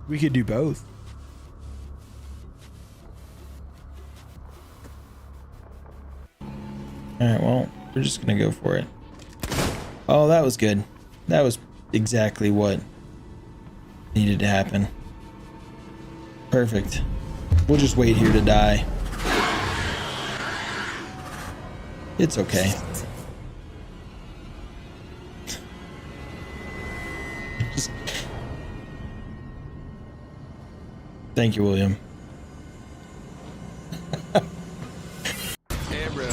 We could do both. Alright, well, we're just gonna go for it. Oh, that was good. That was exactly what needed to happen. Perfect. We'll just wait here to die. It's okay. Thank you, William. Arrow.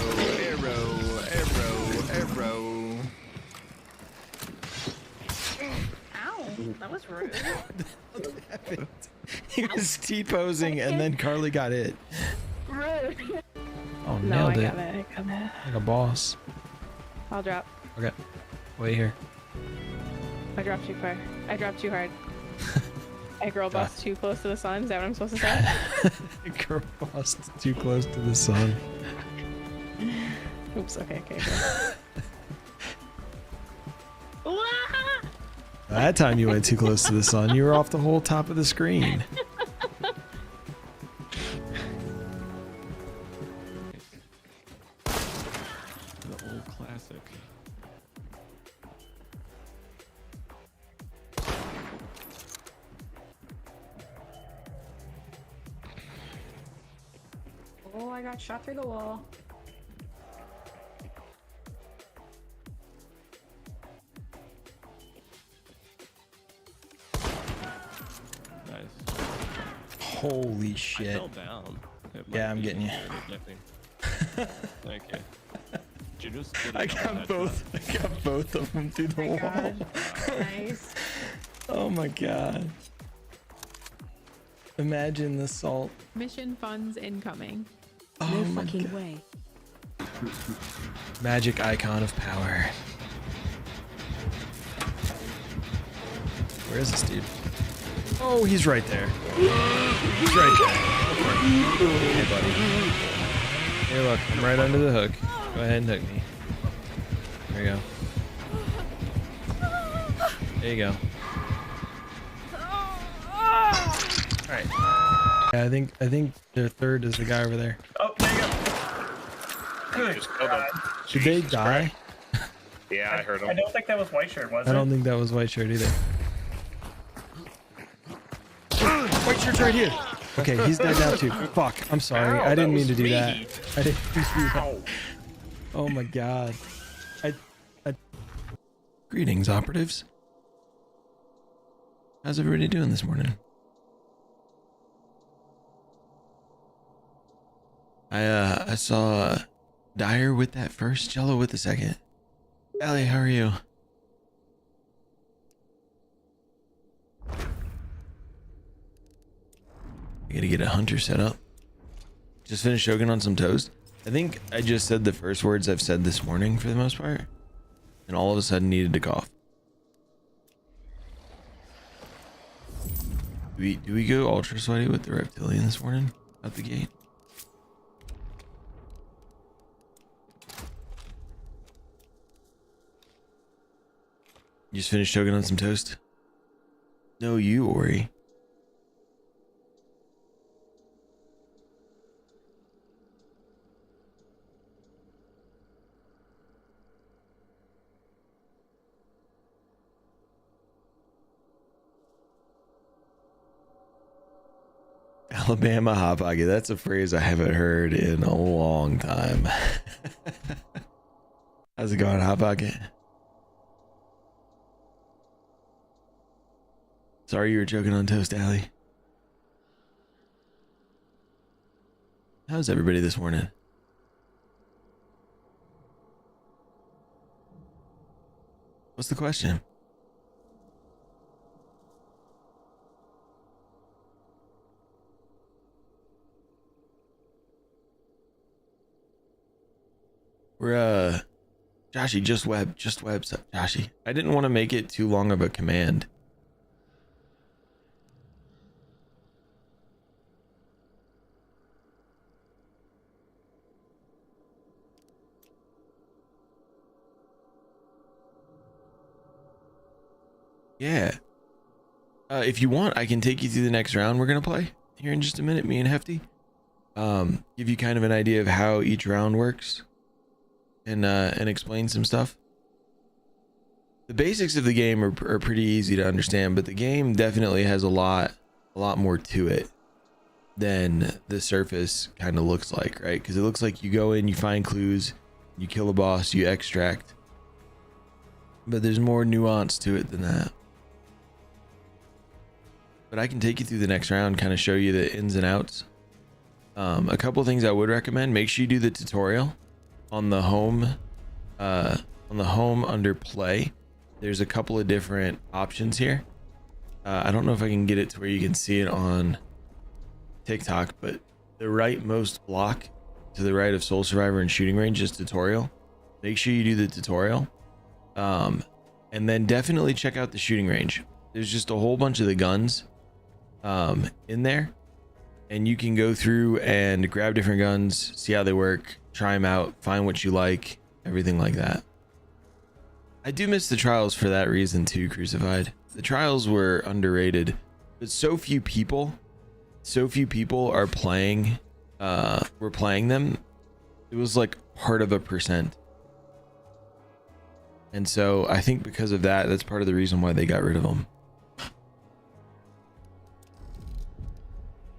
Ow, that was rude. He was T-posing and then Carly got hit. Rude. Oh, No, I nailed got it. it. I got it. Like a boss. I'll drop. Okay. Wait here. I dropped too far. I dropped too hard. I girl bossed too close to the sun. Is that what I'm supposed to say? Girl bossed too close to the sun. Oops. Okay. That time you went too close to the sun. You were off the whole top of the screen. The old classic. Oh, I got shot through the wall. Nice. Holy I shit. fell down. Yeah, I'm getting you. Thank you. Did you just get I got both of them through the Oh my wall. god. Nice. Oh my god. Imagine the salt. Mission funds incoming. Oh No my fucking god. way. Magic icon of power. Where is this dude? Oh, he's right there. He's right there. Hey, buddy. Hey, look, I'm right under the hook. Go ahead and hook me. There you go. There you go. Alright. Yeah, I think the third is the guy over there. Oh, there you go. Good. Just killed him. Did they die? Yeah, I heard him. I don't think that was white shirt, was I it? don't think that was white shirt either. White shirt's right here. Okay, he's dead now too. Fuck, I'm sorry. Ow, I didn't that mean to was do me. that. I didn't mean to do that. Ow. Oh my god. Greetings, operatives. How's everybody doing this morning? I saw Dyer with that first, Jello with the second. Allie, how are you? I gotta get a hunter set up. Just finished choking on some toast. I think I just said the first words I've said this morning for the most part. And all of a sudden needed to cough. Do we go ultra sweaty with the reptilian this morning? Out the gate? You just finished choking on some toast? No, you, Ori. Alabama Hot Pocket. That's a phrase I haven't heard in a long time. How's it going, Hot Pocket? Sorry you were choking on toast, Allie. How's everybody this morning? What's the question? We're Joshy, just web, Joshy. I didn't want to make it too long of a command. Yeah. If you want, I can take you through the next round we're gonna play here in just a minute, me and Hefty. Give you kind of an idea of how each round works and explain some stuff. The basics of the game are pretty easy to understand, but the game definitely has a lot more to it than the surface kind of looks like, right? Because it looks like you go in, you find clues, you kill a boss, you extract, but there's more nuance to it than that. But I can take you through the next round, kind of show you the ins and outs. A couple of things I would recommend: make sure you do the tutorial on the home under play. There's a couple of different options here. I don't know if I can get it to where you can see it on TikTok, but the rightmost block to the right of Soul Survivor and Shooting Range is tutorial. Make sure you do the tutorial, and then definitely check out the Shooting Range. There's just a whole bunch of the guns in there, and you can go through and grab different guns, see how they work, try them out, find what you like, everything like that. I do miss the trials for that reason too, Crucified. The trials were underrated, but so few people are playing were playing them. It was like part of a percent, and so I think because of that, that's part of the reason why they got rid of them.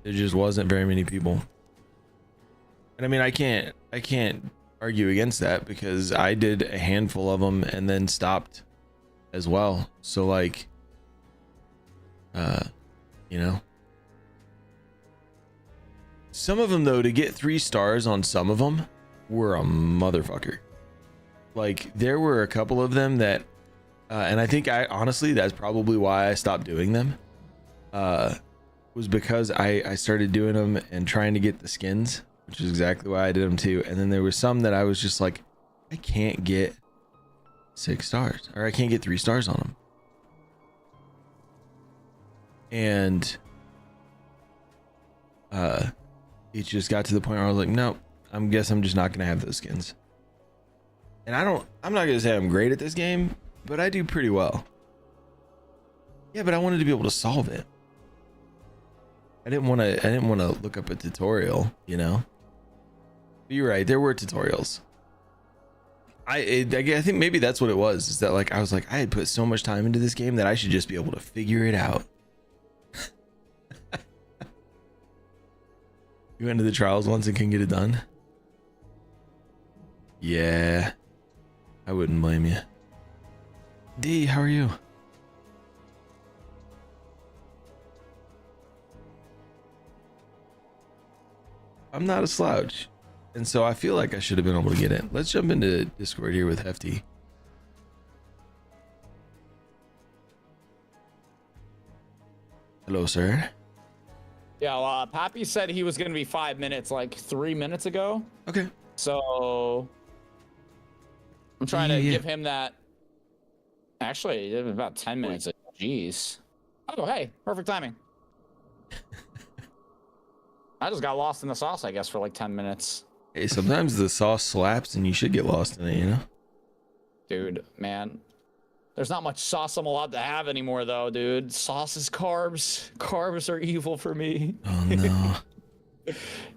There just wasn't very many people, and I mean, I can't argue against that because I did a handful of them and then stopped as well. So like, you know, some of them though, to get 3 stars on some of them were a motherfucker. Like there were a couple of them that and I think honestly that's probably why I stopped doing them, was because I started doing them and trying to get the skins, which is exactly why I did them too. And then there were some that I was just like, I can't get 6 stars, or I can't get 3 stars on them. And it just got to the point where I was like, no, I'm just not gonna have those skins. And I'm not gonna say I'm great at this game, but I do pretty well. Yeah, but I wanted to be able to solve it. I didn't want to look up a tutorial, you know. But you're right, there were tutorials. I think maybe that's what it was, is that like I was like, I had put so much time into this game that I should just be able to figure it out. You went to the trials once and couldn't get it done? Yeah, I wouldn't blame you. D, how are you? I'm not a slouch, and so I feel like I should have been able to get it. Let's jump into Discord here with Hefty. Hello, sir. Yeah, well, Pappy said he was going to be 5 minutes like 3 minutes ago. Okay. So I'm trying to give him that. Actually, it was about 10 minutes ago. Jeez. Oh, hey, perfect timing. I just got lost in the sauce, I guess, for like 10 minutes. Hey, sometimes the sauce slaps and you should get lost in it, you know? Dude, man. There's not much sauce I'm allowed to have anymore, though, dude. Sauce is carbs. Carbs are evil for me. Oh, no.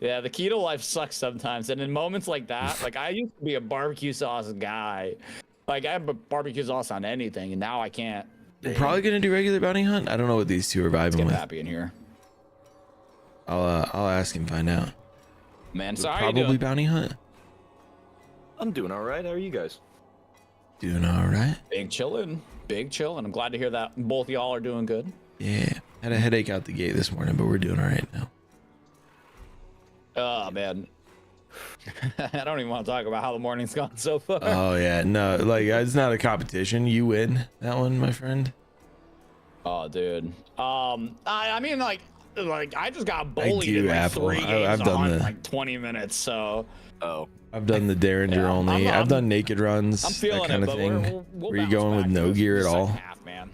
Yeah, the keto life sucks sometimes. And in moments like that, like I used to be a barbecue sauce guy. Like I have a barbecue sauce on anything, and now I can't. They're probably going to do regular bounty hunt. I don't know what these two are vibing with. Happy in here. I'll ask and find out. Man, sorry. Probably bounty hunt. I'm doing all right. How are you guys? Doing all right. Big chillin'. I'm glad to hear that both y'all are doing good. Yeah, had a headache out the gate this morning, but we're doing all right now. Oh man, I don't even want to talk about how the morning's gone so far. Oh yeah, no, like it's not a competition. You win that one, my friend. Oh dude. I mean like I just got bullied in like Apple. 3 games I've done on like 20 minutes. So. Oh. I've done the Derringer only. I've done naked runs, I'm feeling that kind it, of but thing. we'll Were you going with no gear at all? Half, man.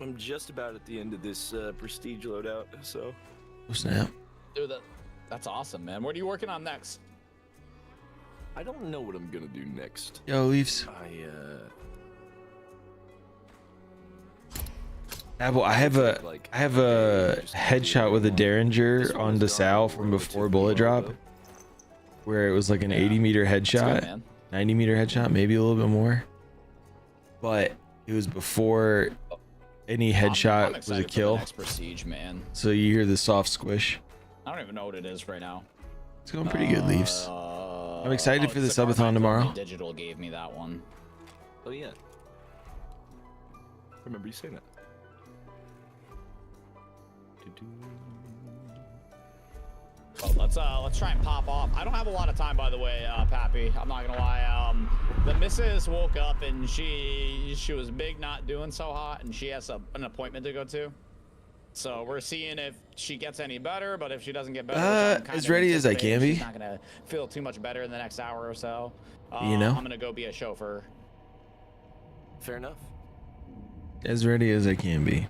I'm just about at the end of this prestige loadout, so. Oh snap! Dude, that's awesome, man. What are you working on next? I don't know what I'm gonna do next. Yo, Leafs. Apple, I have a headshot with a Derringer on DeSalle from before bullet drop, where it was like an 80-meter headshot, 90-meter headshot, maybe a little bit more. But it was before any headshot was a kill. Prestige, man. So you hear the soft squish. I don't even know what it is right now. It's going pretty good, Leafs. I'm excited for the subathon tomorrow. Digital gave me that one. Oh yeah. Remember you saying that. Well, let's try and pop off. I don't have a lot of time, by the way, Pappy. I'm not gonna lie. The missus woke up and she was big, not doing so hot, and she has an appointment to go to. So we're seeing if she gets any better, but if she doesn't get better, as ready as I can be. She's not gonna feel too much better in the next hour or so. You know, I'm gonna go be a chauffeur. Fair enough. As ready as I can be.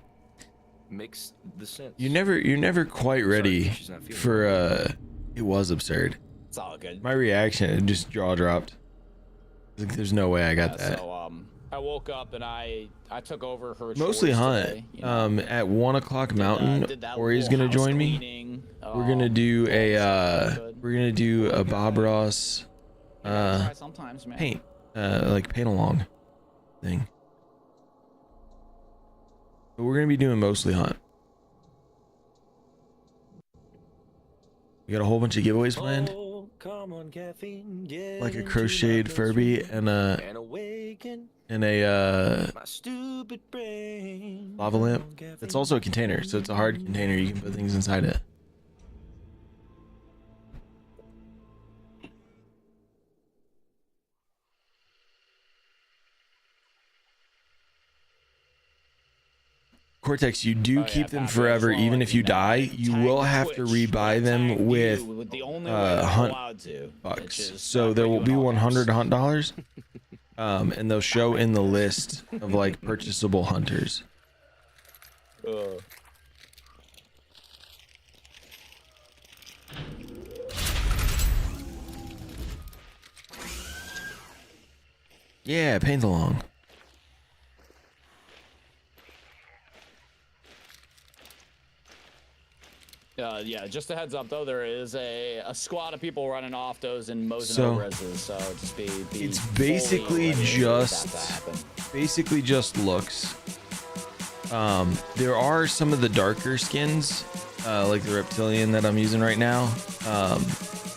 Makes the sense. You're never quite ready for it was absurd. It's all good. My reaction, it just jaw dropped. Like, there's no way I got that. So I woke up and I took over her mostly Hunt today, you know? At 1 o'clock Mountain, or he's gonna join me. We're gonna do a Bob Ross sometimes, man. paint like paint along thing. But we're gonna be doing mostly Hunt. We got a whole bunch of giveaways planned. Oh, come on, caffeine, Like a crocheted Furby and a my stupid brain. lava lamp. It's also a container, so it's a hard container. You can put things inside it. Cortex, you do keep them forever, even if you die. You will have to rebuy them with Hunt bucks. So there will be 100 Hunt dollars, and they'll show in the list of like purchasable hunters. Yeah, paint along. Yeah, just a heads up though, there is a squad of people running off those in Mosino reses, so just be it's basically just looks. There are some of the darker skins, like the reptilian that I'm using right now,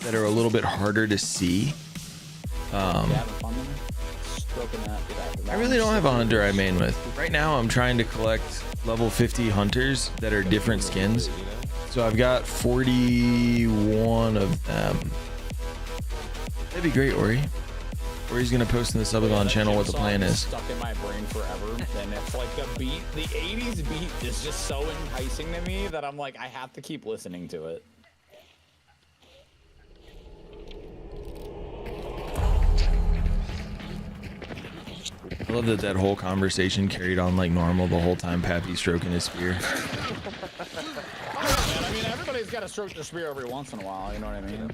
that are a little bit harder to see. I really don't have a hunter I main with. Right now I'm trying to collect level 50 hunters that are different skins. So I've got 41 of them. That'd be great, Ori. Ori's gonna post in the subathon channel what the plan is. Stuck in my brain forever, and it's like the 80s beat is just so enticing to me that I'm like, I have to keep listening to it. I love that whole conversation carried on like normal the whole time Pappy's stroking his spear. Man, I mean, everybody's got to stroke their spear every once in a while, you know what I mean?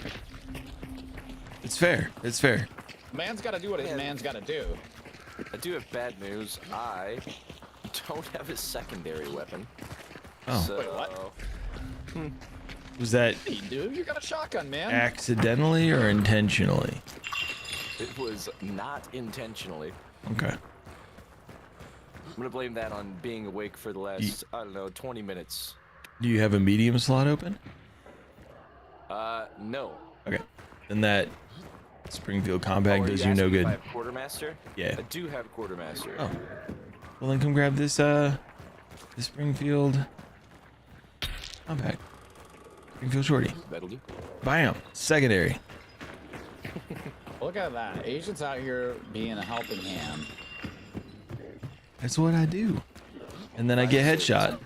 It's fair. It's fair. Man's got to do what his man's got to do. I do have bad news. I don't have a secondary weapon. Oh. So... Wait, what? Was that Hey, dude, you got a shotgun, man. accidentally or intentionally? It was not intentionally. Okay. I'm gonna blame that on being awake for the last, I don't know, 20 minutes. Do you have a medium slot open? No. Okay. Then that Springfield compact does you no good. If I have quartermaster? Yeah. I do have quartermaster. Oh. Well then come grab this the Springfield compact. Springfield shorty. That'll do. Bam. Secondary. Look at that. Agent's out here being a helping hand. That's what I do. And then I get headshot.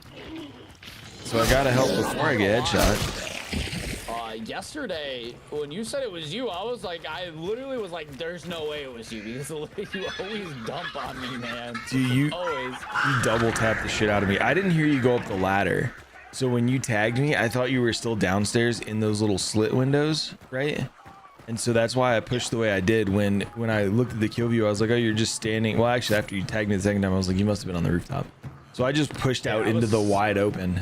So I gotta help before I get headshot. Yesterday, when you said it was you, I literally was like, there's no way it was you, because you always dump on me, man. Dude, you double tap the shit out of me. I didn't hear you go up the ladder. So when you tagged me, I thought you were still downstairs in those little slit windows, right? And so that's why I pushed the way I did. When I looked at the kill view, I was like, oh, you're just standing. Well, actually, after you tagged me the second time, I was like, you must have been on the rooftop. So I just pushed out I into was- the wide open.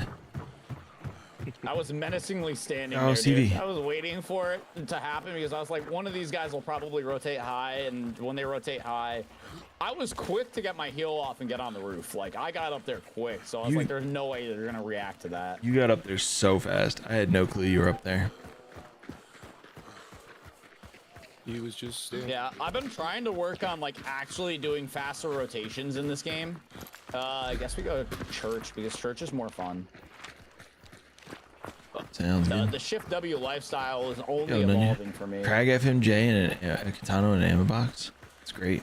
I was menacingly standing Oh, there, CV. dude. I was waiting for it to happen because I was like, one of these guys will probably rotate high, and when they rotate high, I was quick to get my heel off and get on the roof. Like, I got up there quick, so I was like, there's no way they're gonna react to that. You got up there so fast. I had no clue you were up there. He was just standing. Yeah, I've been trying to work on like actually doing faster rotations in this game. I guess we go to church because church is more fun. Sounds good. The Shift W lifestyle is only Yo, Nunya. evolving for me. Crag FMJ and a Katana and an ammo box. It's great.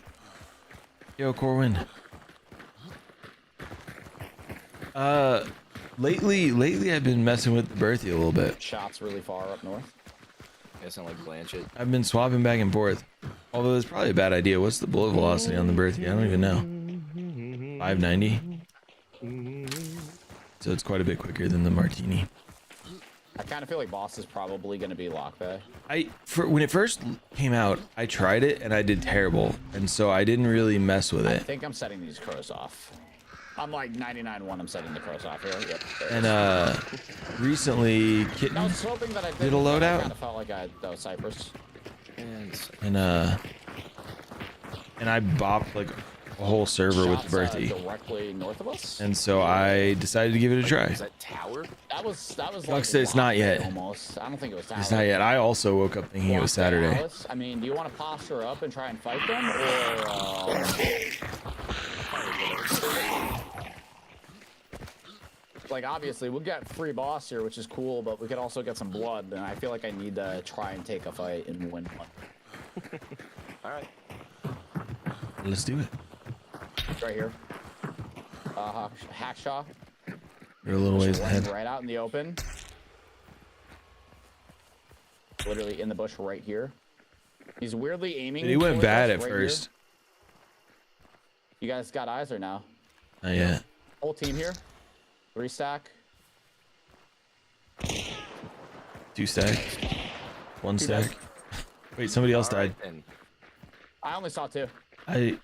Yo, Corwin. Lately I've been messing with the Berthy a little bit. Shots really far up north. It's not like Blanchett. I've been swapping back and forth. Although it's probably a bad idea. What's the bullet velocity on the Berthy? I don't even know. 590. So it's quite a bit quicker than the Martini. I kind of feel like boss is probably going to be Lock Bay. When it first came out, I tried it and I did terrible, and so I didn't really mess with I it. think I'm setting these crows off. I'm like 99-1. I'm setting the crows off here. Yep. And recently, I Kitten was hoping that I did a loadout. I kind of felt like I that was Cypress. and I bopped like a whole server with the Shots, Berthy, directly north of us. and so I decided to give it a try. Is that tower? That was Like I like said, it's not Lock Bay yet. Almost. I don't think it was. It's Tower. not yet. I also woke up thinking it was Lock Bay, Saturday. Alice. I mean, do you want to posture up and try and fight them, or? Like, obviously, we'll get free boss here, which is cool, but we could also get some blood, and I feel like I need to try and take a fight and win one. All right. Let's do it. Right here. Hackshaw. You're a little ways ahead. Right out in the open. Literally in the bush right here. He's weirdly aiming. He went towards bad us at right first. Here. You guys got eyes or no? Not yet. Whole team here. 3 stack. 2 stack. 1 stack. Wait, somebody else All right, died. then. I only saw 2. Wait,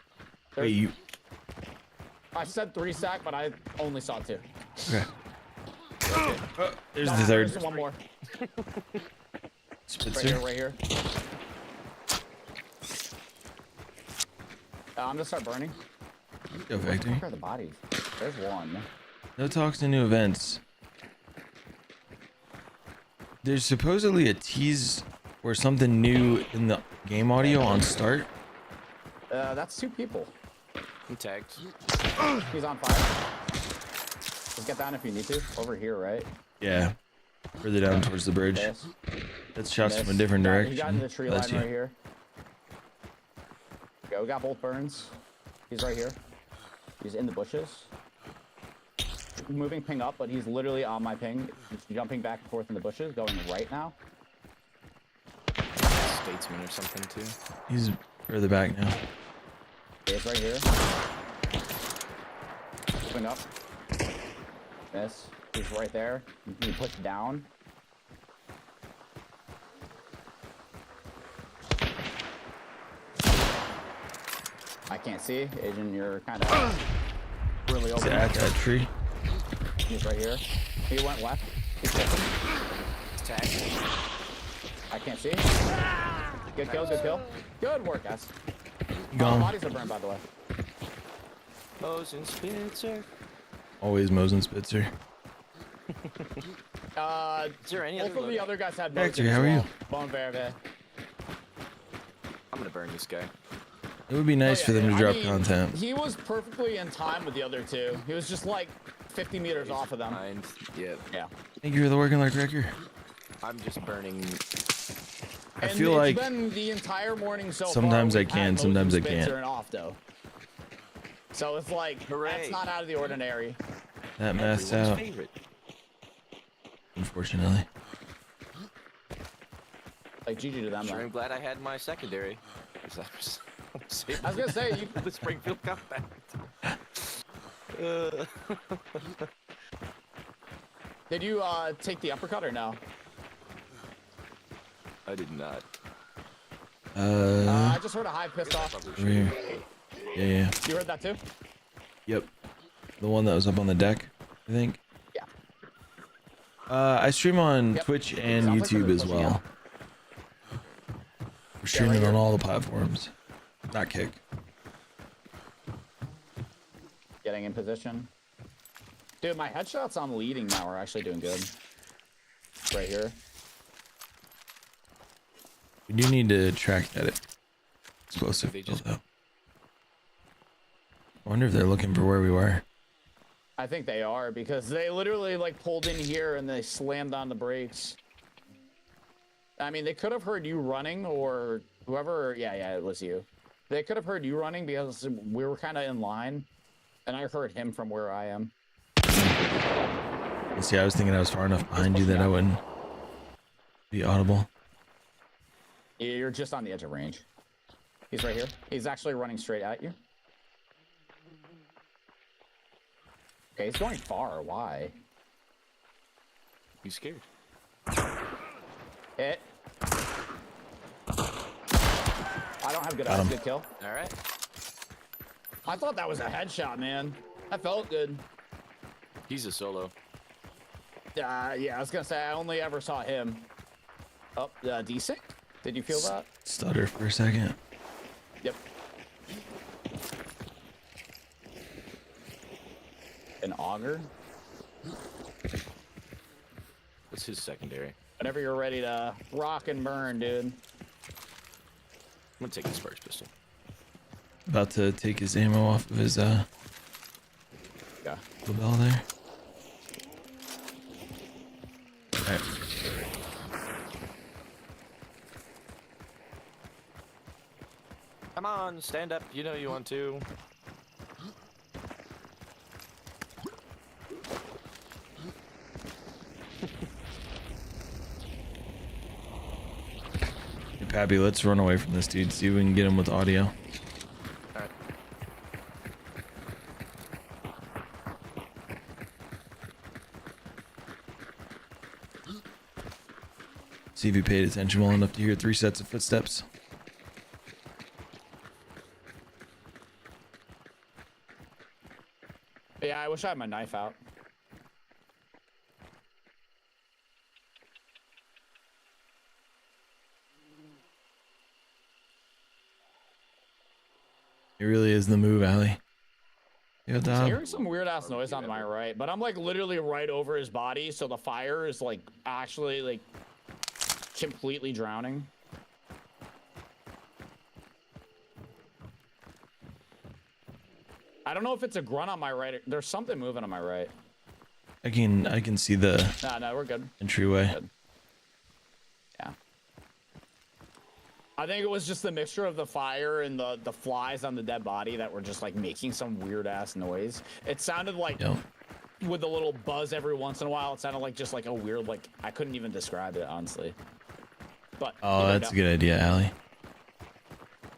you. I said 3 stack, but I only saw 2. Okay. There's No, the third. There's one more. Right here, Spitzer. right here. I'm gonna start burning. Go factory. Where are the bodies? There's one. No talks to new events. There's supposedly a tease or something new in the game audio on start. That's 2 people. I'm tagged. He's on fire. Just get down if you need to. Over here, right? Yeah. Further down towards the bridge. Miss. That's shots from a Miss. different He got direction. into the tree That's line you. right here. Okay, we got both burns. He's right here. He's in the bushes. Moving ping up, but he's literally on my ping. He's jumping back and forth in the bushes, going right now. Statesman or something too. He's further back now. He's right here. Swing up. Miss. He's right there. He pushed down. I can't see. Agent, you're kind of really He's open. at that tree. He's right here. He went left. He's missing. It's tagged. I can't see. Good kill, good kill. Good work, guys. Gone. Bodies are burned, by the way. Bose and Spitzer. Always Mosin Spitzer. Is there any Both other of the loadout? other guys had Hector, motion as how are you? well. Bon verve. I'm gonna burn this guy. It would be nice for them to I drop mean, content. He was perfectly in time with the other 2. He was just like 50 meters off of them. Behind. Yeah. Yeah. Thank you for the working like wrecker. I'm just burning. I And feel like it's been the entire morning so sometimes far. I can, sometimes I can't. And off though. So it's like Hooray. that's not out of the ordinary. that messed Everyone's out, favorite. unfortunately. Like GG to them. Sure, Though. I'm glad I had my secondary. I was gonna say you. the Springfield combat. Did you take the uppercut or no? I did not. I just heard a high pissed off. Over here. Yeah, yeah. You heard that too? Yep. The one that was up on the deck, I think. Yeah. I stream on Yep. Twitch and Sounds like YouTube they're as pushing well. out. We're streaming right on here. all the platforms. Not Kick. Getting in position. Dude, my headshots on leading now are actually doing good. Right here. We do need to track that explosive They just- build up. I wonder if they're looking for where we were. I think they are because they literally like pulled in here and they slammed on the brakes. I mean, they could have heard you running or whoever. Yeah, it was you. They could have heard you running because we were kind of in line, and I heard him from where I am. See, I was thinking I was far enough behind you that I wouldn't be audible. Yeah, you're just on the edge of range. He's right here. He's actually running straight at you. Okay, he's going far. Why? He's scared. Hit. I don't have good Got eyes. him. Good kill. All right. I thought that was a headshot, man. That felt good. He's a solo. Yeah, I was gonna say I only ever saw him. Oh, desync? Did you feel that? Stutter for a second. Yep. An auger. What's his secondary? Whenever you're ready to rock and burn, dude. I'm gonna take the Sparks pistol. About to take his ammo off of his Yeah. label there. Alright. Come on, stand up. You know you want to. Hey, Pappy, let's run away from this dude. See if we can get him with audio. All right. See if he paid attention well enough to hear 3 sets of footsteps. Yeah, I wish I had my knife out. It really is the move, Allie. Yo, I'm Dom. hearing some weird ass noise on my right, but I'm like literally right over his body, so the fire is like actually like completely drowning. I don't know if it's a grunt on my right. There's something moving on my right. I can see the No, we're good. entryway. Good. Yeah. I think it was just the mixture of the fire and the flies on the dead body that were just like making some weird ass noise. It sounded like Yo. with a little buzz every once in a while. It sounded like just like a weird, like I couldn't even describe it honestly. But Oh, here we that's a go. good idea, Allie.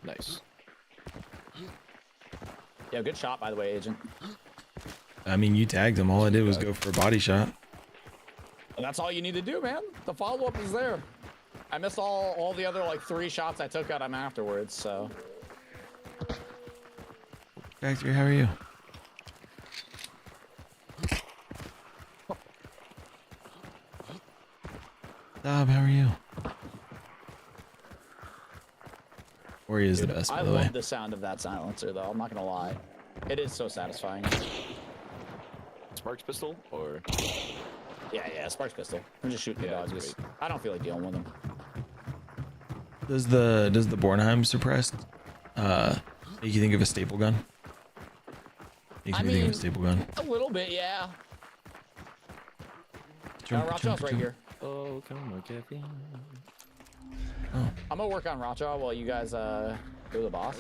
Nice. Yeah, good shot by the way, Agent. I mean, you tagged him. All I did was go for a body shot. And that's all you need to do, man. The follow up is there. I missed all the other like 3 shots I took at him afterwards, so. Factory, how are you? Dob, how are you? Ori is the Dude, best, I by the way. love the sound of that silencer though, I'm not gonna lie. It is so satisfying. Sparks pistol or Yeah, Sparks pistol. I'm just shooting the Yeah, that's dogs. great. I don't feel like dealing with them. Does the Bornheim suppressed make you think of a staple gun? Makes I me think of mean- a staple gun. A little bit, yeah. Jump, Rotjaw's right here. oh come on, Kevin. I'm gonna work on Rotjaw while you guys go to the boss.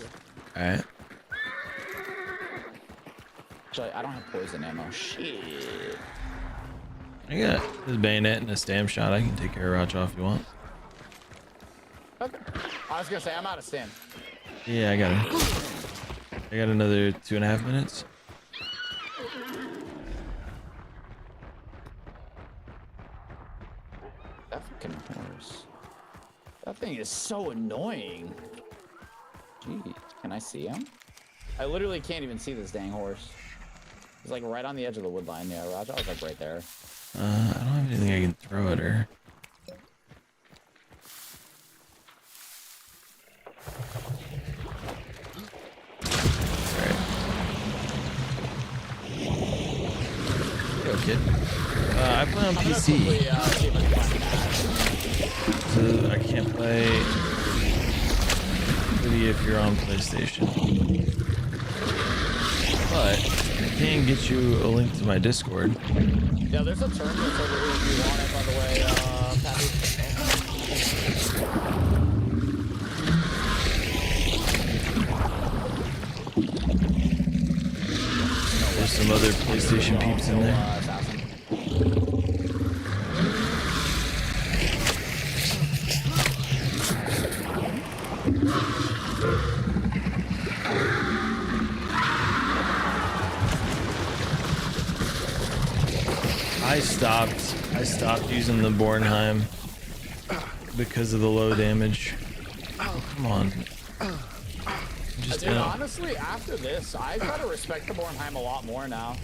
Alright. Actually, I don't have poison ammo. Shit. I got this bayonet and a stam shot. I can take care of Rotjaw if you want. Okay. I was gonna say I'm out of stim. Yeah, I got it. I got another 2.5 minutes. That fucking horse. That thing is so annoying. Jeez, can I see him? I literally can't even see this dang horse. He's like right on the edge of the wood line. Yeah, Raja was like right there. I don't have anything I can throw at her. Alright. Go, kid. I play on PC, Quickly, see if I can find that. so I can't play with you if you're on PlayStation. But I can get you a link to my Discord. Yeah, there's a turn that's over here if you want it, by the way, Pappy. There's some other PlayStation peeps in there. Assassin. I stopped using the Bornheim because of the low damage. Oh, come on. Just Dude, honestly, after this, I try to respect the Bornheim a lot more now.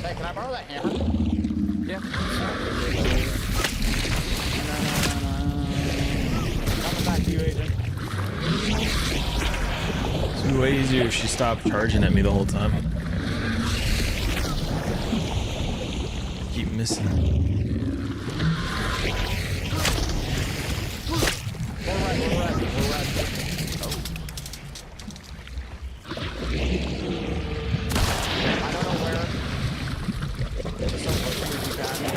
Hey, can I borrow that hammer? Yeah. Coming back to you, Agent. It'd be way easier if she stopped charging at me the whole time. Keep missing. We're right. I don't know where. There's some creepy pattern.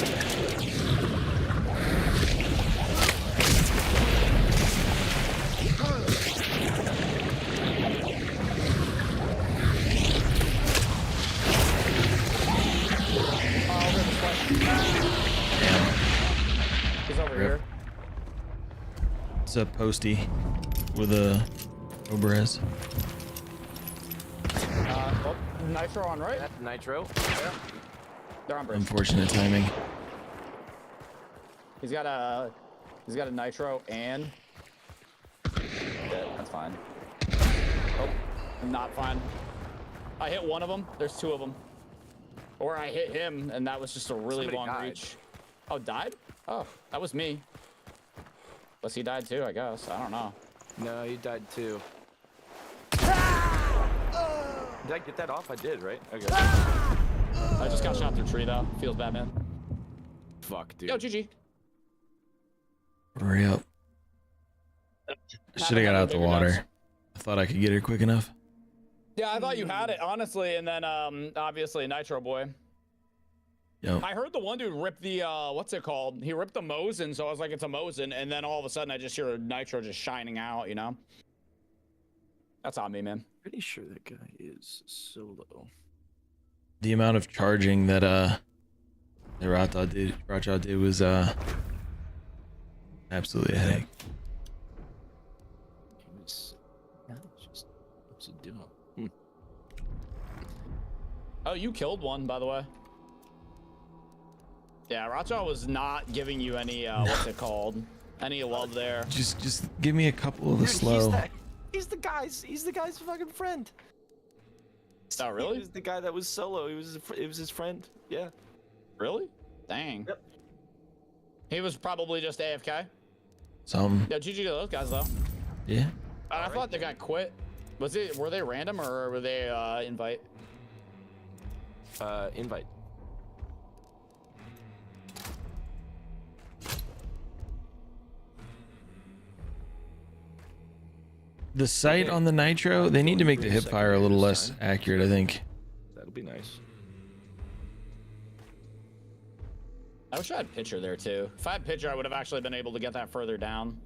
He's over Rip. here. It's a postie with a Oberez. Oh, Nitro on right? That Nitro. Yeah. They're on bridge. Unfortunate timing. He's got a Nitro and that's fine. Oh, not fine. I hit one of them. There's two of them. Or I hit him, and that was just a really Somebody long died. reach. Oh, died? Oh, that was me. Unless he died too, I guess. I don't know. No, you died too. Did I get that off? I did, right? Okay. I just got shot through tree though. Feels bad, man. Fuck, dude. Yo, GG. Hurry up. Should have got out the water. I thought I could get her quick enough. Yeah, I thought you had it, honestly, and then obviously Nitro Boy. Yep. I heard the one dude rip the what's it called? He ripped the Mosin, so I was like, it's a Mosin, and then all of a sudden I just hear a Nitro just shining out, you know? That's on me, man. Pretty sure that guy is solo. The amount of charging that Raja did was absolutely a headache. He was just what's he doing? Oh, you killed one, by the way. Yeah, Raja was not giving you any what's it called? Any love there. Just give me a couple of the Dude, slow. He's the guy's fucking friend. Oh, really? He was the guy that was solo. It was his friend. Yeah. Really? Dang. Yep. He was probably just AFK. Some. Yeah, GG to those guys though. Yeah. I thought the guy quit. Were they random or were they invite? Invite. The sight on the Nitro, they need to make the hip fire a little less accurate, I think. That'll be nice. I wish I had pitcher there too. If I had pitcher, I would have actually been able to get that further down.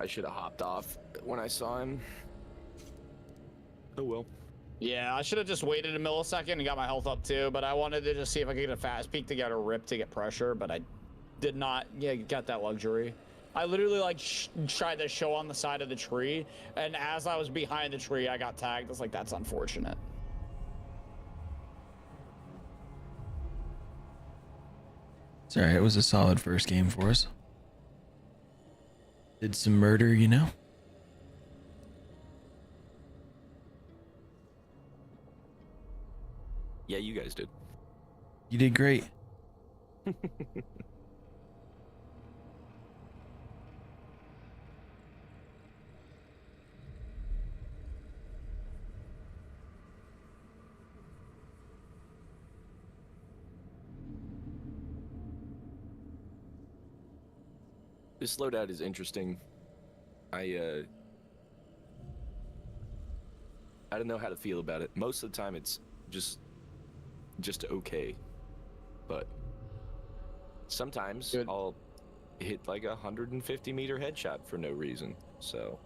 I should have hopped off when I saw him. Oh well. Yeah, I should have just waited a millisecond and got my health up too, but I wanted to just see if I could get a fast peek to get a rip to get pressure, but I did not get that luxury. I literally like tried to show on the side of the tree, and as I was behind the tree, I got tagged. I was like, that's unfortunate. It's alright, it was a solid first game for us. Did some murder, you know? Yeah, you guys did. You did great. This loadout is interesting. I don't know how to feel about it. Most of the time it's just okay. But sometimes Good. I'll hit like a 150-meter headshot for no reason. So,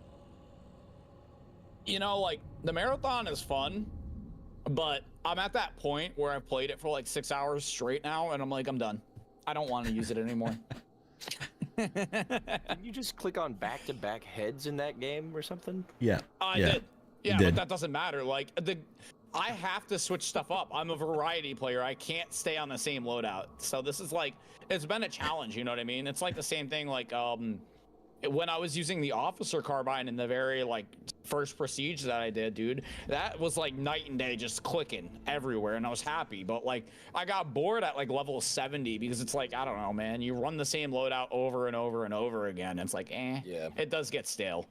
You know, like, the marathon is fun, but I'm at that point where I've played it for like 6 hours straight now, and I'm like, I'm done. I don't want to use it anymore. did you just click on back-to-back heads in that game or something? Yeah. I yeah. did. Yeah, did. but that doesn't matter. Like, I have to switch stuff up. I'm a variety player. I can't stay on the same loadout. So this is like, it's been a challenge, you know what I mean? It's like the same thing like when I was using the officer carbine in the very like first prestige that I did, dude, that was like night and day, just clicking everywhere, and I was happy. But like, I got bored at like level 70 because it's like, I don't know, man, you run the same loadout over and over and over again. It's like, Yeah. it does get stale.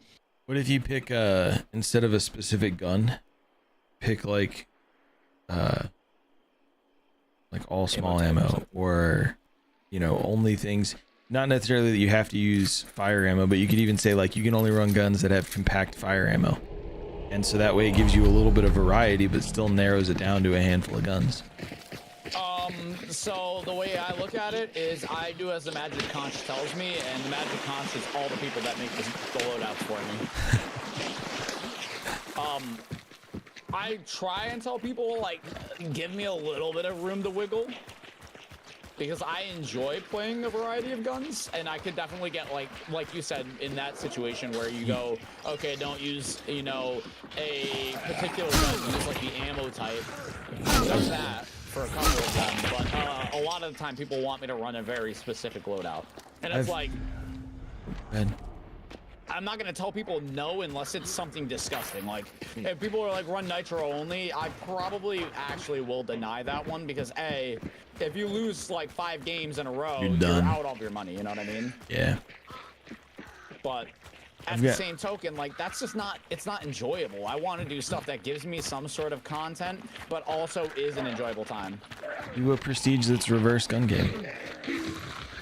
What if you pick instead of a specific gun, pick like all small type or ammo, something. or you know, only things, not necessarily that you have to use fire ammo, but you could even say like you can only run guns that have compact fire ammo, and so that way it gives you a little bit of variety but still narrows it down to a handful of guns. So the way I look at it is I do as the Magic Conch tells me, and the Magic Conch is all the people that make the loadouts for me. I try and tell people, like, give me a little bit of room to wiggle, because I enjoy playing a variety of guns, and I could definitely get like you said, in that situation where you go, okay, don't use, you know, a particular gun, use like the ammo type. Does that for a couple of them, but a lot of the time people want me to run a very specific loadout, and it's like, Ben. I'm not gonna tell people no unless it's something disgusting. Like, if people are like, run nitro only, I probably actually will deny that one, because A, if you lose like 5 games in a row, You're you're done. out all your money, you know what I mean? Yeah. But at I've the got- same token, like, that's just not, it's not enjoyable. I want to do stuff that gives me some sort of content, but also is an enjoyable time. Do a prestige that's reverse gun game.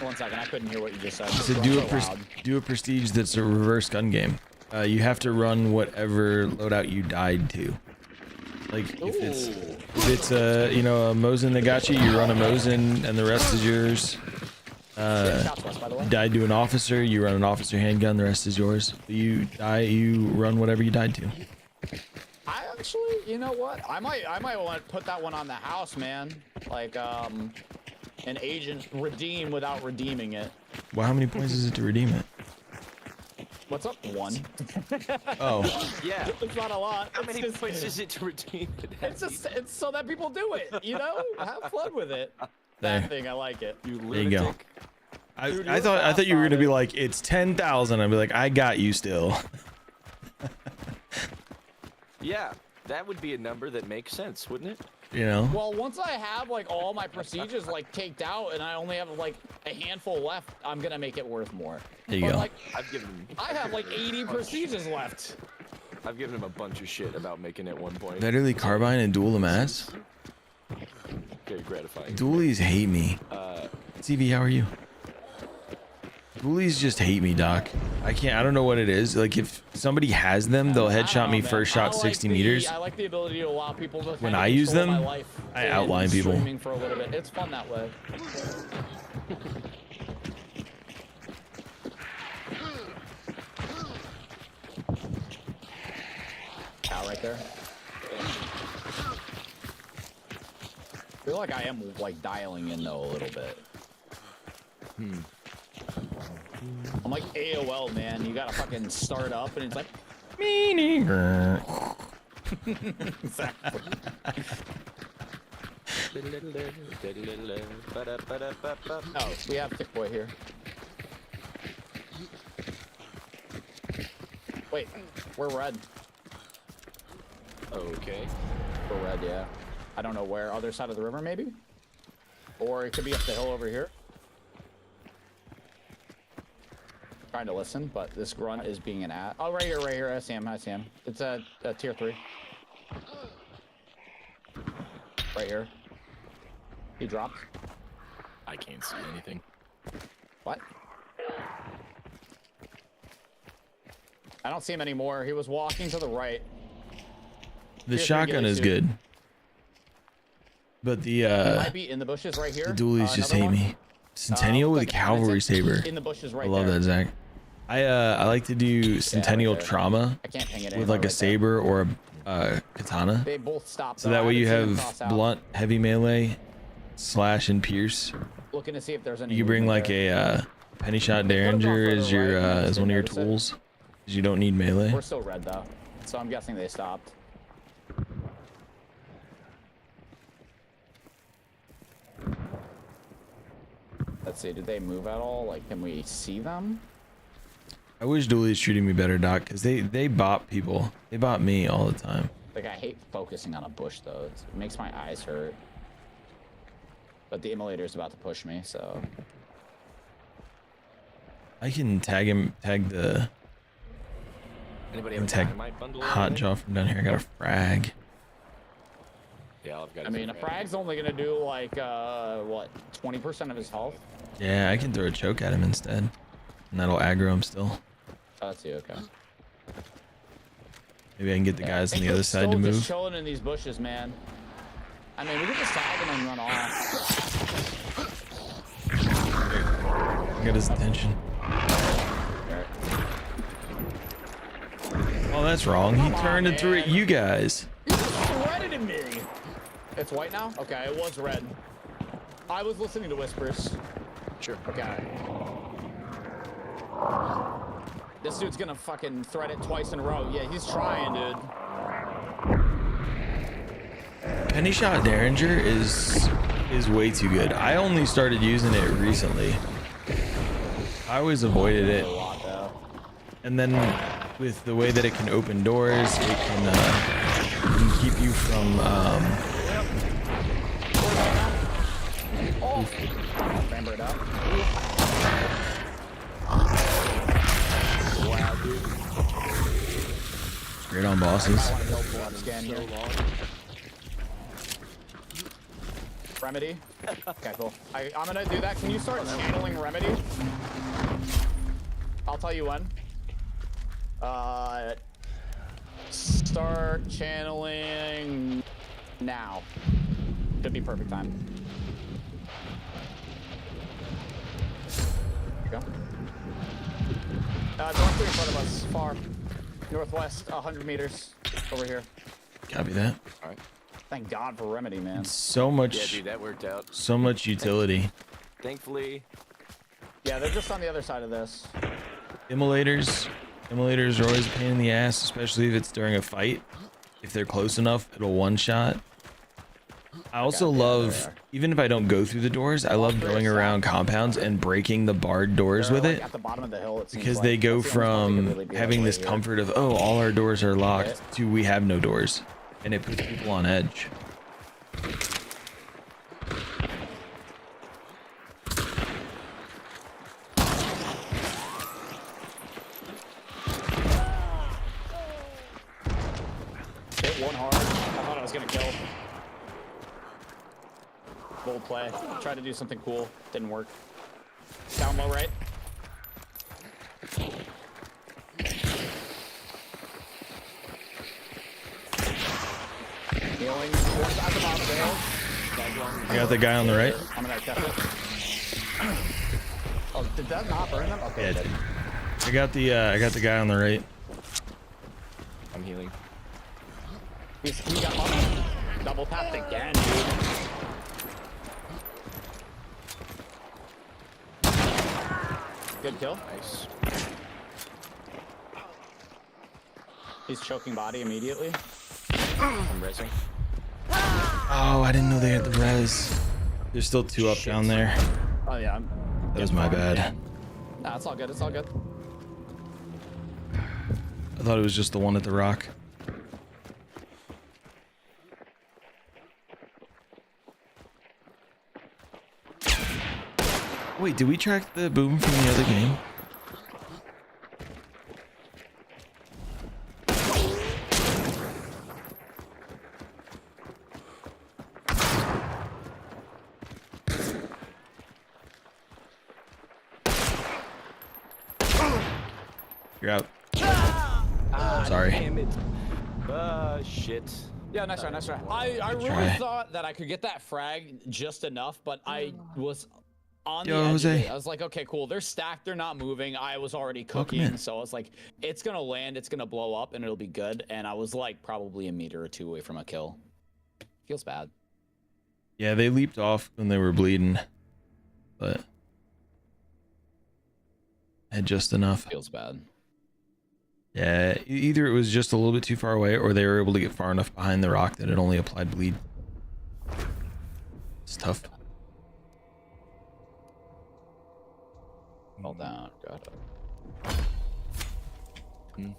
1 second, I couldn't hear what you just said. So You're do so loud. do a prestige that's a reverse gun game. You have to run whatever loadout you died to. Like if it's a you know a Mosin that got you, you run a Mosin and the rest is yours. Shots west, by the way. You died to an officer, you run an officer handgun, the rest is yours. You run whatever you died to. I actually, you know what? I might want to put that one on the house, man. Like, an agent redeem without redeeming it. Well, how many points is it to redeem it? What's up? 1. Oh, Yeah. It's not a lot. How It's many just- points is it to redeem it? It's so that people do it, you know? Have fun with it. There. That thing, I like it. You There you go. lunatic. Dude, I you're thought you were gonna be fast-sided. like it's 10,000. I'd be like I got you still. Yeah, that would be a number that makes sense, wouldn't it? You know. Well, once I have like all my procedures like caked out and I only have like a handful left, I'm gonna make it worth more. There you But go. like, I've given him I have like 80 procedures left. a bunch of shit about making it 1 point. Literally carbine and dual them ass. Very gratifying. Dualies hate me. CV, how are you? Dualies just hate me, Doc. I don't know what it is. Like, if somebody has them, they'll I don't headshot know, me man. first I shot like 60 the- meters. I like the ability to allow people to When kind of I use control my them, life I in outline people. streaming for a little bit. It's fun that way. Cow right there. I feel like I am like dialing in though a little bit. I'm like AOL, man. You gotta fucking start up and it's like Meaning. exactly. Oh, we have Thick Boy here. Wait, we're red. Okay. We're red, yeah. I don't know where. Other side of the river, maybe? Or it could be up the hill over here. Trying to listen, but this grunt is being an ass. Oh, right here, right here. I see him, I see him. It's a tier 3. Right here. He dropped. I can't see anything. What? I don't see him anymore. He was walking to the right. The Here, shotgun get it, is dude. good. But the He might be in the bushes right here. the dualies just Another hate one. me. Centennial with a Like cavalry saber. In the bushes right I love there. that, Zach. I like to do Centennial there. trauma I can't ping it with anymore like a right there. saber or a katana. They both stopped. So though. that I way you haven't seen them have toss out. blunt, heavy melee, slash, and pierce. Looking to see if there's any. You bring movement like there. a penny shot They could've gone derringer further as your right, and I just as one of your didn't notice it. tools, because you don't need melee. We're still red though, so I'm guessing they stopped. Let's see. Did they move at all? Like, can we see them? I wish dualies treated me better, Doc, because they bop people. They bop me all the time. Like, I hate focusing on a bush though. It makes my eyes hurt. But the immolator's about to push me, so. I can tag the Anybody I have can a tag dynamite bundle? or hot anything? jaw from down here. I got a frag. Yeah, I've got. I mean, a frag's only gonna do like, what, 20% of his health? Yeah, I can throw a choke at him instead, and that'll aggro him still. Oh, that's you, okay. Maybe I can get the Yeah, guys I on the think other they're side to still move. just chilling in these bushes, man. I mean, we could just tag him and run off. I got his attention. Alright. Oh, that's wrong. He Come on, turned and threw at man. you guys. You threaded me. It's white now? Okay, it was red. I was listening to whispers. Sure. Okay. This dude's gonna fucking thread it twice in a row. Yeah, he's trying, dude. Penny shot derringer is way too good. I only started using it recently. I always avoided it, A lot, though. and then with the way that it can open doors, it can keep you from Oh! Chamber it up. Wow, dude. great on bosses. I want to go blood scan here. Remedy. Okay, cool. I'm gonna do that. Can you start channeling Remedy? I'll tell you when. Start channeling now. Should be perfect time. There you go. Directly in front of us, far. Northwest, 100 meters. Over here. Copy that. All right. Thank God for Remedy, man. So Yeah, much, dude, that worked out. so much utility. Thankfully, Yeah, they're just on the other side of this. Immolators are always a pain in the ass, especially if it's during a fight. If they're close enough, it'll one shot. I also yeah, there love, they are. even if I don't go through the doors, I love going around compounds and breaking the barred doors They're, with like, it, at the bottom of the hill, it seems because like. they go That's the only spot they could from really be, having like, this right here. comfort of, oh, all our doors are locked, Right. to we have no doors, and it puts people on edge. Hit one hard. I thought I was gonna kill. Bold play. Tried to do something cool. Didn't work. Down low right. Healing. One's at the bottom of the hill. I got the guy on the right. I'm gonna catch it. Oh, did that not burn them? Okay, Yeah, it it did. did. I got the guy on the right. I'm healing. He got money. Double tapped again, dude. Good kill. Nice. He's choking body immediately. I'm racing. Oh, I didn't know they had the res. There's still 2 up down there. Oh yeah. That was my bad. Nah, it's all good. It's all good. I thought it was just the one at the rock. Wait, did we track the boom from the other game? You're out. Sorry. Damn it. Shit. Yeah, nice try, nice try. I really try. thought that I could get that frag just enough, but I was on Yo, the edge Jose. of it. I was like, okay, cool. They're stacked. They're not moving. I was already Welcome cooking, in. so I was like, it's gonna land. It's gonna blow up, and it'll be good. And I was like, probably a meter or 2 away from a kill. Feels bad. Yeah, they leaped off when they were bleeding, but had just enough. Feels bad. Yeah, either it was just a little bit too far away, or they were able to get far enough behind the rock that it only applied bleed. It's tough. Hold down. Got it.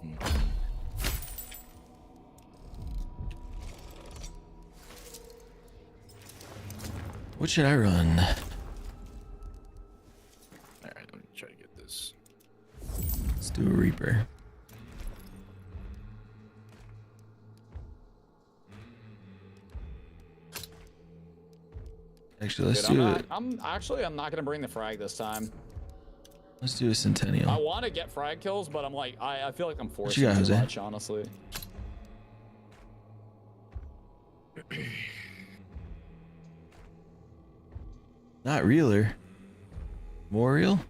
What should I run? Alright, let me try to get this. Let's do a Reaper. Actually, let's Dude, do I'm it. I'm not gonna bring the frag this time. Let's do a I Centennial. want to get frag kills, but I'm like, I feel like I'm forced you got, too Jose? much, honestly. Not realer. More real?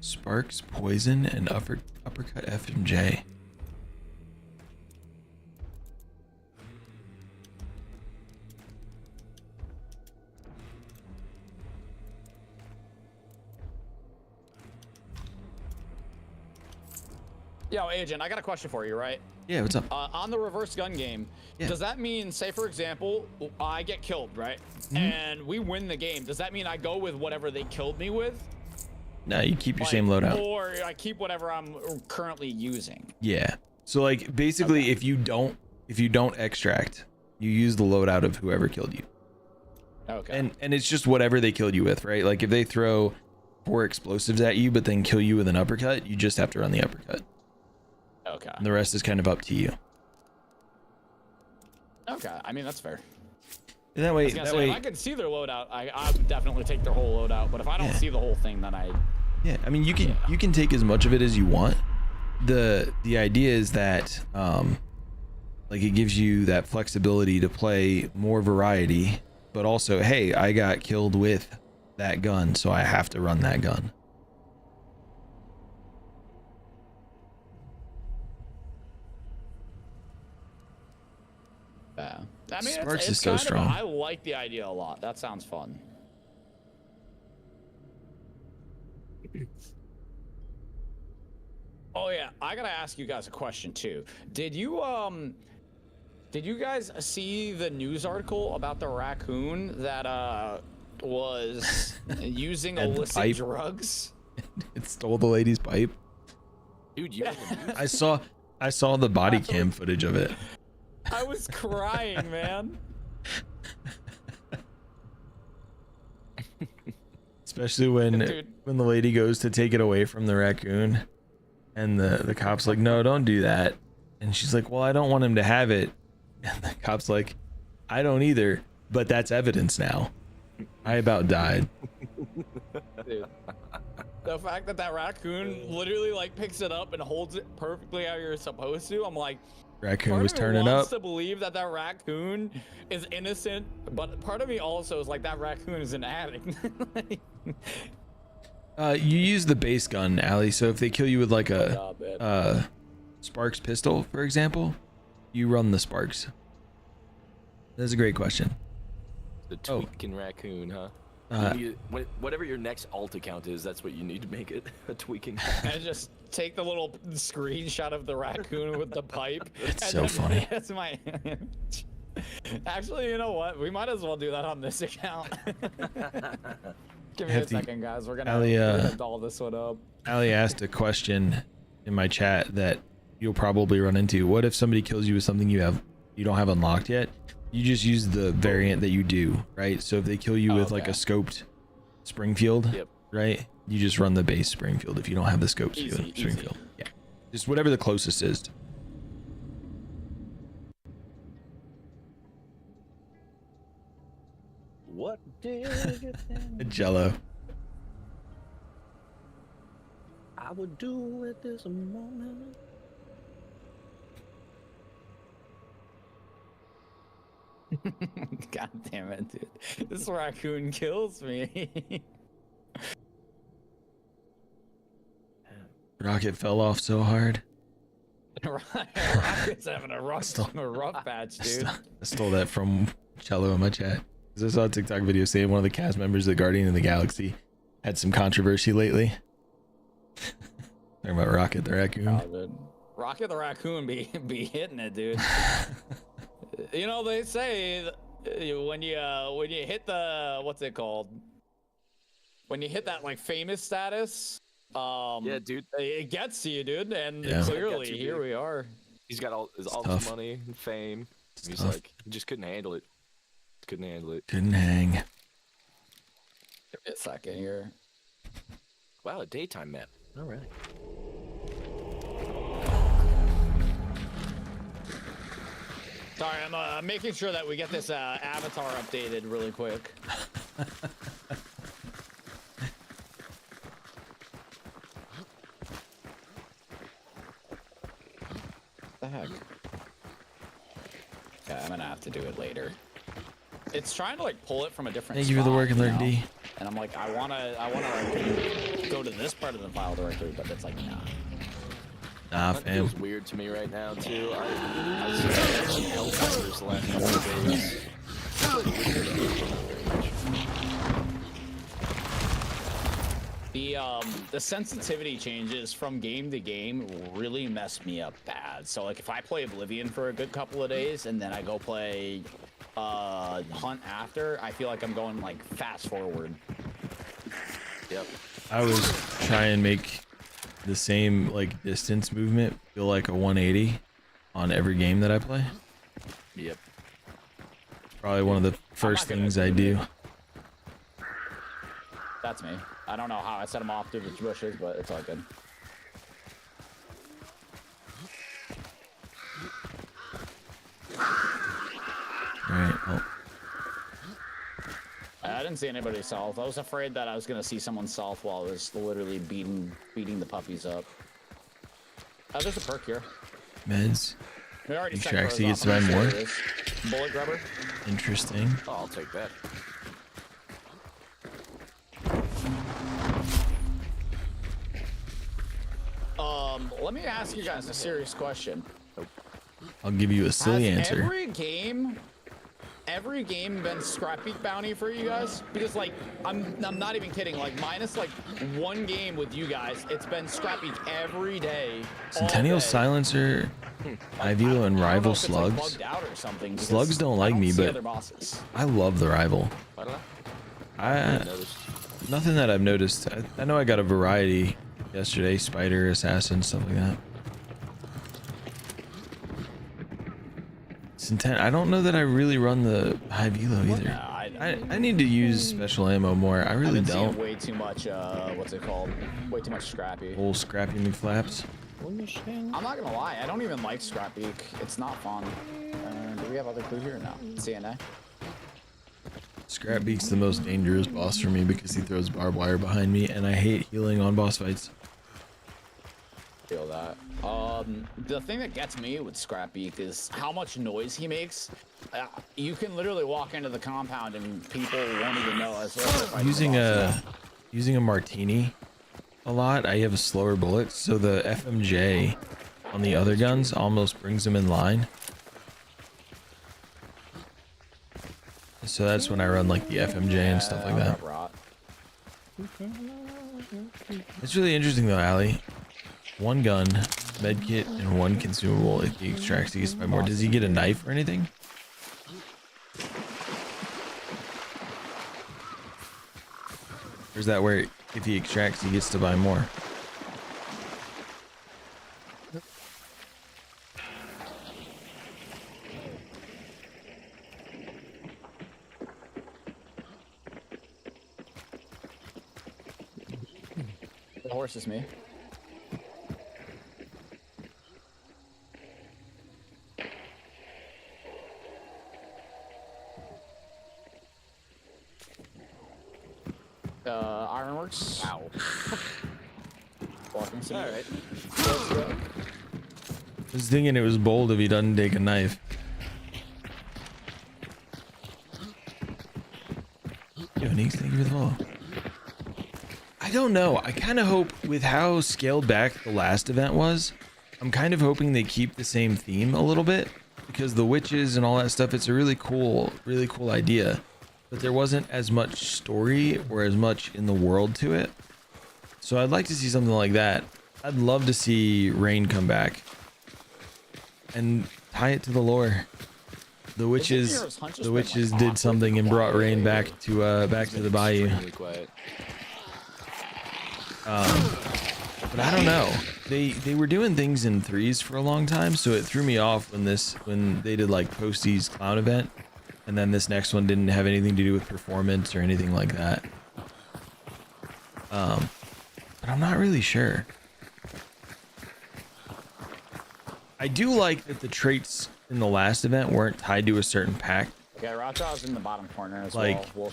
Sparks, poison, and uppercut FMJ. Yo, Agent, I got a question for you, right? Yeah, what's up? On the reverse gun game, Yeah. does that mean, say for example, I get killed, right? And we win the game. Does that mean I go with whatever they killed me with? No, you keep your Like, same loadout. Or I keep whatever I'm currently using? Yeah. So like basically if you don't extract, you use the loadout of whoever killed you. Okay. And it's just whatever they killed you with, right? Like if they throw 4 explosives at you but then kill you with an uppercut, you just have to run the uppercut. Okay. And the rest is kind of up to you. Okay. I mean, that's fair. And that I way was gonna say, if I could see their loadout, I would definitely take their whole loadout. But if I don't see the whole thing, then yeah, I mean you can take as much of it as you want. The idea is that like it gives you that flexibility to play more variety, but also, hey, I got killed with that gun, so I have to run that gun. Yeah. I mean, Sparks it's is so kind of strong. I like the idea a lot. That sounds fun. Oh yeah, I gotta ask you guys a question too. Did you guys see the news article about the raccoon that was using And the illicit pipe. drugs? It stole the lady's pipe. Dude, you have I saw the body cam footage of it. I was crying, man. Especially when Dude. the lady goes to take it away from the raccoon, and the cop's like, no, don't do that. And she's like, well, I don't want him to have it. And the cop's like, I don't either, but that's evidence now. I about died. Dude. The fact that raccoon literally like picks it up and holds it perfectly how you're supposed to, I'm like, Raccoon Part was of me turning wants up. to believe that that raccoon is innocent, but part of me also is like that raccoon is an addict. You use the base gun, Allie. So if they kill you with like Oh, a Sparks pistol, for example, you run the Sparks. That's a great question. The tweaking raccoon, huh? Whatever your next alt account is, that's what you need to make it. A tweaking. And just take the little screenshot of the raccoon with the pipe. It's and so then funny. That's my. Actually, you know what? We might as well do that on this account. Give me a second, guys. We're gonna doll this one up. Allie asked a question in my chat that you'll probably run into. What if somebody kills you with something you don't have unlocked yet? You just use the variant that you do, right? So if they kill you with like a scoped Springfield, right? You just run the base Springfield if you don't have the scoped Springfield. Yeah, just whatever the closest is. What did Jello. I would do at this moment. God damn it, dude. This raccoon kills me. Rocket fell off so hard. Rocket's having a rough patch, dude. I stole that from Jello in my chat. I saw a TikTok video saying one of the cast members of Guardian of the Galaxy had some controversy lately. Talking about Rocket the Raccoon. Oh, Rocket the Raccoon be hitting it, dude. You know, they say when you hit the, what's it called? When you hit that like famous status, yeah, dude, it gets to you, dude. And Yeah. clearly, here we are. He's got all this money and fame. He's like, he just couldn't handle it. Couldn't handle it. Couldn't hang. Give me a second here. Wow, a daytime map. All right. Sorry, I'm making sure that we get this avatar updated really quick. The heck? Yeah, I'm gonna have to do it later. It's trying to like pull it from a different Thank you for the work and learn, you know? D. And I'm like, I wanna like go to this part of the file directory, but it's like, nah. Nah, That fam. feels weird to me right now too. I see some Hellfires the last couple of days. The sensitivity changes from game to game really mess me up bad. So like if I play Oblivion for a good couple of days and then I go play Hunt after, I feel like I'm going like fast forward. Yep. I was trying to make the same like distance movement feel like a 180 on every game that I play. Yep. Probably one of the first things I do. That's me. I don't know how I set him off through the bushes, but it's all good. Alright, well. I didn't see anybody south. I was afraid that I was gonna see someone south while I was literally beating the puppies up. There's a perk here. Meds. We already Make checked sure those actually off. gets to I'm buy sure more. it is. Bullet grubber. Interesting. Oh, I'll take that. Let me ask you guys a serious question. I'll give you a silly Has answer. every game been Scrap Bounty for you guys? Because like I'm not even kidding. Like minus like one game with you guys, it's been Scrap every day. Centennial Silencer, Ivilo, and Rival Slugs. Like bugged out or something, Slugs don't like me, see but other bosses. I love the Rival. I don't know. I nothing that I've noticed. I know I got a variety yesterday: Spider, Assassin, stuff like that. I don't know that I really run the high velo either. Nah, I need to use special ammo more. I really I've been don't. seeing way too much. What's it called? Way too much Scrappy. Old Scrappy McFlaps. I'm not gonna lie. I don't even like Scrappy. It's not fun. Do we have other clue here? No. CNA. Scrapbeak's the most dangerous boss for me because he throws barbed wire behind me, and I hate healing on boss fights. Feel that. The thing that gets me with Scrapbeak is how much noise he makes. You can literally walk into the compound and people won't even know as well. Using a martini a lot, I have a slower bullet, so the FMJ on the other guns almost brings them in line. So that's when I run like the FMJ and stuff like that. It's really interesting though, Ali. One gun, medkit, and one consumable. If he extracts, he gets to buy more. Does he get a knife or anything? Or is that where if he extracts, he gets to buy more? The horse is me. Ironworks. Wow. Walking city. All right. I was thinking it was bold if he doesn't take a knife. Yo, Neeks, thank you for the follow. I don't know. I kind of hope with how scaled back the last event was, I'm kind of hoping they keep the same theme a little bit because the witches and all that stuff, it's a really cool idea. But there wasn't as much story or as much in the world to it. So I'd like to see something like that. I'd love to see Rain come back and tie it to the lore. The witches did something and brought Rain back to the bayou. But I don't know. They were doing things in threes for a long time, so it threw me off when they did like Posty's clown event. And then this next one didn't have anything to do with performance or anything like that. But I'm not really sure. I do like that the traits in the last event weren't tied to a certain pack. Yeah, Raja's in the bottom corner as Like, well.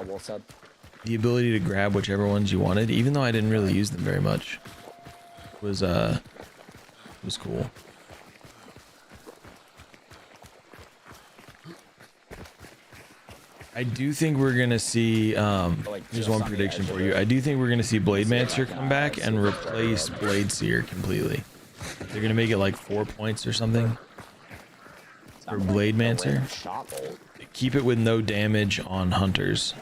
Wolf said. The ability to grab whichever ones you wanted, even though I didn't really use them very much, was cool. I do think we're gonna see. Here's one prediction for you. I do think we're gonna see Blademancer come back and replace Bladeseer completely. They're gonna make it like 4 points or something for Blademancer. Keep it with no damage on hunters.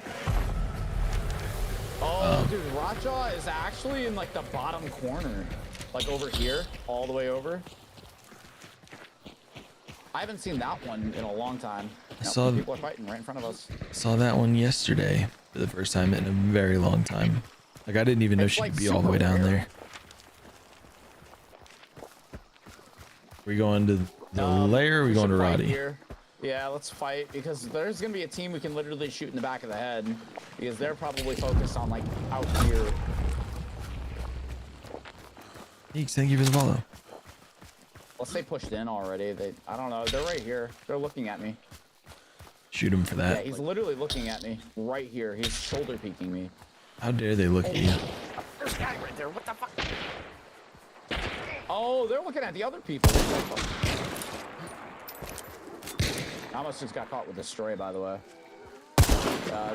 Oh, dude, Raja is actually in like the bottom corner, like over here, all the way over. I haven't seen that one in a long time. I saw people are fighting right in front of us. Saw that one yesterday for the first time in a very long time. Like I didn't even know she could be all the way down there. We going to the lair or we going to Roddy? Here. Yeah, let's fight because there's gonna be a team we can literally shoot in the back of the head because they're probably focused on like out here. Thanks, thank you for the follow. Let's say pushed in already. I don't know. They're right here. They're looking at me. Shoot him for that. Yeah, he's literally looking at me right here. He's shoulder peeking me. How dare they look at you? There's a guy right there. What the fuck? Oh, they're looking at the other people. I almost just got caught with a stray, by the way.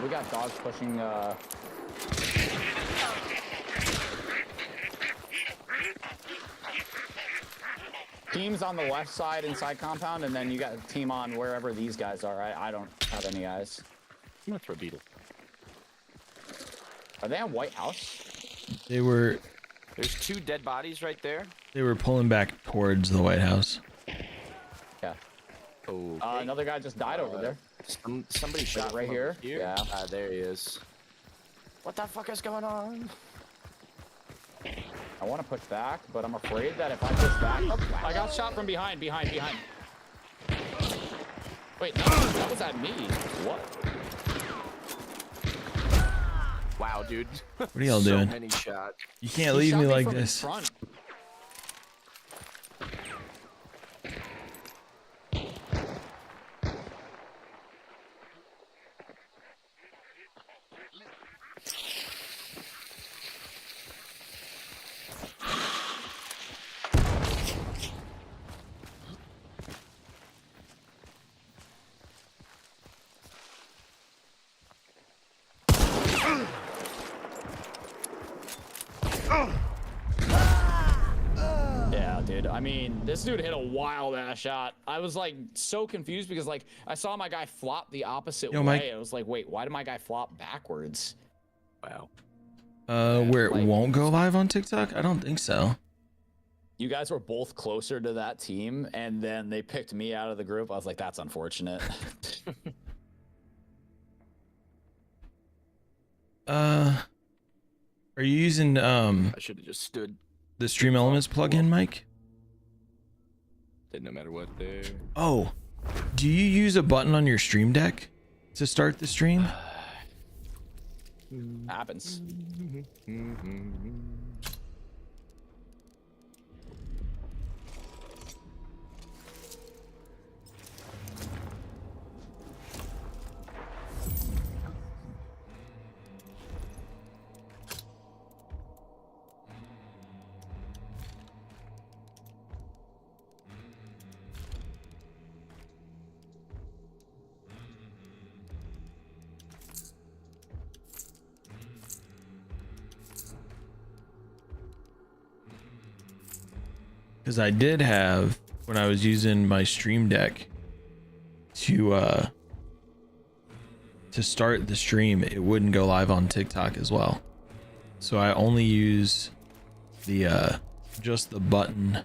We got dogs pushing. Teams on the left side inside compound, and then you got a team on wherever these guys are. I don't have any guys. I'm gonna throw beetle. Are they on White House? They were. There's 2 dead bodies right there. They were pulling back towards the White House. Yeah. Oh. Another guy just died over there. Somebody shot right from here. over Yeah. There he is. What the fuck is going on? I want to push back, but I'm afraid that if I push back, I got shot from behind. Wait, no, that was at me. What? Wow, dude. What are y'all So doing? many shots. You can't He leave shot me like from in this. front. Yeah, dude. I mean, this dude hit a wild ass shot. I was like so confused because like I saw my guy flop the opposite way. Mike. I was like, wait, why did my guy flop backwards? Wow. Where it like- won't go live on TikTok? I don't think so. You guys were both closer to that team, and then they picked me out of the group. I was like, that's unfortunate. Are you using I should have just stood. the Stream Elements plugin, Mike? Did no matter what there. Oh, do you use a button on your Stream Deck to start the stream? Happens. Because I did have, when I was using my Stream Deck to start the stream, it wouldn't go live on TikTok as well. So I only use the just the button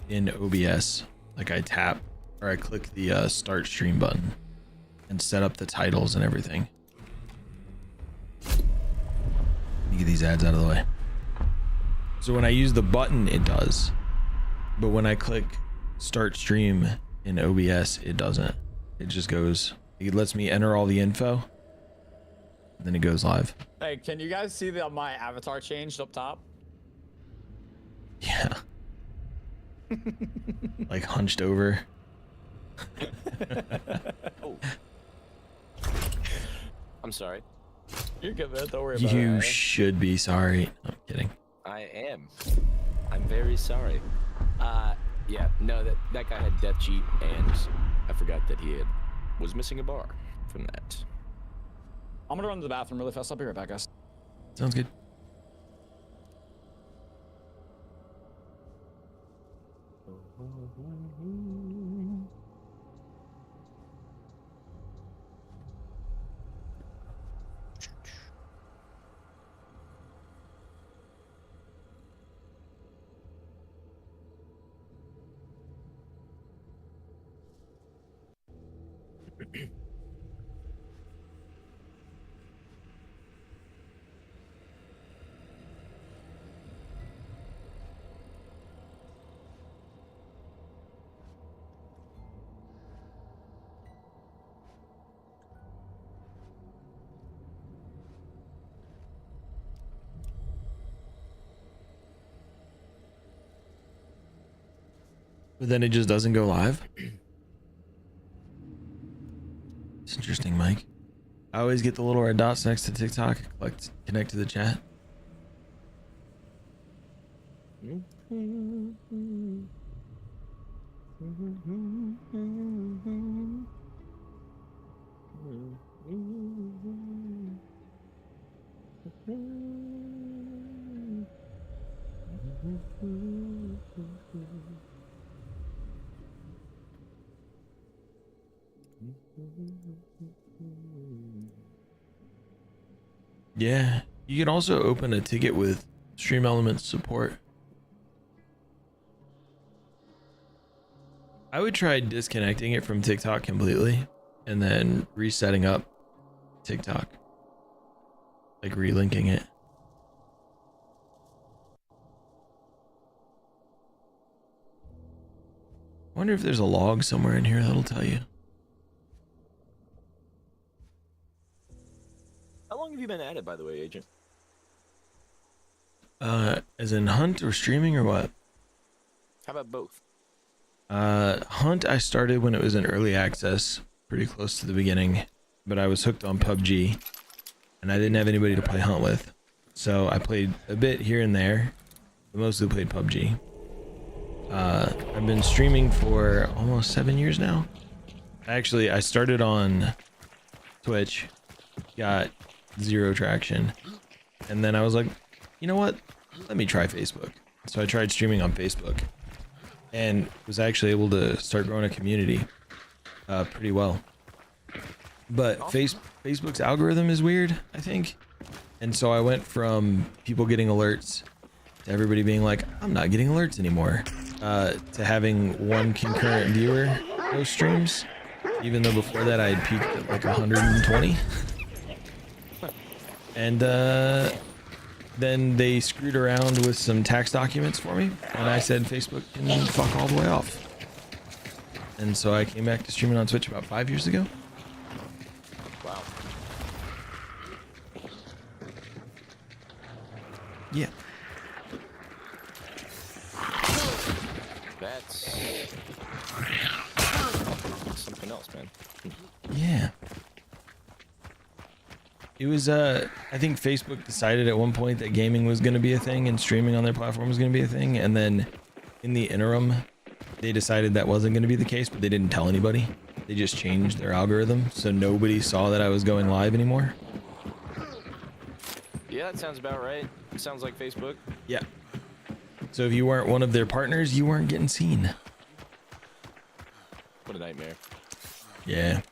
in OBS. Like I tap or I click the start stream button and set up the titles and everything. Let me get these ads out of the way. So when I use the button, it does. But when I click start stream in OBS, it doesn't. It just goes, it lets me enter all the info. Then it goes live. Hey, can you guys see that my avatar changed up top? Yeah. Like hunched over. Oh. I'm sorry. You're good, man. Don't worry about You it. should be sorry. No, I'm kidding. I am. I'm very sorry. Yeah, no, that guy had death cheat, and I forgot that he was missing a bar from that. I'm gonna run to the bathroom really fast. I'll be right back, guys. Sounds good. But then it just doesn't go live. It's interesting, Mike. I always get the little red dots next to TikTok. Connect to the chat. Yeah, you can also open a ticket with Stream Elements support. I would try disconnecting it from TikTok completely and then resetting up TikTok. Like relinking it. I wonder if there's a log somewhere in here that'll tell you. How long have you been at it, by the way, Agent? As in Hunt or streaming or what? How about both? Hunt I started when it was in early access, pretty close to the beginning, but I was hooked on PUBG and I didn't have anybody to play Hunt with. So I played a bit here and there, but mostly played PUBG. I've been streaming for almost 7 years now. Actually, I started on Twitch, got 0 traction, and then I was like, you know what? let me try Facebook. So I tried streaming on Facebook, and was actually able to start growing a community pretty well. But Facebook's algorithm is weird, I think. And so I went from people getting alerts to everybody being like, I'm not getting alerts anymore, to having one concurrent viewer those streams, even though before that I had peaked at like 120. And then they screwed around with some tax documents for me, and I said Facebook can fuck all the way off. And so I came back to streaming on Twitch about 5 years ago. Wow. Yeah. That's something else, man. Yeah. It was, I think Facebook decided at one point that gaming was going to be a thing and streaming on their platform was going to be a thing. And then in the interim, they decided that wasn't going to be the case, but they didn't tell anybody. They just changed their algorithm. So nobody saw that I was going live anymore. Yeah, that sounds about right. It sounds like Facebook. Yeah. So if you weren't one of their partners, you weren't getting seen. What a nightmare. Yeah.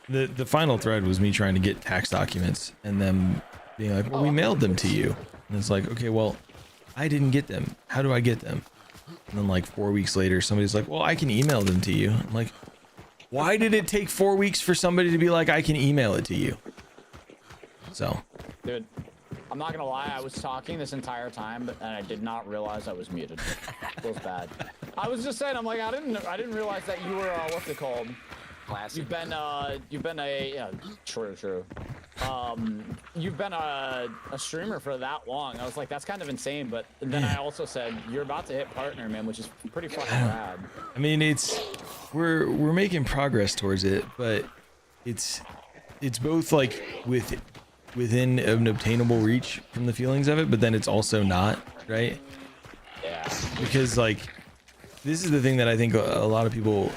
The final thread was me trying to get tax documents and them being like, well, we mailed them to you. And it's like, okay, well, I didn't get them. How do I get them? And then like 4 weeks later, somebody's like, well, I can email them to you. I'm like, why did it take 4 weeks for somebody to be like, I can email it to you? So. Dude, I'm not gonna lie, I was talking this entire time, and I did not realize I was muted. Feels bad. I was just saying, I'm like, I didn't realize that you were, what's it called? Classic. You've been a, yeah, true. You've been a streamer for that long. I was like, that's kind of insane, but then I also said, you're about to hit partner, man, which is pretty fucking rad. I mean, we're making progress towards it, but it's both like within an obtainable reach from the feelings of it, but then it's also not, right? Yeah. Because like, this is the thing that I think a lot of people,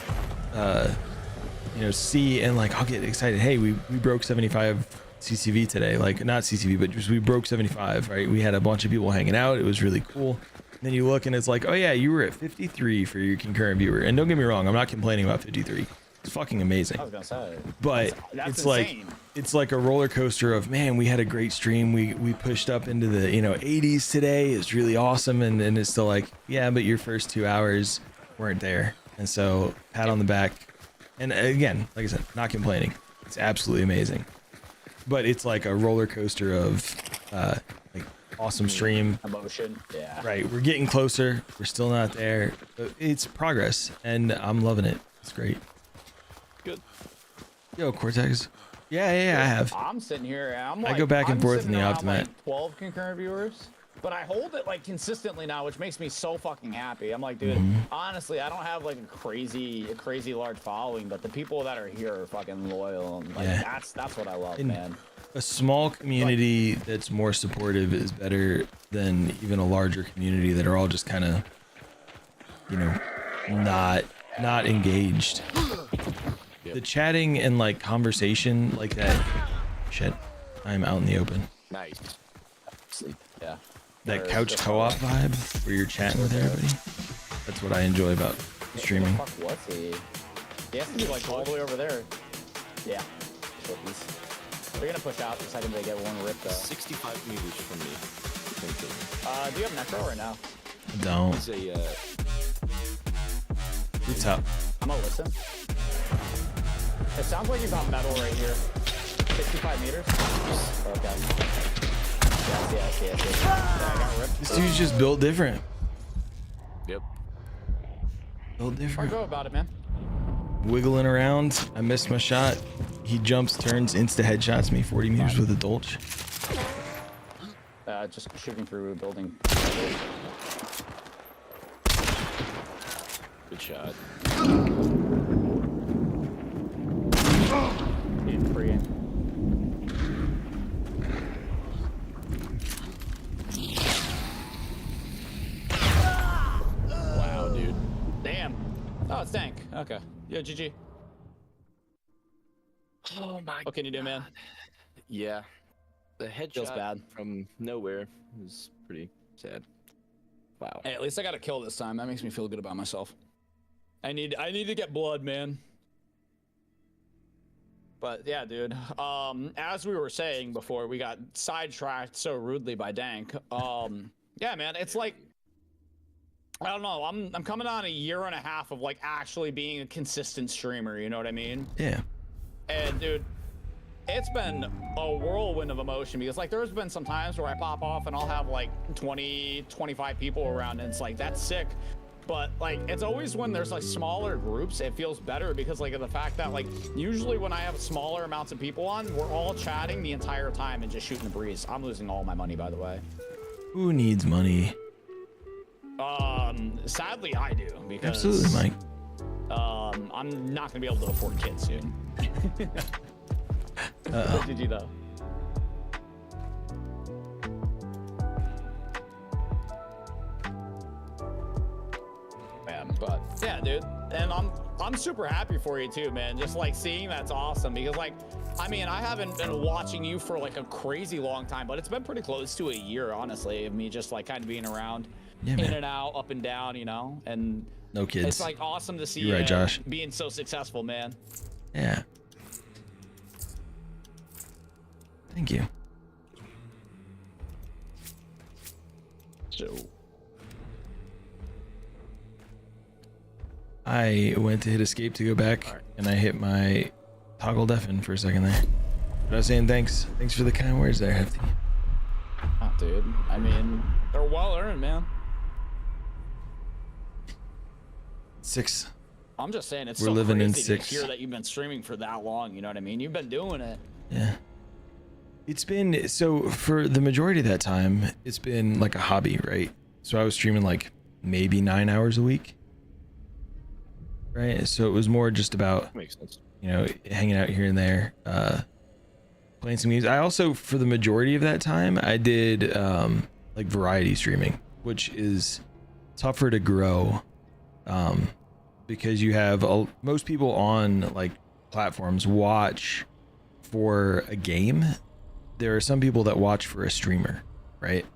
you know, see and like, I'll get excited. Hey, we broke 75 CCV today. Like, not CCV, but just we broke 75, right? We had a bunch of people hanging out. It was really cool. And then you look and it's like, oh yeah, you were at 53 for your concurrent viewer. And don't get me wrong, I'm not complaining about 53. It's fucking amazing. I was gonna say. But That's it's insane. like, it's like a roller coaster of, man, we had a great stream. We pushed up into the, you know, 80s today. It's really awesome. And then it's still like, yeah, but your first 2 hours weren't there. And so pat on the back. And again, like I said, not complaining. It's absolutely amazing. But it's like a roller coaster of like awesome stream. Emotion. Yeah. Right. We're getting closer. We're still not there. But it's progress and I'm loving it. It's great. Good. Yo, Cortex. Yeah, I have. I'm sitting here and I'm like, I go back and I'm forth in sitting the around, Optimat. like 12 concurrent viewers. But I hold it like consistently now, which makes me so fucking happy. I'm like, dude, honestly, I don't have like a crazy large following, but the people that are here are fucking loyal. And like, Yeah. that's what I love, And man. a small community that's more supportive is better than even a larger community that are all just kind of, you know, not engaged. Yep. The chatting and like conversation like that. Shit, I'm out in the open. Nice. Yeah. That couch co-op vibe where you're chatting with everybody. That's what I enjoy about streaming. What the fuck was he? He has to be like all the way over there. Yeah. They're gonna push out the second they get one ripped up. 65 meters from me. Thank you. Do you have necro or no? Don't. He's a, It's up. I'm gonna listen. It sounds like you got metal right here. 65 meters? Okay. Yes. Yeah, I got ripped. This dude's just built different. yep. Built How different. go about it, man? Wiggling around. I missed my shot. He jumps, turns, insta headshots me 40 meters with a dolch. Just shooting through a building. Good shot. Being free. Wow, dude. Damn. Oh, it's tank. Okay. Yeah, GG. Oh my. What can you do, man? Yeah. The headshot Feels bad. from nowhere was pretty sad. Wow. Hey, at least I got a kill this time. That makes me feel good about myself. I need to get blood, man. But yeah, dude. As we were saying before, we got sidetracked so rudely by Dank. Yeah, man, it's like, I don't know. I'm coming on a year and a half of like actually being a consistent streamer. You know what I mean? Yeah. And dude, it's been a whirlwind of emotion because like there's been some times where I pop off and I'll have like 20, 25 people around, and it's like that's sick. But like it's always when there's like smaller groups, it feels better because like of the fact that like usually when I have smaller amounts of people on, we're all chatting the entire time and just shooting the breeze. I'm losing all my money, by the way. Who needs money? Sadly I do, because Absolutely, Mike. I'm not gonna be able to afford kids soon. Uh-oh. Did you though? Man, but yeah, dude, and I'm super happy for you too, man. Just like seeing that's awesome because like, I mean, I haven't been watching you for like a crazy long time, but it's been pretty close to a year, honestly, of me just like kind of being around, Yeah, in man. and out, up and down, you know, and No kids. it's like awesome to see You're right, you Josh. being so successful, man. Yeah. Thank you. So I went to hit escape to go back, and I hit my toggle deafen for a second there. But I was saying thanks. Thanks for the kind words there, Hefty. oh, dude, I mean, they're well earned, man. 6. I'm just saying, it's We're so living in crazy to 6. hear that you've been streaming for that long. You know what I mean? You've been doing it. Yeah. It's been, so for the majority of that time, it's been like a hobby, right? So I was streaming like maybe 9 hours a week. Right? So it was more just about, Makes sense. you know, hanging out here and there, playing some games. I also, for the majority of that time, I did like variety streaming, which is tougher to grow because you have most people on like platforms watch for a game. There are some people that watch for a streamer, right?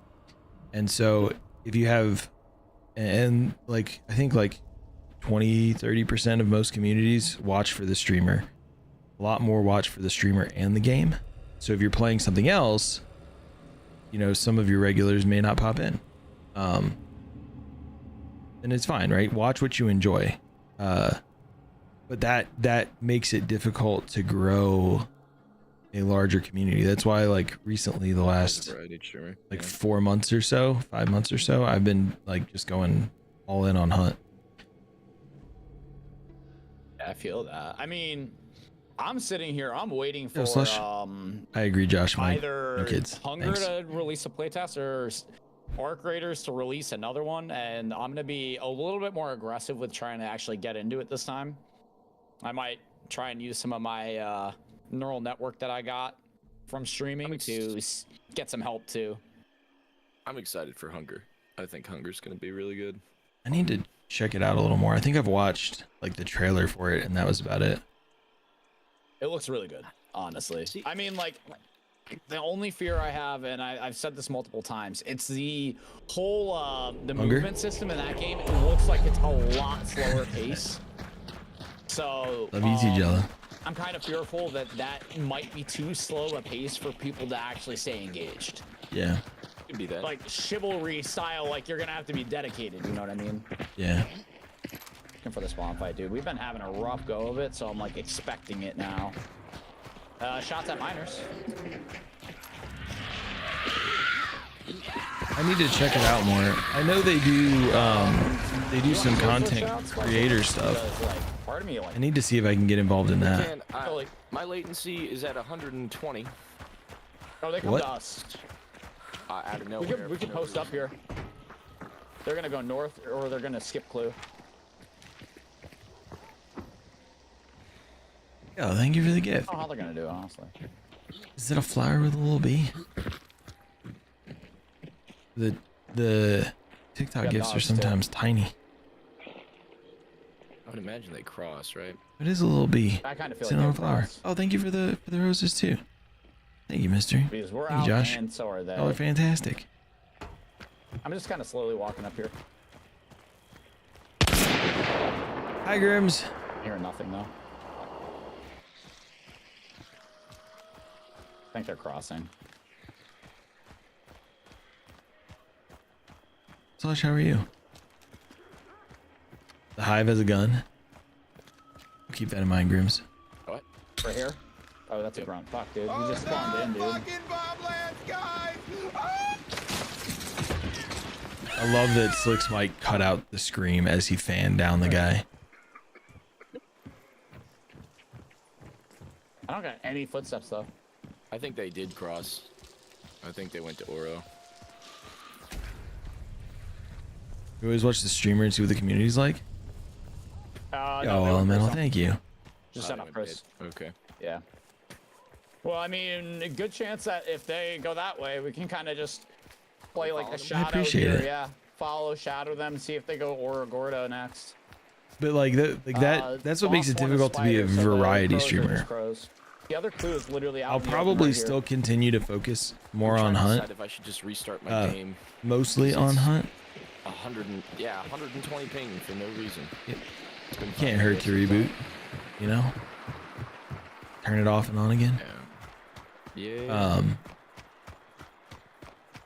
And so if you have, and like I think like 20-30% of most communities watch for the streamer, a lot more watch for the streamer and the game. So if you're playing something else, you know, some of your regulars may not pop in, and it's fine, right? Watch what you enjoy, but that makes it difficult to grow a larger community. That's why like recently, the last Variety streamer. like Yeah. 4 months or so, 5 months or so, I've been like just going all in on Hunt. I feel that. I mean, I'm sitting here, I'm waiting Yo, for Slush. I agree, Josh. Mike. either No kids. Hunger Thanks. to release a playtest or Arc Raiders to release another one, and I'm gonna be a little bit more aggressive with trying to actually get into it this time. I might try and use some of my neural network that I got from streaming to get some help too. I'm excited for Hunger. I think Hunger's gonna be really good. I need to check it out a little more. I think I've watched like the trailer for it, and that was about it. It looks really good, honestly. I mean, like, the only fear I have, and I've said this multiple times, it's the whole the Hunger? movement system in that game. It looks like it's a lot slower pace. So Love you too, Jello. I'm kind of fearful that that might be too slow a pace for people to actually stay engaged. Yeah, Could be that. Like chivalry style, like you're gonna have to be dedicated. You know what I mean? yeah. Looking for the spawn fight, dude. We've been having a rough go of it, so I'm like expecting it now. Shots at miners. I need to check it out more. I know they do some content creator stuff. Because, like, part of me, like, I need to see if I can get involved in that. Man, Totally. my latency is at 120 oh, they come What? to us. out of We nowhere. could, we for could no post up reason. here. They're gonna go north, or they're gonna skip Clue. Oh, thank you for the gift. I don't know how they're gonna do it, honestly. Is it a flower with a little bee? The TikTok Yeah, gifts are dogs, too. sometimes tiny. I would imagine they cross, right? It is a little bee. I kind of feel Sitting like on a they're flower. cross. Oh, thank you for the roses too. Thank you, Mister. Because we're Thank out, you, Josh. and so are they. Y'all are fantastic. I'm just kind of slowly walking up here. Hi, Grims. I'm hearing nothing though. I think they're crossing. Slush, how are you? The Hive has a gun. I'll keep that in mind, Grims. What? Right here? Oh, that's a grunt. Fuck, dude. You just spawned in, dude. I love that Slick's mic cut out the scream as he fanned down the guy. I don't got any footsteps though. I think they did cross. I think they went to Oro. You always watch the streamer and see what the community's like? No, Oh, they were Elemental, first. thank you. Just Oh, set they up went Chris. mid. Okay. Yeah. Well, I mean, a good chance that if they go that way, we can kind of just play like a shadow appreciate here. it. Yeah. Follow, shadow them, see if they go Oro Gordo next. But like that's what makes it Boss one is difficult to be a spiders, so the variety crows are just streamer. crows. The other clue is literally out. I'll in the open probably right here. still continue to focus more I'm on trying to Hunt, decide if I should just restart my game. mostly on Hunt. 120 ping for no reason. Yep. It's been Can't fun hurt to so far. reboot, you know? Turn it off and on again. Yeah.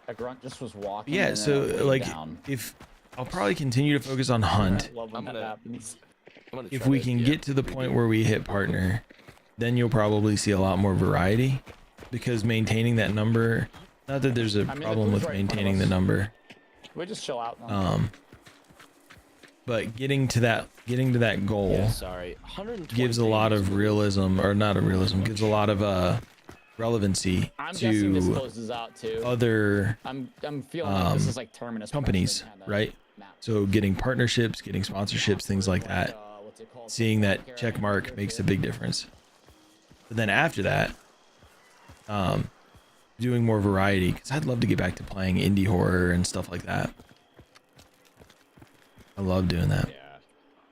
A grunt just was walking. Yeah, and so then it laid like down. if I'll probably continue to focus on Hunt. I love when I'm that gonna- happens. I'm gonna If try we to, can yeah, get to the point reboot. where we hit partner, then you'll probably see a lot more variety, because maintaining that number, not that there's a the problem clue's with right in front of maintaining the us. number, We just chill out now. but getting to that goal Yeah, sorry. 120 gives a ping lot is of realism, or not a realism, gives a lot of relevancy I'm guessing this to closes out too. other I'm feeling like this is like terminus companies, precedent kinda right? map. So getting partnerships, getting sponsorships, things like that. What's it called? Seeing that Healthcare check mark here makes too. a big difference. But then after that, doing more variety, because I'd love to get back to playing indie horror and stuff like that. I love doing that. Yeah,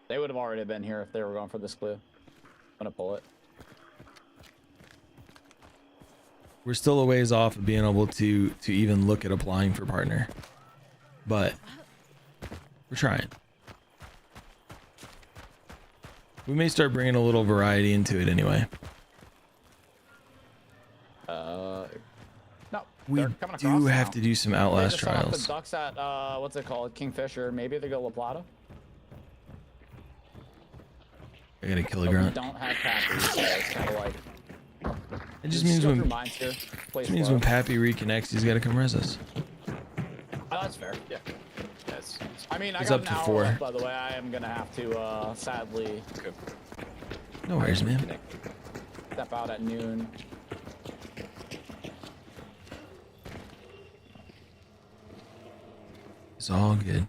they would have already been here if they were going for this clue. I'm gonna pull it. We're still a ways off of being able to even look at applying for partner, but we're trying. We may start bringing a little variety into it anyway. No, We they're coming do across have now. to do some They Outlast just set up trials. The ducks at what's it called? Kingfisher. Maybe they go La Plata. I gotta kill a But we grunt. don't have Pappy, so it's kind of like. It just means go when through mines here. Plays when Pappy reconnects, he's gotta come res us. Oh, that's fair. Yeah. That's I mean, I It's got up an to hour 4. left, by the way. I am gonna have to sadly okay. No worries, man. Connected. step out at noon. It's all good.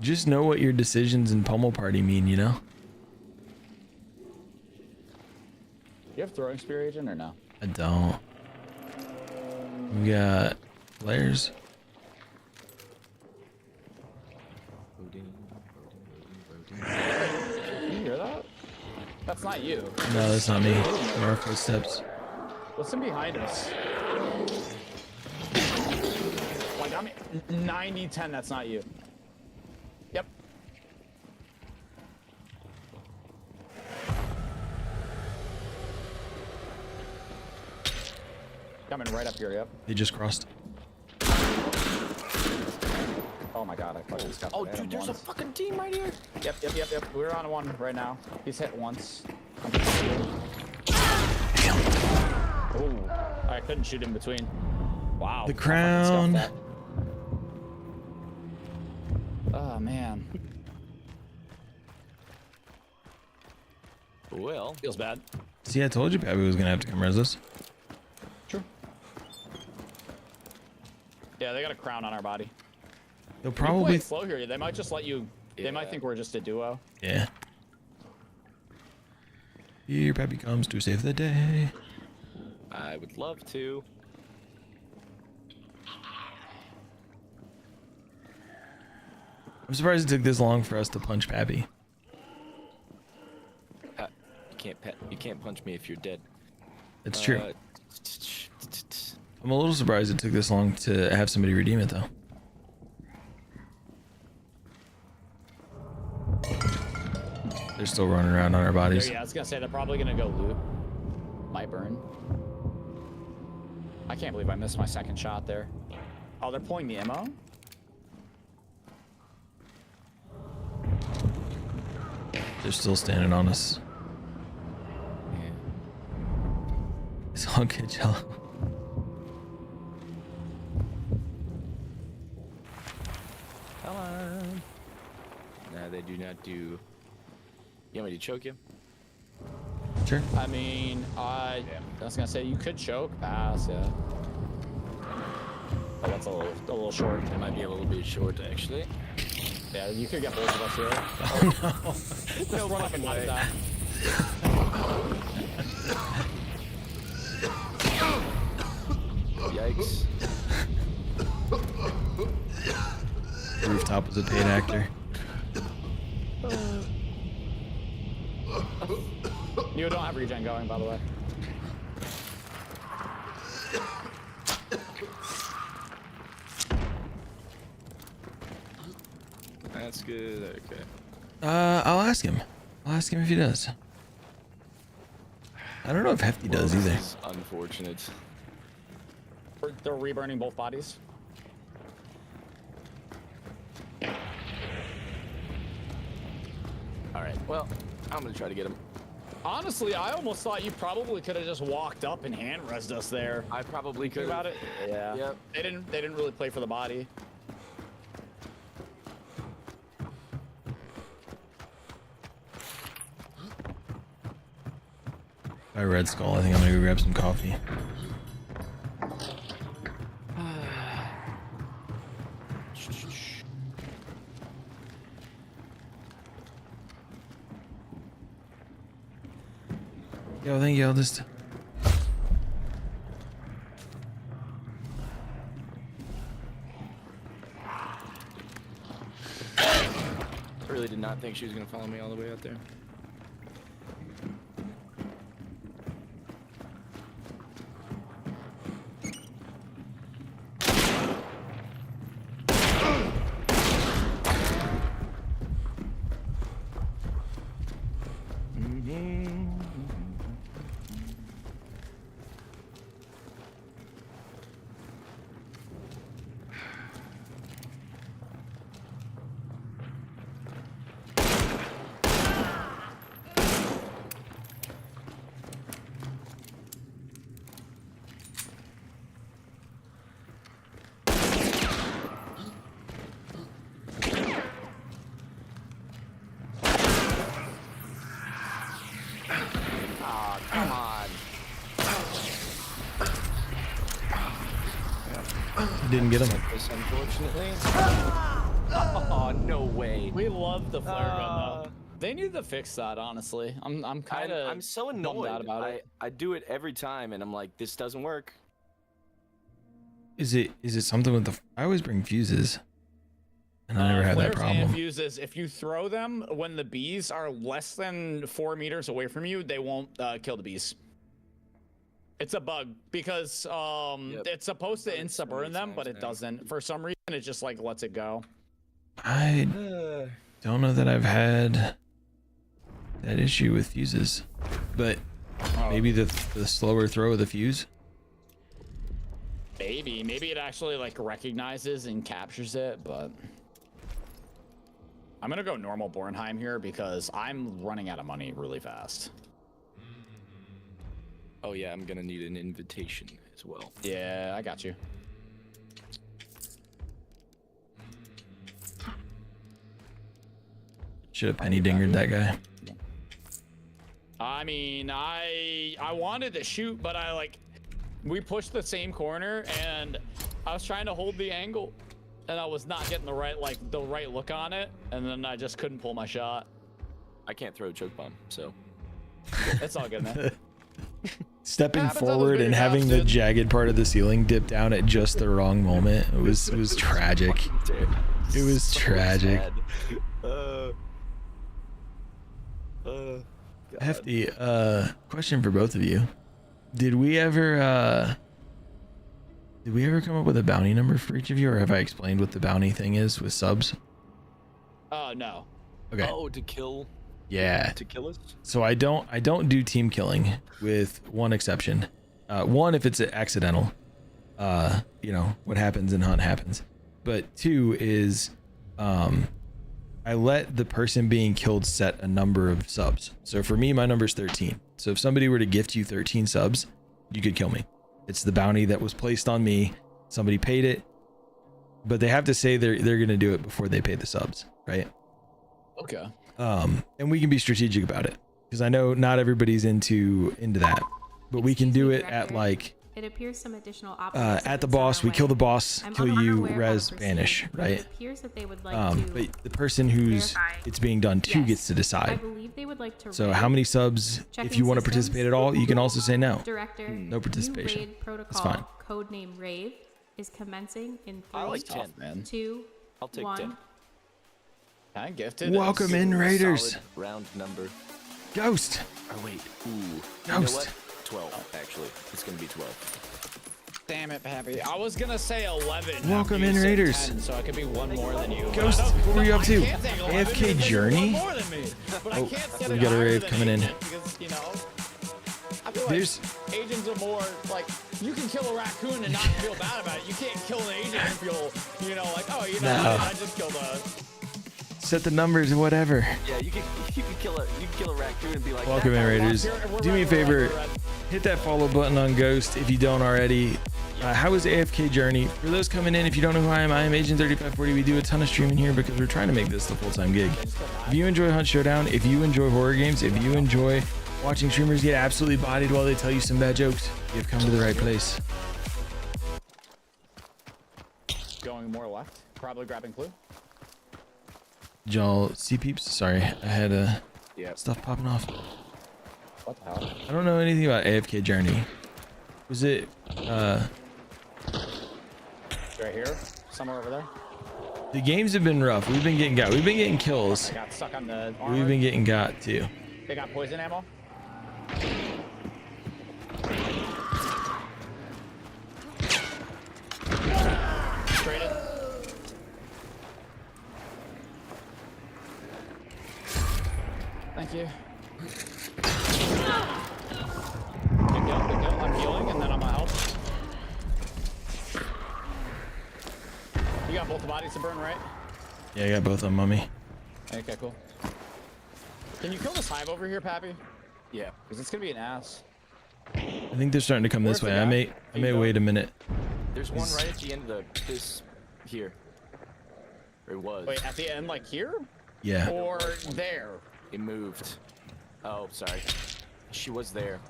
Just know what your decisions in Pummel Party mean, you know? You have throwing spear agent or no? I don't. We got players. Can you hear that? That's not you. No, that's not me. More footsteps. What's in behind us? Like, I'm 90-10, that's not you. Yep. Coming right up here, yep. They just crossed. Oh my god, I fucking scuffed Oh, it. I hit dude, him there's a once. fucking team right here. Yep. We're on one right now. He's hit once. Oh, I couldn't shoot in between. Wow. The I fucking crown. scuffed that. Oh man. Well, Feels bad. See, I told you Pappy was gonna have to come res us. True. Yeah, they got a crown on our body. They'll Probably probably. slow here. They might just let you. They might Yeah. think we're just a duo. Yeah. Here Pappy comes to save the day. I would love to. I'm surprised it took this long for us to punch Pappy. you can't punch me if you're dead. It's true. I'm a little surprised it took this long to have somebody redeem it, though. They're still running around on our bodies. Yeah, I was gonna say they're probably gonna go loot. Might burn. I can't believe I missed my second shot there. Oh, they're pulling the ammo? They're still standing on us. Yeah. It's all good, Jello. Come on. No, they do not do. You want me to choke you? Sure. I mean, I was gonna say you could choke, pass, yeah. But that's a little short. It might be a little bit short, actually. Yeah, you could get both of us here. Oh no. Just run up and like that. Yikes. Rooftop was a paid actor. You don't have regen going, by the way. That's good. Okay. I'll ask him. I'll ask him if he does. I don't know if Hefty does either. This is unfortunate. They're reburning both bodies. All right. Well, I'm gonna try to get him. Honestly, I almost thought you probably could have just walked up and hand rezzed us there. I probably Think could. about it. Yeah. Yep. They didn't really play for the body. By Red Skull, I think I'm gonna go grab some coffee. Yo, thank you. I'll just. I really did not think she was gonna follow me all the way out there. Come on. Didn't get him. This, unfortunately. Oh, no way. We love the flare gun though. They need to fix that, honestly. I'm kind of. I'm so bummed annoyed out about it. I do it every time, and I'm like, this doesn't work. Is it something with the? I always bring fuses, and I never had that Flares and problem. fuses, if you throw them when the bees are less than 4 meters away from you, they won't kill the bees. It's a bug because it's supposed to insta burn them, but it doesn't. For some reason, it just like lets it go. I don't know that I've had that issue with fuses, but maybe the slower throw of the fuse. Maybe it actually like recognizes and captures it, but I'm gonna go normal Bornheim here because I'm running out of money really fast. Oh yeah, I'm gonna need an invitation as well. Yeah, I got you. Should have penny dingered that guy. I mean, I wanted to shoot, but we pushed the same corner and I was trying to hold the angle and I was not getting the right look on it, and then I just couldn't pull my shot. I can't throw a choke bomb, so It's all good, man. Stepping Happens on those forward bigger and having jobs, the dude. jagged part of the ceiling dip down at just the wrong moment. It was tragic. It was So tragic. sad. Hefty, question for both of you. Did we ever come up with a bounty number for each of you, or have I explained what the bounty thing is with subs? No. Okay. Oh, to kill. Yeah. To kill us. So I don't do team killing, with one exception. One, if it's accidental. You know, what happens in Hunt happens. But two is, I let the person being killed set a number of subs. So for me, my number is 13. So if somebody were to gift you 13 subs, you could kill me. It's the bounty that was placed on me. Somebody paid it, but they have to say they're going to do it before they pay the subs, right? Okay. And we can be strategic about it, because I know not everybody's into that, but we can do it at like, it appears some additional options at the boss, we kill the boss, kill you, res, banish, right? It appears that they would like But the person who's it's being done to gets to I decide. believe they would like to So raid. how many subs, if Checking you want to systems. participate at all, you can also say no. Director, No participation. New raid protocol, It's fine. codename Rave, is commencing in 3, I like 10. Man. 2, I'll take 1. 10. I gifted. Welcome in, Raiders. Solid round number. Ghost. Oh wait. Ooh. You know Ghost. what? 12. Actually, it's gonna be 12. Damn it, Pappy. I was gonna say 11. Welcome after you in, said Raiders. 10, so I could be one more than you. Ghost, But I don't- what were you up I to? can't take 11 AFK because you're Journey? one more than me. But I Oh, can't set we it got a higher rave than coming in. agent Because, you know, I feel There's- like agents are more like, you can kill a raccoon and not feel bad about it. You can't kill an agent and feel, you know, like, oh, you know, No. I just killed a... Set the numbers or whatever. Yeah, you can kill a raccoon and be like. Welcome in, "That Raiders. We're Do me a red, we're red, favor. we're red. Hit that follow button on Ghost if you don't already. How is AFK Journey? For those coming in, if you don't know who I am Agent 3540. We do a ton of streaming here because we're trying to make this the full-time gig. If you enjoy Hunt Showdown, if you enjoy horror games, if you enjoy watching streamers get absolutely bodied while they tell you some bad jokes, you've come to the right place. Going more left. Probably grabbing clue. Did y'all see peeps? Sorry, I had Yeah. stuff popping off. What the hell? I don't know anything about AFK Journey. Was it Right here. Somewhere over there. the games have been rough. We've been getting kills. I got stuck on the armor. We've been getting got too. They got poison ammo. Traded. Thank you. Good kill, good kill. I'm healing and then I'm gonna help. You got both the bodies to burn, right? Yeah, I got both of them on me. Okay, cool. Can you kill this hive over here, Pappy? Yeah. Because it's gonna be an ass. I think they're starting to come this Where's way. the I guy? may wait a minute. There's one right at the end of this here. Or it was. Wait, at the end, like here? Yeah. Or there? It moved. Oh, sorry. She was there.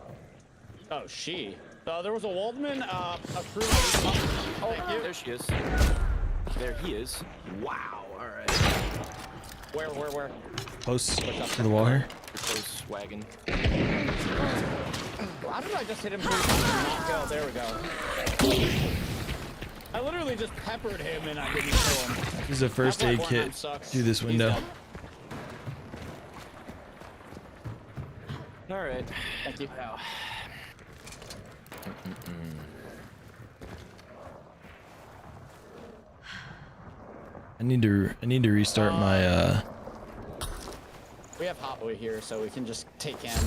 Oh, she. There was a Waldman, a crew. Oh, thank you. There she is. There he is. Wow. All right. Where? Close to the wall here. Close wagon. How did I just hit him through the knockout? There we go. I literally just peppered him and I didn't kill him. This is a first That's aid why kit Bornheim sucks. through this He's window. dead. All right. Thank you. Wow. I need to restart my We have Hot Boy here, so we can just take him.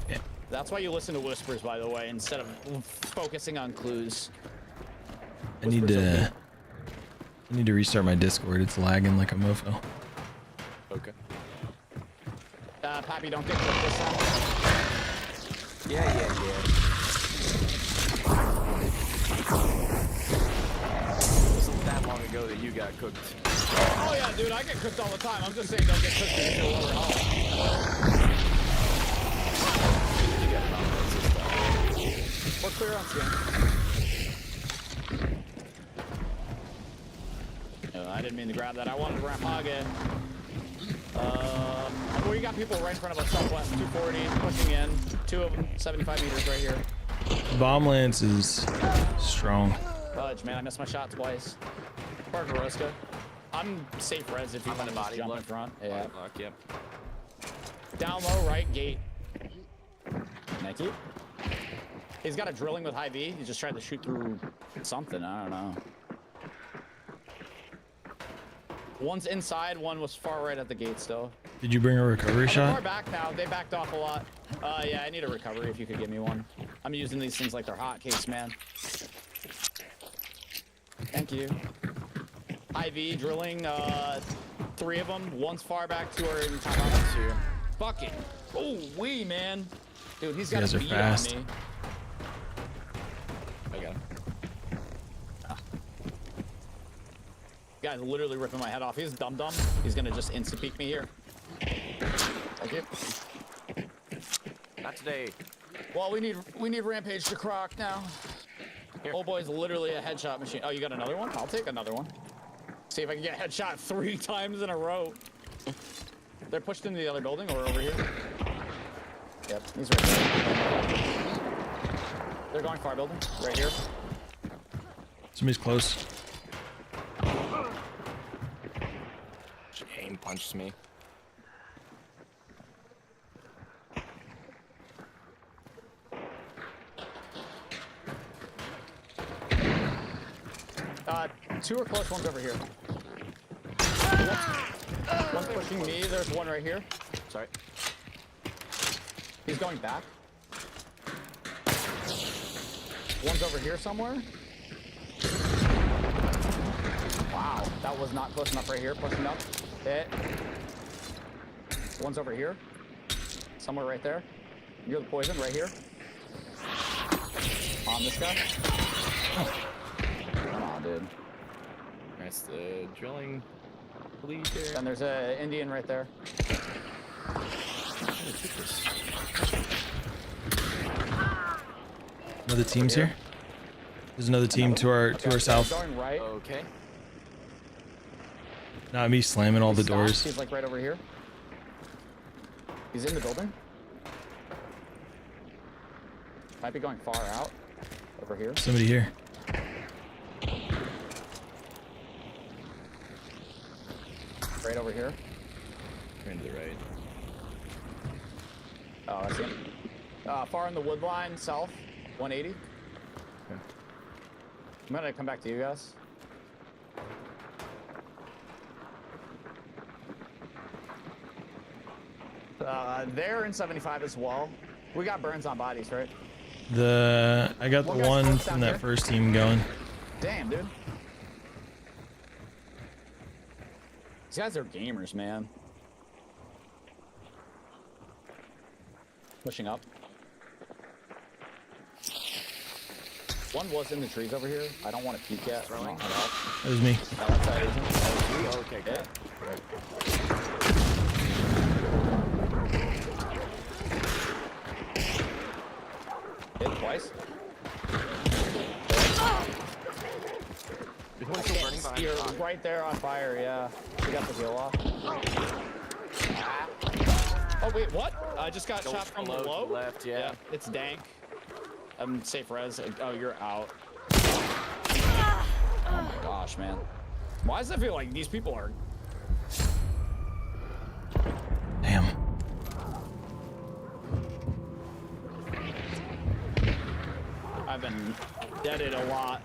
Yeah. That's why you listen to whispers, by the way, instead of focusing on clues. I need to restart my Discord. It's lagging like a mofo. Okay. Pappy, don't get cooked this time. Yeah. It wasn't that long ago that you got cooked. Oh yeah, dude, I get cooked all the time. I'm just saying don't get cooked when you go over home. You got confidence. We're clear on scan. I didn't mean to grab that. I wanted to ramp hog it. Well, you got people right in front of us, southwest, 240, pushing in. Two of them, 75 meters right here. Bomb lance is strong. Fudge, man, I missed my shot twice. Barbarossa. I'm safe res if you I'm want in to the body jump in block. front. Body Yeah. block, yep. Down low, right gate. Thank you. He's got a drilling with high V. He's just trying to shoot through something. I don't know. One's inside. One was far right at the gate still. Did you bring a recovery They're far shot? back now. They backed off a lot. Yeah, I need a recovery if you could give me one. I'm using these things like they're hotcakes, man. Thank you. IV drilling, 3 of them. One's far back, 2 are in top office here. Fucking. Oh, wee, man. Dude, he's got guys a are beat fast. on me. I got him. Guy's literally ripping my head off. He's dumb. He's gonna just instant peek me here. Thank you. Not today. Well, we need Rampage to croc now. Here. Oh boy's literally a headshot machine. Oh, you got another one? I'll take another one. See if I can get a headshot 3 times in a row. They're pushed into the other building or over here. Yep, he's right there. They're going far building. Right here. Somebody's close. She aim punched me. Uh, 2 are close, one's over here. One's pushing me, there's one right here. Sorry. He's going back. One's over here somewhere. Wow, that was not close enough right here, pushing up. Hit. One's over here. Somewhere right there. You're the poison, right here. On this guy. Come on, dude. That's the drilling lead there. And there's an Indian right there. Another team's here. There's another team to our south. Going right. Okay. Not me slamming all the Stopped. doors. He's like right over here. He's in the building. Might be going far out. Over here. Somebody here. Right over here. Turn to the right. Oh, I see him. Far in the wood line, south, 180. Okay. I'm gonna come back to you guys. They're in 75 as well. We got burns on bodies, right? I got the One guy's one close from down that here. first team going. Damn, dude. These guys are gamers, man. Pushing up. One was in the trees over here. I don't want to peek yet. I'm not up. That was me. No, that's that Asian. That was you? Okay, good. Hit twice. There's one still burning behind You're the rock. right there on fire, yeah. We got the heal off. Oh, wait, what? I just got Go shot from low to below? the left, yeah. It's dank. I'm safe res. Oh, you're out. Oh my gosh, man. Why does it feel like these people are... Damn. I've been deaded a lot.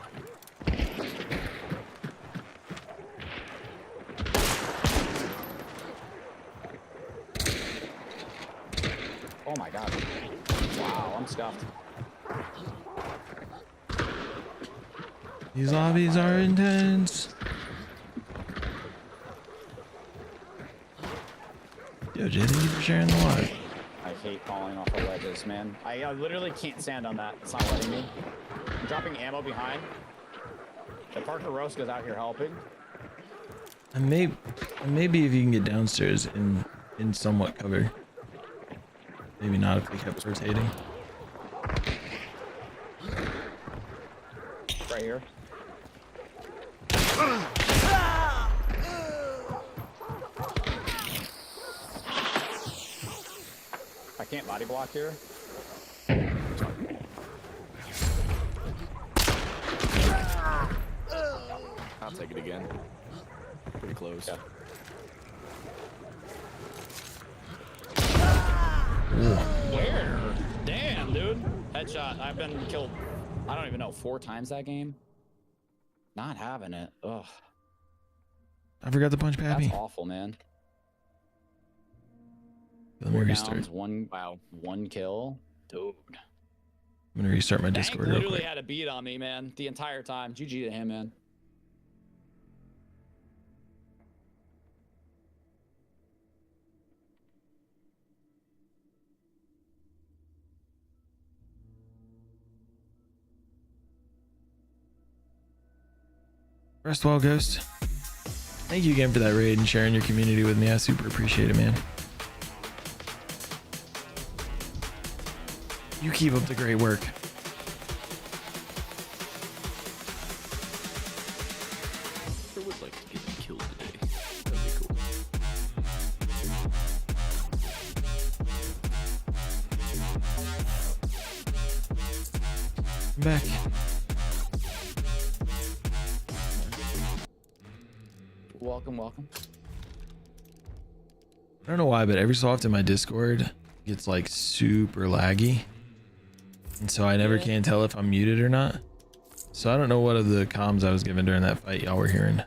Oh my god. Wow, I'm scuffed. These lobbies are intense. Yo, Jay, thank you for sharing the live. I hate falling off the ledges, man. I literally can't stand on that. It's not letting me. I'm dropping ammo behind. The Parker Roscoe's out here helping. And maybe if you can get downstairs in somewhat cover. Maybe not if they kept rotating. Right here. I can't body block here. I'll take it again. Pretty close. Yeah. Ooh. Where? Headshot. I've been killed, I don't even know, 4 times that game. Not having it. Ugh. I forgot to punch Pappy. That's awful, man. Let me 4 restart. downs, 1 kill. Dude. I'm gonna restart my Hank Discord real literally quick. had a beat on me, man, the entire time. GG to him, man. Rest well, Ghost. Thank you again for that raid and sharing your community with me. I super appreciate it, man. You keep up the great work. I would like to get killed today. That'd be cool. I'm back. Welcome, welcome. I don't know why, but every so often my Discord gets like super laggy. And so I never can tell if I'm muted or not. So I don't know what of the comms I was given during that fight y'all were hearing.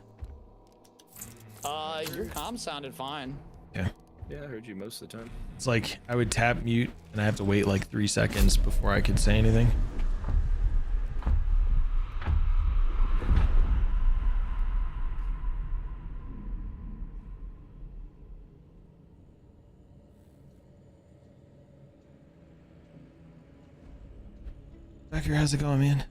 Your comm sounded fine. Yeah. Yeah, I heard you most of the time. It's like I would tap mute and I have to wait like 3 seconds before I could say anything. Becker, how's it going, man?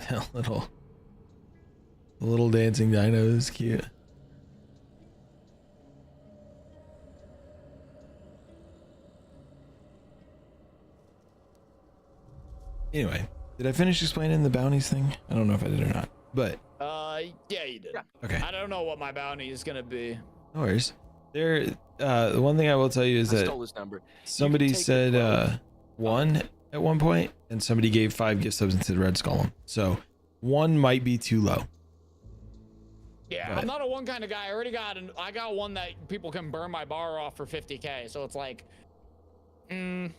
That little dancing dino is cute. Anyway, did I finish explaining the bounties thing? I don't know if I did or not, but Yeah, you did. okay. I don't know what my bounty is gonna be. No worries. There, the one thing I will tell you is I that stole his number. somebody take the said 12. 1 at one point, and somebody gave 5 gift subs into the Red Skull. So 1 might be too low. Yeah, But- I'm not a 1 kind of guy. I got one that people can burn my bar off for 50K. So it's like, and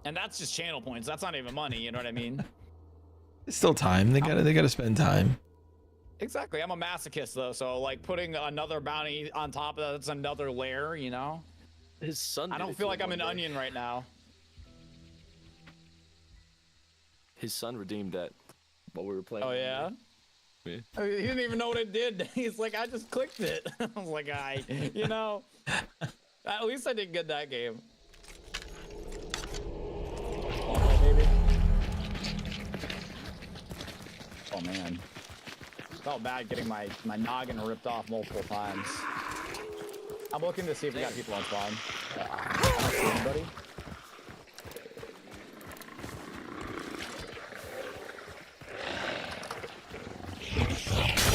that's just channel points. That's not even money. You know what I mean? It's still time. They gotta spend time. Exactly. I'm a masochist though, so like putting another bounty on top of that's another layer. You know? His son. I did don't it feel to like him I'm an one day. onion right now. His son redeemed that while we were playing. Oh yeah. Yeah. He didn't even know what it did. He's like, I just clicked it. I was like, you know, at least I did good that game. Oh, baby. Oh man, felt bad getting my noggin ripped off multiple times. I'm looking to see if we got people on spawn. I don't see anybody.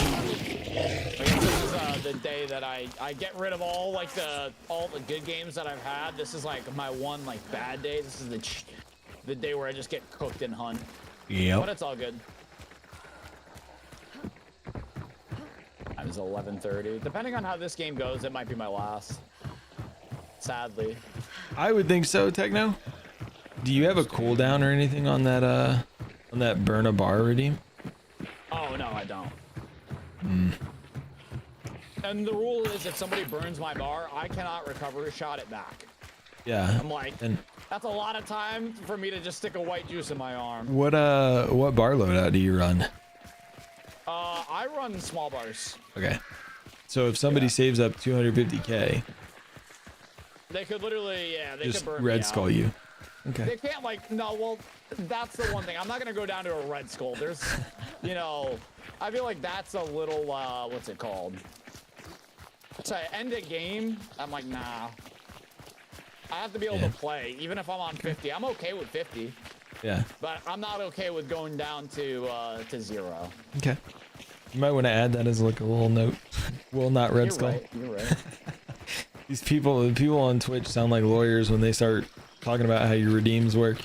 I guess this is the day that I get rid of all the good games that I've had. This is like my one like bad day. This is the day where I just get cooked in Hunt. But Yep. it's all good. It was 11:30. Depending on how this game goes, it might be my last. Sadly. I would think so, Techno. Do you have a cooldown or anything on that burn a bar redeem? Oh no, I don't. And the rule is if somebody burns my bar, I cannot recover a shot it back. Yeah. I'm like, And that's a lot of time for me to just stick a white juice in my arm. what bar loadout do you run? I run small bars. Okay. So if somebody saves up 250k, They could literally, yeah, they just could burn red me skull out. you. Okay. They can't like, no, well, that's the one thing. I'm not gonna go down to a red skull. There's, you know, I feel like that's a little, what's it called? To end a game, I'm like, nah. I have to be able to play, even if I'm on 50. I'm okay with 50, Yeah. but I'm not okay with going down to 0. Okay. You might want to add that as like a little note. Will not red You're skull. right. You're right. These people on Twitch sound like lawyers when they start talking about how your redeems work.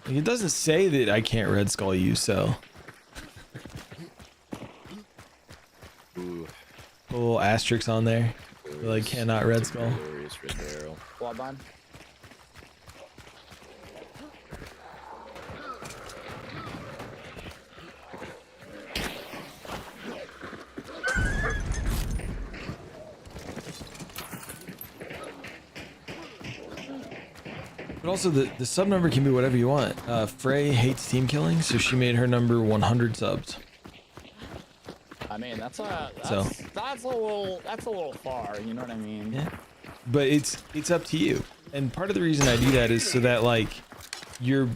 Like, it doesn't say that I can't red skull you, so. Ooh. A little asterisk on there. Like cannot red skull. Glorious red barrel. Bloodline. But also the sub number can be whatever you want. Frey hates team killing, so she made her number 100 subs. I mean, that's a little far. You know what I mean? Yeah. But it's up to you. And part of the reason I do that is so that like you're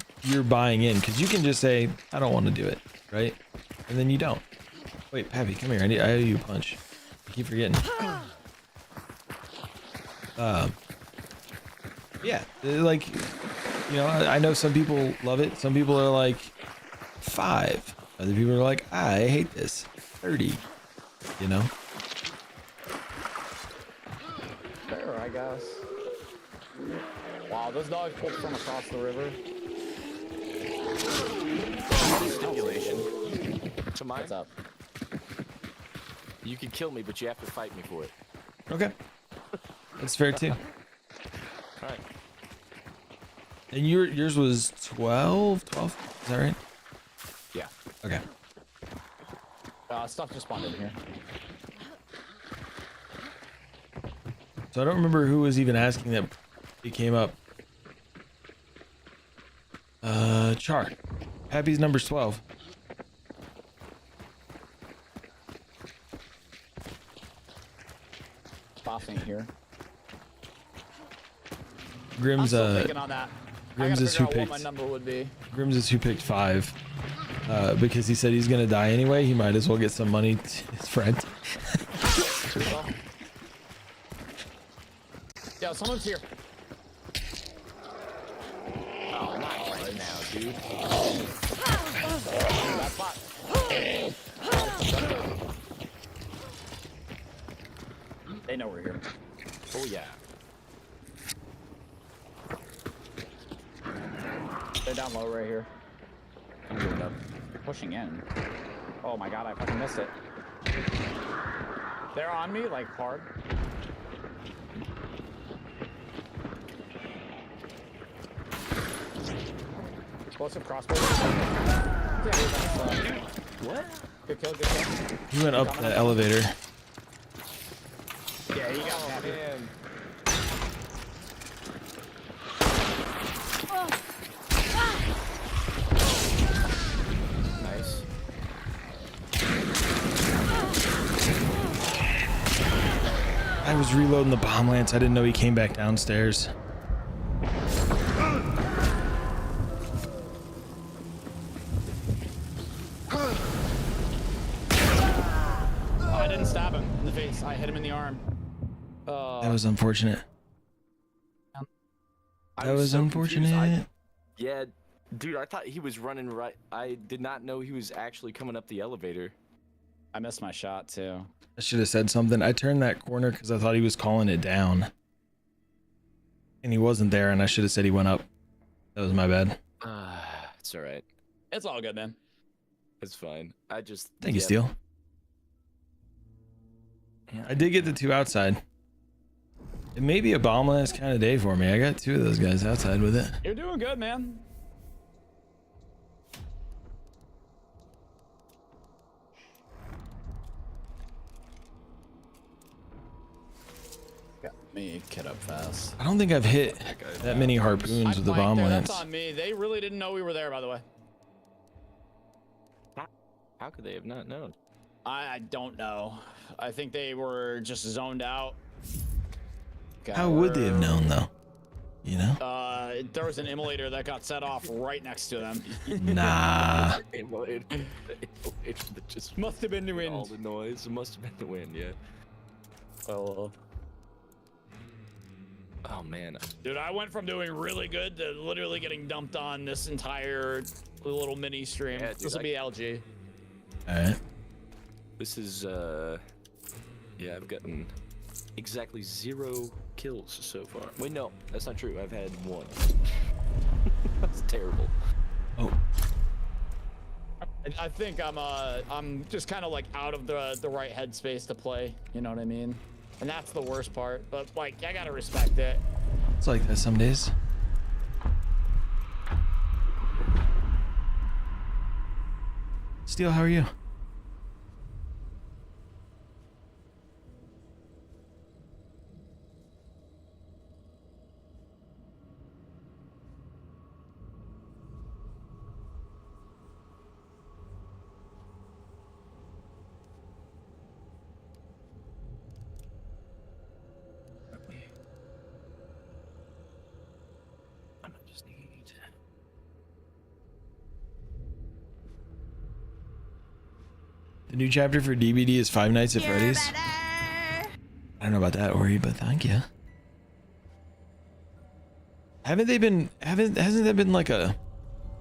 buying in, because you can just say I don't want to do it, right? And then you don't. Wait, Pappy, come here. I owe you a punch. I keep forgetting. Yeah, like, you know, I know some people love it. Some people are like 5. Other people are like, I hate this. 30. You know? Fair, I guess. Wow, those dogs pulled from across the river. Stipulation. To mine. What's up? You can kill me, but you have to fight me for it. Okay. That's fair too. Alright. And yours was 12? 12? Is that right? Yeah. Okay. Stuff just spawned in here. So I don't remember who was even asking that it came up. Char. Happy's number's 12. Boss ain't here. Grimm's I'm still thinking on that. Grimm's I is gotta who figure out what picked. my number would be. Grimm's is who picked 5. Because he said he's gonna die anyway. He might as well get some money to his friend. Yeah, someone's here. Oh, not right now, dude. That spot. They know we're here. Oh yeah. They're down low right here. I'm going up. They're pushing in. Oh my god, I fucking missed it. They're on me, like, hard. Explosive crossbow. What? Good kill, good kill. He went up the elevator. Yeah, you got one. Man. Nice. I was reloading the bomb lance. I didn't know he came back downstairs. I didn't stab him in the face. I hit him in the arm. That was unfortunate. I That was so confused. unfortunate. Yeah, dude, I thought he was running right. I did not know he was actually coming up the elevator. I missed my shot too. I should have said something. I turned that corner because I thought he was calling it down. And he wasn't there, and I should have said he went up. That was my bad. It's all right. It's all good, man. It's fine. I just Thank you, Steel. I did get the 2 outside. It may be a bomb last kind of day for me. I got 2 of those guys outside with it. You're doing good, man. Got me kid up fast. I don't think I've hit that many harpoons with the bomb lance. That's on me. They really didn't know we were there, by the way. How could they have not known? I don't know. I think they were just zoned out. Okay, How would they have known, though? You know? There was an immolator that got set off right next to them. Nah. It just Must have been the all wind. the noise. It must have been the wind. Yeah. Oh. Oh man. Dude, I went from doing really good to literally getting dumped on this entire little mini stream. Yeah, dude, This will be LG. Alright. This is yeah. I've gotten exactly 0 kills so far. Wait, no, that's not true. I've had 1. That's terrible. Oh, I think I'm just kind of like out of the right headspace to play. You know what I mean? And that's the worst part. But like, I gotta respect it. it's like that some days. Steel, how are you? I just need. The new chapter for DBD is Five Nights at Freddy's. I don't know about that, Ori, but thank you. Hasn't that been like a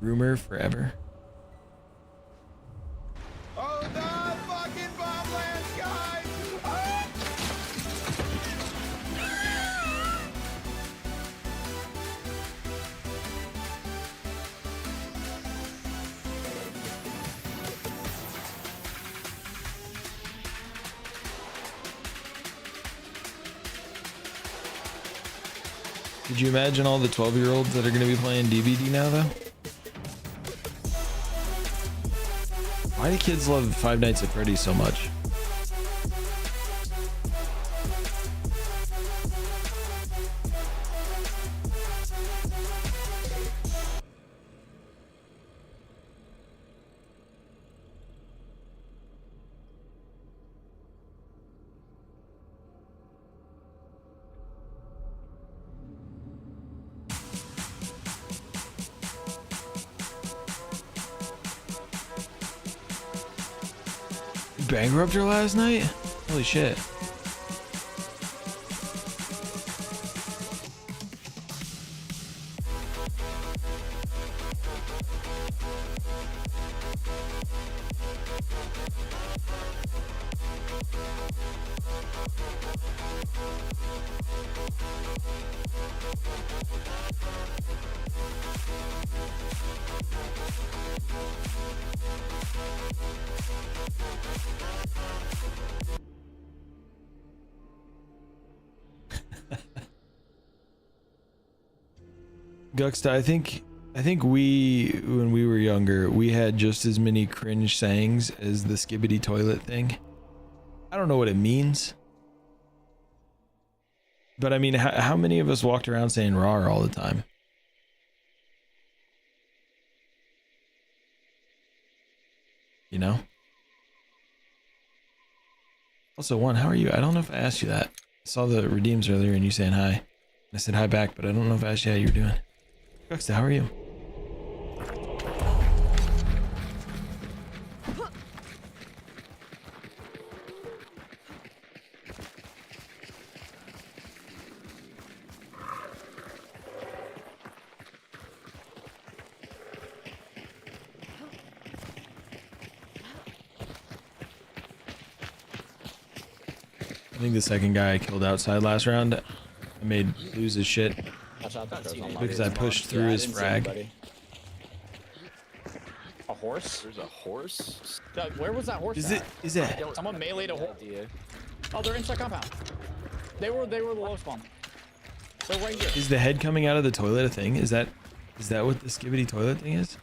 rumor forever? Oh, the fucking bomb lands, guys! Could you imagine all the 12-year-olds that are going to be playing DBD now, though? Why do kids love Five Nights at Freddy's so much? Bankrupt her last night? Holy shit. Guxta, I think we, when we were younger, we had just as many cringe sayings as the skibbity toilet thing. I don't know what it means. But I mean, how many of us walked around saying "rawr" all the time? You know? Also, One, how are you? I don't know if I asked you that. I saw the redeems earlier and you saying hi. I said hi back, but I don't know if I asked you how you were doing. Guxta, how are you? I think the second guy I killed outside last round, I made lose his shit because I pushed through his frag. A horse? There's a horse? Where was that horse? Is it? Is it? Someone meleeed a horse. Oh, they're inside compound. They were the low spawn. They're right here. Is the head coming out of the toilet a thing? Is that what the skibbity toilet thing is?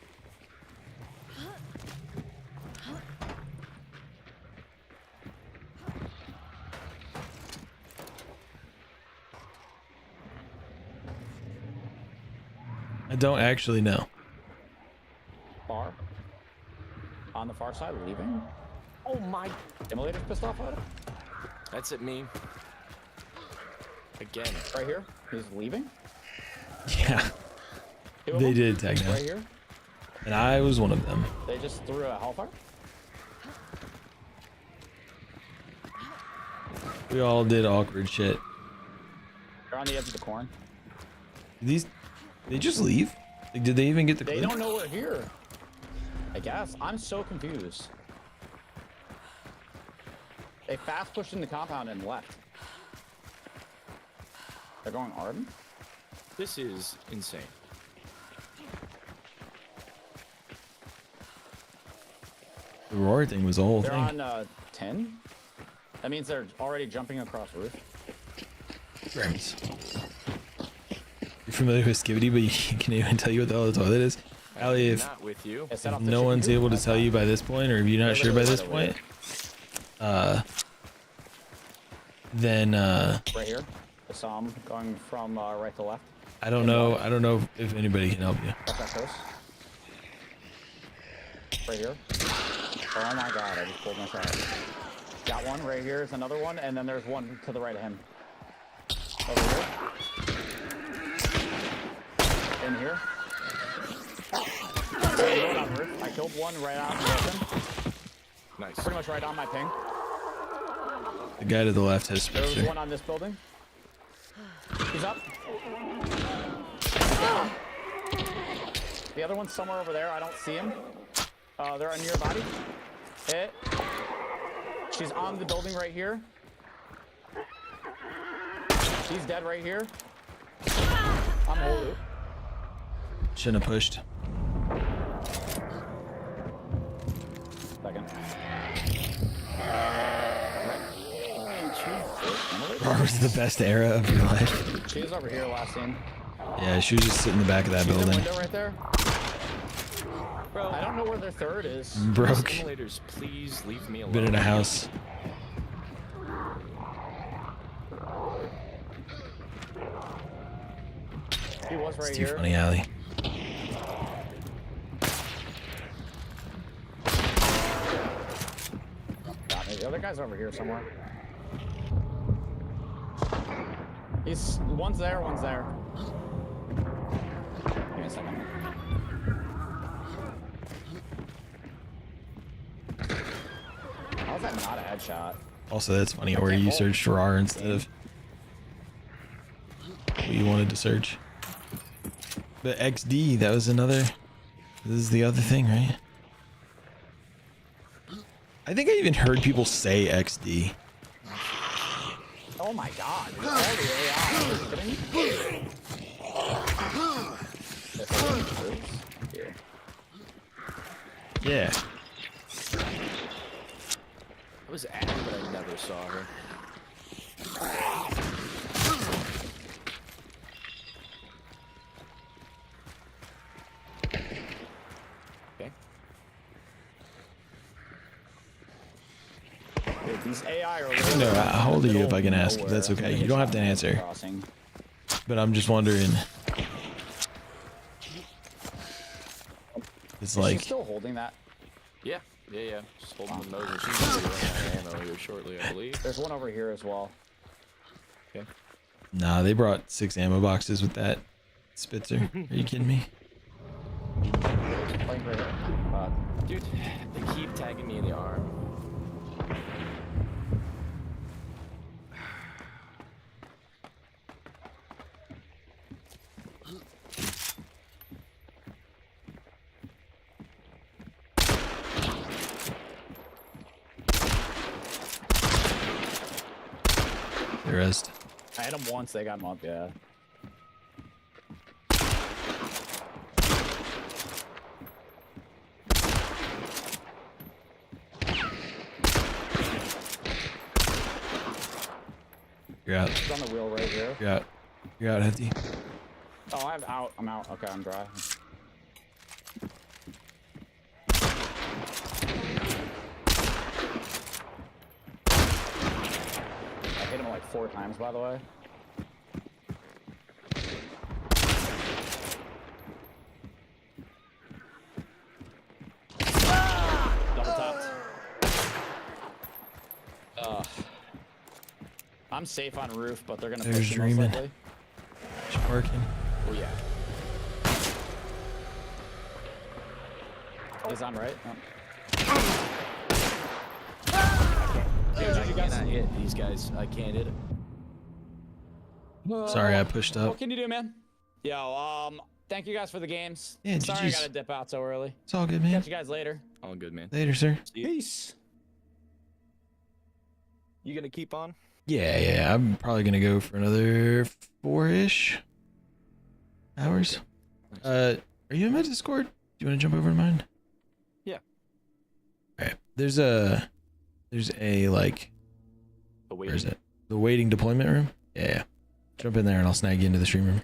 I don't actually know. Far. On the far side, leaving. Oh my! Simulator's pissed off at it. That's at me. Again. Right here. He's leaving. Yeah. They did attack Right here. And I was one of them. They just threw a hellfire. We all did awkward shit. They're on the edge of the corn. They just leave? Like, did they even get the They clip? don't know we're here. I guess. I'm so confused. They fast pushed in the compound and left. They're going Arden? This is insane. The roar thing was the whole They're thing. on 10? That means they're already jumping across roof. Grimes. You're familiar with Skibidi, but you can't even tell you what the hell the toilet is? Allie, if Not with you. Yeah, set off if the no chicken one's coop? able to tell you by this point, or if you're not They're sure by this literally point, right then Right here. I saw him going from right to left. I don't know. I don't know if anybody can help you. Watch that coast. Right here. Oh my god, I just pulled my shot. Got one, right here is another one, and then there's one to the right of him. Over here. In here. Going on roof. I killed one right out in the open. Nice. Pretty much right on my ping. The guy to the left has There was Spitzer. one on this building. He's up. The other one's somewhere over there. I don't see him. They're on your body. Hit. She's on the building right here. She's dead right here. I'm holding. Shouldn't have pushed. Second. Roar was the best era of your life. She was over here last scene. Yeah, she was just sitting in the back of that See the building. window right there? Bro, I don't know where their third is. Broke. simulators, please leave me alone. Been in a house. He was right It's too here. funny, Allie. Got me. The other guy's over here somewhere. One's there, one's there. Give me a second. How's that not a headshot? Also, that's funny. Where you searched RAR instead of what you wanted to search. But XD, that was another. This is the other thing, right? I think I even heard people say XD. Oh my god. All the AI. Are you kidding me? Here. Yeah. I was Abby, but I never saw her. Okay. Dude, these AI are No, how old are you if I can middle ask? If that's nowhere. okay. You don't have to answer. Crossing. But I'm just wondering. It's Is she like. still holding that? Yeah. Just holding the nose, and she's gonna be running out of ammo here shortly, I believe. There's one over here as well. Okay. Nah, they brought 6 ammo boxes with that Spitzer. Are you kidding me? Playing right here. Dude, they keep tagging me in the arm. The rest. I hit them once, they got him up, yeah. You're out. He's on the wheel right here. You're out. You're out, Hefty. Oh, I'm out. I'm out. Okay, I'm dry. I hit him like 4 times, by the way. Double tapped. I'm safe on roof, but they're gonna There's push me most dreaming. likely. Sparking. Oh yeah. Is on right? Oh. Dude, I cannot hit these guys. I can't hit it. Sorry, I pushed up. What can you do, man? Yo, thank you guys for the games. Yeah, Sorry I GG's. gotta dip out so early. It's all good, man. Catch you guys later. All good, man. Later, sir. Peace. You gonna keep on? Yeah. I'm probably gonna go for another 4-ish hours. Are you in my Discord? Do you want to jump over to mine? Yeah. All right. There's a like. Where is it? The waiting deployment room. Yeah. Jump in there and I'll snag you into the stream room.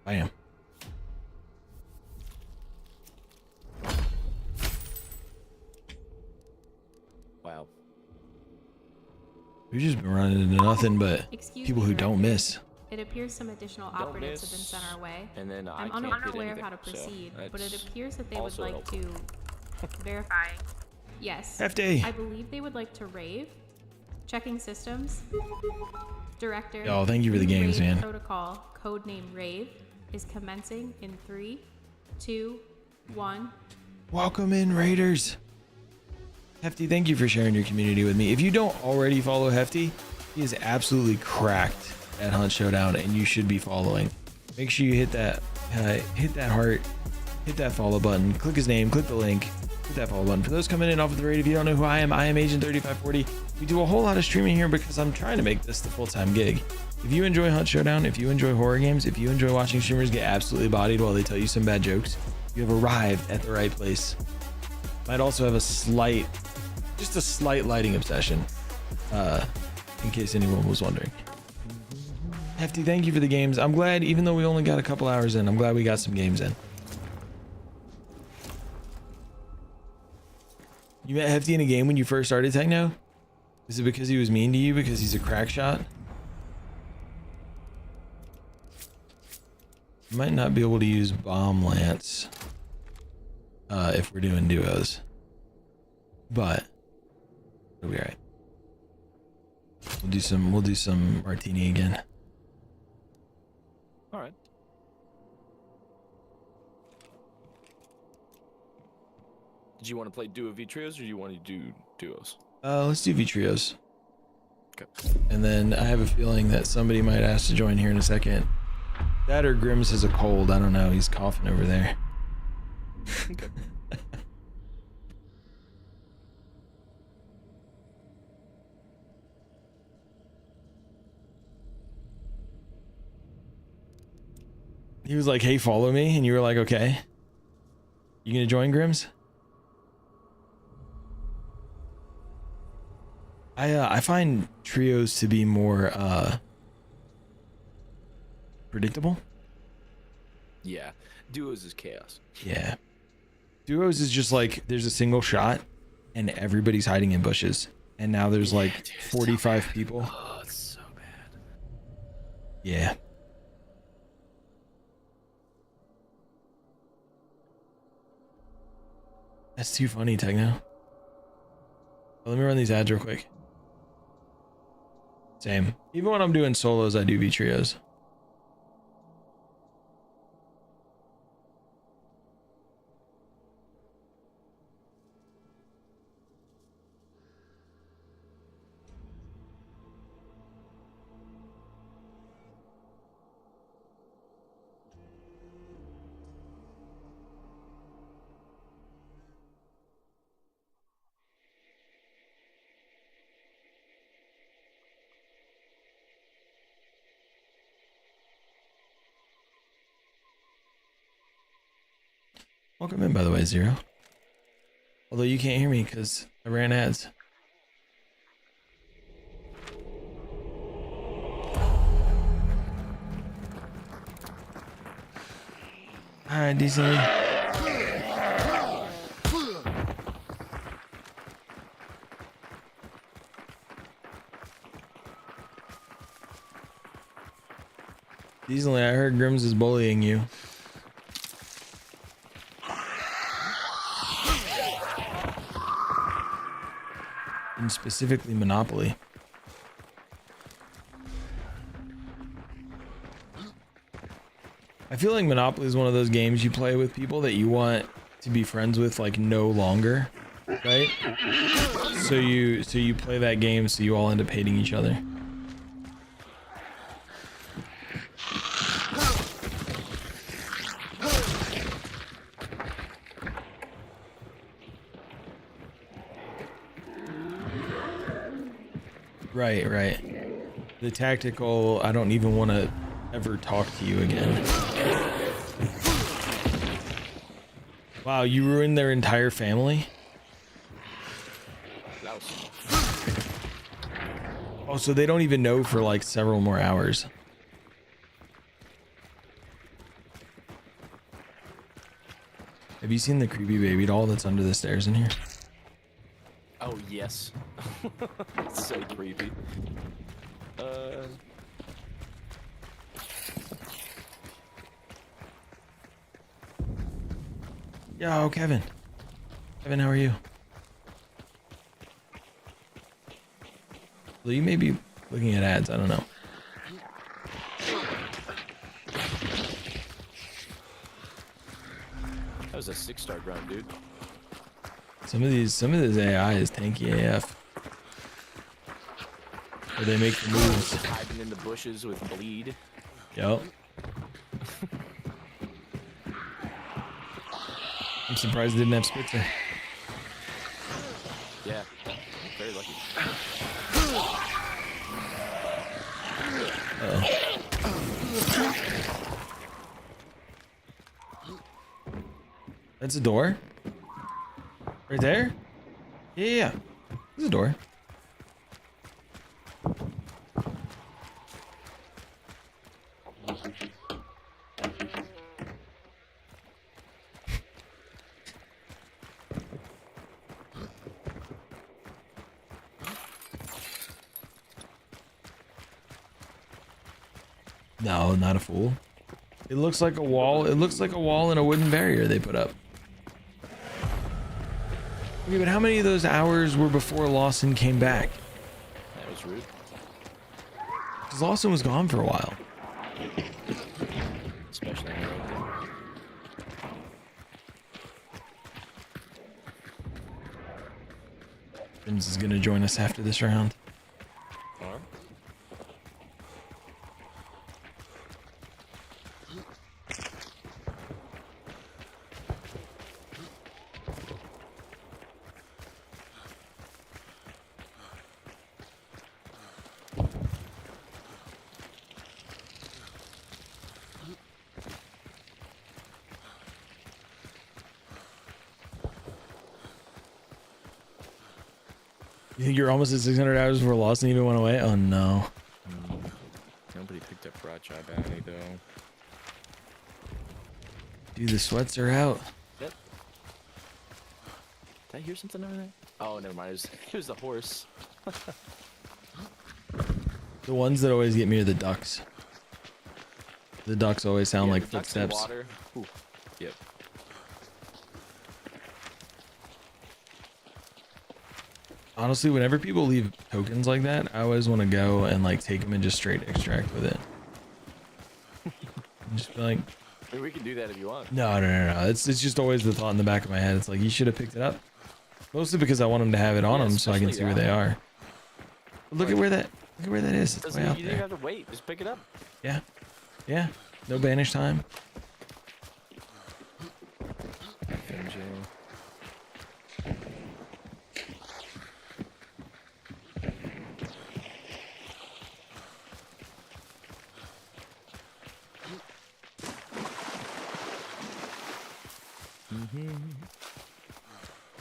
Bam. Wow. We've just been running into nothing but Excuse people me, who don't Director. miss. It appears some additional Don't operatives have been miss, sent our way. And then I I'm can't get unaware anything, how to so proceed, but it that's appears that they would also like to verify. Yes. Hefty. I believe they would like to rave. Checking systems. Director. Oh, thank you for the new games, rave man. Protocol, codename Rave, is commencing in 3, 2, 1. Welcome in, Raiders. Hefty, thank you for sharing your community with me. If you don't already follow Hefty, he is absolutely cracked at Hunt Showdown, and you should be following. Make sure you hit that heart, hit that follow button, click his name, click the link, hit that follow button. For those coming in off of the raid, if you don't know who I am Agent 3540. We do a whole lot of streaming here because I'm trying to make this the full-time gig. If you enjoy Hunt Showdown, if you enjoy horror games, if you enjoy watching streamers get absolutely bodied while they tell you some bad jokes, you have arrived at the right place. Might also have just a slight lighting obsession, in case anyone was wondering. Hefty, thank you for the games. I'm glad, even though we only got a couple hours in, I'm glad we got some games in. You met Hefty in a game when you first started Techno? Is it because he was mean to you because he's a crack shot? You might not be able to use Bomb Lance if we're doing duos, but it'll be alright. We'll do some Martini again. All right. Did you want to play duo v trios or do you want to do duos? Let's do V-Trios. Okay. And then I have a feeling that somebody might ask to join here in a second. That or Grims has a cold. I don't know. He's coughing over there. Okay. He was like, hey, follow me. And you were like, okay. You gonna join Grims? I find trios to be more predictable. Yeah. Duos is chaos. Yeah. Duos is just like there's a single shot and everybody's hiding in bushes. And now there's like 45 people. Oh, it's so bad. Yeah. That's too funny, Techno. Let me run these ads real quick. Same. Even when I'm doing solos, I do V-Trios. Welcome in, by the way, Zero. Although you can't hear me because I ran ads. Alright, decently. Decently, I heard Grims is bullying you. And specifically Monopoly. I feel like Monopoly is one of those games you play with people that you want to be friends with like no longer, right? So you play that game so you all end up hating each other. Right, right. The tactical, I don't even want to ever talk to you again. Wow, you ruined their entire family? Oh, so they don't even know for like several more hours. Have you seen the creepy baby doll that's under the stairs in here? Oh, yes. It's so creepy. Yo, Kevin. Kevin, how are you? Well, you may be looking at ads, I don't know. That was a 6-star grunt, dude. Some of this AI is tanky AF. Or they make the moves. Hiding in the bushes with bleed. Yup. I'm surprised it didn't have Spitzer. Yeah, very lucky. Uh-oh. That's a door? Right there? Yeah, yeah, yeah. There's a door. No, not a fool. It looks like a wall. It looks like a wall and a wooden barrier they put up. Okay, but how many of those hours were before Lawson came back? That was rude. Because Lawson was gone for a while. Especially right there. Sims is gonna join us after this round. Huh? You think you're almost at 600 hours before Lawson even went away? Oh no. Nobody picked up Rajai Bounty though. Dude, the sweats are out. Yep. Did I hear something over there? Oh, never mind. It was the horse. The ones that always get me are the ducks. The ducks always sound Yeah, like the ducks in footsteps. water. Ooh. Yep. Honestly, whenever people leave tokens like that, I always want to go and like take them and just straight extract with it. Just be like, I mean, we can do that if you want. no. It's just always the thought in the back of my head. It's like, you should have picked it up. Mostly because I want them to have it on Yeah, them so I can see especially where they that. are. But look at where that is. It's Doesn't way mean out you didn't there. have to wait. Just pick it up. Yeah. Yeah. No banish time. FMJ.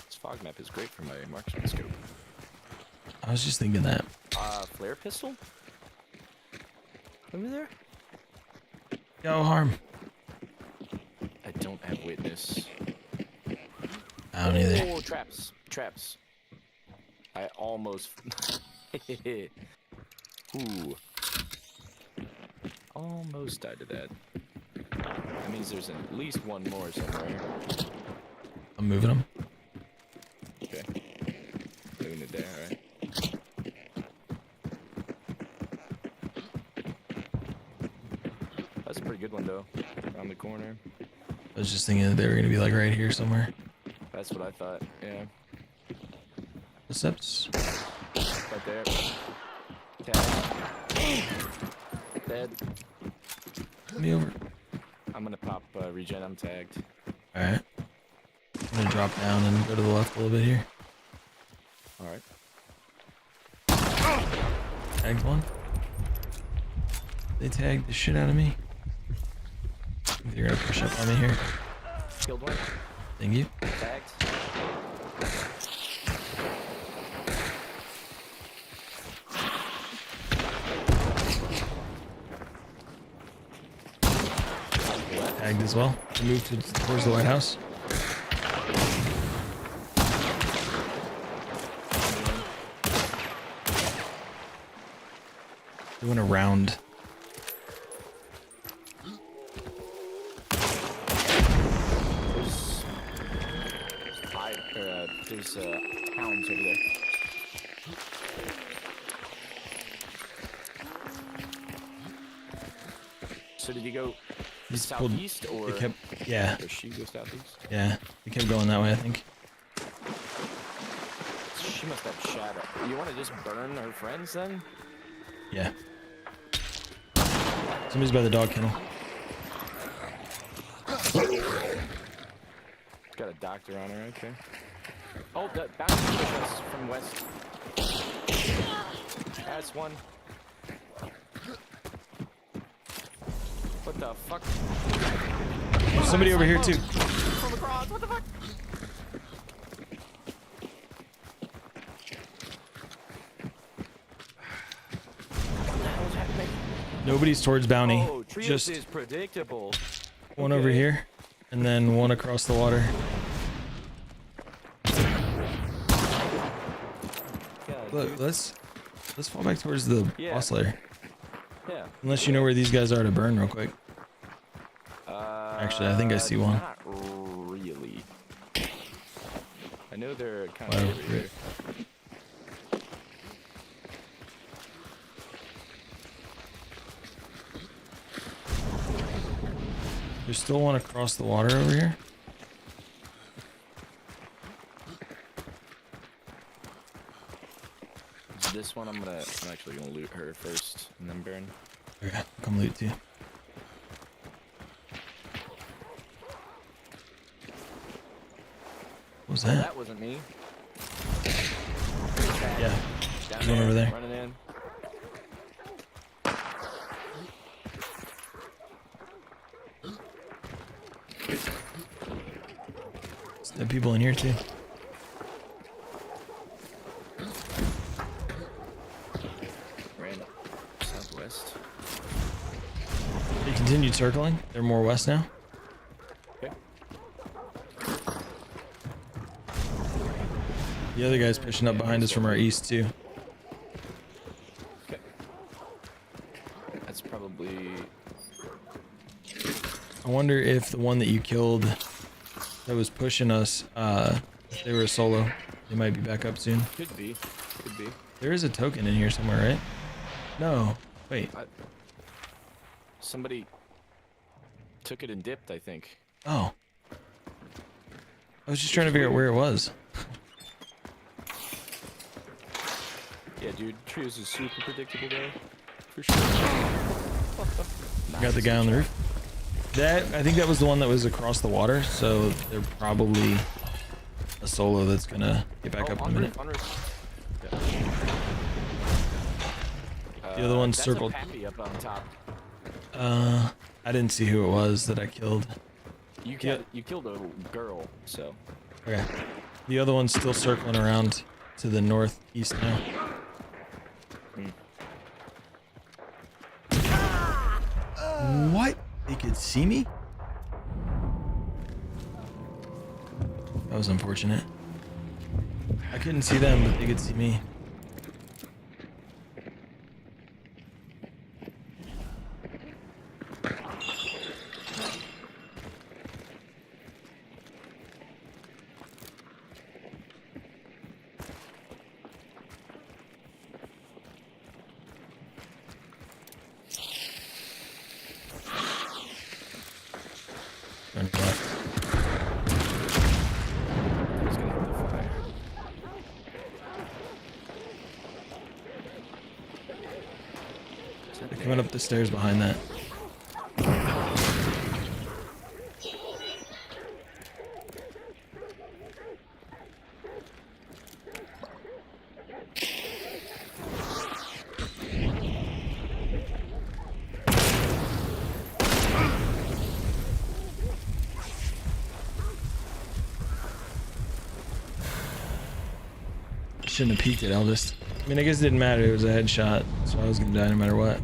This fog map is great for my marksman scope. I was just thinking that. Flare pistol? Over there? Yo, Harm. I don't have witness. I don't either. Oh, traps. Traps. I almost... Ooh. Almost died to that. That means there's at least one more somewhere. I'm moving them. Okay. Moving it there, alright. That's a pretty good one, though. Around the corner. I was just thinking that they were going to be like right here somewhere. That's what I thought, yeah. Footsteps. Right there. Tag. Dead. Put me over. I'm gonna pop regen, I'm tagged. Alright. I'm going to drop down and go to the left a little bit here. Alright. Tagged one. They tagged the shit out of me. They're gonna push up on me here. Killed one. Thank you. Tagged. Tagged as well. I moved towards the White House. Doing a round. There's hounds over there. So did you go He's pulled, southeast or? they kept, yeah. Or she go southeast? Yeah. They kept going that way, I think. She must have shadow. You want to just burn her friends then? Yeah. Somebody's by the dog kennel. Got a doctor on her, okay. Oh, that bounce us from west. That's one. What the fuck? There's somebody over here too. From across, what the fuck? What the hell is happening? Nobody's towards Bounty. Oh, Trios Just is predictable. one over here, and then one across the water. Look, let's fall back towards the boss lair. Yeah. Unless you know where these guys are to burn real quick. Actually, I think I see one. Not really. I know they're kind Wow, of over here. There's still one across the water over here. This one I'm actually gonna loot her first and then burn. Okay, I'll come loot too. What was Oh, that? that wasn't me. Yeah, Down there's one over there. Running in. There's people in here too. Ran southwest. They continued circling. They're more west now. Okay. The other guy's pushing up behind us from our east too. Okay. That's probably. I wonder if the one that you killed that was pushing us, if they were a solo. They might be back up soon. Could be. Could be. There is a token in here somewhere, right? No. Wait. Somebody took it and dipped, I think. Oh. I was just trying to figure out where it was. Yeah, dude. Trios is super predictable though. For sure. Got the guy on the roof. I think that was the one that was across the water, so they're probably a solo that's gonna get back up in a minute. On roof. Yeah. The other one That's circled. A pappy up on top. I didn't see who it was that I killed. You killed a girl, so. Okay. The other one's still circling around to the northeast now. What? They could see me? That was unfortunate. I couldn't see them, but they could see me. Turn left. He's gonna hit the fire. They're coming up the stairs behind that. shouldn't have peeked at Eldest. I mean, I guess it didn't matter. It was a headshot, so I was gonna die no matter what.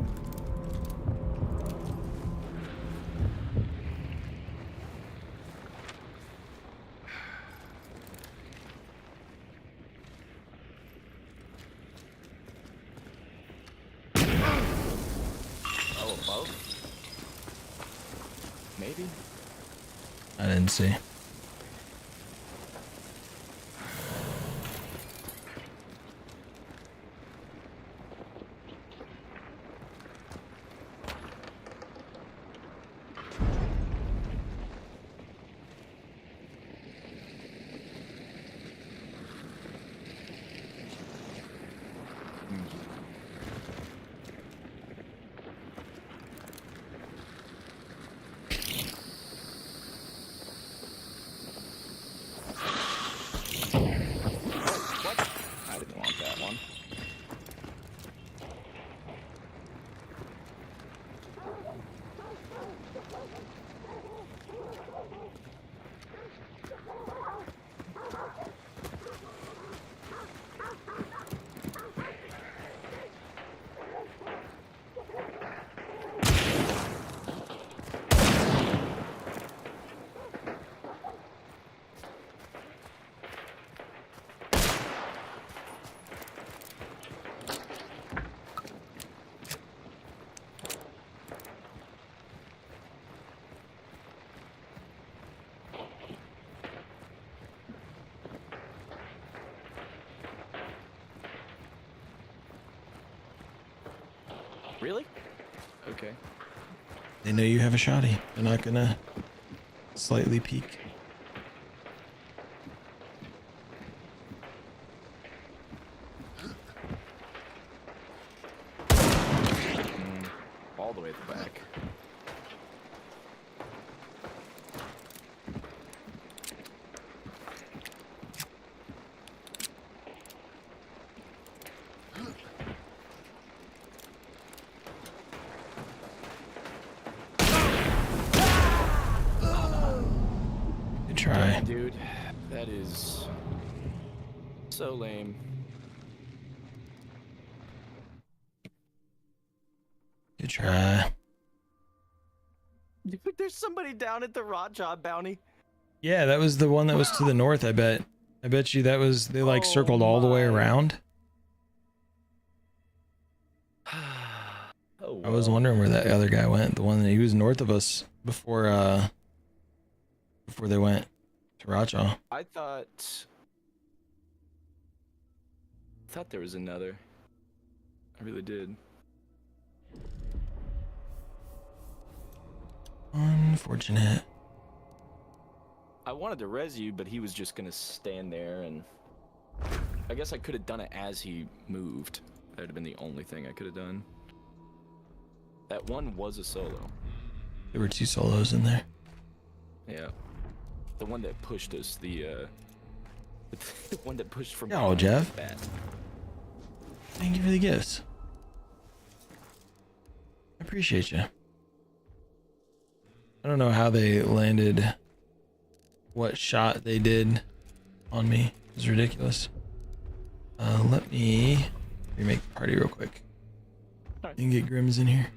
Oh, above? Maybe? I didn't see. I didn't want that one. Really? Okay. They know you have a shotty. They're not gonna slightly peek. All the way at the back. Good try. Dude, that is so lame. Good try. Dude, there's somebody down at the rot job bounty. Yeah, that was the one that was to the north, I bet. I bet you that was, they like circled all the way around. Oh, I was wondering where that other guy went. The one that he was north of us before before they went to Racha. I thought there was another. I really did. Unfortunate. I wanted to res you, but he was just gonna stand there, and I guess I could have done it as he moved. That would have been the only thing I could have done. That one was a solo. There were 2 solos in there. Yeah. The one that pushed us, the one that pushed from Oh, Jeff. Bat. Thank you for the gifts. I appreciate you. I don't know how they landed what shot they did on me. It was ridiculous. Let me remake the party real quick. And get Grims in here.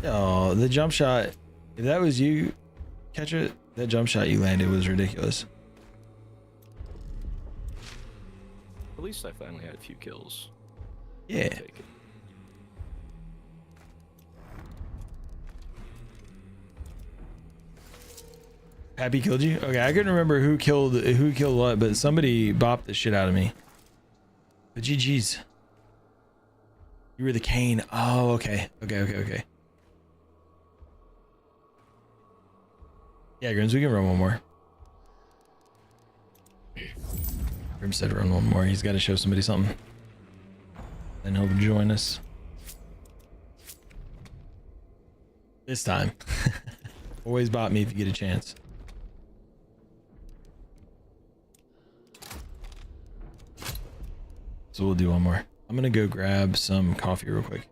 Oh, the jump shot. If that was you, catch it. That jump shot you landed was ridiculous. At least I finally had a few kills. Yeah. I'll take it. Happy killed you? Okay, I couldn't remember who killed what, but somebody bopped the shit out of me. But GG's. You were the cane. Oh, okay. Okay. Yeah, Grims, we can run one more. Grim said run one more. He's got to show somebody something. Then he'll join us. This time. Always bot me if you get a chance. So we'll do one more. I'm gonna go grab some coffee real quick.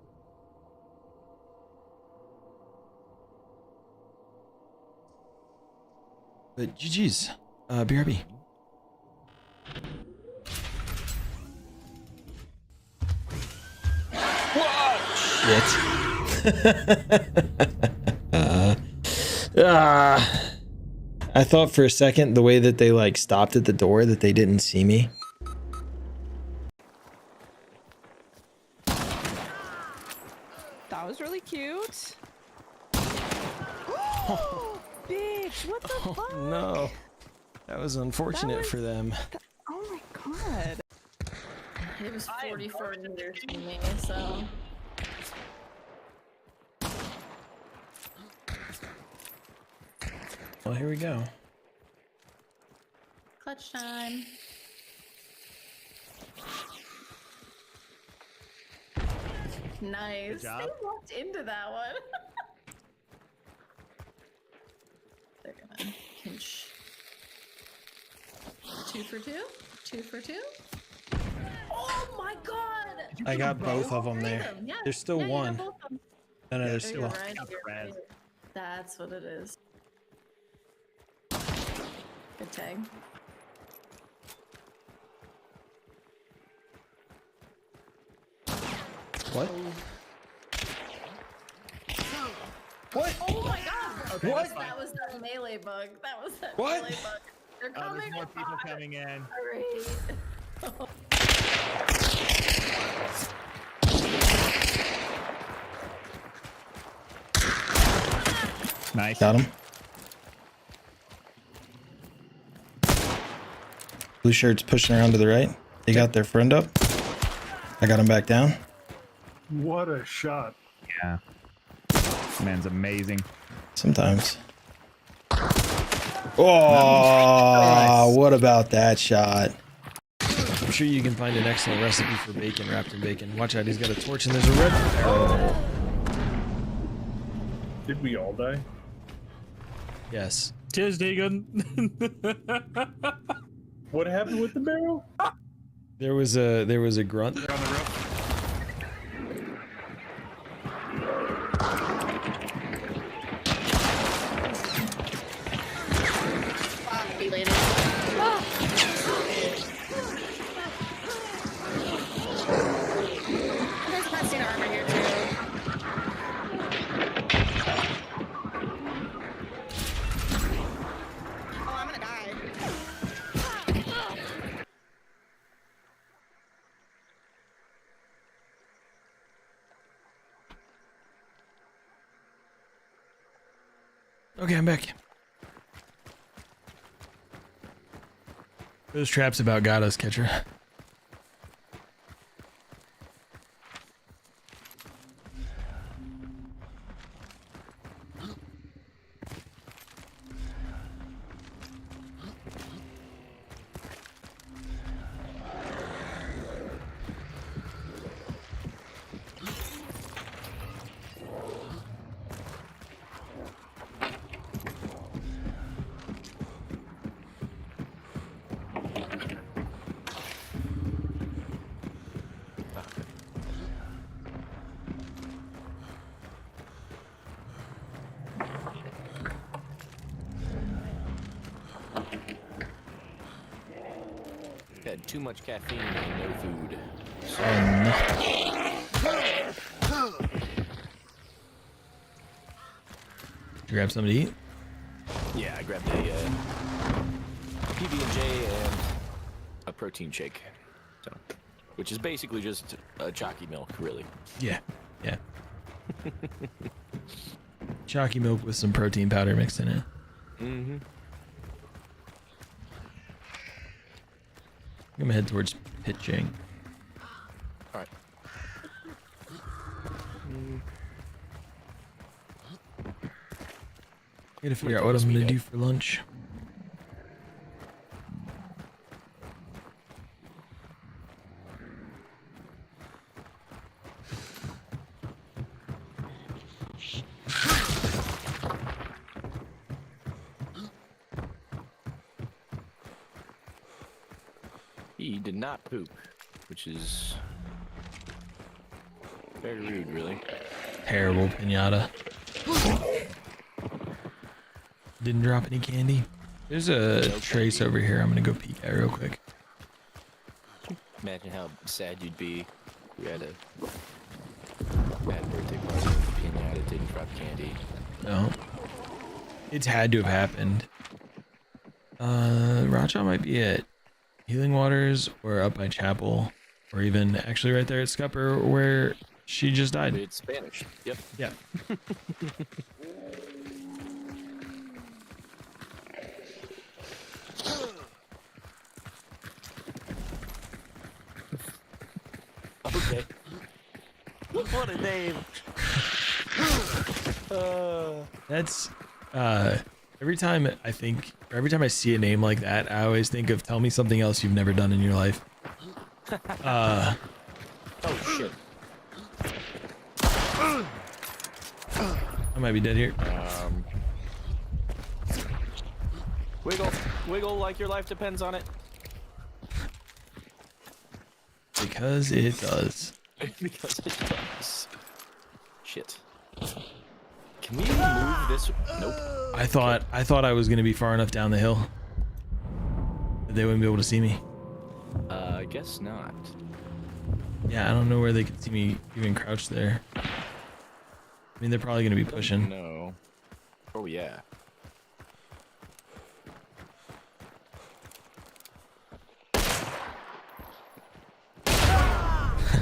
But GG's. BRB. I thought for a second the way that they like stopped at the door that they didn't see me. That was really cute. Bitch, what the fuck? No, that was unfortunate for them. Oh my god. It was 44 meters from me, so. Well, here we go. Clutch time. Nice. Good job. They walked into that one. They're gonna pinch. 2 for 2? 2 for 2? Oh my god! I got both of them there. Yeah. There's still Yeah, you one. got both of them. No, there's Oh, still you're one. right, Got the you're red. right. That's what it is. Good tag. What? What? Oh my god! Okay, What? that's fine. That was that melee bug. That was that What? melee bug. They're coming. There's more people coming in. Great. Nice. Got him. Blue shirts pushing around to the right. They got their friend up. I got him back down. What a shot. Yeah. Man's amazing. Sometimes. Oh, what about that shot? I'm sure you can find an excellent recipe for bacon wrapped in bacon. Watch out, he's got a torch and there's a red barrel. Did we all die? Yes. Cheers, Deegan. What happened with the barrel? There was a grunt. They're on the roof. There's passing armor here too. Oh, I'm gonna die. Okay, I'm back. Those traps about got us, Catcher. Had too much caffeine and no food. Did you grab something to eat? Yeah, I grabbed a PB&J and a protein shake. So, which is basically just a chalky milk, really. Yeah. Yeah. Chalky milk with some protein powder mixed in it. Mm-hmm. I'm gonna head towards pitching. All right. Gotta figure out what I'm gonna do for lunch. He did not poop, which is very rude, really. Terrible pinata. Didn't drop any candy. There's a trace over here. I'm gonna go peek at real quick. Imagine how sad you'd be if you had to bad birthday party with the pinata didn't drop candy. No. It's had to have happened. Racha might be it. Healing Waters or up by Chapel. Or even actually right there at Scupper where she just died. It's Spanish. Yep. Yeah. Okay. What a name. That's every time I see a name like that, I always think of tell me something else you've never done in your life. Oh shit. I might be dead here. Wiggle. Wiggle like your life depends on it. Because it does. Because it does. Shit. Can we move this? Nope. I thought I was gonna be far enough down the hill that they wouldn't be able to see me. I guess not. Yeah, I don't know where they could see me even crouched there. I mean, they're probably gonna be pushing. No. Oh yeah.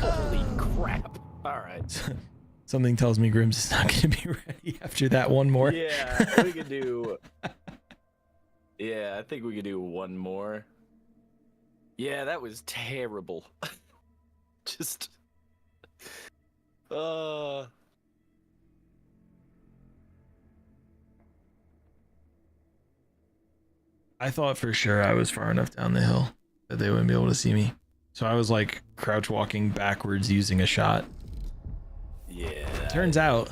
Holy crap. Alright. Something tells me Grimm's is not gonna be ready after that one more. Yeah, we could do... Yeah, I think we could do one more. Yeah, that was terrible. Just... I thought for sure I was far enough down the hill that they wouldn't be able to see me. So I was like crouch walking backwards using a shot. Yeah. Turns out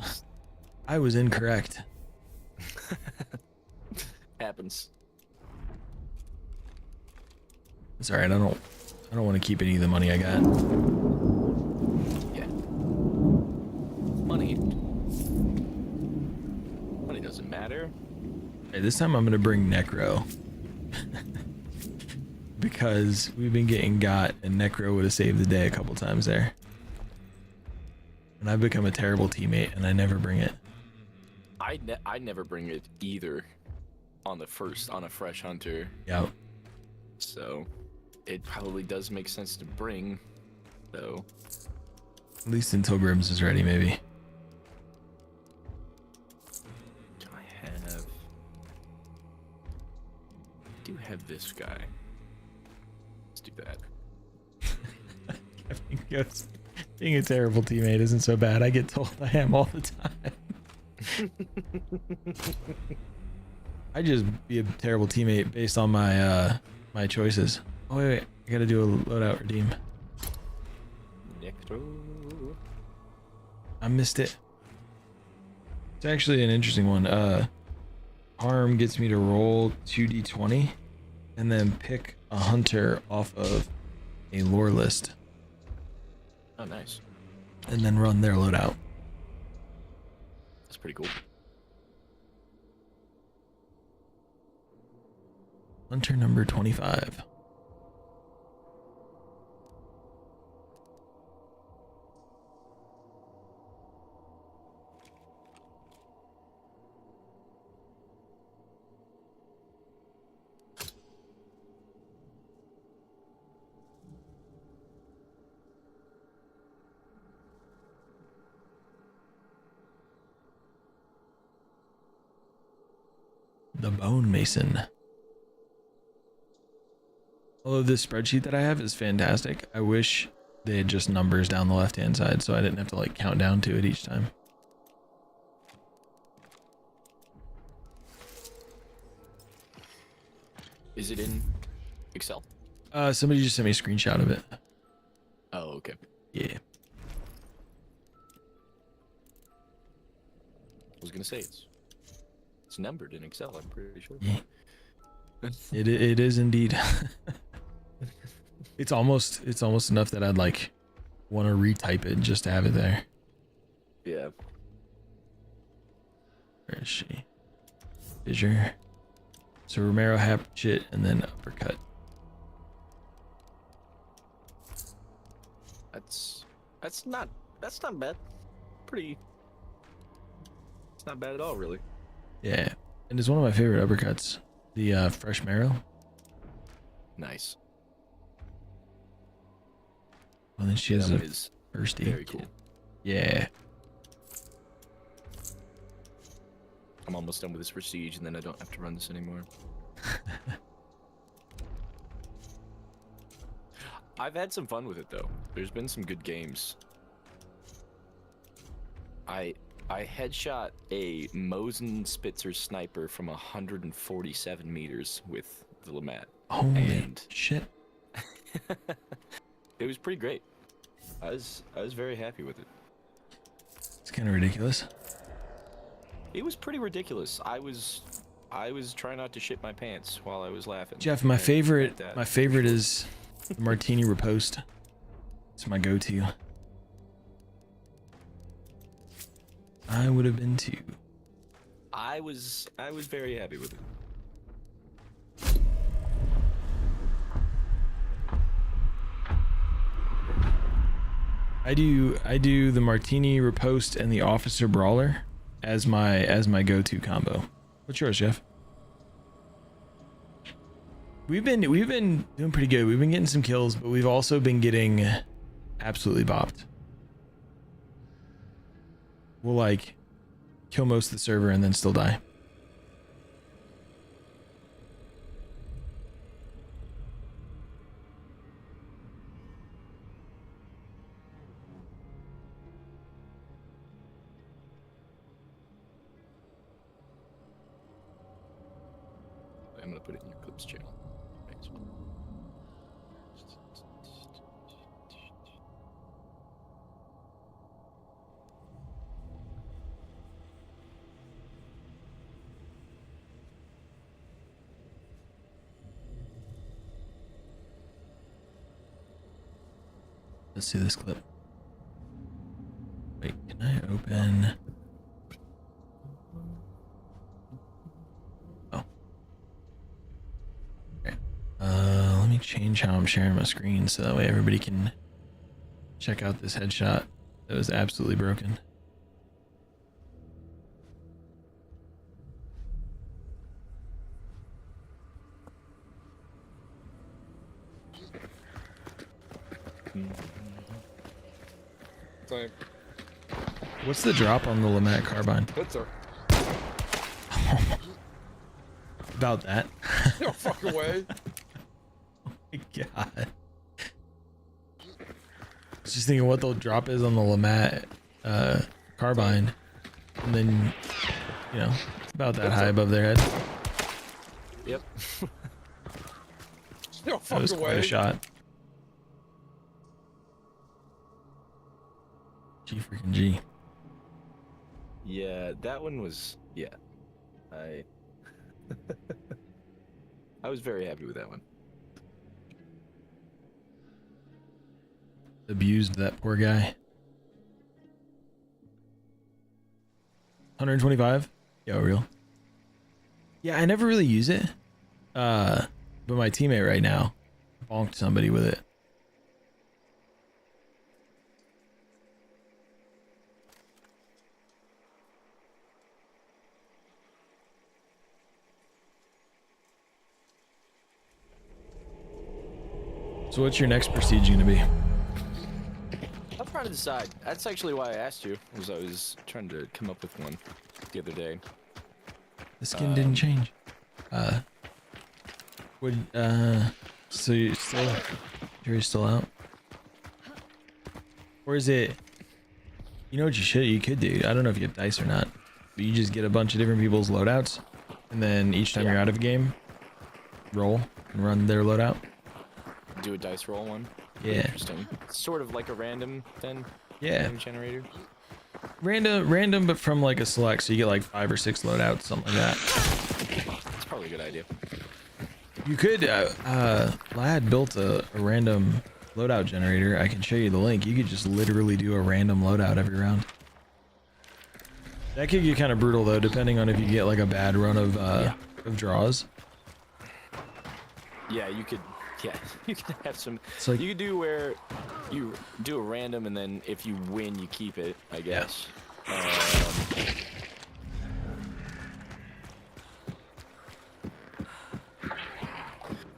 I was incorrect. Happens. It's alright, I don't want to keep any of the money I got. Yeah. Money. Money doesn't matter. Hey, this time I'm gonna bring Necro. Because we've been getting got and Necro would have saved the day a couple times there. And I've become a terrible teammate and I never bring it. I never bring it either on a fresh hunter. Yeah. So it probably does make sense to bring, though. At least until Grimm's is ready, maybe. I do have this guy. Let's do that. Kevin goes, being a terrible teammate isn't so bad. I get told I am all the time. I just be a terrible teammate based on my my choices. Oh wait, I gotta do a loadout redeem. Necro. I missed it. It's actually an interesting one. Harm gets me to roll 2d20 and then pick a hunter off of a lore list. Oh, nice. And then run their loadout. That's pretty cool. Hunter number 25. The Bone Mason. Although this spreadsheet that I have is fantastic, I wish they had just numbers down the left-hand side so I didn't have to like count down to it each time. Is it in Excel? Somebody just sent me a screenshot of it. Oh, okay. Yeah. I was gonna say it's numbered in Excel. I'm pretty sure. Yeah. It is indeed. It's almost enough that I'd like want to retype it just to have it there. Yeah. Where is she? Fissure. So Romero, hatchet, and then uppercut. That's not bad. pretty. It's not bad at all, really. Yeah, and it's one of my favorite uppercuts. The fresh marrow. Nice. Well, then she has That a one is first aid very kit. cool. Yeah. I'm almost done with this prestige, and then I don't have to run this anymore. I've had some fun with it though. There's been some good games. I headshot a Mosin Spitzer sniper from 147 meters with the Lamat. Holy shit. It was pretty great. I was very happy with it. It's kind of ridiculous. It was pretty ridiculous. I was trying not to shit my pants while I was laughing. Jeff, my favorite that. is the martini riposte. It's my go-to. I would have been too. I was very happy with it. I do the martini riposte and the officer brawler as my go-to combo. What's yours, Jeff? We've been doing pretty good. We've been getting some kills, but we've also been getting absolutely bopped. We'll like kill most of the server and then still die. I'm gonna put it in your clips channel. Thanks. Let's see this clip. Wait, can I open? Oh. Okay. Let me change how I'm sharing my screen so that way everybody can check out this headshot that was absolutely broken. Same. What's the drop on the Lamat carbine? Hits her. About that. No fucking way. Oh my god. I was just thinking what the drop is on the Lamat carbine. And then, you know, about that high above their head. Yep. No That was fucking quite a way. shot. G freaking G. Yeah, that one was, yeah. I was very happy with that one. Abused that poor guy. 125? Yo, real. Yeah, I never really use it. But my teammate right now bonked somebody with it. So what's your next prestige gonna be? I'm trying to decide. That's actually why I asked you, was I was trying to come up with one the other day. The skin didn't change. So you're still out? Or is it, you know what you could do? I don't know if you have dice or not, but you just get a bunch of different people's loadouts, and then each time you're out of a game, roll and run their loadout. Do a dice roll one? Yeah. Interesting. Sort of like a random then? Yeah. Random generator? Random, but from like a select, so you get like 5 or 6 loadouts, something like that. That's probably a good idea. You could, Lad built a random loadout generator. I can show you the link. You could just literally do a random loadout every round. That could get kind of brutal though, depending on if you get like a bad run of draws. Yeah, you could Yeah, you can have some. It's like- you could do where you do a random, and then if you win, you keep it. I guess.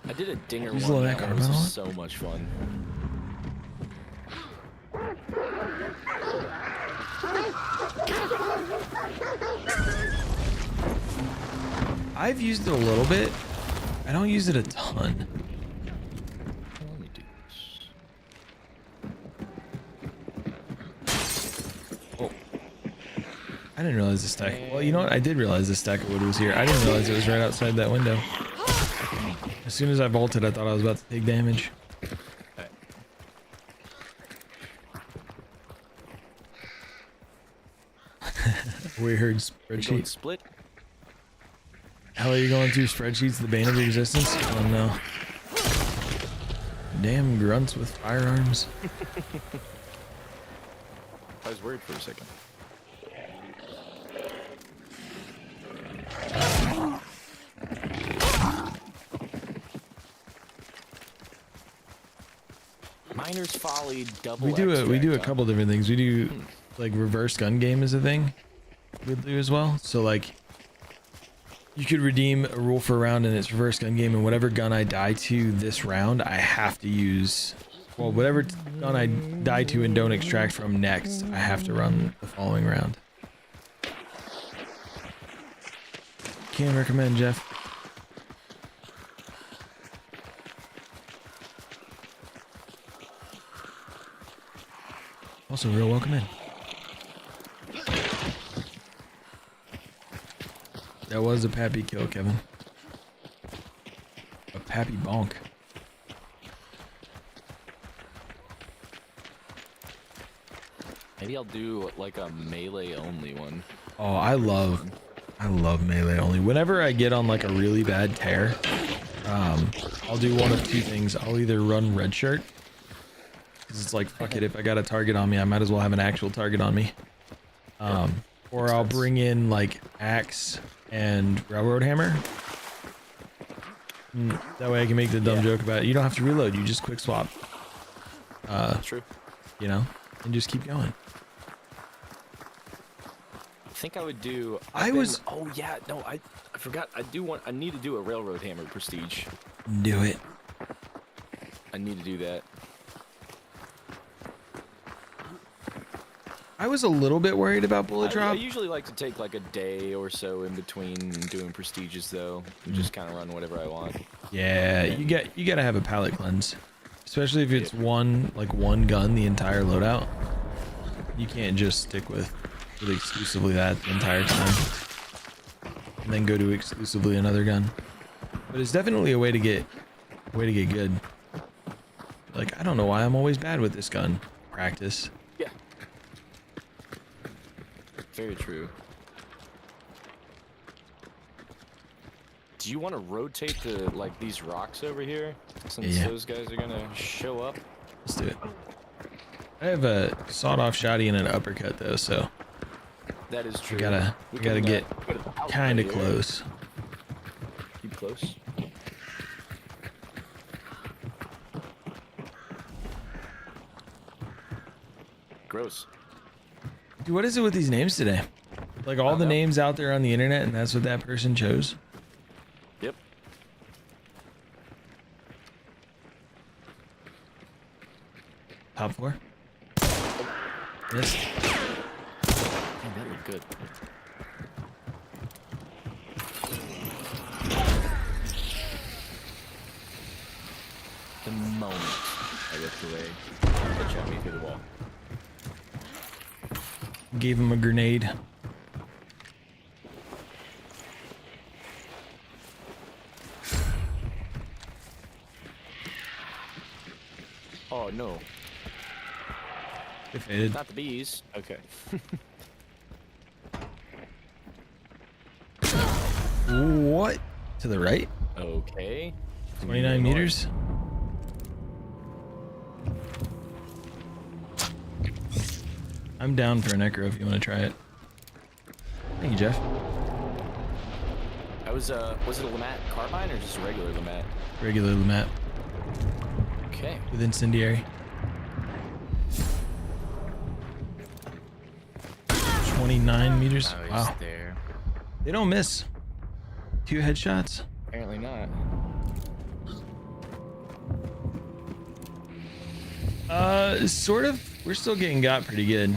I did a dinger Use one. all That that one was carbon on? so much fun. I've used it a little bit. I don't use it a ton. Let me do this. Oh. I didn't realize the stack. Well, you know what? I did realize the stack of wood was here. I didn't realize it was right outside that window. As soon as I bolted, I thought I was about to take damage. Okay. Weird You going spreadsheet. split? How are you going through spreadsheets? The bane of your existence? Oh no. Damn grunts with firearms. I was worried for a second. Miner's Folly double. We do a extract, couple different things. We do like reverse gun game is a thing we'll do as well. So like you could redeem a rule for a round and it's reverse gun game, and whatever gun I die to this round, I have to use, well, whatever gun I die to and don't extract from next, I have to run the following round. Can't recommend, Jeff. Also, real welcome in. That was a Pappy kill, Kevin. A Pappy bonk. Maybe I'll do like a melee only one. Oh, I love melee only. Whenever I get on like a really bad tear, I'll do one of two things. I'll either run red shirt, because it's like, fuck it, if I got a target on me, I might as well have an actual target on me. Or I'll bring in like axe and railroad hammer. That way I can make the dumb joke about it. You don't have to reload, you just quick swap. True. You know, and just keep going. I think I would do. Oh yeah, no, I forgot. I need to do a railroad hammer prestige. Do it. I need to do that. I was a little bit worried about bullet I drop. usually like to take like a day or so in between doing prestiges though, and just kind of run whatever I want. Yeah, you gotta have a palate cleanse, especially if it's one gun the entire loadout. You can't just stick with exclusively that the entire time, and then go to exclusively another gun. But it's definitely a way to get good. Like, I don't know why I'm always bad with this gun. Practice. Yeah. Very true. Do you want to rotate the like these rocks over here, since those guys are gonna show up? Let's do it. I have a sawed-off shotty and an uppercut though, so that is true. We gotta get kind of close. Keep close. Gross. Dude, what is it with these names today? Like all the names out there on the internet, and that's what that person chose? Yep. Top 4? Missed. Man, that looked good. The moment I looked away, they shot me through the wall. Gave him a grenade. Oh no. It faded. Not the bees. Okay. What? To the right? Okay. 29 meters? I'm down for an Necro if you want to try it. Thank you, Jeff. I was it a Lamat carbine or just a regular Lamat? Regular Lamat. Okay. with incendiary. 29 meters. Oh, he's Wow. there. They don't miss. 2 headshots. Apparently not. Sort of. We're still getting got pretty good.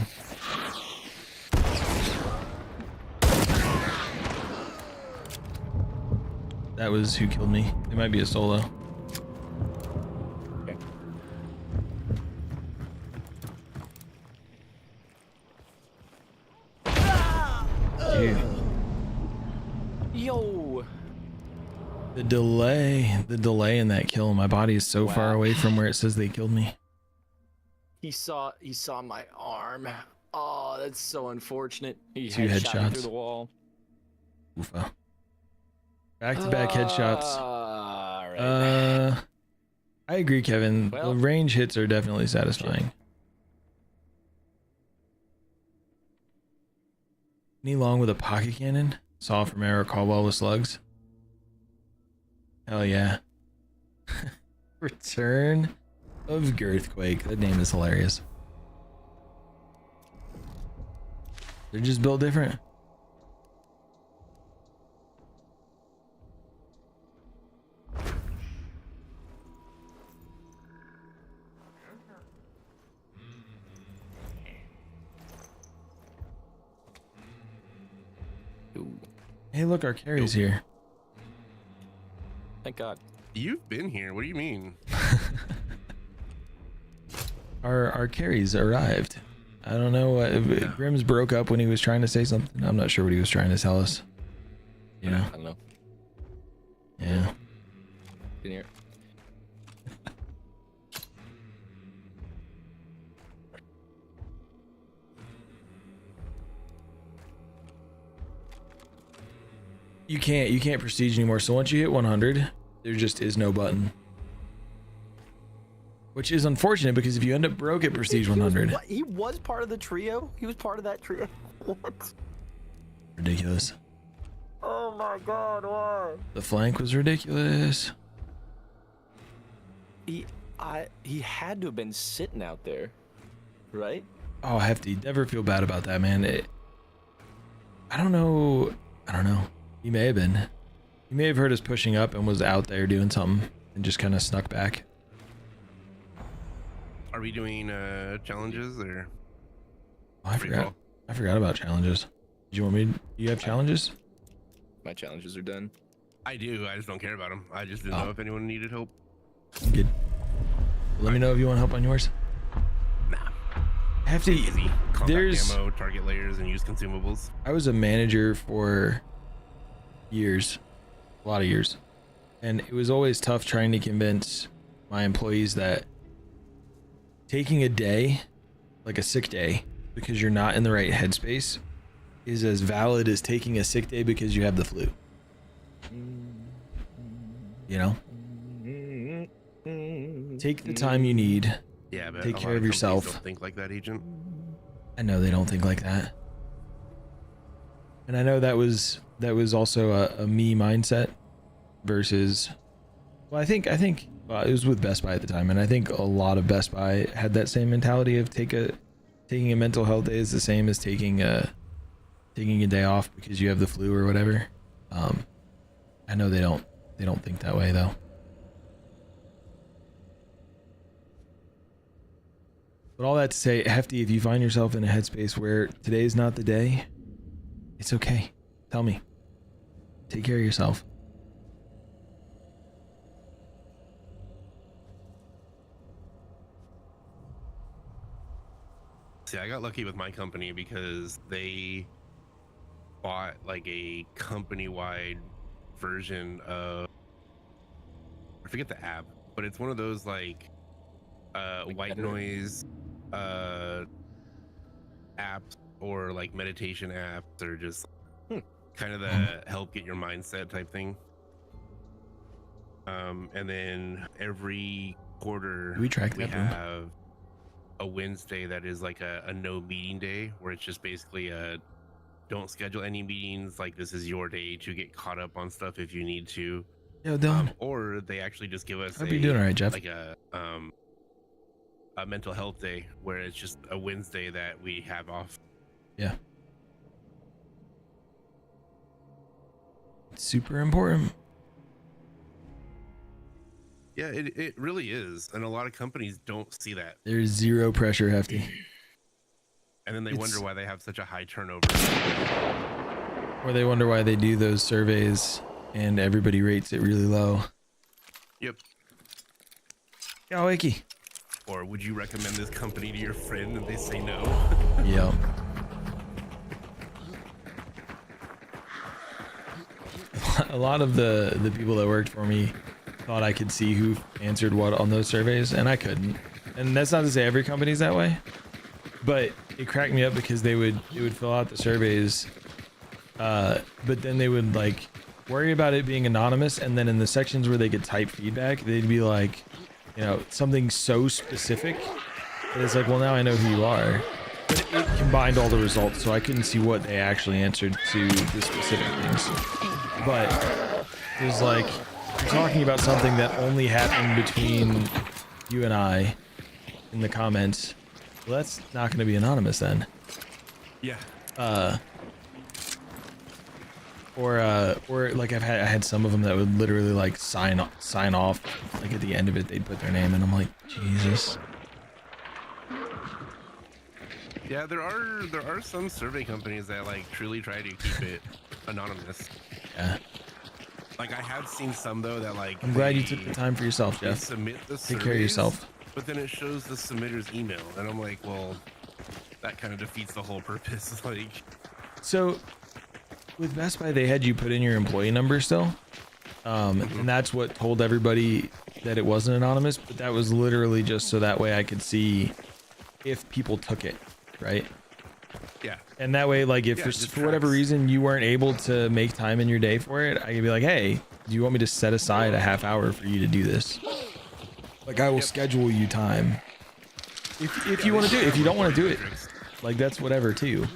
That was who killed me. It might be a solo. Okay. Dude, Yo. the delay in that kill. My body is so far Wow. away from where it says they killed me. He saw my arm. Oh, that's so unfortunate. He 2 headshot me headshots. through the wall. Oofa. Back-to-back headshots. All right. I agree, Kevin. Well- The range hits are definitely satisfying. Knee long with a pocket cannon. Saw from arrow Caldwell with slugs. Hell yeah. Return of Girthquake. That name is hilarious. They're just built different. Ooh, Hey, look, our carry's here. thank God. You've been here. What do you mean? Our carries arrived. I don't know what Grimm's broke up when he was trying to say something. I'm not sure what he was trying to tell us. You know? I don't know. Yeah. Didn't hear. You can't prestige anymore. So once you hit 100, there just is no button. Which is unfortunate because if you end up broke at prestige 100, He was part of the trio. He was part of that trio. What? ridiculous. Oh my God! Why? The flank was ridiculous. He had to have been sitting out there, right? Oh, hefty. Never feel bad about that, man. I don't know. He may have been. He may have heard us pushing up and was out there doing something and just kind of snuck back. Are we doing challenges or? Oh, I forgot about challenges. Do you want me? Do you have challenges? My challenges are done. I do. I just don't care about them. I just didn't know if anyone needed help. Good. Let me know if you want help on yours. Nah. Hefty. Easy. Compact There's. ammo, target layers, and use consumables. I was a manager for years, a lot of years, and it was always tough trying to convince my employees that taking a day, like a sick day, because you're not in the right headspace is as valid as taking a sick day because you have the flu. You know? Take the time you need. Yeah, but take a care lot of companies yourself. Don't think like that, Agent. I know they don't think like that. And I know that was also a me mindset versus, well, I think it was with Best Buy at the time, and I think a lot of Best Buy had that same mentality of taking a mental health day is the same as taking a day off because you have the flu or whatever. I know they don't think that way though. But all that to say, Hefty, if you find yourself in a headspace where today's not the day, it's okay. Tell me. Take care of yourself. See, I got lucky with my company because they bought like a company-wide version of, I forget the app, but it's one of those like white noise apps or like meditation apps or just kind of the help get your mindset type thing. And then every quarter Do we track that, Boom? have a Wednesday that is like a no meeting day where it's just basically don't schedule any meetings. Like this is your day to get caught up on stuff if you need to. Yo, Dylan. Or they actually just give us Hope you're doing all right, Jeff. like a mental health day where it's just a Wednesday that we have off. Yeah. It's super important. Yeah, it really is. And a lot of companies don't see that. There's zero pressure, Hefty. And then they wonder why they have such a high turnover. Or they wonder why they do those surveys and everybody rates it really low. Yep. Yo, Icky. Or would you recommend this company to your friend and they say no? Yep. A lot of the people that worked for me thought I could see who answered what on those surveys, and I couldn't. And that's not to say every company's that way, but it cracked me up because they would fill out the surveys, but then they would like worry about it being anonymous, and then in the sections where they could type feedback, they'd be like, you know, something so specific that it's like, well, now I know who you are. But it combined all the results, so I couldn't see what they actually answered to the specific things. But it was like, you're talking about something that only happened between you and I in the comments. Well, that's not going to be anonymous then. Yeah. Or like I had some of them that would literally like sign off, like at the end of it they'd put their name, and I'm like, Jesus. Yeah, there are some survey companies that like truly try to keep it anonymous. Yeah. Like I have seen some though that like I'm glad you took the time for yourself, Jeff. Submit the Take care of yourself. But then it shows the submitter's email, and I'm like, well, that kind of defeats the whole purpose. Like, so with Best Buy, they had you put in your employee number still, and that's what told everybody that it wasn't anonymous. But that was literally just so that way I could see if people took it, right? Yeah. And that way, like, if for whatever reason you weren't able to make time in your day for it, I could be like, hey, do you want me to set aside a half hour for you to do this? Like, I will schedule you time. If you want to do it. If you don't want to do it, like, that's whatever too.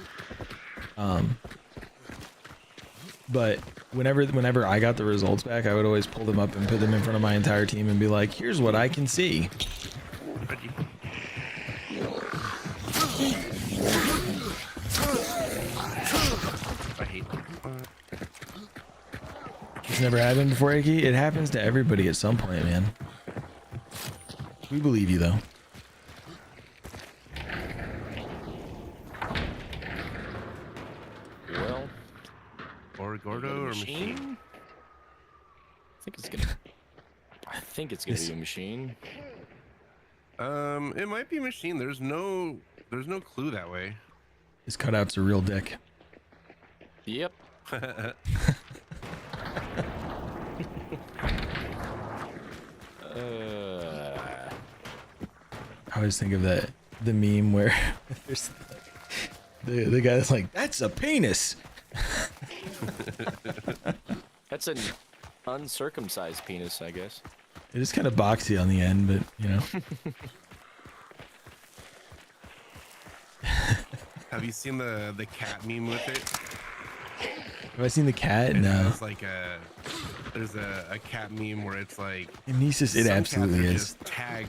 But whenever I got the results back, I would always pull them up and put them in front of my entire team and be like, here's what I can see. It's never happened before, Icky. It happens to everybody at some point, man. We believe you, though. Well, or Gordo or machine? I think it's gonna be a machine. It might be a machine. There's no clue that way. His cutout's a real dick. Yep. I always think of the meme where there's the guy that's like, that's a penis. That's an uncircumcised penis, I guess. It is kind of boxy on the end, but you know. Have you seen the cat meme with it? Have I seen the cat? No. It's like there's a cat meme where it's like Amnesis. It absolutely is.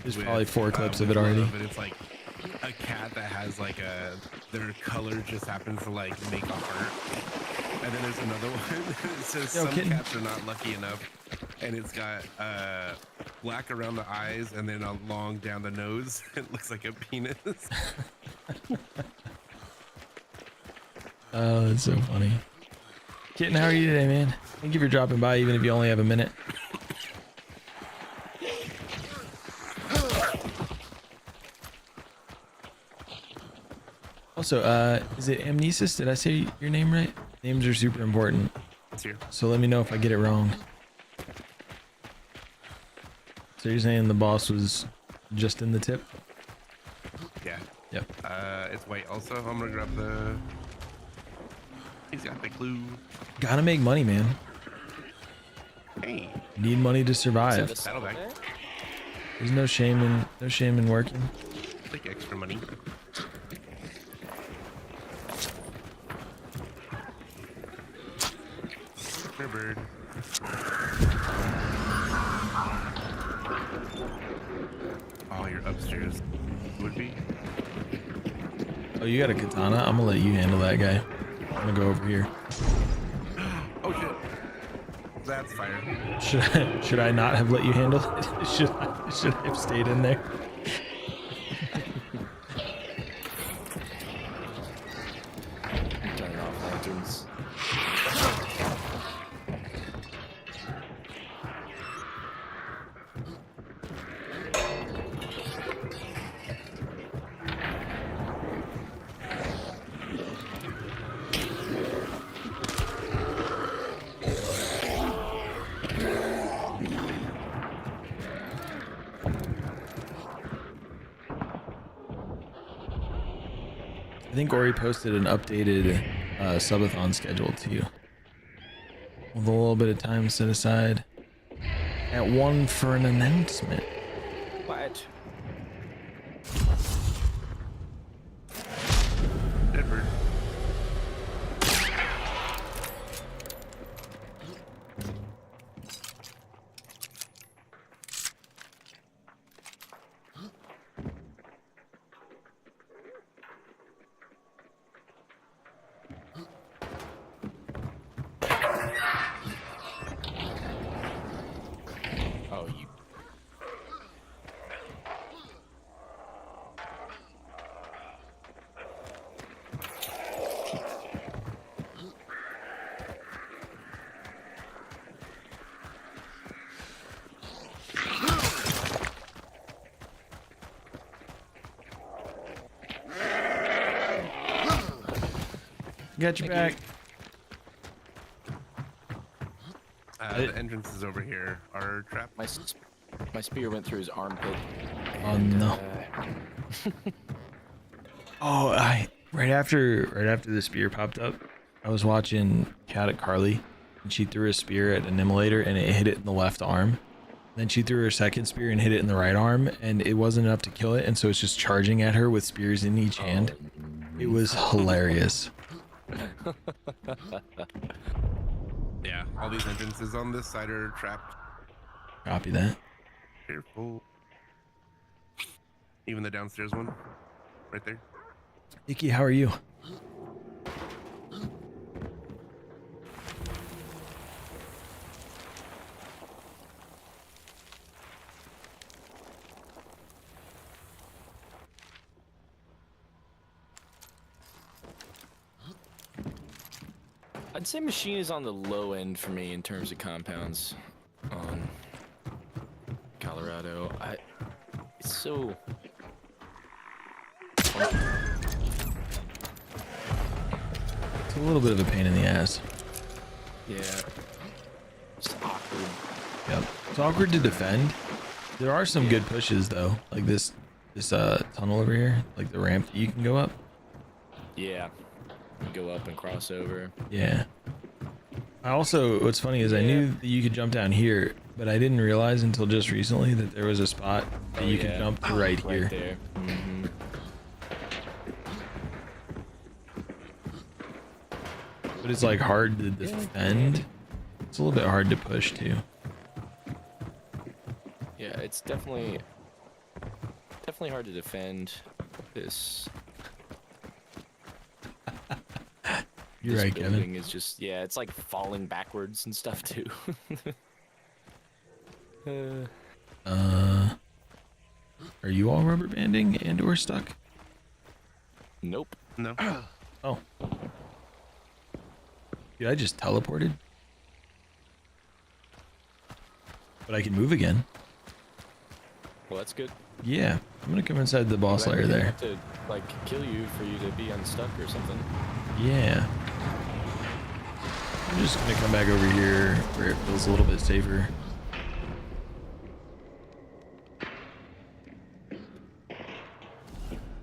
There's probably 4 clips of it already. But it's like a cat that has like their color just happens to like make a heart. And then there's another one that says some cats are not lucky enough, and it's got black around the eyes and then a long down the nose. It looks like a penis. Oh, that's so funny. Kitten, how are you today, man? Thank you for dropping by, even if you only have a minute. Also, is it Amnesis? Did I say your name right? Names are super important. So let me know if I get it wrong. So you're saying the boss was just in the tip? Yeah. Yep. It's white also. I'm gonna grab the... He's got the clue. Gotta make money, man. Hey. Need money to survive. Saddlebag. There's no shame in working. Take extra money. Bird. Oh, you're upstairs. Would be. Oh, you got a katana? I'm gonna let you handle that guy. I'm gonna go over here. Oh shit. That's fire. Should I not have let you handle it? Should I have stayed in there? Turning off lanterns. I think Ori posted an updated subathon schedule to you. With a little bit of time set aside at 1 for an announcement. What? Deadbird. Oh, you. Got your back. The entrance is over here. Our trap. My spear went through his armpit. Oh no. Oh, right after the spear popped up, I was watching Cat at Carly, and she threw a spear at an immolator and it hit it in the left arm. Then she threw her second spear and hit it in the right arm, and it wasn't enough to kill it, and so it's just charging at her with spears in each hand. It was hilarious. Yeah, all these entrances on this side are trapped. Copy that. Careful. Even the downstairs one, right there. Icky, how are you? I'd say machine is on the low end for me in terms of compounds on Colorado. It's so. It's a little bit of a pain in the ass. Yeah. It's awkward. Yep. It's awkward to defend. There are some good pushes though, like this tunnel over here, like the ramp that you can go up. Yeah. You go up and cross over. Yeah. I also, what's funny is I knew that you could jump down here, but I didn't realize until just recently that there was a spot that you could jump to right here. Right there. Mm-hmm. But it's like hard to defend. It's a little bit hard to push too. Yeah, it's definitely hard to defend this. You're this right, building Kevin. is just, yeah, it's like falling backwards and stuff too. Are you all rubber banding and or stuck? Nope. No. Oh. Dude, I just teleported. But I can move again. Well, that's good. Yeah, I'm gonna come inside the boss lair We're gonna there. have to like kill you for you to be unstuck or something. Yeah. I'm just gonna come back over here where it feels a little bit safer.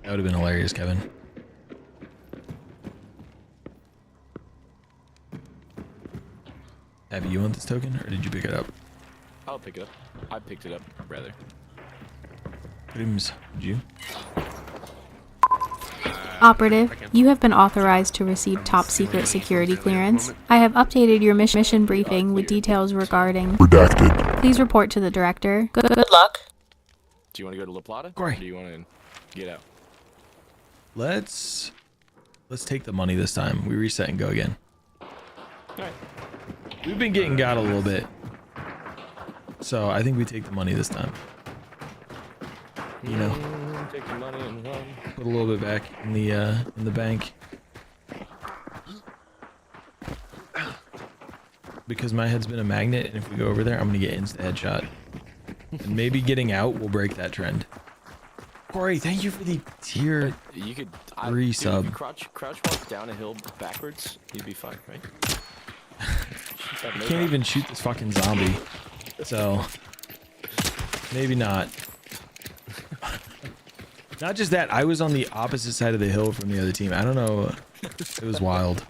That would have been hilarious, Kevin. Have you want this token, or did you pick it up? I'll pick it up. I picked it up, rather. Did you? Operative, you have been authorized to receive top secret security clearance. I have updated your mission briefing with details regarding... Redacted. Please report to the director. Good luck. Do you want to go to La Plata? Corey. Or do you want to get out? Let's take the money this time. We reset and go again. Alright. We've been getting got a little bit. So I think we take the money this time. You know, Take the money and run. put a little bit back in the bank. Because my head's been a magnet, and if we go over there, I'm gonna get insta headshot. And maybe getting out will break that trend. Corey, thank you for the tier. You could Three dude, sub. If you crouch walk down a hill backwards, you'd be fine, right? I can't even shoot this fucking zombie. So maybe not. Not just that, I was on the opposite side of the hill from the other team. I don't know. It was wild.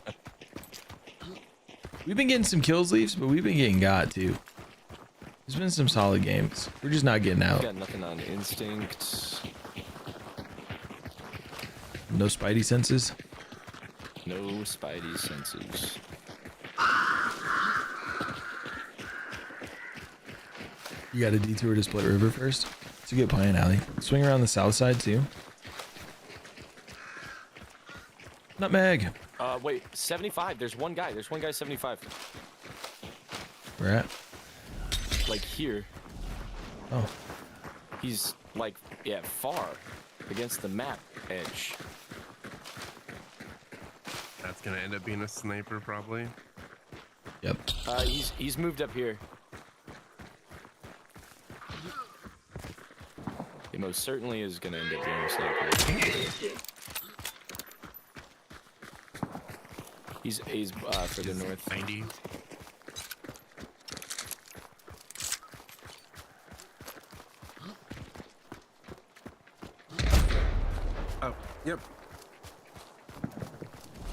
We've been getting some kills, Leafs, but we've been getting got too. There's been some solid games. We're just not getting out. Got nothing on instinct. No spidey senses. No spidey senses. You got a detour to Split River first. It's a good plan, Allie. Swing around the south side too. Nutmeg. Wait, 75. There's one guy. There's one guy 75. Where at? Like here. Oh. He's like, yeah, far against the map edge. That's gonna end up being a sniper, probably. Yep. He's moved up here. He most certainly is gonna end up being a sniper. He's further north. 90. Oh, yep.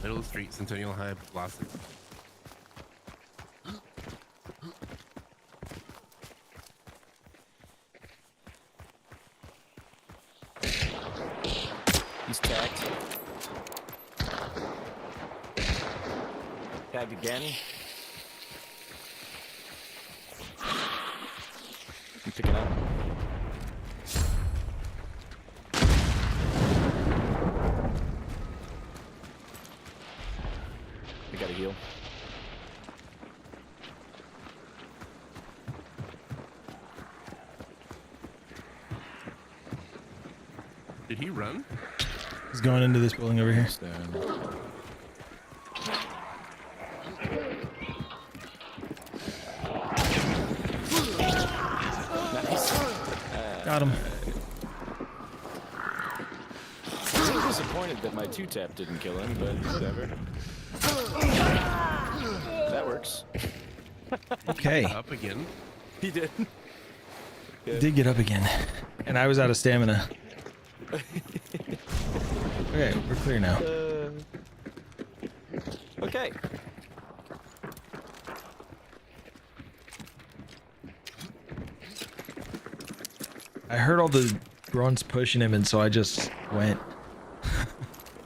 Middle of the street, Centennial High, lost it. He's tagged. Tagged again. I'm picking up. I gotta heal. Did he run? He's going into this building over here. Got him. I'm disappointed that my two-tap didn't kill him, but whatever. That works. Okay. Up again. He did. He did get up again. And I was out of stamina. Okay, we're clear now. Okay. I heard all the grunts pushing him, and so I just went.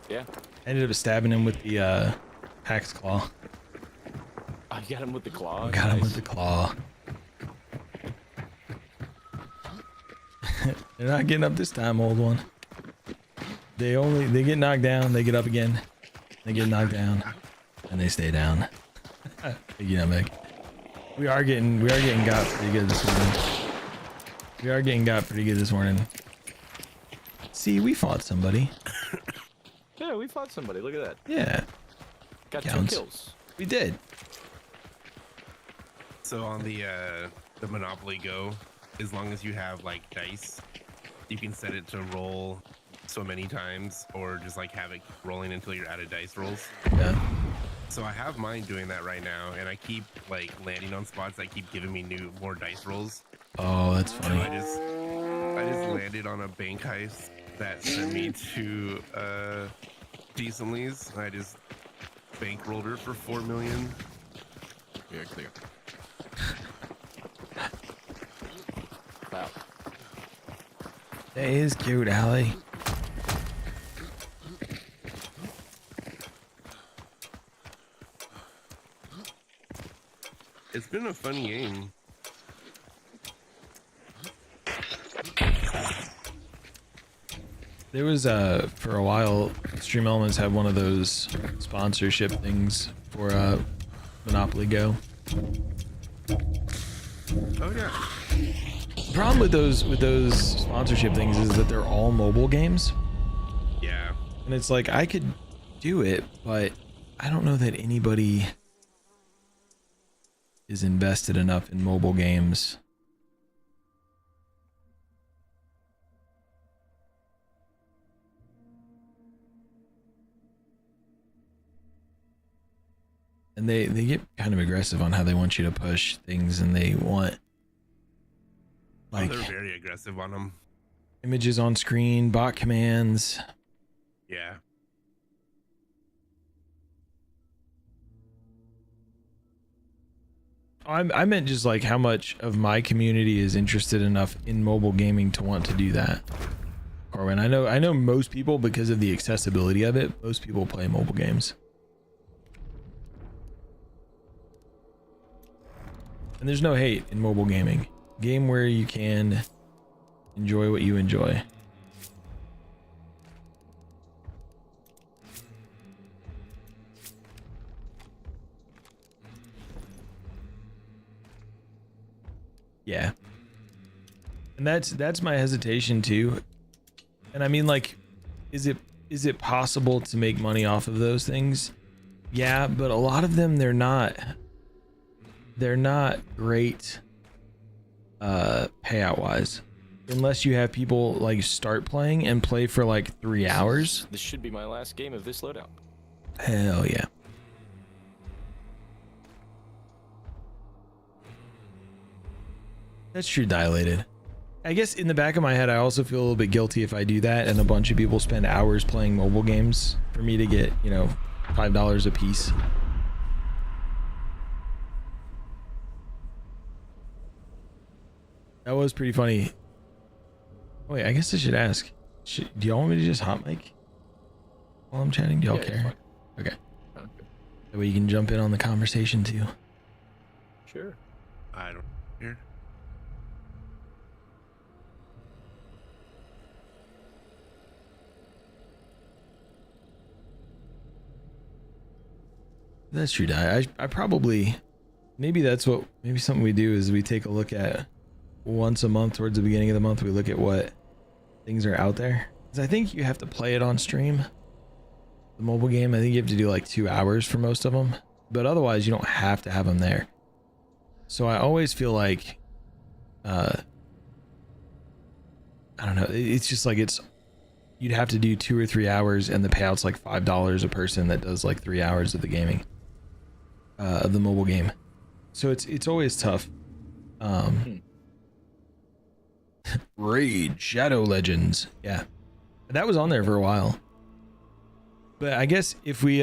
Yeah. Ended up stabbing him with the axe claw. I got him with the claw. Got him with the claw. They're not getting up this time, old one. They get knocked down, they get up again. They get knocked down, and they stay down. You know, Meg. We are getting got pretty good this morning. We are getting got pretty good this morning. See, we fought somebody. Yeah, we fought somebody. Look at that. Yeah. Got Counts. 2 kills. We did. So on the Monopoly Go, as long as you have like dice, you can set it to roll so many times, or just like have it rolling until you're out of dice rolls. Yeah. So I have mine doing that right now, and I keep like landing on spots that keep giving me more dice rolls. Oh, that's So funny. I just landed on a bank heist that sent me to decent leads. I just bankrolled her for 4 million. Yeah, clear. Wow. That is cute, Allie. It's been a fun game. There was for a while, Stream Elements had one of those sponsorship things for Monopoly Go. Oh yeah. The problem with those sponsorship things is that they're all mobile games. Yeah. And it's like I could do it, but I don't know that anybody is invested enough in mobile games. And they get kind of aggressive on how they want you to push things, and they want like they're very aggressive on them. Images on screen, bot commands. Yeah. I meant just like how much of my community is interested enough in mobile gaming to want to do that. Corwin, I know most people, because of the accessibility of it, most people play mobile games. And there's no hate in mobile gaming. Game where you can enjoy what you enjoy. Yeah. And that's my hesitation too. And I mean, like, is it possible to make money off of those things? Yeah, but a lot of them they're not great payout wise, unless you have people like start playing and play for like 3 hours. This should be my last game of this loadout. Hell yeah. That's true, Dilated. I guess in the back of my head, I also feel a little bit guilty if I do that and a bunch of people spend hours playing mobile games for me to get, you know, $5 a piece. That was pretty funny. Oh, wait, I guess I should ask. Do y'all want me to just hot mic while I'm chatting? Do y'all care? Okay. That way you can jump in on the conversation too. Sure. I don't care. That's true, Di. I probably, maybe something we do is we take a look at once a month towards the beginning of the month, we look at what things are out there. Because I think you have to play it on stream. The mobile game, I think you have to do like 2 hours for most of them. But otherwise, you don't have to have them there. So I always feel like, I don't know, it's just like you'd have to do 2 or 3 hours and the payout's like $5 a person that does like 3 hours of the gaming. Of the mobile game. So it's always tough. Raid Shadow Legends. Yeah. That was on there for a while. But I guess if we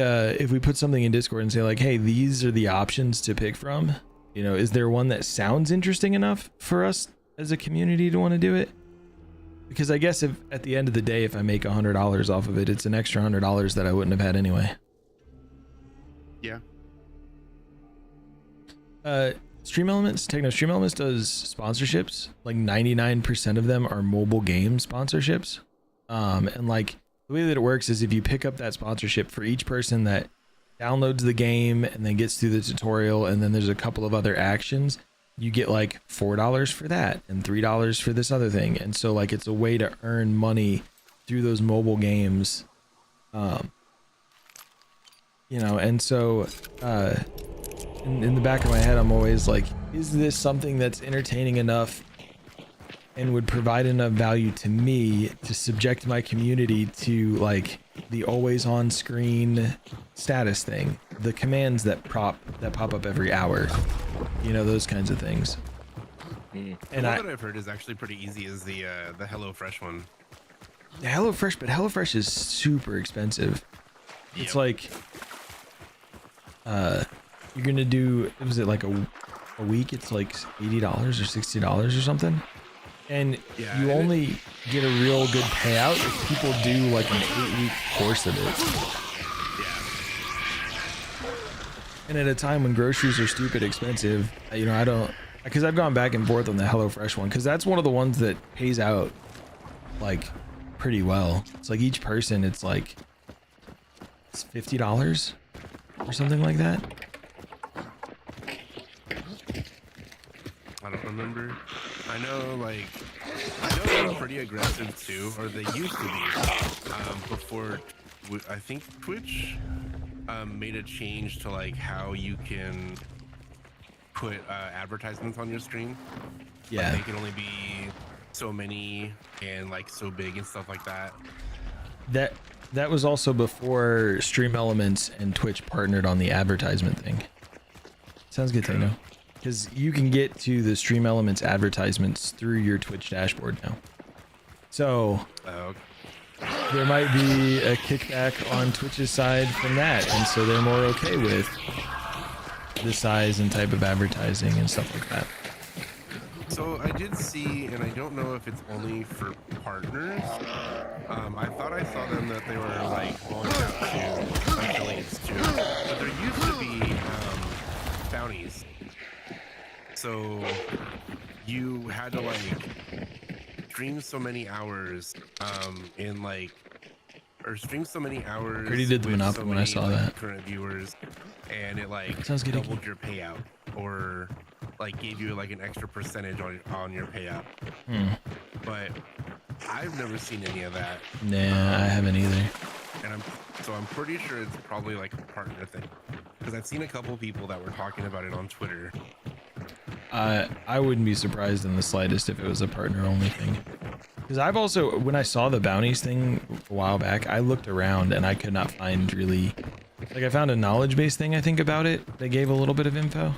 put something in Discord and say like, hey, these are the options to pick from, you know, is there one that sounds interesting enough for us as a community to want to do it? Because I guess if at the end of the day, if I make $100 off of it, it's an extra $100 that I wouldn't have had anyway. Yeah. Stream Elements does sponsorships. Like 99% of them are mobile game sponsorships. And like the way that it works is if you pick up that sponsorship for each person that downloads the game and then gets through the tutorial, and then there's a couple of other actions, you get like $4 for that and $3 for this other thing. And so like it's a way to earn money through those mobile games. You know, and so in the back of my head, I'm always like, is this something that's entertaining enough and would provide enough value to me to subject my community to like the always on screen status thing, the commands that pop up every hour, you know, those kinds of things. And the one that I've heard is actually pretty easy is the HelloFresh one. The HelloFresh, but HelloFresh is super expensive. Yep. It's like you're gonna do, was it like a week? It's like $80 or $60 or something, and yeah, you only get a real good payout if people do like an 8-week course of it. Yeah. And at a time when groceries are stupid expensive, you know, I don't, because I've gone back and forth on the HelloFresh one, because that's one of the ones that pays out like pretty well. It's like each person, it's like it's $50 or something like that. I don't remember. I know they're pretty aggressive too, or they used to be. Before, I think Twitch made a change to like how you can put advertisements on your stream. Yeah. Like, they can only be so many and like so big and stuff like that. That was also before Stream Elements and Twitch partnered on the advertisement thing. Sounds good to know. Because you can get to the Stream Elements advertisements through your Twitch dashboard now. So there might be a kickback on Twitch's side from that, and so they're more okay with the size and type of advertising and stuff like that. So I did see, and I don't know if it's only for partners. I thought I saw them that they were like rolling out to affiliates too, but there used to be bounties. So you had to like stream so many hours in like, or stream so many hours. I already did the Monopoly when I saw that. Current viewers, and it like Sounds good. doubled your payout, or like gave you like an extra percentage on your payout. But I've never seen any of that. Nah, I haven't either. And I'm pretty sure it's probably like a partner thing, because I've seen a couple people that were talking about it on Twitter. I wouldn't be surprised in the slightest if it was a partner only thing. Because I've also, when I saw the bounties thing a while back, I looked around and I could not find really, like I found a knowledge base thing I think about it. They gave a little bit of info,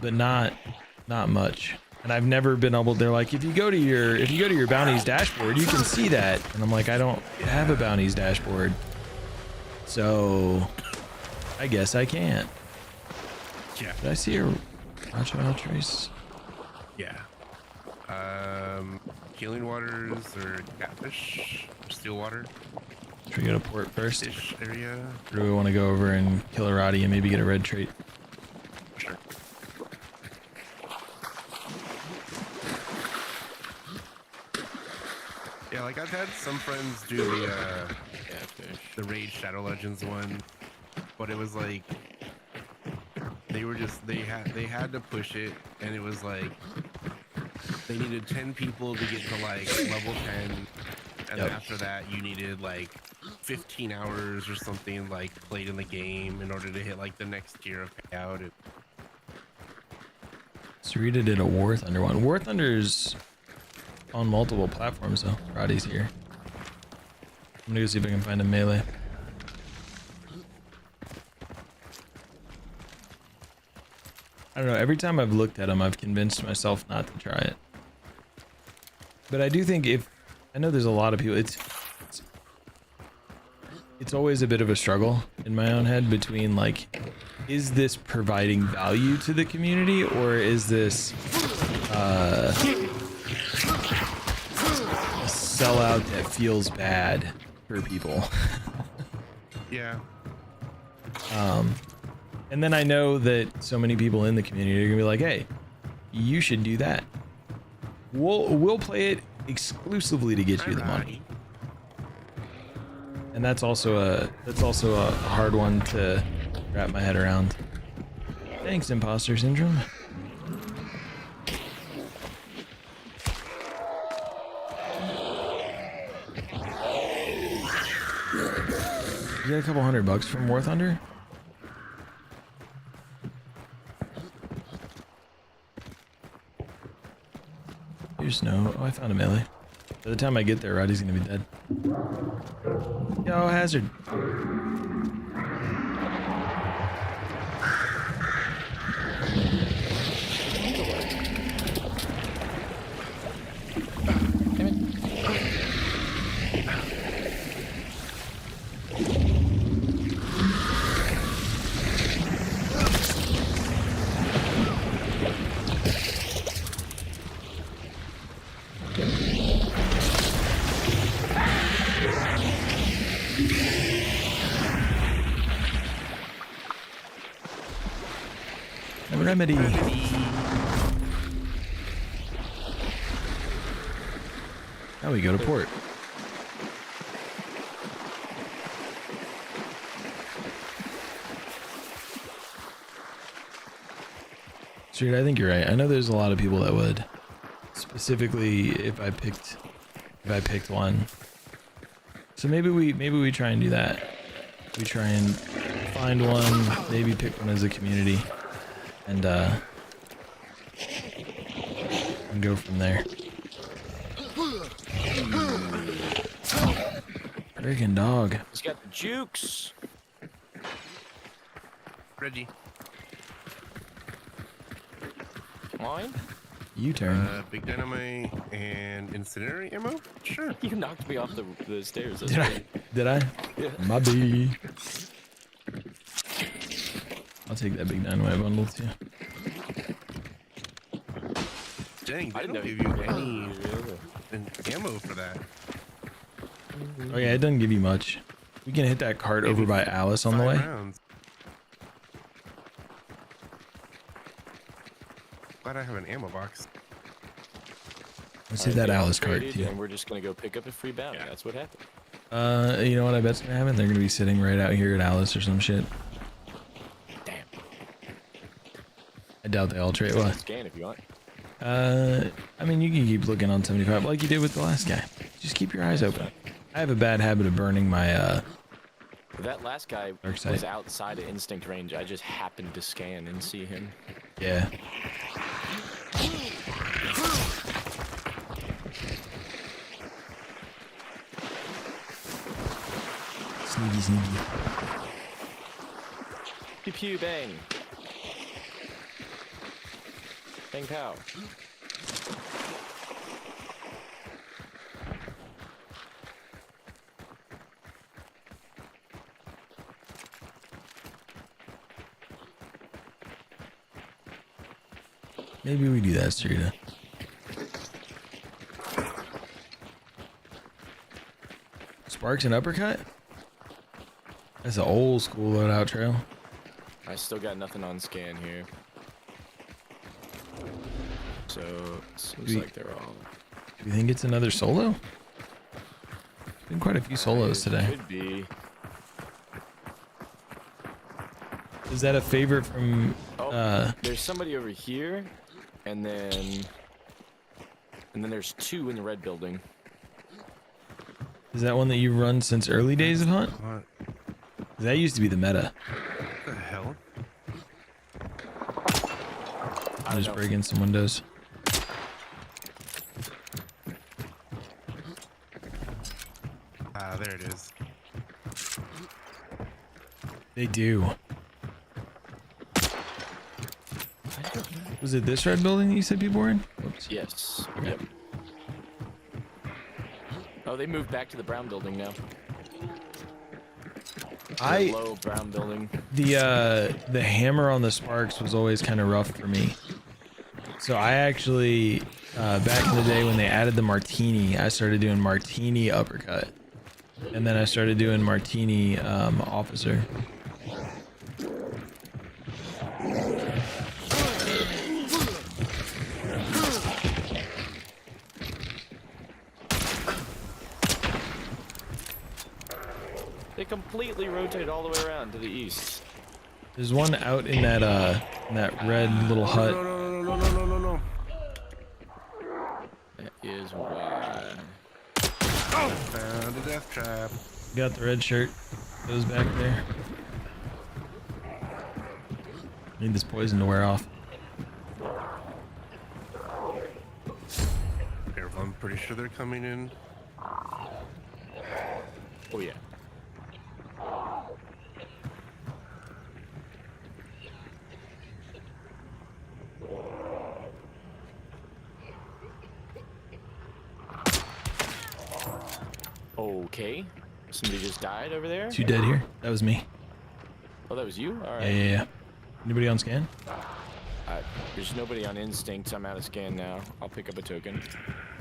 but not much. And I've never been able, they're like, if you go to your bounties dashboard, you can see that. And I'm like, I don't have a bounties dashboard. So I guess I can't. Yeah. Did I see a Roger Trace? Yeah. Healing waters or catfish or still water. Should we go to port first? Fish area. Or do we want to go over and kill a Roddy and maybe get a red trait? Sure. Yeah, like I've had some friends do the Raid Shadow Legends one, but it was like they had to push it, and it was like they needed 10 people to get to like level 10, and then after that you needed like 15 hours or something like played in the game in order to hit like the next tier of payout. Sarita did a War Thunder one. War Thunder's on multiple platforms though. Roddy's here. I'm gonna go see if I can find a melee. I don't know, every time I've looked at them, I've convinced myself not to try it. But I do think I know there's a lot of people, it's always a bit of a struggle in my own head between like, is this providing value to the community, or is this a sellout that feels bad for people? Yeah. And then I know that so many people in the community are gonna be like, hey, you should do that. We'll play it exclusively to get you the money. And that's also a hard one to wrap my head around. Thanks, Imposter Syndrome. You got a couple $100 from War Thunder? Here's no. Oh, I found a melee. By the time I get there, Roddy's gonna be dead. Yo, Hazard. Remedy. Now we go to port. Street, I think you're right. I know there's a lot of people that would. Specifically if I picked one. So maybe we try and do that. We try and find one, maybe pick one as a community, and go from there. Friggin' dog. He's got the jukes. Reggie. Mine? U-turn. Big dynamite and incendiary ammo? Sure. You knocked me off the stairs. That's Did I? right. Did I? Yeah. My B. I'll take that big dynamite bundle too. Dang, I they didn't don't know give you you could any ammo for that. Oh yeah, it doesn't give you much. We can hit that cart over by Alice on the 5 way. rounds. Glad I have an ammo box. Let's hit that Alice cart Upgraded, too. And we're just gonna go pick up a free bounty. That's what happened. You know what I bet's gonna happen? They're gonna be sitting right out here at Alice or some shit. Damn. I doubt they all trade. What? Scan if you want. I mean, you can keep looking on 75 like you did with the last guy. Just keep your eyes open. I have a bad habit of burning my, That last guy Dark side. was outside of instinct range. I just happened to scan and see him. yeah. Sneaky, sneaky. Pew pew bang. Bang pow. Maybe we do that, Sarita. Sparks and uppercut? That's an old school loadout trail. I still got nothing on scan here. So it seems like they're all. Do you think it's another solo? Been quite a few solos today. Could be. Is that a favorite from? There's somebody over here, and then there's 2 in the red building. Is that one that you've run since early days of Hunt? What 'Cause that used to be the meta. the hell? I'm just breaking some windows. Ah, there it is. They do. Was it this red building that you said people were in? Whoops. Yes. Okay. Yep. Oh, they moved back to the brown building now. The low brown building. The hammer on the sparks was always kind of rough for me. So I actually back in the day when they added the martini, I started doing martini uppercut, and then I started doing martini officer. They completely rotated all the way around to the east. There's one out in that red little hut. No. That is why. Oh, found a death trap. Got the red shirt. Goes back there. Need this poison to wear off. Careful, I'm pretty sure they're coming in. Oh yeah. Okay. Somebody just died over there? 2 dead here. That was me. Oh, that was you? Alright. Yeah. Anybody on scan? There's nobody on instinct. I'm out of scan now. I'll pick up a token.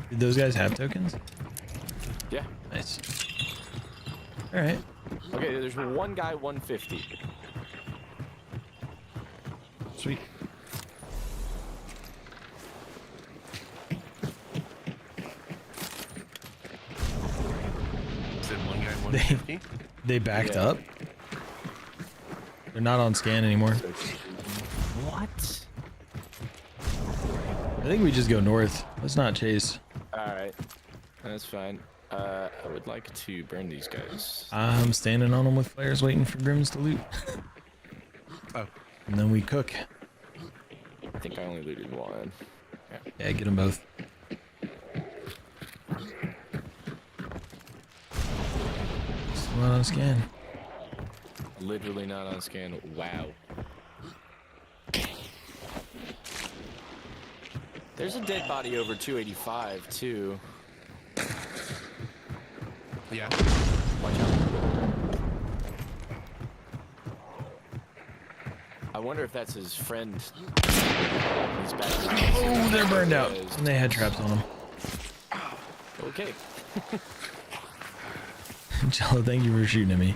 Did those guys have tokens? Yeah. Nice. Alright. Okay, there's one guy 150. Sweet. Said one guy 150. They backed Yeah. up. They're not on scan anymore. What? I think we just go north. Let's not chase. All right, that's fine. I would like to burn these guys. I'm standing on them with flares, waiting for Grims to loot. Oh. And then we cook. I think I only looted one. Yeah, get them both. Still not on scan. Literally not on scan. Wow. There's a dead body over 285 too. Yeah. Watch out. I wonder if that's his friend. He's back. Oh, they're burned out. And they had traps on them. Okay. Jello, thank you for shooting at me.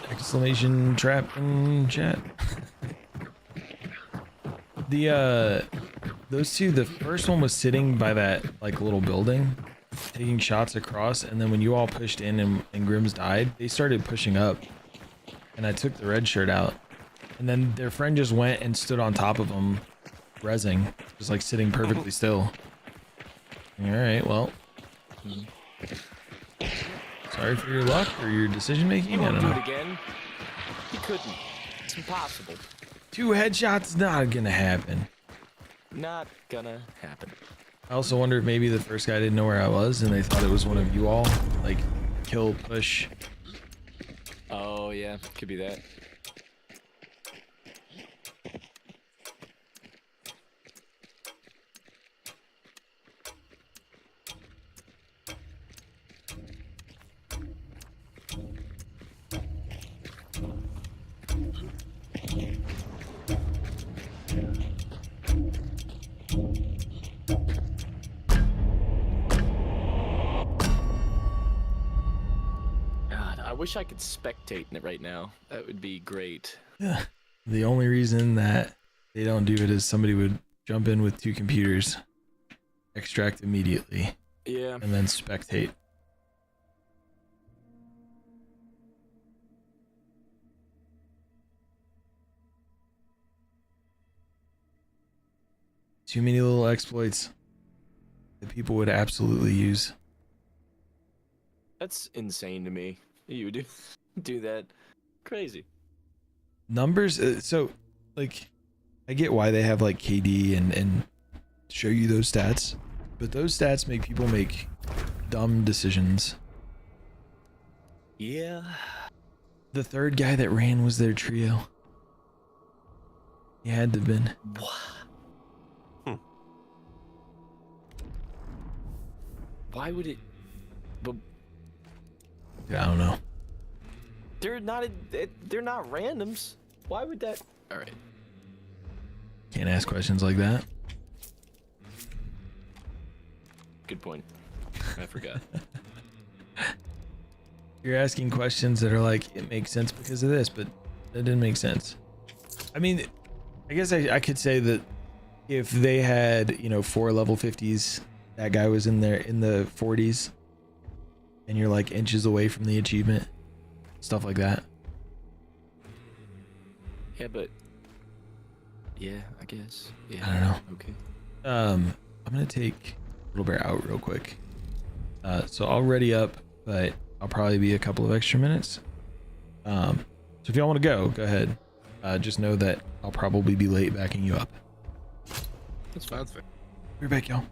Exclamation trap in chat. Those two, the first one was sitting by that like little building, taking shots across, and then when you all pushed in and Grims died, they started pushing up, and I took the red shirt out, and then their friend just went and stood on top of them, rezzing, just like sitting perfectly still. All right, well, sorry for your luck or your decision making. I don't Do know. it again. He couldn't. It's impossible. 2 headshots, not gonna happen. Not gonna happen. I also wonder if maybe the first guy didn't know where I was and they thought it was one of you all. Like, kill, push. Oh yeah, could be that. I wish I could spectate in it right now. That would be great. Yeah. The only reason that they don't do it is somebody would jump in with 2 computers, extract immediately, Yeah. and then spectate. Too many little exploits that people would absolutely use. That's insane to me. You would do that. Crazy. Numbers, so like I get why they have like KD and show you those stats, but those stats make people make dumb decisions. Yeah. The third guy that ran was their trio. He had to have been. Why would it? But I don't know. they're not randoms. Why would that? All right. Can't ask questions like that. Good point. I forgot. You're asking questions that are like, it makes sense because of this, but that didn't make sense. I mean, I guess I could say that if they had, 4 level 50s, that guy was in there in the 40s, and you're like inches away from the achievement, stuff like that. Yeah, but yeah, I guess. Yeah. I don't know. Okay. I'm gonna take Little Bear out real quick. So I'll ready up, but I'll probably be a couple of extra minutes. So if y'all want to go ahead. Just know that I'll probably be late backing you up. That's fine. We're back, y'all.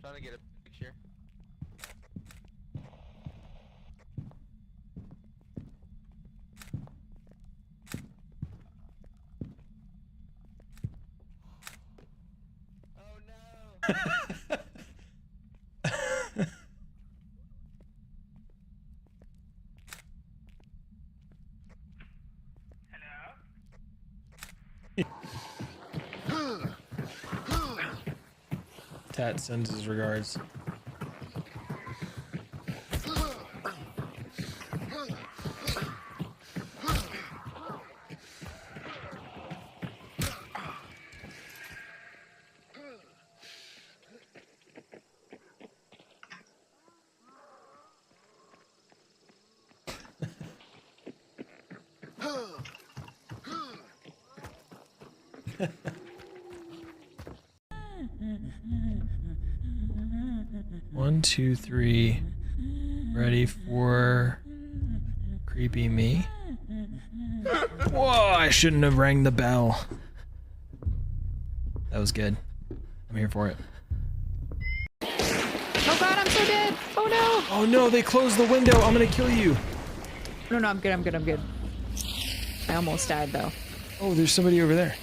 Trying to get a picture. Oh no! Tat sends his regards. 1, 2, 3. Ready for creepy me? Whoa, I shouldn't have rang the bell. That was good. I'm here for it. Oh god, I'm so dead. Oh no. Oh no, they closed the window. I'm gonna kill you. No, I'm good. I almost died though. Oh, there's somebody over there.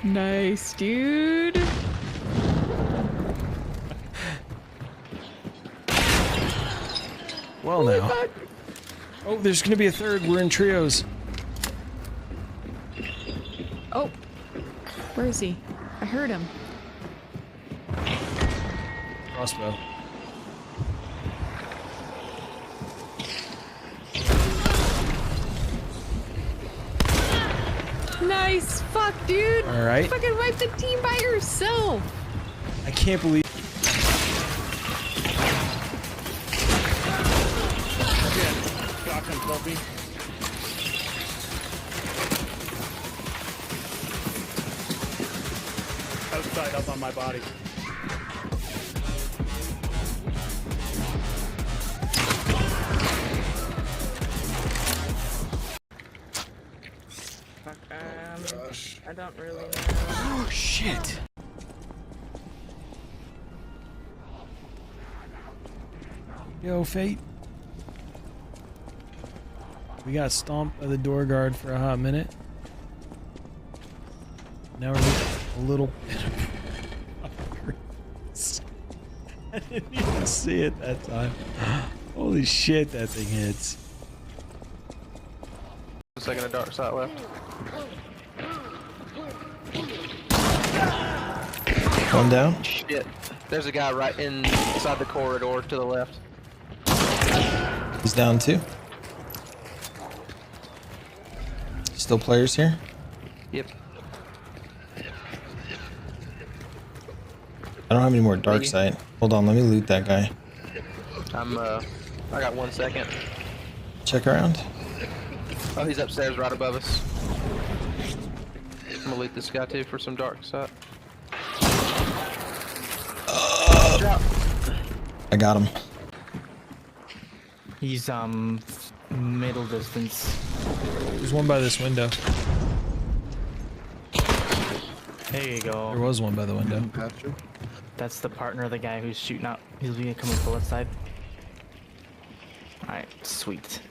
Nice, dude. Well now. Oh, there's gonna be a third. We're in trios. Oh. Where is he? I heard him. Crossbow. Nice. Fuck, dude. All right. Fucking wipe the team by yourself. I can't believe. Shotgun filthy. Outside up on my body. I don't really know. Oh shit. Yo, Fate. We got stomped by the door guard for a hot minute. Now we're a little bit of progress. I didn't even see it that time. Holy shit, that thing hits. A second of dark side left. One down. Shit. There's a guy right inside the corridor to the left. He's down too. Still players here? Yep. I don't have any more dark sight. Hold on, let me loot that guy. I got 1 second. Check around. Oh, he's upstairs right above us. I'm gonna loot this guy too for some dark sight. I got him. He's middle distance. There's one by this window. There you go. There was one by the window. That's the partner of the guy who's shooting out. He's gonna come from the left side. Alright, sweet.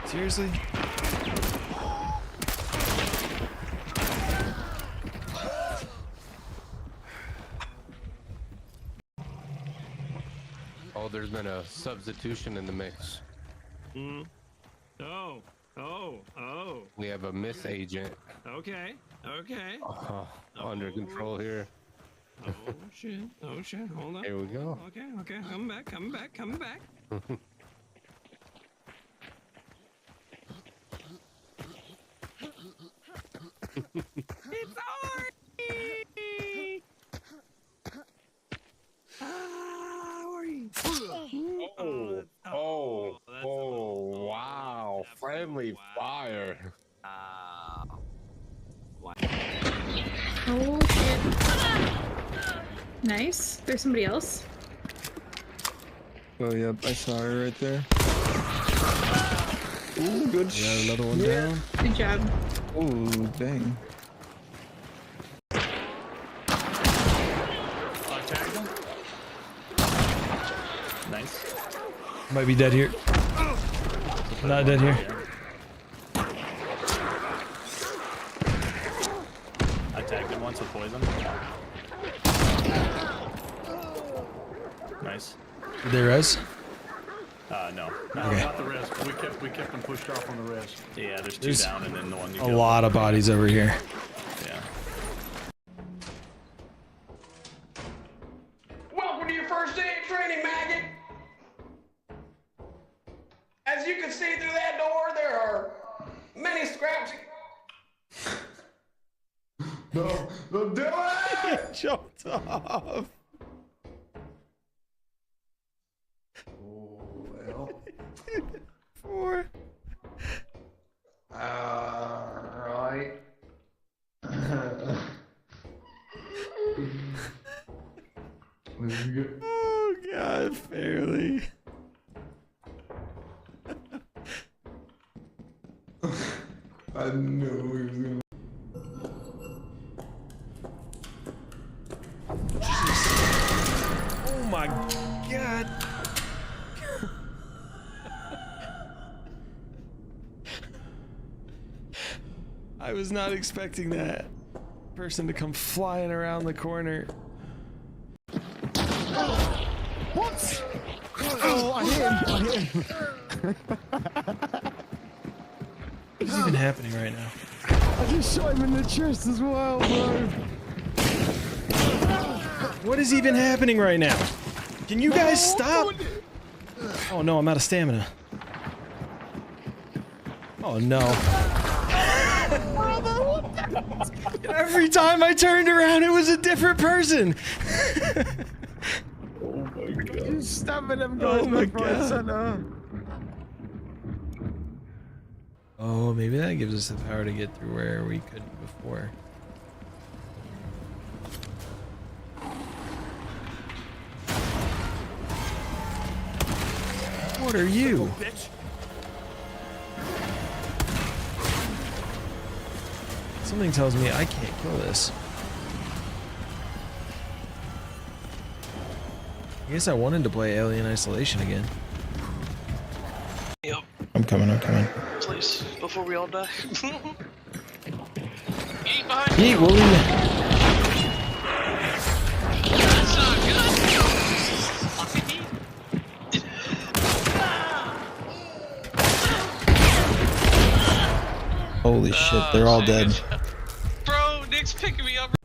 Seriously? Oh, there's been a substitution in the mix. Oh. We have a miss agent Okay. under control here. Oh shit. Hold on. Here we go. Okay. Coming back. It's Artie! How are you? Wow. Friendly fire. Oh shit. Nice. There's somebody else. Oh, yep, I saw her right there. Ooh, good. Yeah, another one down. Good job. Ooh, dang. Tagged him. Nice. Might be dead here. Not dead here. I tagged him once with poison. Nice. Did they res? No. Okay. Not the rest. We kept them pushed off on the rest. Yeah, there's 2 There's down and then the one you A killed. lot of bodies over here. Yeah. Welcome to your first day of training, maggot. As you can see through that door, there are many scraps. No, do it! Jumped off. 4. Alright. Oh god, fairly. I knew he was gonna. Oh my god. I was not expecting that person to come flying around the corner. What? Oh, I hit him. I hit him. What is even happening right now? I just shot him in the chest as well, bro. What is even happening right now? Can you guys stop? Oh no, I'm out of stamina. Oh no. Every time I turned around, it was a different person. Oh my god. You're stabbing them guys left, right, and center. Oh, maybe that gives us the power to get through where we couldn't before. What are you? Something tells me I can't kill this. I guess I wanted to play Alien Isolation again. Yep. I'm coming. Please, before we all die. Eat behind Yeet, you. Willie. That's not good. Holy shit, they're all dead. Bro, Nick's picking me up.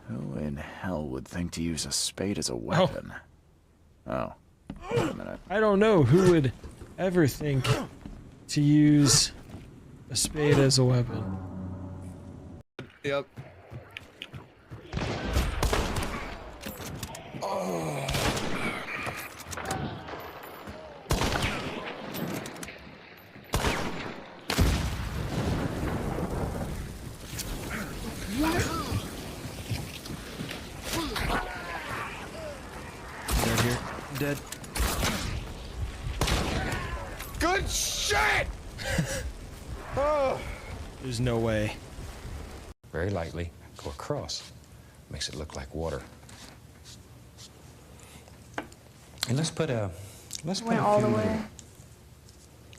Who in hell would think to use a spade as a weapon? Oh. Wait a minute. I don't know who would ever think to use a spade as a weapon. Yep. Oh. Dead here. Dead. Good shit! Oh. There's no way. Very lightly, go across. Makes it look like water. And let's put a Went all the way.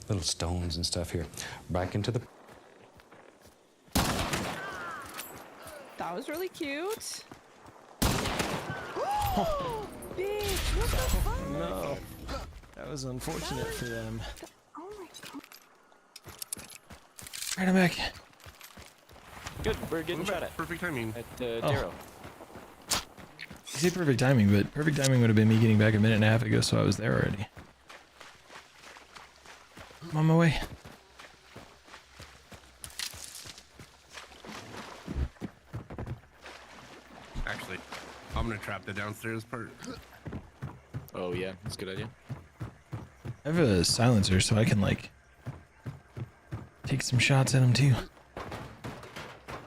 little stones and stuff here back into the. That was really cute. Oh, bitch, what the fuck? No. That was unfortunate for them. Oh my god. Alright, I'm back. Good, we're getting shot at. Perfect timing. At Darrow. You say perfect timing, but perfect timing would have been me getting back a minute and a half ago, so I was there already. I'm on my way. Actually, I'm gonna trap the downstairs part. Oh yeah, that's a good idea. I have a silencer, so I can, like, take some shots at him, too.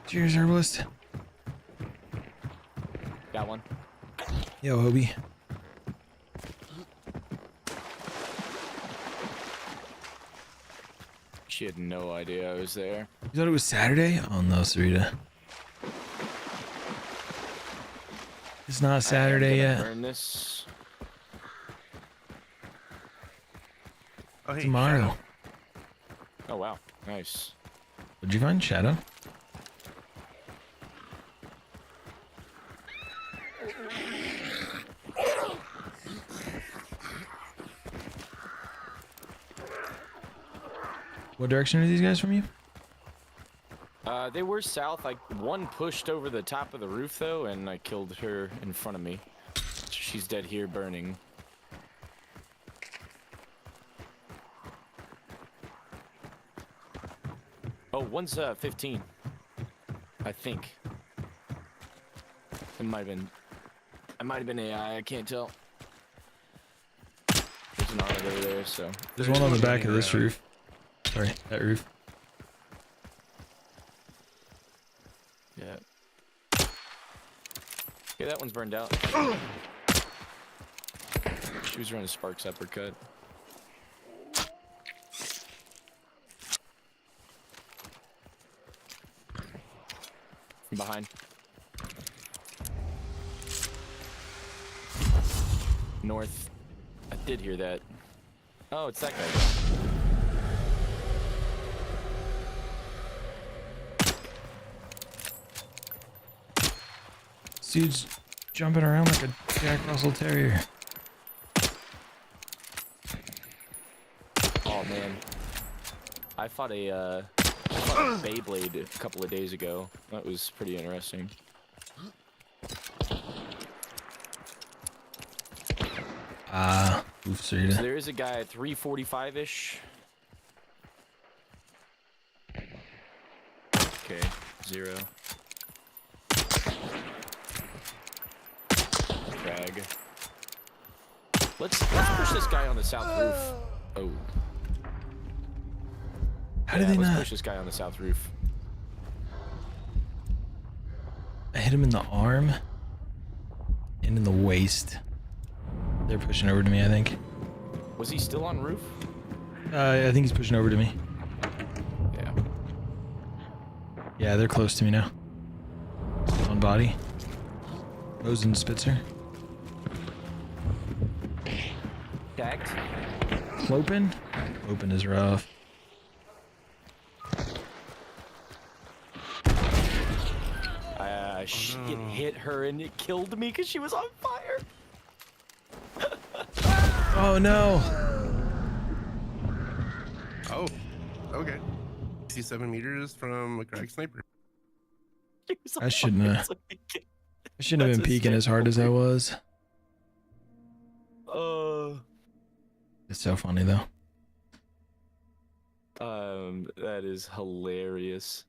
Cheers, herbalist. Got one. Yo, Hobie. She had no idea I was there. You thought it was Saturday? Oh no, Sarita. It's not Saturday yet. Burn this. Oh, hey, Tomorrow. Shadow. Oh wow, nice. What'd you find, Shadow? What direction are these guys from you? They were south. Like one pushed over the top of the roof though, and I killed her in front of me. She's dead here, burning. Oh, one's 15. I think. It might have been AI. I can't tell. There's an armor over there, so. There's one on the back of this roof. Sorry, that roof. Yeah. Okay, that one's burned out. She was running Sparks uppercut. From behind. North. I did hear that. Oh, it's that guy. This dude's jumping around like a Jack Russell Terrier. Oh man, I fought a Beyblade a couple of days ago. That was pretty interesting. Oof, So there is a guy at 345-ish. Okay, 0. Frag. Let's push this guy on the south roof. Oh. How did they let's not? push this guy on the south roof. I hit him in the arm and in the waist. They're pushing over to me, I think. Was he still on roof? I think he's pushing over to me. Yeah. Yeah, they're close to me now. On body. Rose and Spitzer. Tagged. Clopin? Clopin is rough. Shit hit her and it killed me because she was on fire. Oh no. Oh, okay. 67 meters from a crack sniper. I shouldn't have. I shouldn't have been peeking as hard as I was. It's so funny though. That is hilarious.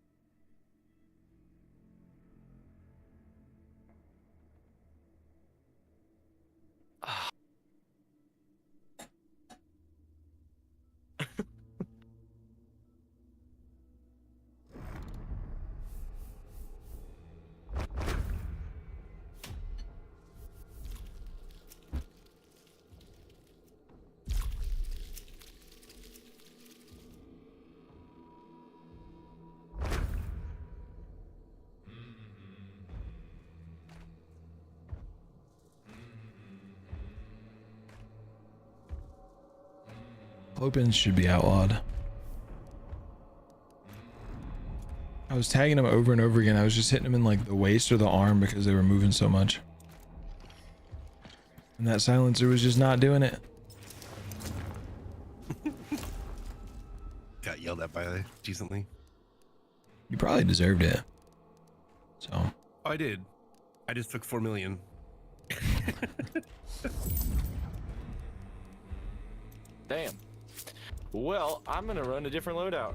Clopins should be outlawed. I was tagging them over and over again. I was just hitting them in like the waist or the arm because they were moving so much. And that silencer was just not doing it. Got yelled at by decently. You probably deserved it. So. Oh, I did. I just took 4 million. Damn. Well, I'm gonna run a different loadout.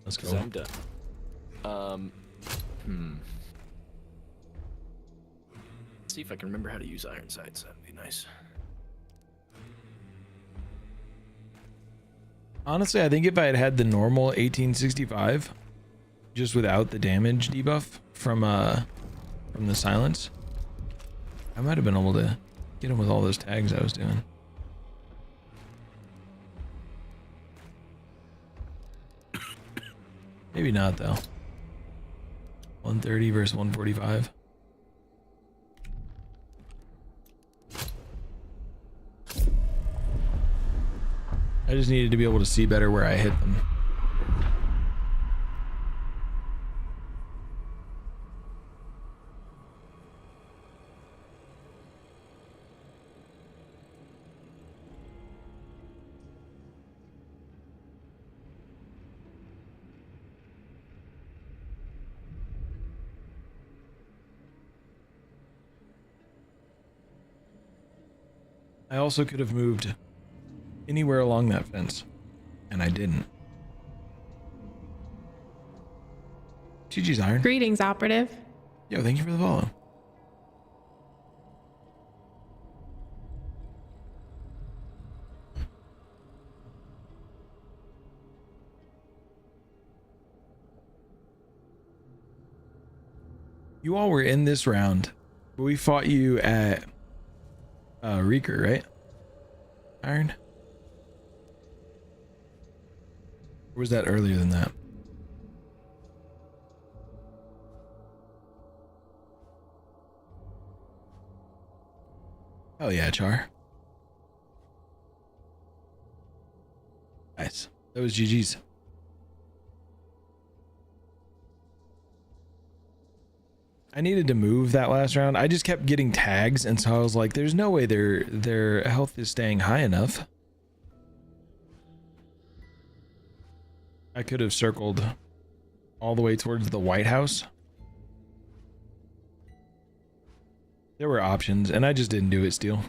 Let's go. 'Cause I'm done. Let's see if I can remember how to use iron sights. That'd be nice. Honestly, I think if I had had the normal 1865, just without the damage debuff from the silence, I might have been able to get him with all those tags I was doing. Maybe not though. 130 versus 145. I just needed to be able to see better where I hit them. I also could have moved anywhere along that fence, and I didn't. GG's Iron. Greetings, operative. Yo, thank you for the follow. You all were in this round, but we fought you at Reeker, right? Iron? Or was that earlier than that? Oh yeah, Char. Nice. That was GG's. I needed to move that last round. I just kept getting tags, and so I was like, there's no way their health is staying high enough. I could have circled all the way towards the White House. There were options, and I just didn't do it, Steel.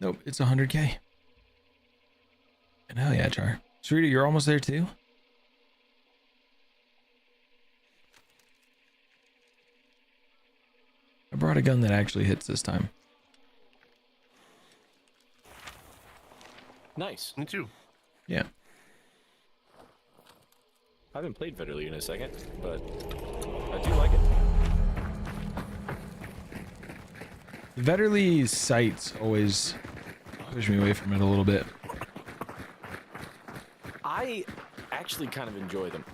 Nope, it's 100K. And hell yeah, Char. Sweetie, you're almost there too? I brought a gun that actually hits this time. Nice. Me too. Yeah. I haven't played Vetterly in a second, but I do like it. Vetterly's sights always push me away from it a little bit. I actually kind of enjoy them.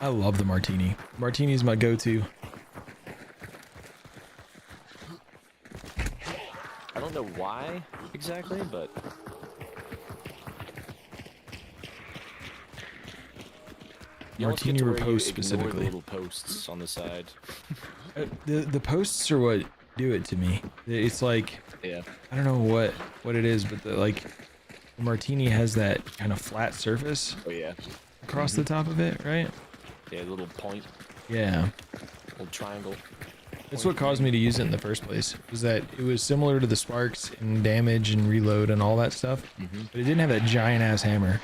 I love the Martini. Martini is my go-to. I don't know why exactly, but Martini Repose specifically. The little posts on the side. The posts are what do it to me. It's like, yeah, I don't know what it is, but the Martini has that kind of flat surface. Oh yeah. Across the top of it, right? Yeah, little point. Yeah. Little triangle. That's what caused me to use it in the first place. Was that it was similar to the sparks and damage and reload and all that stuff, but it didn't have that giant ass hammer.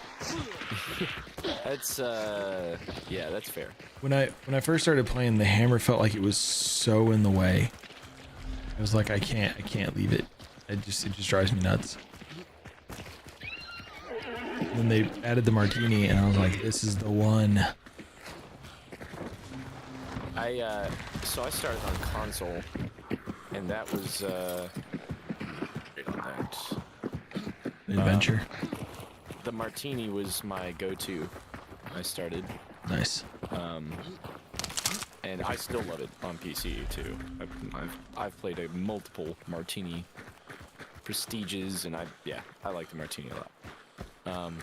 That's yeah, that's fair. When I first started playing, the hammer felt like it was so in the way. I was like, I can't leave it. It just drives me nuts. Then they added the Martini, and I was like, this is the one. So I started on console, and that was right on that. Adventure. The Martini was my go-to. I started. Nice. And I still love it on PC too. I've played a multiple Martini Prestiges, and I like the Martini a lot.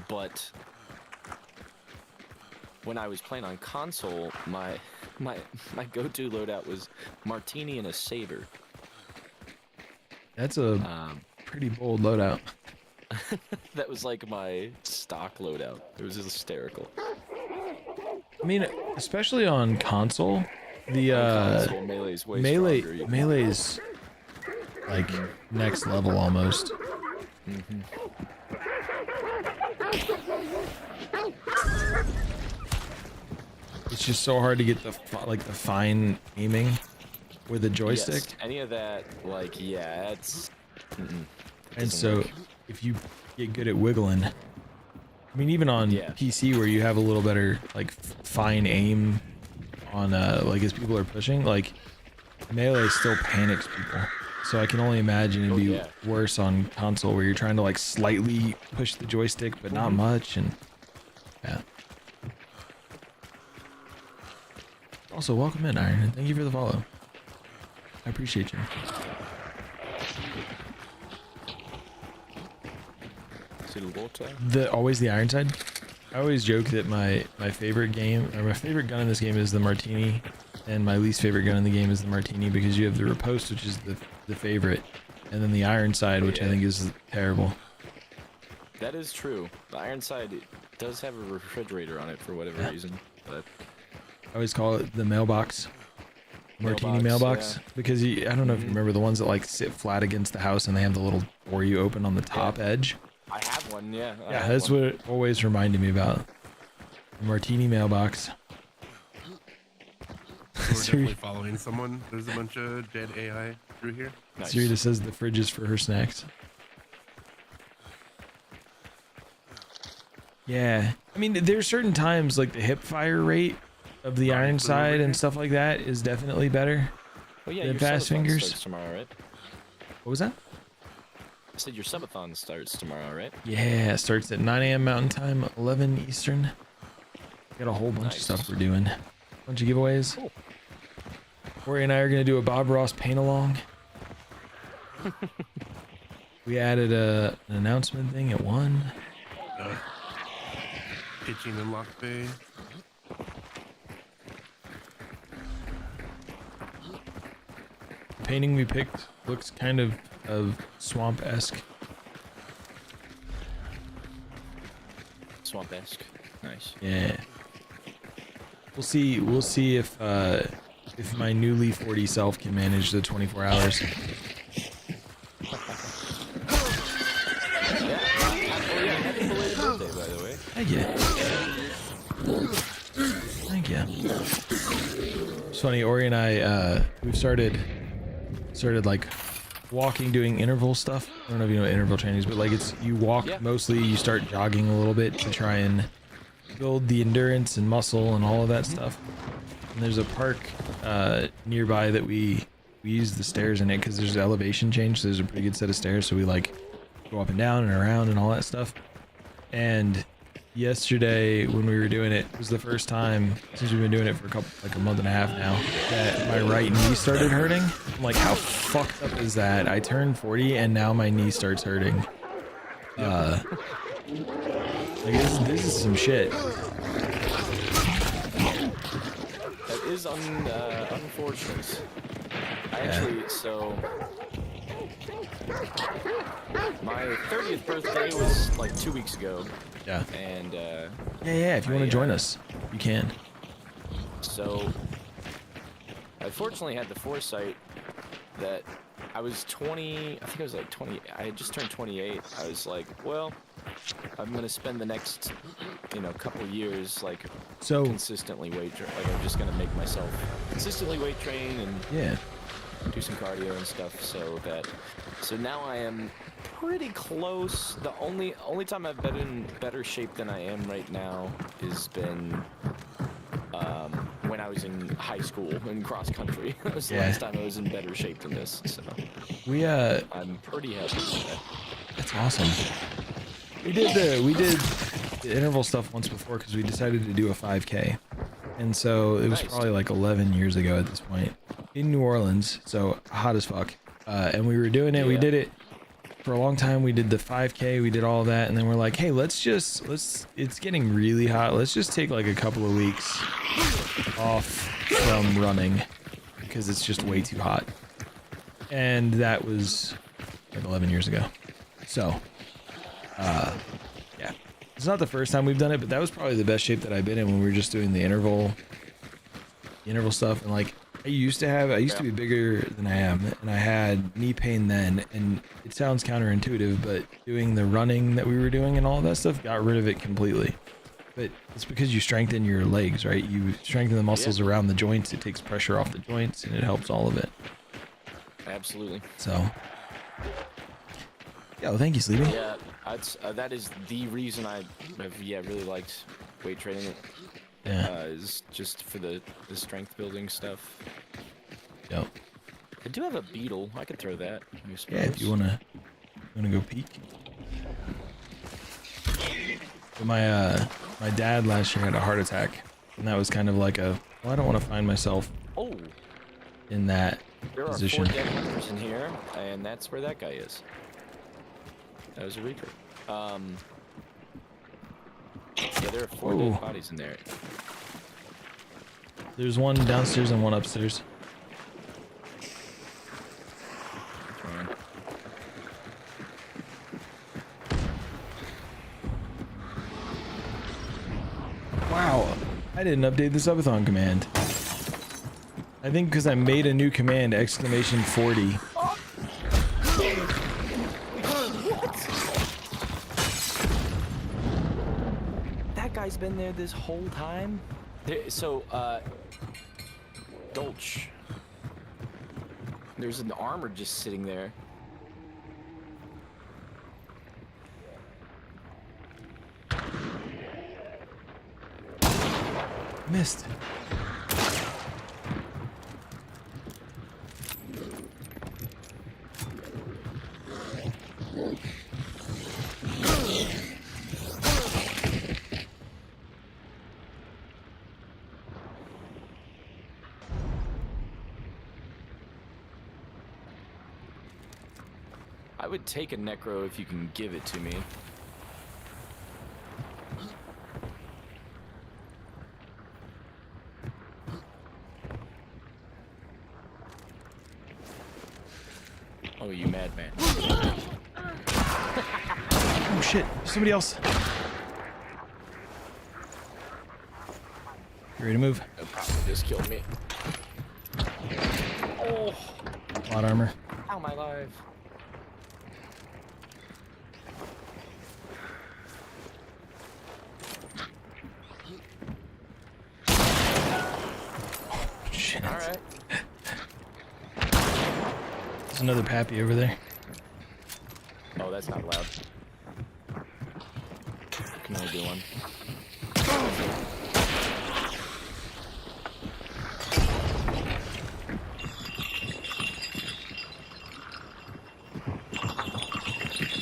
But when I was playing on console, my go-to loadout was Martini and a Saber. That's a pretty bold loadout. That was like my stock loadout. It was hysterical. I mean, especially on console, the console, melee's way stronger. Melee's like next level almost. It's just so hard to get the fine aiming with a joystick. Yes, any of that, like, yeah, it's. And so, work. if you get good at wiggling, I mean, even on PC where you have a little better like fine aim on like as people are pushing, like melee still panics people. So I can only imagine it'd be worse on console where you're trying to like slightly push the joystick but not much, and yeah. Also, welcome in, Iron, and thank you for the follow. I appreciate you. Always the iron side. I always joke that my favorite game, or my favorite gun in this game is the Martini, and my least favorite gun in the game is the Martini, because you have the Riposte, which is the favorite, and then the iron side, which I think is terrible. That is true. The iron side does have a refrigerator on it for whatever reason, but I always call it the mailbox. Martini mailbox, because I don't know if you remember the ones that like sit flat against the house and they have the little door you open on the top edge. I have one, yeah. Yeah, that's what it always reminded me about. The Martini mailbox. We're definitely following someone. There's a bunch of dead AI through here. Nice. Sarita says the fridge is for her snacks. Yeah, I mean, there's certain times like the hip fire rate of the iron side and stuff like that is definitely better Well, yeah, than your fast subathon fingers. starts tomorrow, right? What was that? I said your subathon starts tomorrow, right? Yeah, it starts at 9 a.m. Mountain Time, 11 Eastern. Got a whole bunch of stuff we're doing. Bunch of giveaways. Cool. Corey and I are gonna do a Bob Ross paint along. We added an announcement thing at 1. Pitching in Lock Bay. The painting we picked looks kind of swamp-esque. Swamp-esque. Nice. Yeah. We'll see if my newly 40 self can manage the 24 hours. Happy belated birthday, by the way. Thank you. Thank you. It's funny, Ori and I, we've started like walking, doing interval stuff. I don't know if you know what interval training is, but like it's, you walk mostly, you start jogging a little bit to try and build the endurance and muscle and all of that stuff. And there's a park nearby that we use the stairs in it because there's an elevation change, so there's a pretty good set of stairs, so we like go up and down and around and all that stuff. And yesterday when we were doing it, it was the first time since we've been doing it for a month and a half now that my right knee started hurting. I'm like, how fucked up is that? I turned 40 and now my knee starts hurting. Like this is some shit. That is unfortunate. Actually, so my 30th birthday was like 2 weeks ago. Yeah. And yeah, if you want to join us, you can. So I fortunately had the foresight that I was 20, I think I was like 20, I had just turned 28. I was like, well, I'm gonna spend the next, couple years like consistently weight train. Like I'm just gonna make myself consistently weight train and do some cardio and stuff. So now I am pretty close. The only time I've been in better shape than I am right now has been when I was in high school in cross country. That was the last time I was in better shape than this. So I'm pretty happy with that. That's awesome. We did the interval stuff once before because we decided to do a 5K, and so it was probably like 11 years ago at this point in New Orleans. So hot as fuck, and we were doing it. We did it for a long time. We did the 5K, we did all of that, and then we're like, hey, let's it's getting really hot. Let's just take like a couple of weeks off from running because it's just way too hot. And that was like 11 years ago. So, yeah, it's not the first time we've done it, but that was probably the best shape that I've been in when we were just doing the interval stuff. And like, I used to be bigger than I am, and I had knee pain then, and it sounds counterintuitive, but doing the running that we were doing and all of that stuff got rid of it completely. But it's because you strengthen your legs, right? You strengthen the muscles around the joints, it takes pressure off the joints, and it helps all of it. Absolutely. So, yeah, well, thank you, Sleepy. Yeah, that is the reason I have really liked weight training. Is just for the strength building stuff. Yep. I do have a beetle. I could throw that. Yeah, if you wanna go peek. But my dad last year had a heart attack, and that was kind of like well, I don't want to find myself in that position. There are 4 dead hunters in here, and that's where that guy is. That was a recruit. Yeah, there are 4 dead bodies in there. There's one downstairs and one upstairs. Wow, I didn't update the subathon command. I think because I made a new command, !40. That guy's been there this whole time? Dolch. There's an armor just sitting there. Missed. I would take a necro if you can give it to me. Oh, you madman. Oh shit, somebody else. You ready to move? That probably just killed me. Oh. Plot armor. How am I alive? Shit. Alright. There's another Pappy over there. Oh, that's not loud. Can only do one.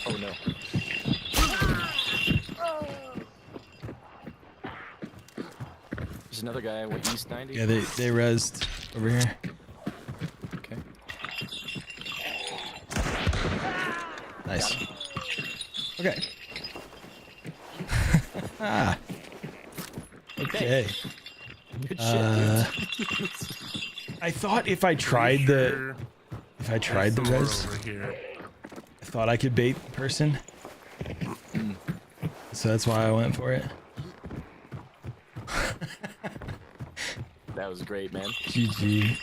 Oh no. There's another guy, what, east 90? Yeah, they rezzed over here. Okay. Nice. Okay. Ah. Okay. Good shit, dude. I thought if I tried the res, over here. I thought I could bait the person. So that's why I went for it. That was great, man. GG.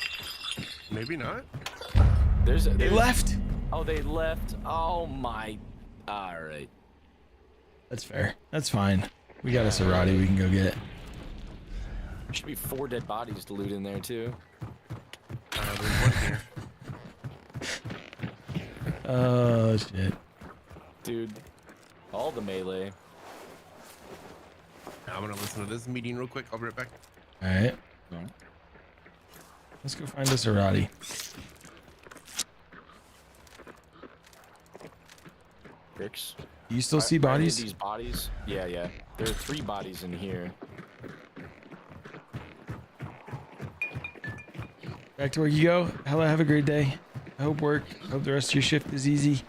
Maybe not. They left. Oh, they left. Oh my. All right. That's fair. That's fine. We got a Serati we can go get. There should be 4 dead bodies to loot in there too. There's one here. Oh shit. Dude, all the melee. I'm gonna listen to this meeting real quick. I'll be right back. All right. Let's go find a Serati. Bricks. Do you still see Are any of bodies? these bodies? Yeah, yeah. There are 3 bodies in here. Back to work you go. Hella, have a great day. I hope the rest of your shift is easy.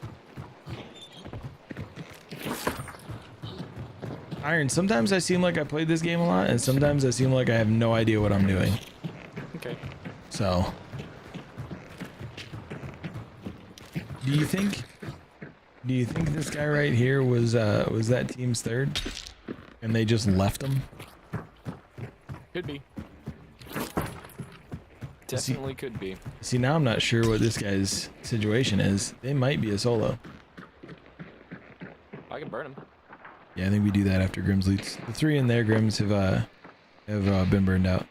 Iron, sometimes I seem like I played this game a lot, and sometimes I seem like I have no idea what I'm doing. Okay. So, do you think this guy right here was that team's third, and they just left him? Could be. Definitely could be. See, now I'm not sure what this guy's situation is. They might be a solo. I can burn him. Yeah, I think we do that after Grimm's loots. The 3 in there, Grimm's have been burned out.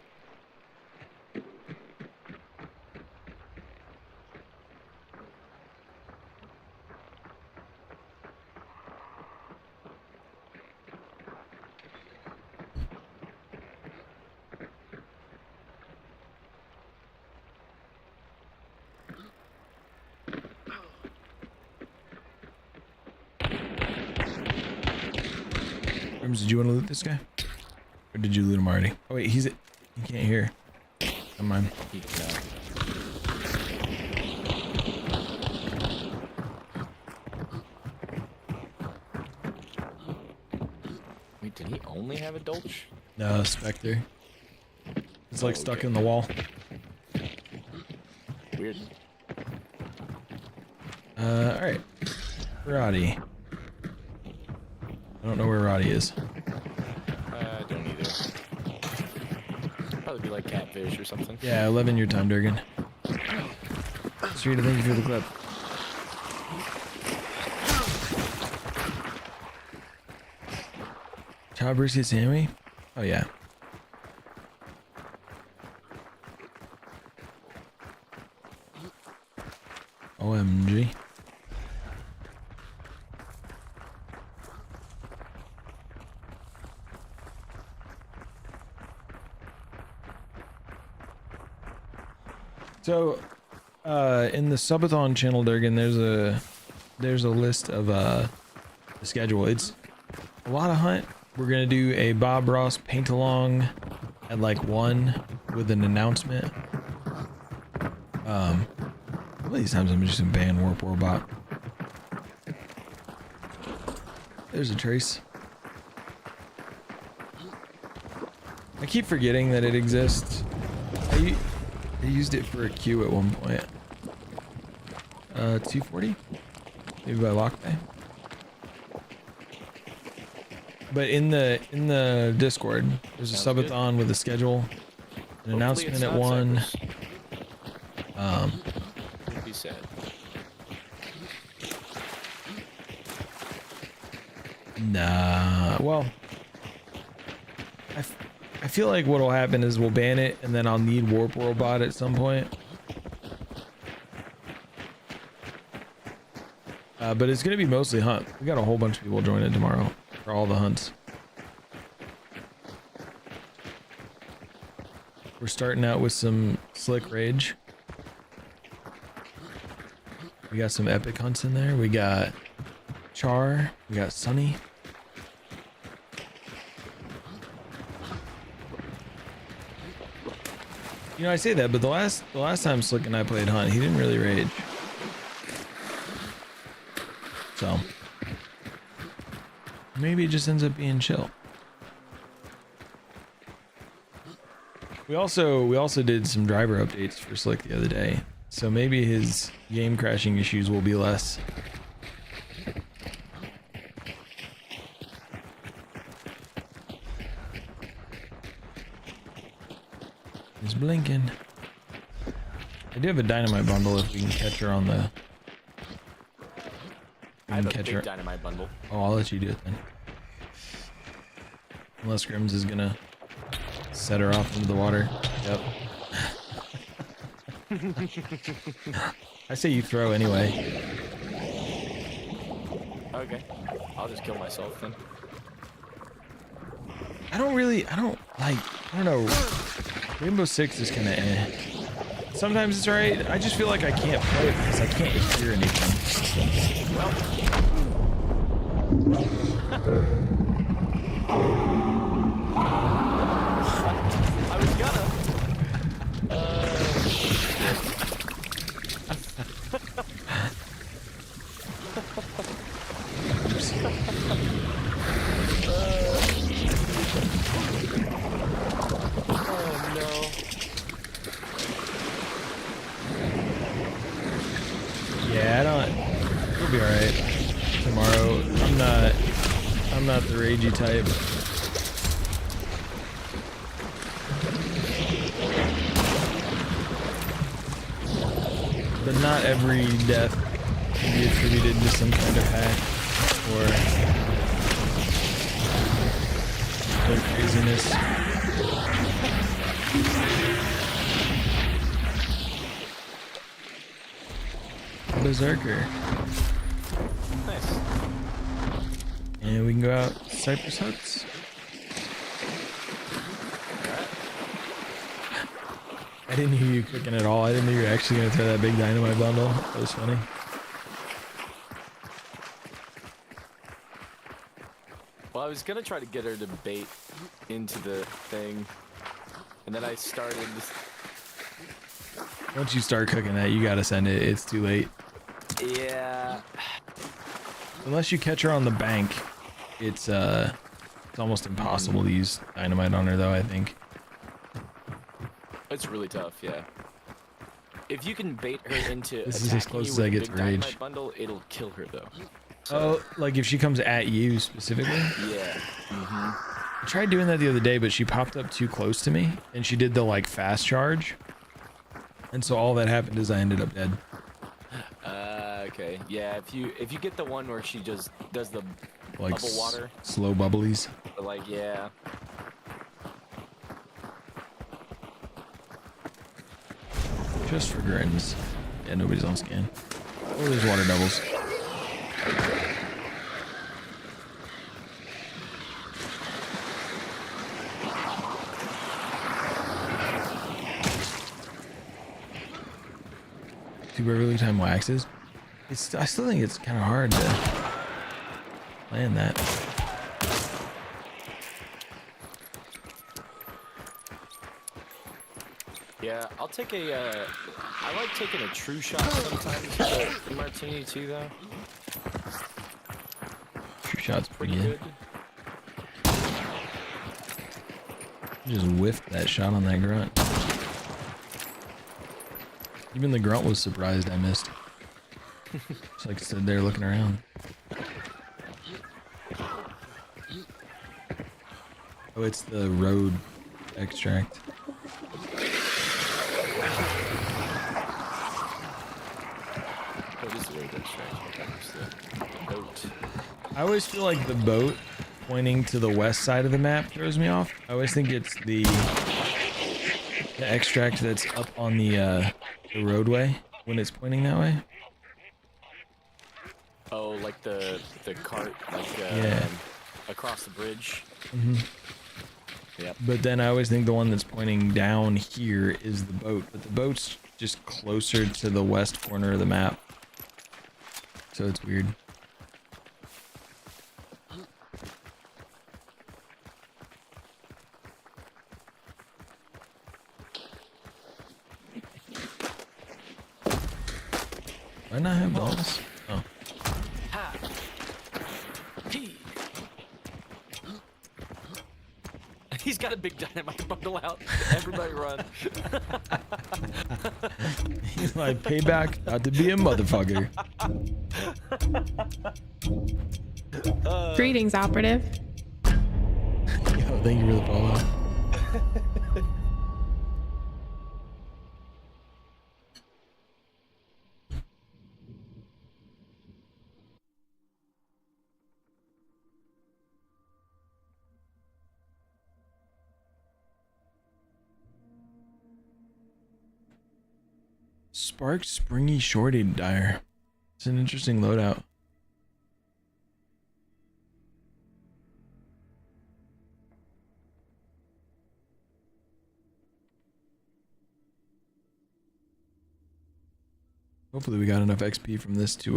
Did you want to loot this guy? Or did you loot him already? Oh wait, he can't hear. Never mind. Wait, did he only have a Dolch? No, Spectre. It's like stuck in the wall. Weird. Alright. Roddy. I don't know where Roddy is. I don't either. Probably be like catfish or something. Yeah, 11 your time, Durgan. Street, thank you for the clip. Child Brisket Sammy? Oh yeah. OMG. So, in the subathon channel, Durgan, there's a list of the schedule. It's a lot of hunt. We're gonna do a Bob Ross paint along at like 1 with an announcement. One of these times I'm just gonna ban Warp Robot. There's a trace. I keep forgetting that it exists. I used it for a queue at one point. 240? Maybe by lock bay. But in the Discord, there's a subathon with a schedule, an announcement at 1. Would be sad. Nah. Well, I feel like what'll happen is we'll ban it, and then I'll need Warp Robot at some point. But it's gonna be mostly hunt. We got a whole bunch of people joining tomorrow for all the hunts. We're starting out with some Slick Rage. We got some epic hunts in there. We got Char. We got Sunny. You know, I say that, but the last time Slick and I played Hunt, he didn't really rage. So maybe it just ends up being chill. We also did some driver updates for Slick the other day, so maybe his game crashing issues will be less. He's blinking. I do have a dynamite bundle if we can catch her on the. I have a big dynamite bundle. Oh, I'll let you do it then. Unless Grims is gonna set her off into the water. Yep. I say you throw anyway. Okay. I'll just kill myself then. I don't know. Rainbow Six is kinda eh. Sometimes it's alright. I just feel like I can't play it because I can't hear anything. Well. I was gonna. Oh no. Yeah, I don't. We'll be alright tomorrow. I'm not the ragey type. But not every death can be attributed to some kind of hack or craziness. Berserker. Nice. And we can go out Cypress Huts. I didn't hear you cooking at all. I didn't know you were actually going to throw that big dynamite bundle. That was funny. Well, I was gonna try to get her to bait into the thing, and then I started. Once you start cooking that, you gotta send it. It's too late. Yeah. Unless you catch her on the bank, it's almost impossible to use dynamite on her, though. I think. It's really tough, yeah. If you can bait her into This is as close as I get to rage. dynamite bundle, it'll kill her though. Oh, like if she comes at you specifically? Yeah. I tried doing that the other day, but she popped up too close to me, and she did the like fast charge, and so all that happened is I ended up dead. Okay. Yeah. If you get the one where she just does the Like bubble water, slow bubblies. like yeah. Just for grins. Yeah, nobody's on scan. Oh, there's water doubles. 2 perfectly timed waxes. I still think it's kind of hard to land that. Yeah, I'll take a. I like taking a true shot sometimes. The martini too, though. True shot's pretty good. Just whiffed that shot on that grunt. Even the grunt was surprised I missed. Just like stood there looking around. Oh, it's the road extract. What is the road extract? It's the boat. I always feel like the boat pointing to the west side of the map throws me off. I always think it's the extract that's up on the roadway when it's pointing that way. Oh, like the cart, like Yeah. across the bridge. Mm-hmm. Yep. But then I always think the one that's pointing down here is the boat, but the boat's just closer to the west corner of the map. So it's weird. Why not have balls? Oh. He's got a big dynamite bundle out. Everybody run. He's like, payback, not to be a motherfucker. Greetings, operative. Yo, thank you for the follow. Spark Springy Shorty Dyer. It's an interesting loadout. Hopefully we got enough XP from this to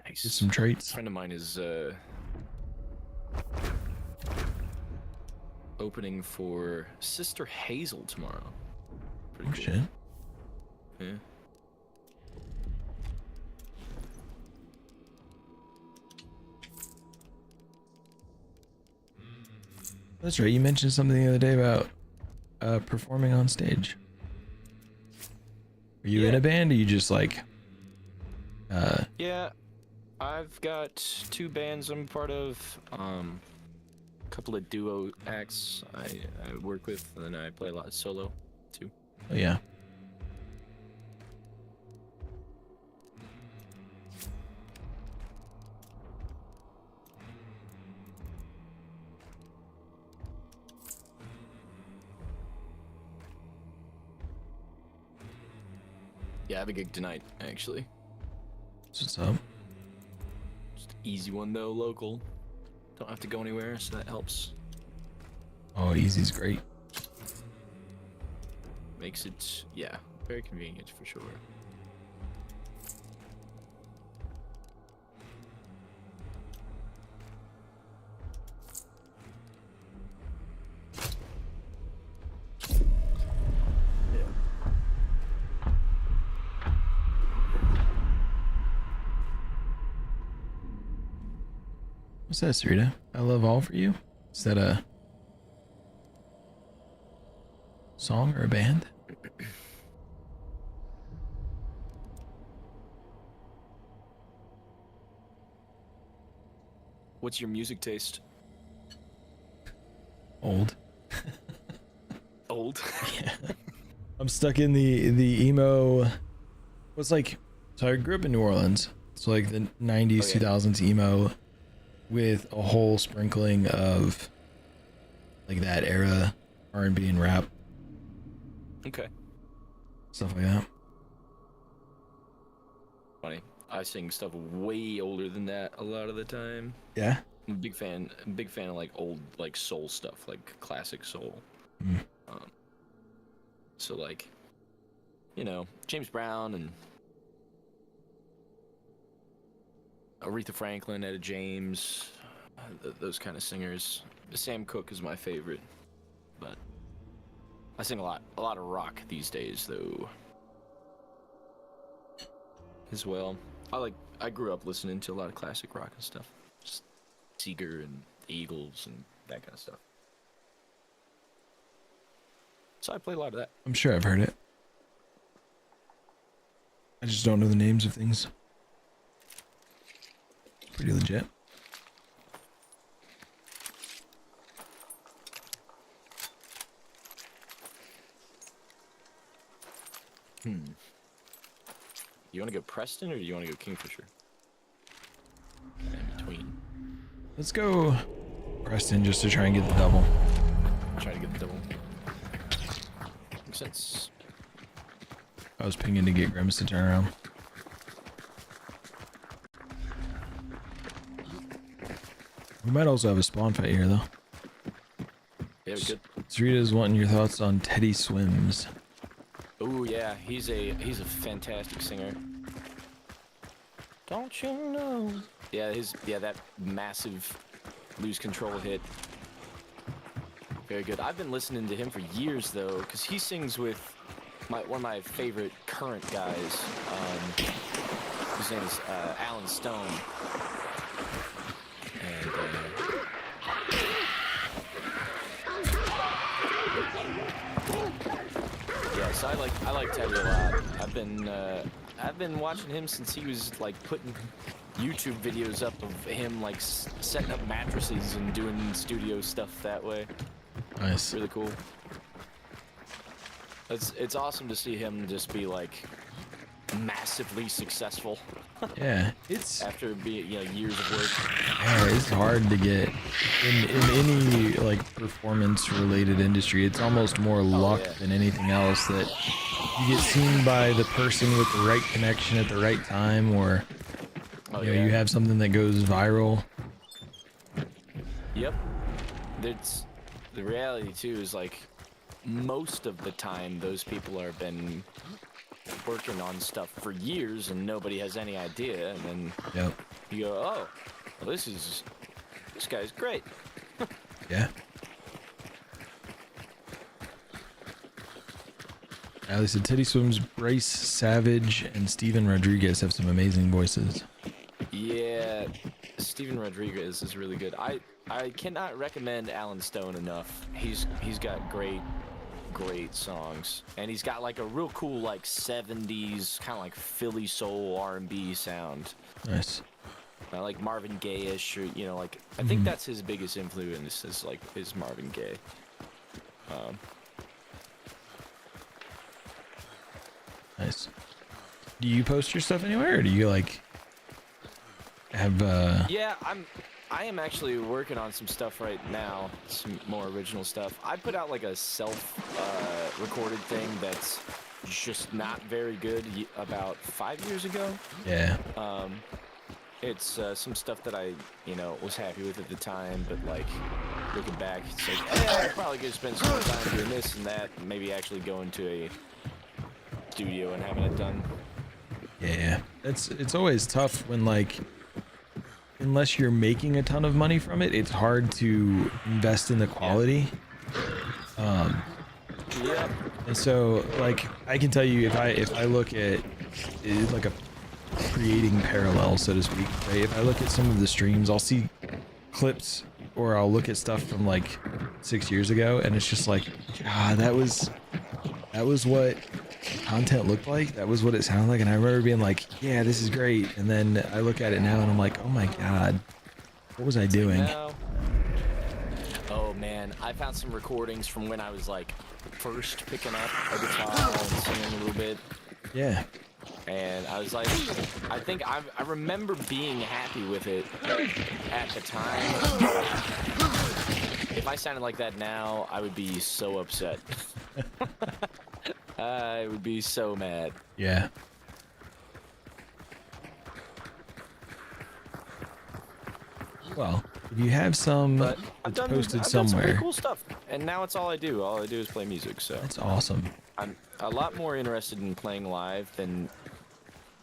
Nice. get some traits. A friend of mine is opening for Sister Hazel tomorrow. Pretty Oh cool. shit. Yeah. That's right, you mentioned something the other day about performing on stage. Are you in a band or you just like Yeah, I've got 2 bands I'm part of, a couple of duo acts I work with, and then I play a lot of solo too. Oh yeah. Yeah, I have a gig tonight, actually. What's up? Just an easy one though, local. Don't have to go anywhere, so that helps. Oh, easy's great. Makes it, yeah, very convenient for sure. What's that, Sarita? I love all for you? Is that a song or a band? What's your music taste? Old. Old? Yeah. I'm stuck in the emo. What's like? So I grew up in New Orleans. So like the 90s, 2000s emo, with a whole sprinkling of like that era R&B and rap. Okay. Stuff like that. Funny. I sing stuff way older than that a lot of the time. Yeah. I'm a big fan of like old like soul stuff, like classic soul. Mm. So like you know, James Brown and Aretha Franklin, Etta James, those kind of singers. Sam Cooke is my favorite, but I sing a lot of rock these days though. As well, I grew up listening to a lot of classic rock and stuff, just Seeger and the Eagles and that kind of stuff. So I play a lot of that. I'm sure I've heard it. I just don't know the names of things. Pretty legit. You want to go Preston or do you want to go Kingfisher? In between. Let's go Preston just to try and get the double. Try to get the double. Makes sense. I was pinging to get Grimace to turn around. We might also have a spawn fight here, though. Yeah, we could. Sarita's wanting your thoughts on Teddy Swims. Oh yeah, he's a fantastic singer. Don't you know? Yeah, that massive lose control hit. Very good. I've been listening to him for years though, because he sings with one of my favorite current guys. His name is Alan Stone. And yeah, so I like Teddy a lot. I've been watching him since he was like putting YouTube videos up of him like setting up mattresses and doing studio stuff that way. Nice. Really cool. It's awesome to see him just be like massively successful. Yeah, it's after being years of work. Yeah, it's hard to get in any like performance related industry. It's almost more luck than anything else that you get seen by the person with the right connection at the right time, or you have something that goes viral. Yep. That's the reality too. Is like most of the time those people have been working on stuff for years and nobody has any idea, and then you go, oh, well, this guy's great. Yeah. At said Teddy Swims, Bryce Savage, and Steven Rodriguez have some amazing voices. Yeah, Steven Rodriguez is really good. I cannot recommend Alan Stone enough. He's got great songs, and he's got like a real cool like 70s kind of like Philly soul R&B sound. Nice. Like Marvin Gaye-ish, or like I think that's his biggest influence is Marvin Gaye. Nice. Do you post your stuff anywhere, or do you like have Yeah, I am actually working on some stuff right now, some more original stuff. I put out like a self-recorded thing that's just not very good about 5 years ago. Yeah. It's some stuff that I, was happy with at the time, but like looking back, it's like, I probably could spend some more time doing this and that, and maybe actually going to a studio and having it done. Yeah, it's always tough when like, unless you're making a ton of money from it, it's hard to invest in the quality. Yeah. And so like I can tell you, if I look at it, like a creating parallel, so to speak, right? If I look at some of the streams, I'll see clips or I'll look at stuff from like 6 years ago, and it's just like, God, that was what content looked like. That was what it sounded like. And I remember being like, yeah, this is great. And then I look at it now and I'm like, oh my God, what was I doing? Oh man, I found some recordings from when I was like first picking up a guitar and singing a little bit. Yeah. And I was like, I think I remember being happy with it at the time. If I sounded like that now, I would be so upset. I would be so mad. Yeah. Well, If you have some But that's I've posted done some somewhere, pretty cool stuff, and now it's all I do. All I do is play music. So that's awesome. I'm a lot more interested in playing live than.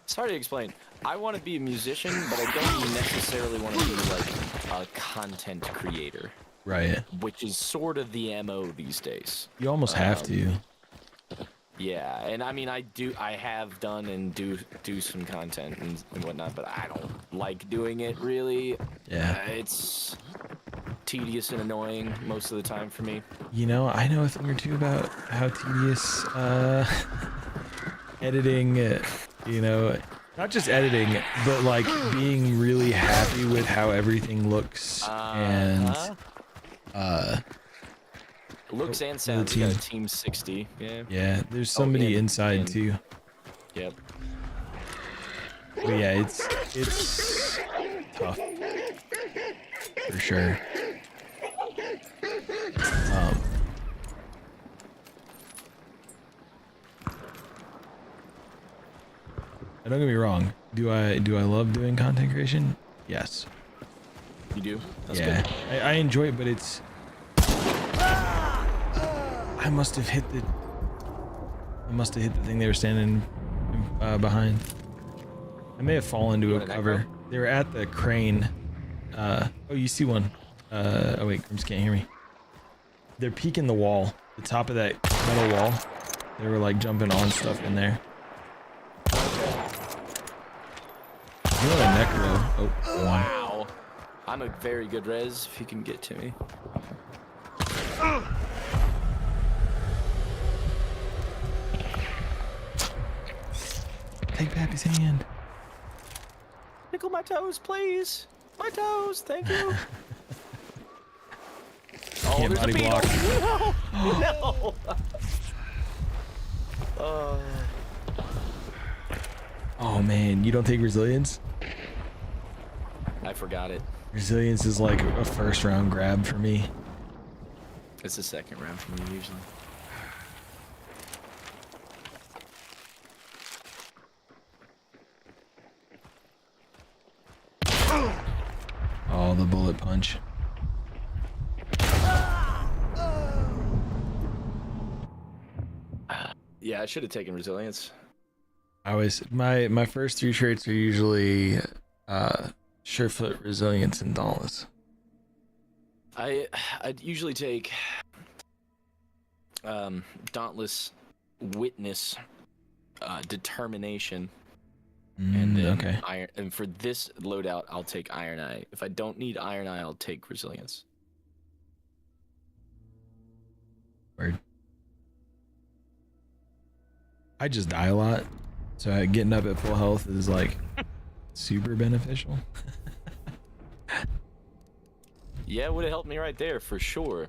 It's hard to explain. I want to be a musician, but I don't necessarily want to be like a content creator. Right. Which is sort of the MO these days. You almost have to. Yeah, and I mean, I have done and do some content and whatnot, but I don't like doing it really. Yeah. It's tedious and annoying most of the time for me. You know, I know a thing or two about how tedious editing, you know, not just editing, but like being really happy with how everything looks and looks and sounds. You got a Team 60. Yeah. Yeah, there's somebody inside too. Yep. But yeah, it's tough for sure. Don't get me wrong. Do I love doing content creation? Yes. You do? That's yeah. good. I enjoy it, but it's. I must have hit the thing they were standing behind. I may have fallen into a cover. They were at the crane. Oh, you see one. Oh wait, Grims can't hear me. They're peeking the wall, the top of that metal wall. They were like jumping on stuff in there. You know a necro. Oh, one. Wow. I'm a very good res if you can get to me. Take Pappy's hand. Tickle my toes, please. My toes, thank you. Can't body block. No! No! Oh man, you don't take resilience? I forgot it. Resilience is like a first round grab for me. It's the second round for me usually. Oh, the bullet punch. Yeah, I should have taken resilience. I always my first 3 traits are usually surefoot, resilience, and dauntless. I'd usually take dauntless, witness, determination, and then okay. iron. And for this loadout, I'll take Iron Eye. If I don't need Iron Eye, I'll take resilience. Word. I just die a lot, so getting up at full health is like super beneficial. Yeah, it would have helped me right there for sure.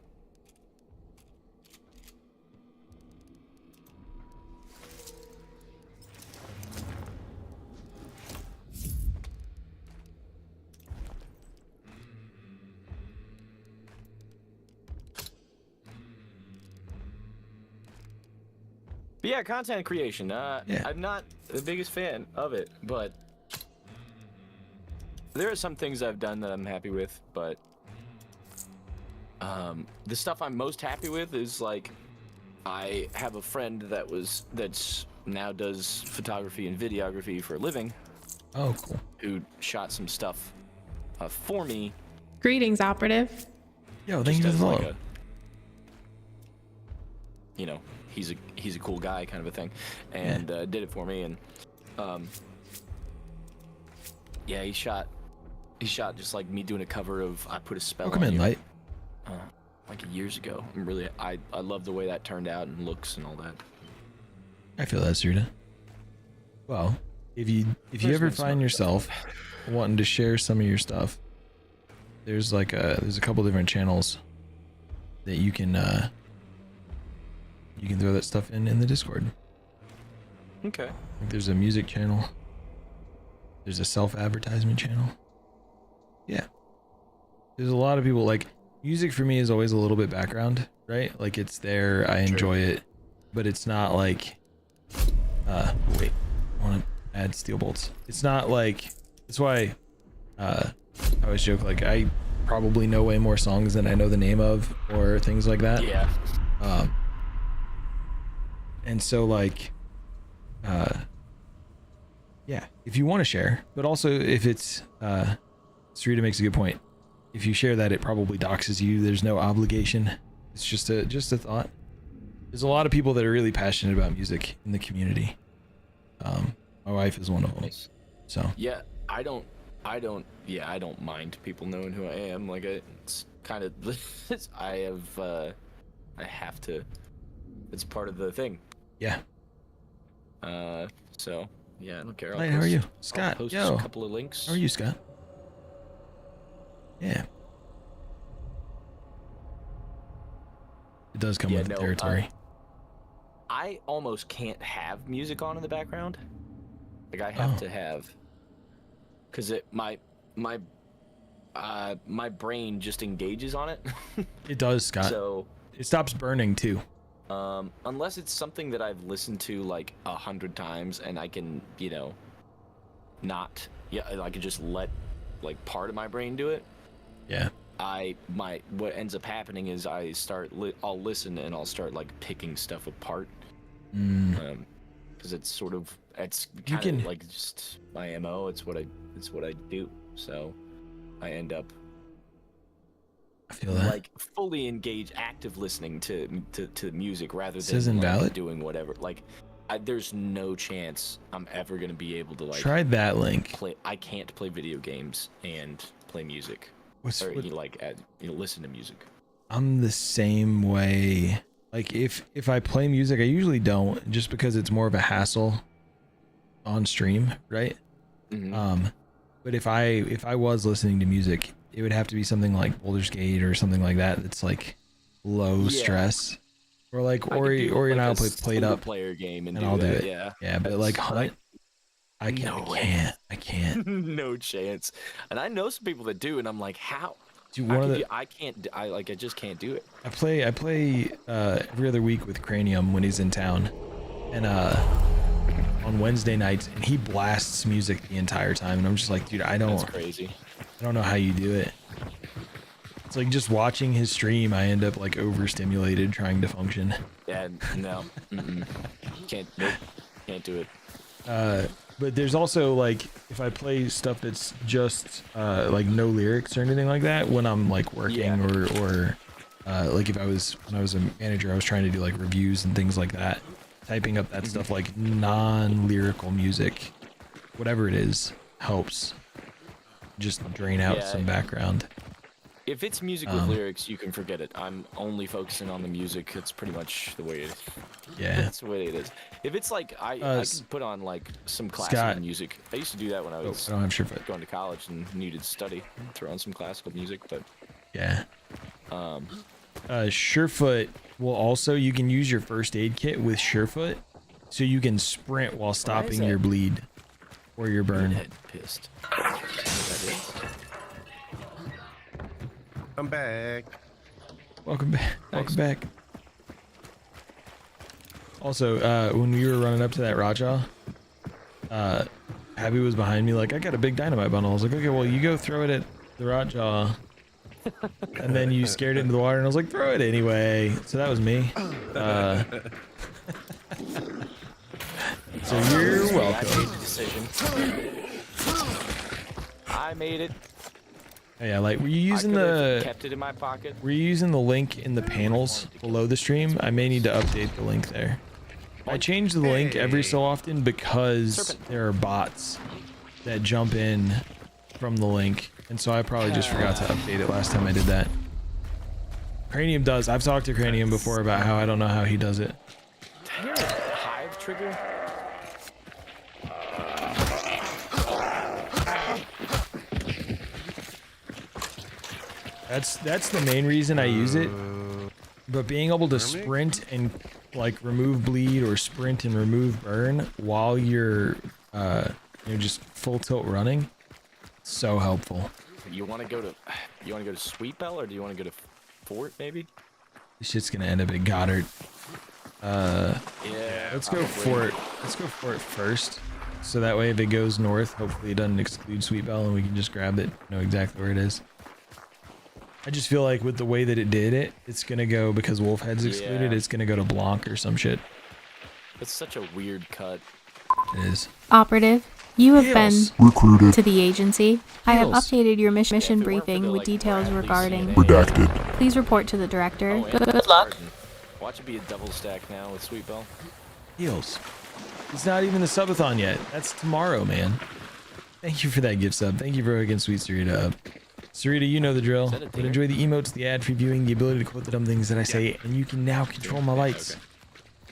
But yeah, content creation. Yeah. I'm not the biggest fan of it, but there are some things I've done that I'm happy with. But the stuff I'm most happy with is like I have a friend that's now does photography and videography for a living. Oh, cool. Who shot some stuff for me. Greetings, operative. Yo, thank you for the follow. Like you know, he's a cool guy kind of a thing, and did it for me. And yeah, he shot just like me doing a cover of I Put a Spell Welcome on in, You, Light. like years ago. I'm really I love the way that turned out and looks and all that. I feel that, Serta. Well, if you ever find yourself wanting to share some of your stuff, there's like there's a couple different channels that you can throw that stuff in the Discord. Okay. Like there's a music channel. There's a self-advertisement channel. Yeah. There's a lot of people like music for me is always a little bit background, right? Like it's there, I enjoy it, but it's not like wait, I want to add steel bolts. It's not like, that's why I always joke like I probably know way more songs than I know the name of or things like that. Yeah. And so like, yeah, if you want to share, but also if it's, Sarita makes a good point. If you share that, it probably doxes you. There's no obligation. It's just a thought. There's a lot of people that are really passionate about music in the community. My wife is one of them. So yeah, I don't mind people knowing who I am. Like it's kind of I have to. It's part of the thing. Yeah. So yeah, I don't care. Hey, how are you, Scott? I'll post Yo, a couple of links. How are you, Scott? Yeah. It does come with the territory. I almost can't have music on in the background. Like I have to have, because my brain just engages on it. It does, Scott. So it stops burning too. Unless it's something that I've listened to like 100 times and I can, I can just let like part of my brain do it. Yeah. What ends up happening is I'll listen and I'll start like picking stuff apart. Because it's kind of like just my MO. It's what I do. So I end up I feel that. Like fully engaged, active listening to music rather This than isn't like, valid? doing whatever. Like there's no chance I'm ever gonna be able to like Try that link. I can't play video games and play music. Listen to music. I'm the same way. Like if I play music, I usually don't, just because it's more of a hassle on stream, right? But if I was listening to music, it would have to be something like Baldur's Gate or something like that. That's like low stress, or like Ori and I'll play it up player game and I'll do it. Yeah, but like Hunt, I can't. No chance. And I know some people that do, and I'm like, how? Dude, I just can't do it. I play every other week with Cranium when he's in town, and on Wednesday nights, and he blasts music the entire time, and I'm just like, dude, That's crazy. I don't know how you do it. It's like just watching his stream, I end up like overstimulated trying to function. Yeah, no, can't do it. But there's also like, if I play stuff that's just like no lyrics or anything like that when I'm like working, or like when I was a manager, I was trying to do like reviews and things like that, typing up that stuff like non-lyrical music, whatever it is, helps just drain out some background. If it's music with lyrics, you can forget it. I'm only focusing on the music. It's pretty much the way it is. Yeah. That's the way it is. If it's like, I can put on like some classical music. I used to do that when I was I don't have going to college and needed to study. Throw on some classical music, but... Yeah. Surefoot will also, you can use your first aid kit with Surefoot, so you can sprint while stopping your bleed or your burn. Head pissed. I'm back. Welcome back. Welcome back. Also, when we were running up to that Raja, Abby was behind me like, I got a big dynamite bundle. I was like, okay, well, you go throw it at the Raja. And then you scared it into the water, and I was like, throw it anyway. So that was me. So you're welcome. I made the decision. I made it. Yeah, like, were you using kept it in my pocket? Were you using the link in the panels below the stream? I may need to update the link there. I change the link every so often because there are bots that jump in from the link, and so I probably just forgot to update it last time I did that. Cranium does. I've talked to Cranium before about how I don't know how he does it. Hive trigger? That's the main reason I use it. But being able to sprint and like remove bleed or sprint and remove burn while you're just full tilt running, so helpful. You want to go to Sweet Bell, or do you want to go to Fort maybe? This shit's gonna end up at Goddard. Yeah. Let's go Fort. Let's go Fort first, so that way if it goes north, hopefully it doesn't exclude Sweet Bell and we can just grab it. Know exactly where it is. I just feel like with the way that it did it, it's gonna go because Wolfhead's excluded. Yeah. It's gonna go to Blanc or some shit. It's such a weird cut. It is. Operative, you have Hails. been Recruited. to the agency. I have Hails. updated your mission if it weren't for briefing the, with like, details Bradley regarding. Redacted. Please report to the director. Oh, and Good luck. Arden. Watch it be a double stack now with Sweet Bell. Heals. It's not even the subathon yet. That's tomorrow, man. Thank you for that gift sub. Thank you for again, sweet Sarita. Sarita, you know the drill. But enjoy the emotes, the ad previewing, the ability to quote the dumb things that I say, and you can now control my lights.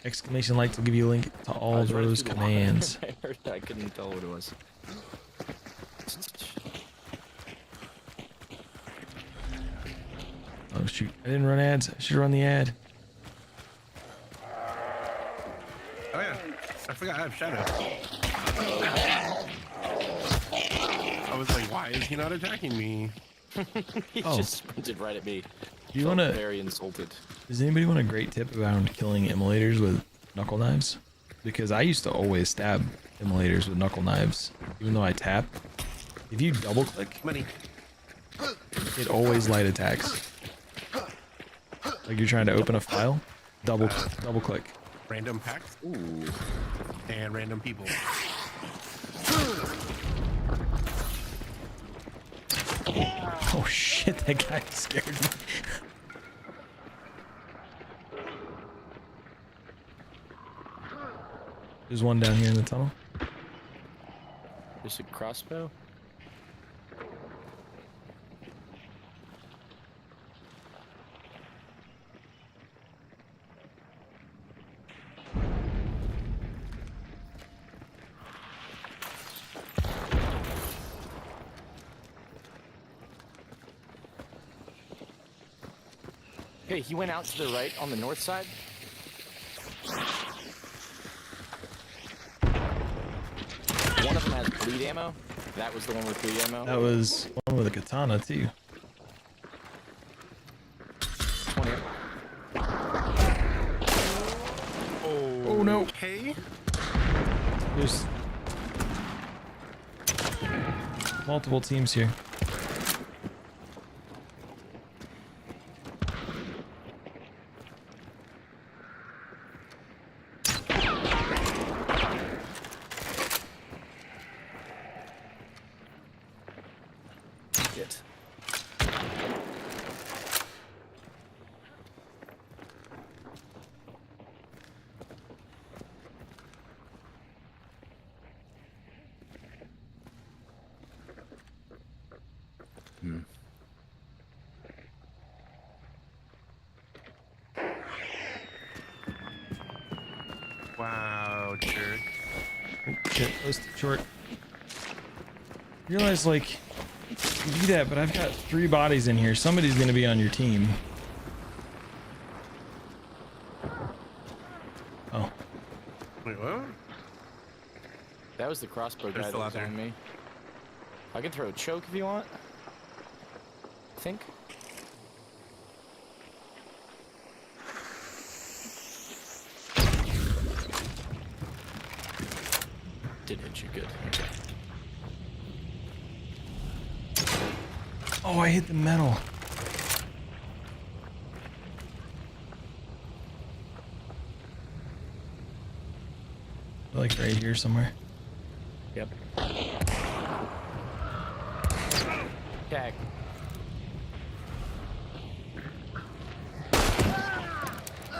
Exclamation lights will give you a link to all those commands. I couldn't tell what it was. Oh shoot, I didn't run ads. I should run the ad. Oh yeah, I forgot I have shadow. I was like, why is he not attacking me? He just sprinted right at me. Do you Felt want to? very insulted. Does anybody want a great tip around killing immolators with knuckle knives? Because I used to always stab immolators with knuckle knives, even though I tap. If you double click, it always light attacks. Like you're trying to open a file, double click. Random packs. Ooh. And random people. Oh shit, that guy scared me. There's one down here in the tunnel. There's a crossbow. Hey, he went out to the right on the north side. One of them has bleed ammo. That was the one with bleed ammo. That was one with a katana too. 20. Oh no. Okay. There's multiple teams here. Shit. Wow, jerk. Oh, shit, close to short. Realize like you do that, but I've got 3 bodies in here. Somebody's gonna be on your team. Oh. Wait, what? That was the crossbow guy that still out was there. on me. I can throw a choke if you want. I think. Did hit you good. Okay. Oh, I hit the metal. Like right here somewhere. Yep. Tag.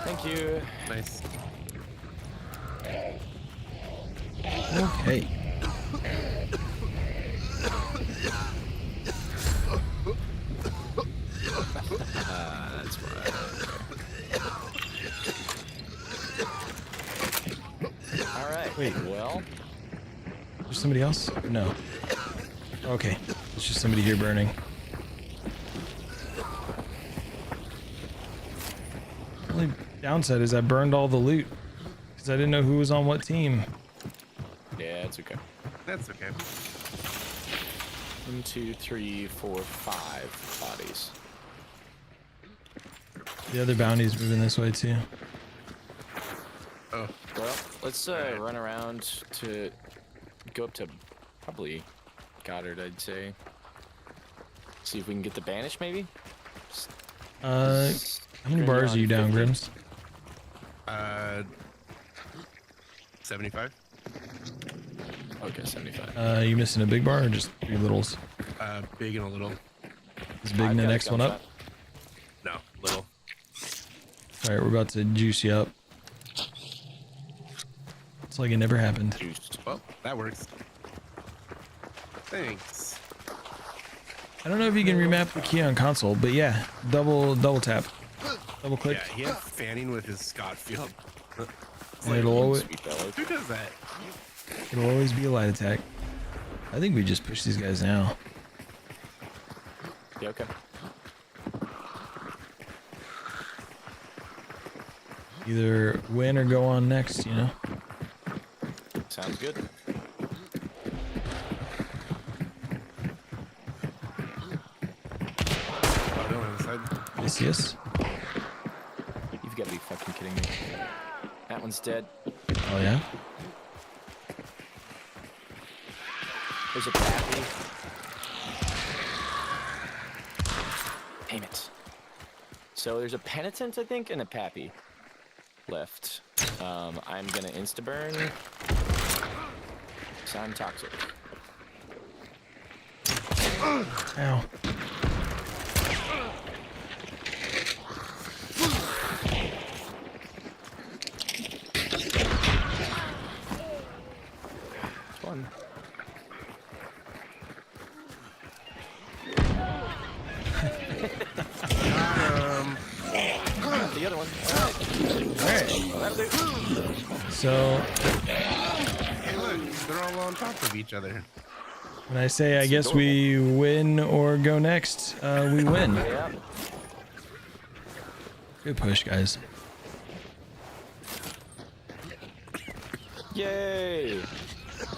Thank you. Nice. Okay. That's right. All right. Wait. Well. There's somebody else? No. Okay. It's just somebody here burning. The only downside is I burned all the loot because I didn't know who was on what team. Yeah, it's okay. That's okay. 1, 2, 3, 4, 5 bodies. The other bounty's moving this way too. Oh. Well, let's run around to go up to probably Goddard, I'd say. See if we can get the banish, maybe. How many bars are you down, Grims? 75. Okay, 75. You missing a big bar or just 3 littles? Big and a little. Is big the next one up? No, little. All right, we're about to juice you up. It's like it never happened. Well, that works. Thanks. I don't know if you can remap the key on console, but yeah, double tap, double click. Yeah, he has fanning with his Scott field. And it'll always, Who does that? it'll always be a light attack. I think we just push these guys now. Yeah, okay. Either win or go on next, you know? Sounds good. Yes, yes. You've got to be fucking kidding me. That one's dead. Oh, yeah? There's a pappy. Damn it. So there's a penitent, I think, and a pappy left. I'm gonna insta-burn. So I'm toxic. Ow. Fun. The other one. Alright. So, Hey, look, they're all on top of each other. when I say I guess we win or go next, we win. Yeah. Good push, guys. Yay!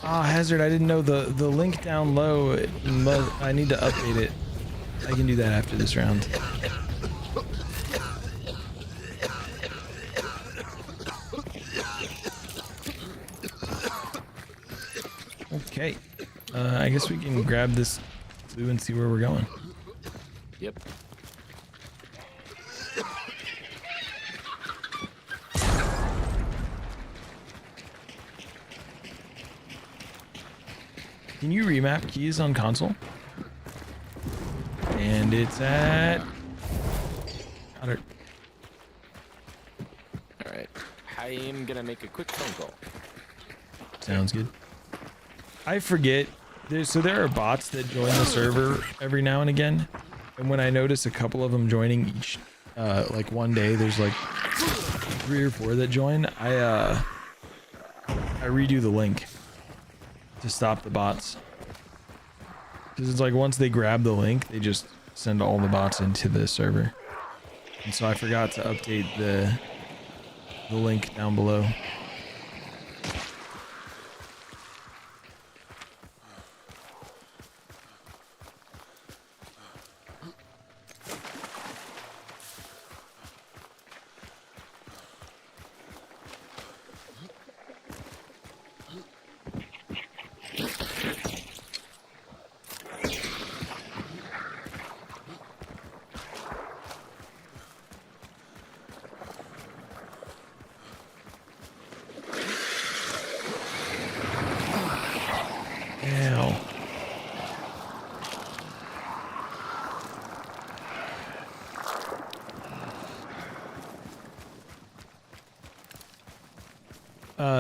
Oh, Hazard, I didn't know the link down low. I need to update it. I can do that after this round. Okay. I guess we can grab this clue and see where we're going. Yep. Can you remap keys on console? And it's at... Got it. Alright. I am gonna make a quick phone call. Sounds good. I forget. So there are bots that join the server every now and again. And when I notice a couple of them joining each, like one day, there's like 3 or 4 that join. I redo the link to stop the bots. Because it's like once they grab the link, they just send all the bots into the server. And so I forgot to update the link down below.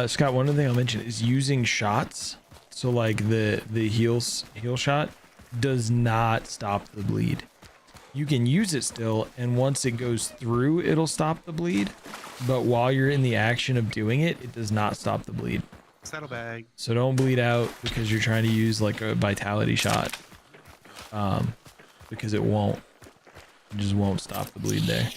Scott, one other thing I'll mention is using shots. So like the heal shot does not stop the bleed. You can use it still, and once it goes through, it'll stop the bleed. But while you're in the action of doing it, it does not stop the bleed. Saddlebag. So don't bleed out because you're trying to use like a vitality shot. Because it won't. It just won't stop the bleed there.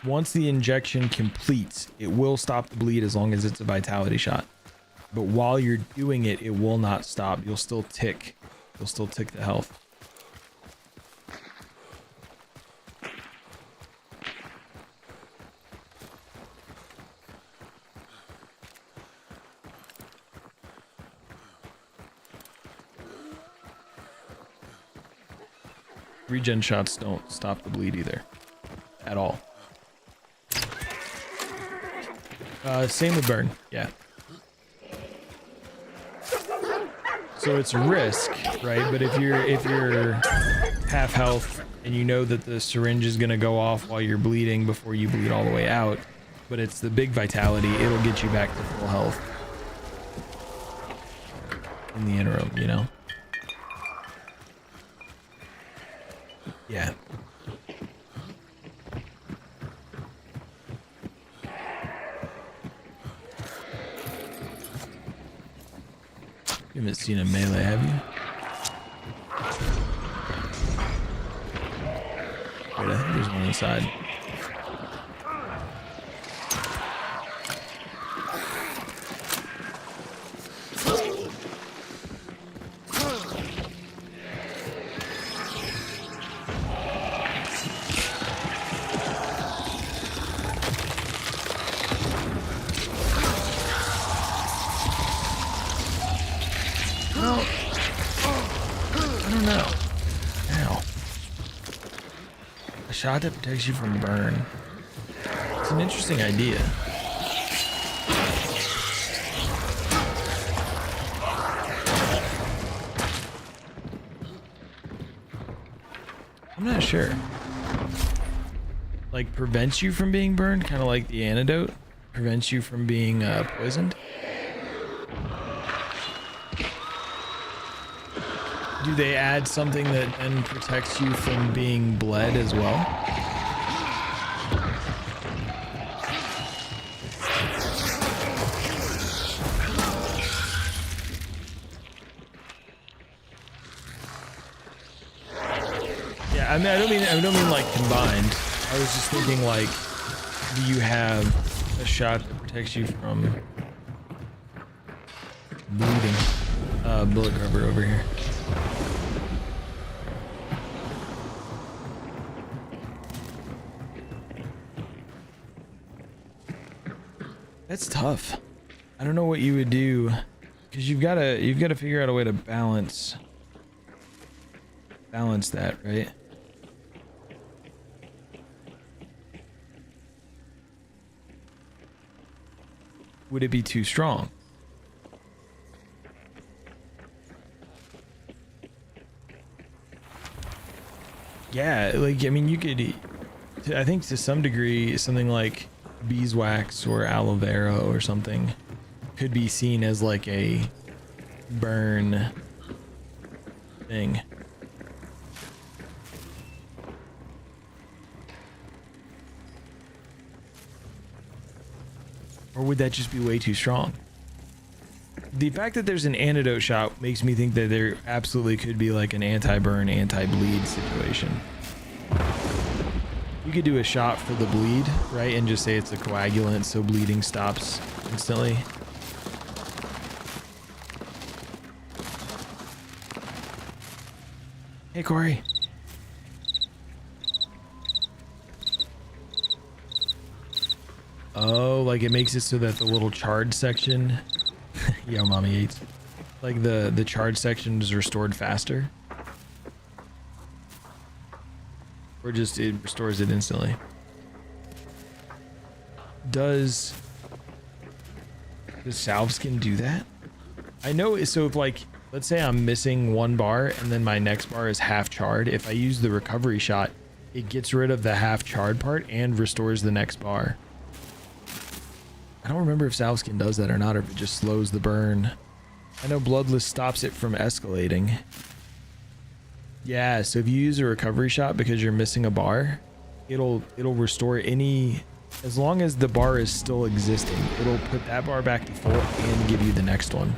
Once the injection completes, it will stop the bleed as long as it's a vitality shot. But while you're doing it, it will not stop. You'll still tick. You'll still tick the health. regen shots don't stop the bleed either. At all. Same with burn, yeah. So it's risk, right? But if you're half health and you know that the syringe is gonna go off while you're bleeding before you bleed all the way out, but it's the big vitality, it'll get you back to full health in the interim, you know? Yeah. You haven't seen a melee, have you? Wait, I think there's one inside. Shot that protects you from burn. It's an interesting idea. I'm not sure. Like prevents you from being burned, kind of like the antidote prevents you from being poisoned. Do they add something that then protects you from being bled as well? Yeah, I mean, I don't mean like combined. I was just thinking like, do you have a shot that protects you from bleeding? Bullet grubber over here. That's tough. I don't know what you would do, because you've got to figure out a way to balance that, right? Would it be too strong? Yeah, like I mean, you could. I think to some degree, something like beeswax or aloe vera or something could be seen as like a burn thing. Or would that just be way too strong? The fact that there's an antidote shot makes me think that there absolutely could be like an anti-burn, anti-bleed situation. You could do a shot for the bleed, right? And just say it's a coagulant, so bleeding stops instantly. Hey, Corey. Oh, like it makes it so that the little charred section... Yo, mommy eats. Like the charred section is restored faster. Or just it restores it instantly. Does salve skin do that? I know, so if like, let's say I'm missing one bar and then my next bar is half charred. If I use the recovery shot, it gets rid of the half charred part and restores the next bar. I don't remember if salve skin does that or not, or if it just slows the burn. I know bloodless stops it from escalating. Yeah, so if you use a recovery shot because you're missing a bar, it'll restore any, as long as the bar is still existing, it'll put that bar back to full and give you the next one.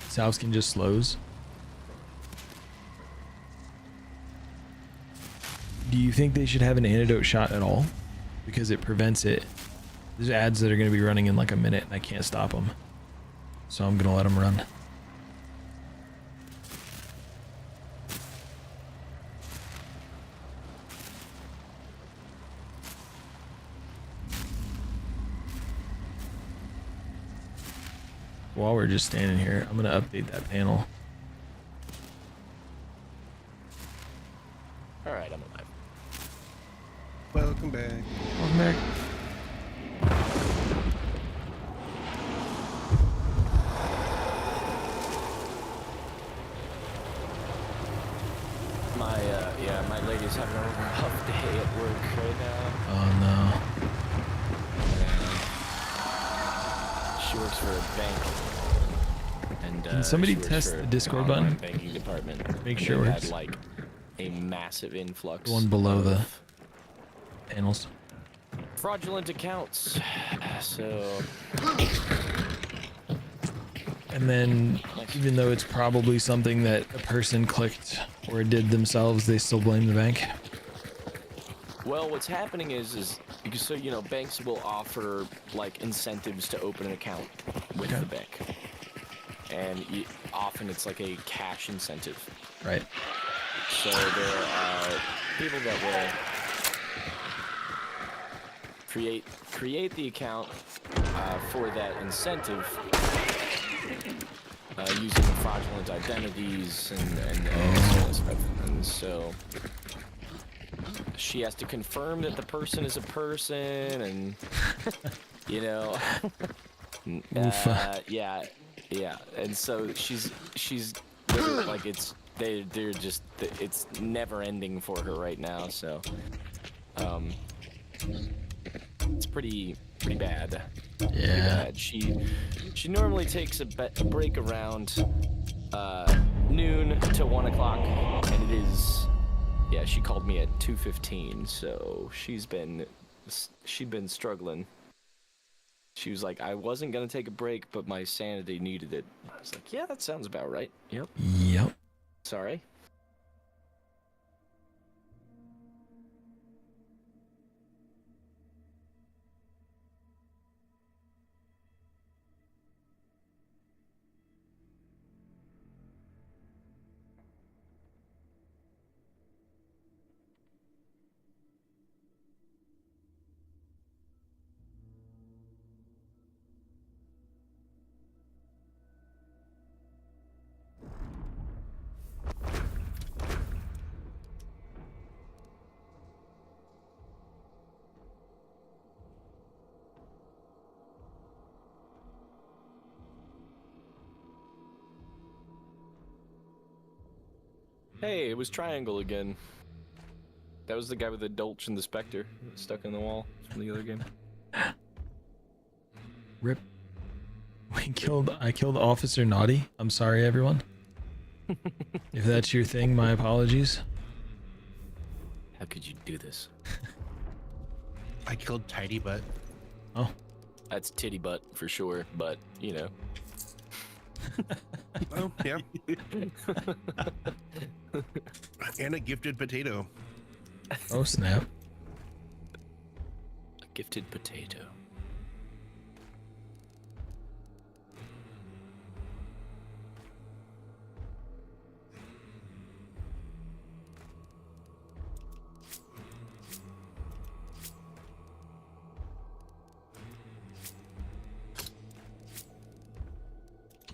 Salve skin just slows. Do you think they should have an antidote shot at all? Because it prevents it. There's ads that are going to be running in like a minute and I can't stop them. So I'm going to let them run. while we're just standing here, I'm gonna update that panel. All right, I'm alive. Welcome back. Welcome back. My lady's having a rough day at work right now. Oh no. She works for a bank. And Can somebody she works test for the Discord an online button? Banking department. Make And sure it they've works. had like a massive influx. The one below the of panels. fraudulent accounts. So. And then, even though it's probably something that a person clicked or did themselves, they still blame the bank. Well, what's happening is because so you know banks will offer like incentives to open an account with the bank, and often it's like a cash incentive. Right. So there are people that will create the account for that incentive. Using fraudulent identities and sort of stuff. And so she has to confirm that the person is a person, and you know, yeah, and so she's like they're just it's never ending for her right now. So it's pretty bad. Yeah. She normally takes a break around noon to 1 o'clock, and it is. Yeah, she called me at 2:15, so she'd been struggling. She was like, I wasn't gonna take a break, but my sanity needed it. I was like, yeah, that sounds about right. Yep. Yep. Sorry. Hey, it was Triangle again. That was the guy with the Dolch and the Spectre stuck in the wall from the other game. Rip. I killed Officer Naughty. I'm sorry, everyone. If that's your thing, my apologies. How could you do this? I killed Tidy Butt. Oh. That's titty butt for sure, but you know. Oh, yeah. And a gifted potato. Oh, snap. A gifted potato.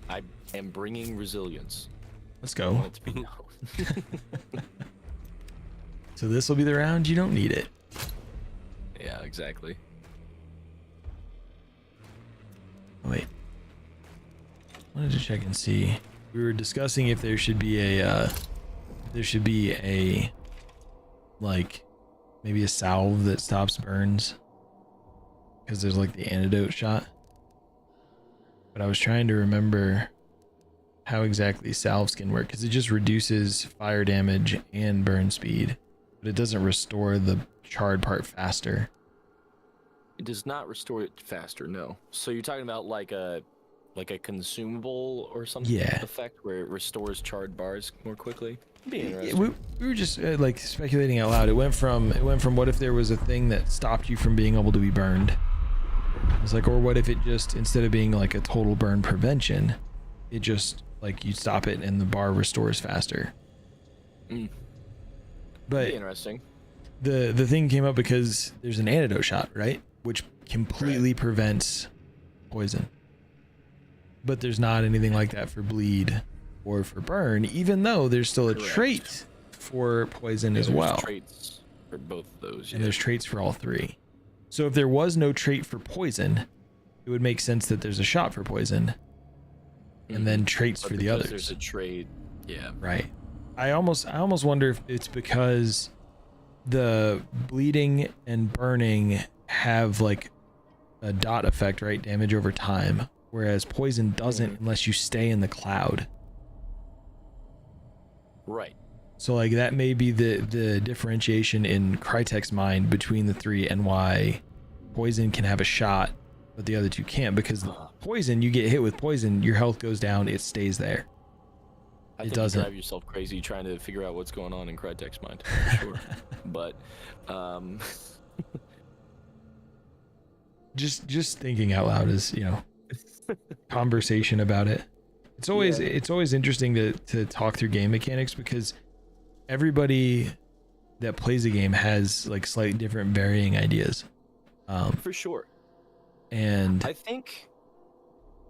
I am bringing resilience. Let's I go. want it to be known. So this will be the round. You don't need it. Yeah, exactly. Oh, wait. Wanted to check and see. We were discussing if there should be a, like, maybe a salve that stops burns. Because there's like the antidote shot. But I was trying to remember how exactly salves can work, because it just reduces fire damage and burn speed, but it doesn't restore the charred part faster. It does not restore it faster, no. So you're talking about like a consumable or something effect where it restores charred bars more quickly? It'd be interesting. We were just like speculating out loud. It went from what if there was a thing that stopped you from being able to be burned. It's like, or what if it just, instead of being like a total burn prevention, it just like you stop it and the bar restores faster. But Be interesting. The thing came up because there's an antidote shot, right? Which completely prevents poison. but there's not anything like that for bleed or for burn, even though there's still a trait for poison as well. Traits for both of those. And there's traits for all three. So if there was no trait for poison, it would make sense that there's a shot for poison and then traits for the others. There's a trait. Yeah. Right. I almost wonder if it's because the bleeding and burning have like a dot effect, right? Damage over time, whereas poison doesn't unless you stay in the cloud. Right. So like that may be the differentiation in Crytek's mind between the three and why poison can have a shot but the other two can't, because poison, you get hit with poison, your health goes down, it stays there. I think doesn't. You drive yourself crazy trying to figure out what's going on in Crytek's mind, for sure. But just thinking out loud is, you know, conversation about it. It's always interesting to talk through game mechanics, because everybody that plays a game has like slightly different varying ideas. For sure. And I think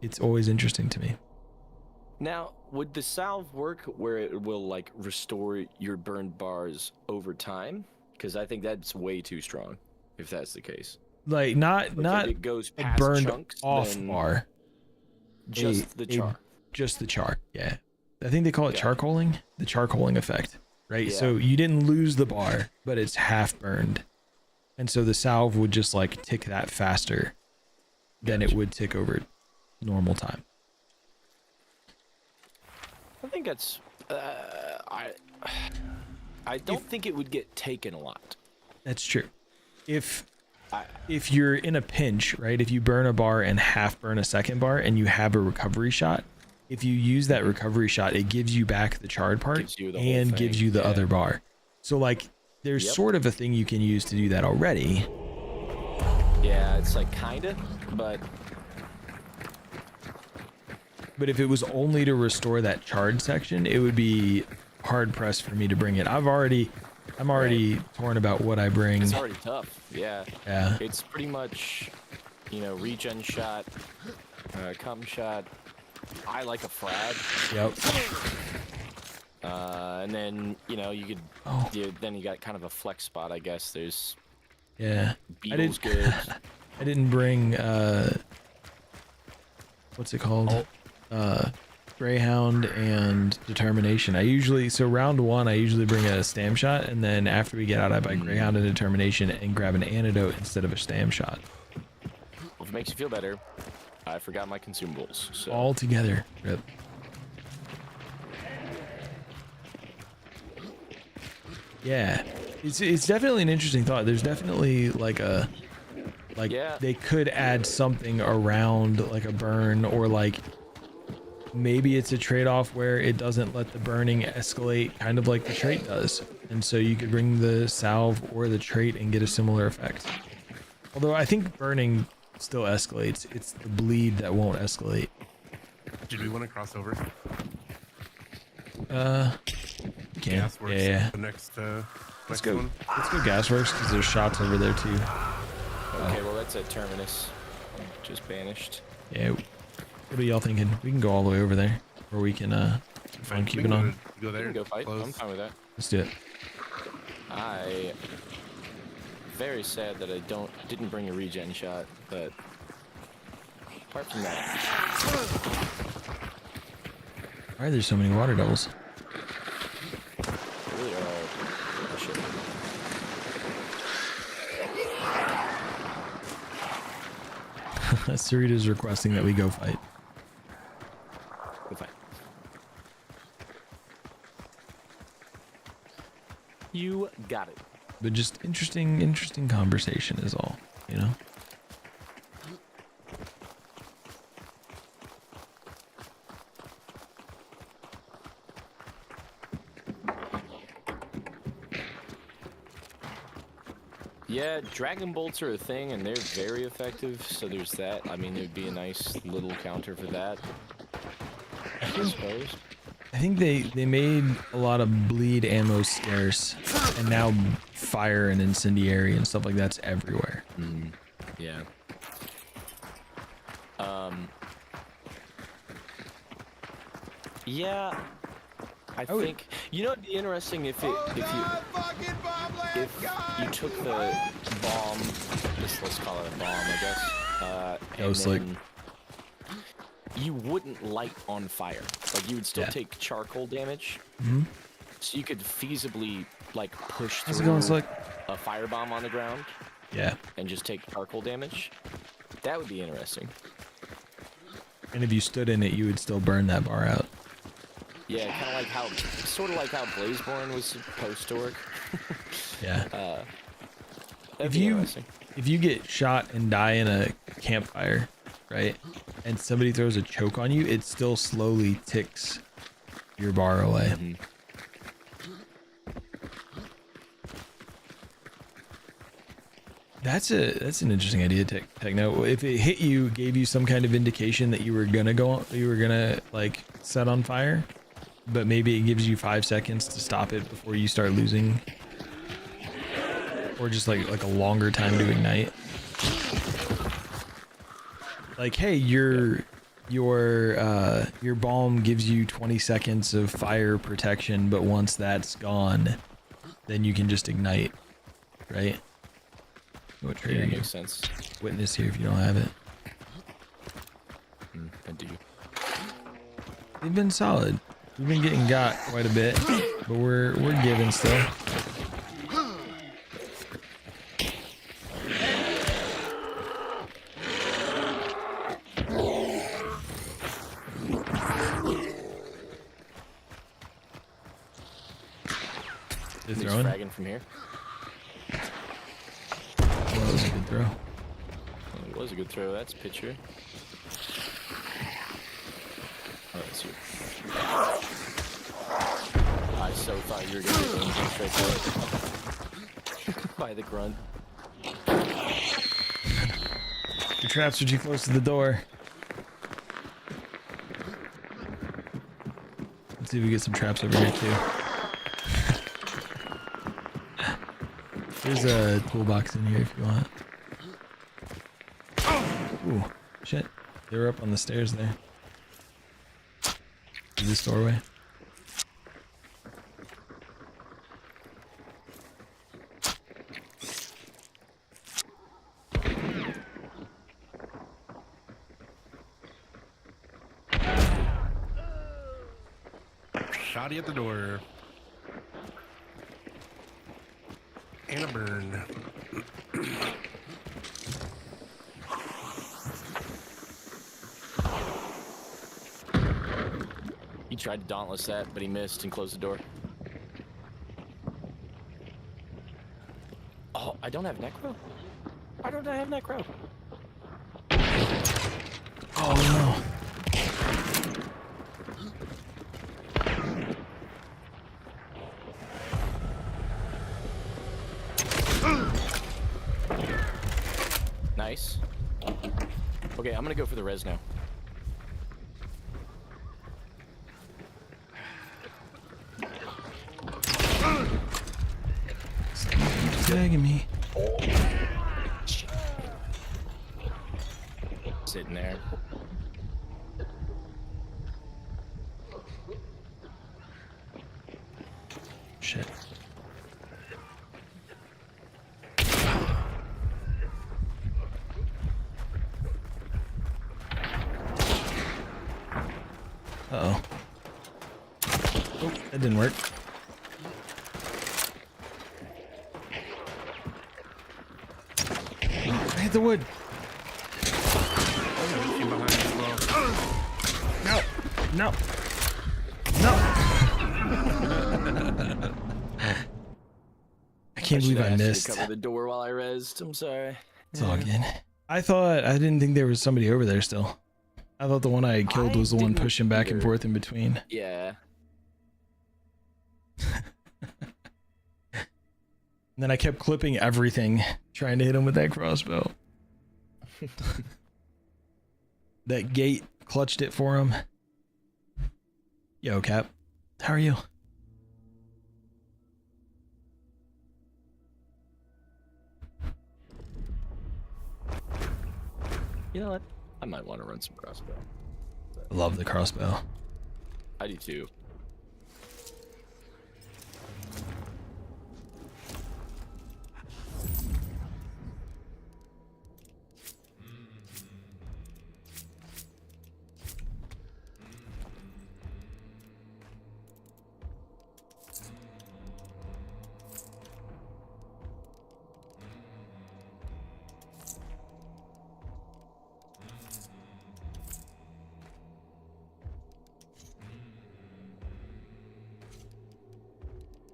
it's always interesting to me. Now, would the salve work where it will like restore your burned bars over time? Because I think that's way too strong, if that's the case. Like not if it goes a past burned chunks, off then bar. Just the char. Just the char. Yeah. I think they call it charcoaling, the charcoaling effect, right? Yeah. So you didn't lose the bar, but it's half burned. And so the salve would just like tick that faster than it would tick over normal time. I think that's I don't think it would get taken a lot. That's true. If you're in a pinch, right? If you burn a bar and half burn a second bar and you have a recovery shot, if you use that recovery shot, it gives you back the charred part and gives you the other bar. So like there's sort of a thing you can use to do that already. Yeah, it's like kinda, but if it was only to restore that charred section, it would be hard pressed for me to bring it. I'm already torn about what I bring. It's already tough. Yeah. Yeah. It's pretty much, you know, regen shot, cum shot. I like a frag. Yep. And then, you know, you could, then you got kind of a flex spot, I guess. There's Beetle's good. I didn't bring, what's it called? Greyhound and Determination. So round one, I usually bring a stam shot, and then after we get out, I buy Greyhound and Determination and grab an antidote instead of a stam shot. Well, if it makes you feel better, I forgot my consumables. So. All together. Rip. Yeah, it's definitely an interesting thought. There's definitely like they could add something around like a burn, or like maybe it's a trade-off where it doesn't let the burning escalate, kind of like the trait does, and so you could bring the salve or the trait and get a similar effect. Although I think burning still escalates, it's the bleed that won't escalate. Did we want to cross over? Yeah. The next Let's go. Let's go Gasworks, because there's shots over there too. Okay, well that's at Terminus. Just banished. Yeah. What are y'all thinking? We can go all the way over there, or we can keep it on. Go there. We can go fight. Close. I'm fine with that. Let's do it. I very sad that I didn't bring a regen shot, but apart from that. Why are there so many water devils? There really are. Oh, shit. Sarita's requesting that we go fight. Go fight. You got it. But just interesting conversation is all, you know? Yeah, Dragon Bolts are a thing, and they're very effective, so there's that. I mean, it would be a nice little counter for that, I suppose. I think they made a lot of bleed ammo scarce, and now fire and incendiary and stuff like that's everywhere. Yeah. Yeah. I think you know it'd be interesting if you took the bomb, let's call it a bomb, I guess. And then you wouldn't light on fire. Like you would still take charcoal damage. Mm-hmm. So you could feasibly like push How's it through going, Slick? a firebomb on the ground. Yeah. And just take charcoal damage. That would be interesting. And if you stood in it, you would still burn that bar out. Yeah, kind of like how, sort of like how Blazeborn was supposed to work. Yeah. That'd be interesting. If you get shot and die in a campfire, right, and somebody throws a choke on you, it still slowly ticks your bar away. Mm-hmm. That's an interesting idea, Techno. If it hit you, gave you some kind of indication that you were gonna like set on fire, but maybe it gives you 5 seconds to stop it before you start losing, or just like a longer time to ignite. Like, hey, your bomb gives you 20 seconds of fire protection, but once that's gone, then you can just ignite, right? What trade are you? Makes sense. Witness here if you don't have it. I do. They've been solid. We've been getting got quite a bit, but we're giving still. They're He's throwing. fragging from here. That was a good throw. Well, it was a good throw. That's a picture. Oh, that's you. I so thought you were going to get straight to it. By the grunt. Your traps are too close to the door. Let's see if we get some traps over here too. There's a toolbox in here if you want. Ooh, shit. They were up on the stairs there. Is this doorway? Shotty at the door. And a burn. He tried to dauntless that, but he missed and closed the door. Oh, I don't have necro? Why don't I have necro? Oh no. Nice. Okay, I'm gonna go for the res now. Tagging me. Sitting there. Shit. Uh-oh. Oh, that didn't work. I hit the wood. No. No. No. I can't believe I missed. Cover the door while I rezzed. I'm sorry. It's all good. I didn't think there was somebody over there still. I thought the one I had killed was the one pushing back and forth in between. Yeah. And then I kept clipping everything, trying to hit him with that crossbow. That gate clutched it for him. Yo, Cap. How are you? You know what? I might want to run some crossbow. I love the crossbow. I do too.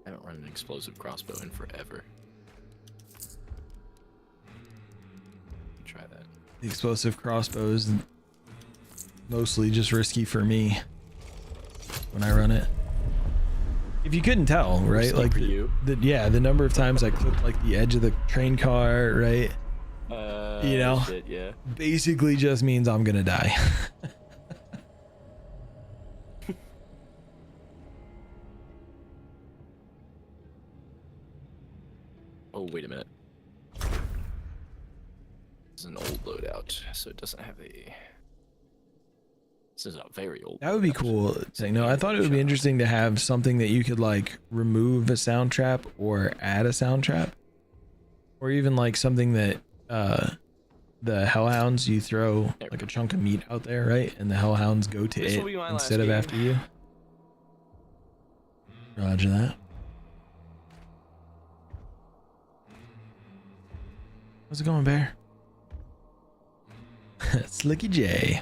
I haven't run an explosive crossbow in forever. Try that. The explosive crossbow is mostly just risky for me when I run it. If you couldn't tell, right? Like the number of times I clipped like the edge of the train car, right? You know, shit, yeah. basically just means I'm gonna die. Oh, wait a minute. This is an old loadout, so it doesn't have a... This is a very old That would be cool. No, I thought it would be interesting to have something that you could like remove a sound trap or add a sound trap. Or even like something that the hellhounds, you throw like a chunk of meat out there, right? And the hellhounds go to it instead of after you. Roger that. How's it going, Bear? Slicky J.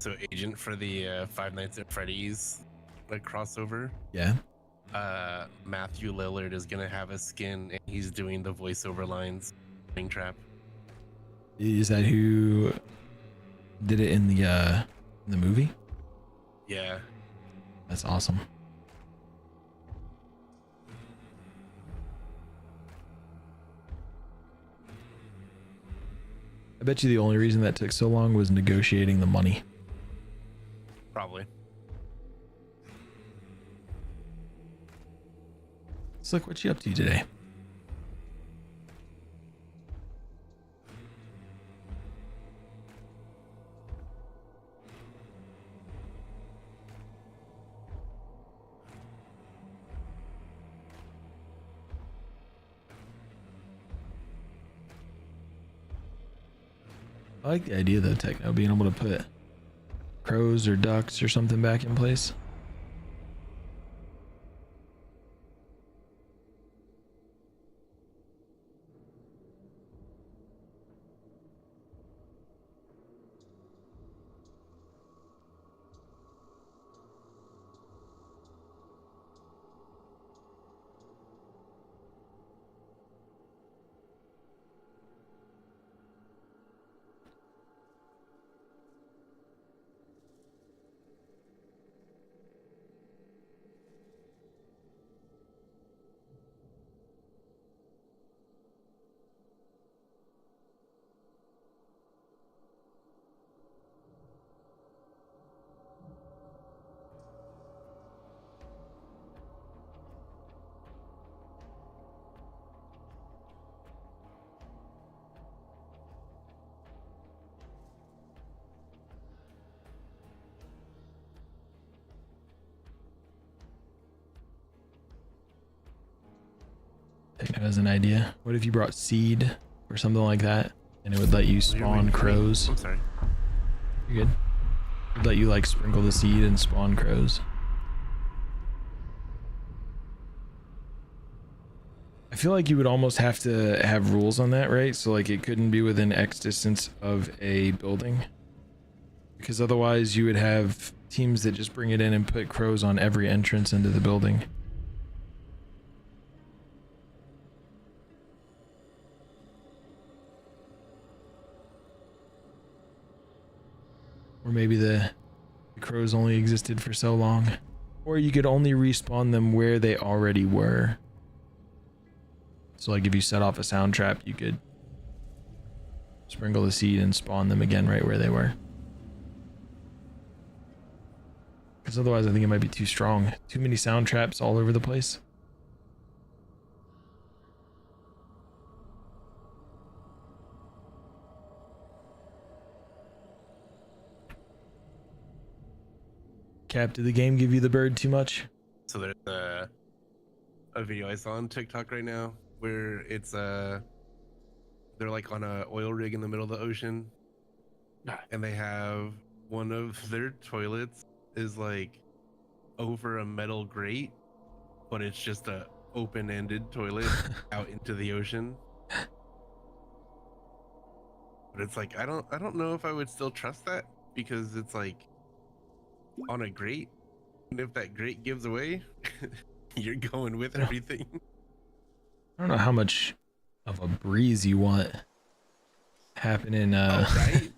So agent for the Five Nights at Freddy's like crossover. Yeah. Matthew Lillard is gonna have a skin and he's doing the voiceover lines. Trap. Is that who did it in the movie? Yeah. That's awesome. I bet you the only reason that took so long was negotiating the money. Probably. Slick, what you up to today? I like the idea though, Techno, being able to put crows or ducks or something back in place. Techno has an idea. What if you brought seed or something like that, and it would let you spawn crows? I'm sorry. You're good. It would let you like sprinkle the seed and spawn crows. I feel like you would almost have to have rules on that, right? So like it couldn't be within X distance of a building, because otherwise you would have teams that just bring it in and put crows on every entrance into the building. Or maybe the crows only existed for so long. Or you could only respawn them where they already were. So like if you set off a sound trap, you could sprinkle the seed and spawn them again right where they were. Because otherwise I think it might be too strong. Too many sound traps all over the place. Cap, did the game give you the bird too much? So there's a video I saw on TikTok right now where it's they're like on a oil rig in the middle of the ocean, and they have one of their toilets is like over a metal grate, but it's just a open-ended toilet out into the ocean. But it's like I don't know if I would still trust that, because it's like on a grate, and if that grate gives away, you're going with everything. I don't know how much of a breeze you want happening. Right?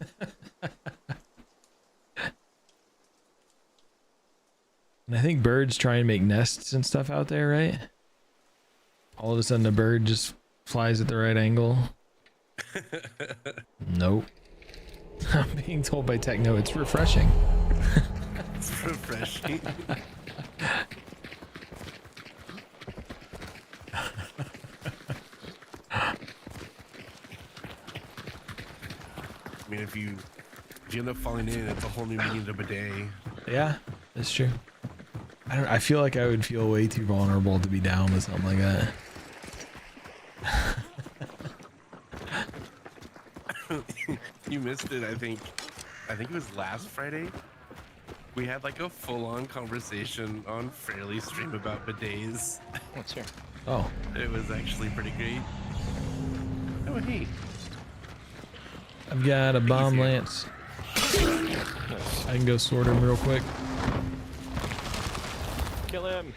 And I think birds try and make nests and stuff out there, right? All of a sudden a bird just flies at the right angle. Nope. I'm being told by Techno it's refreshing. It's refreshing. I mean, if you end up falling in, it's a whole new meaning to bidet. Yeah, that's true. I feel like I would feel way too vulnerable to be down with something like that. You missed it, I think it was last Friday. We had like a full-on conversation on Fairly Stream about bidets. What's here? Oh. It was actually pretty great. Oh, hey. I've got a bomb lance. I can go sword him real quick. Kill him.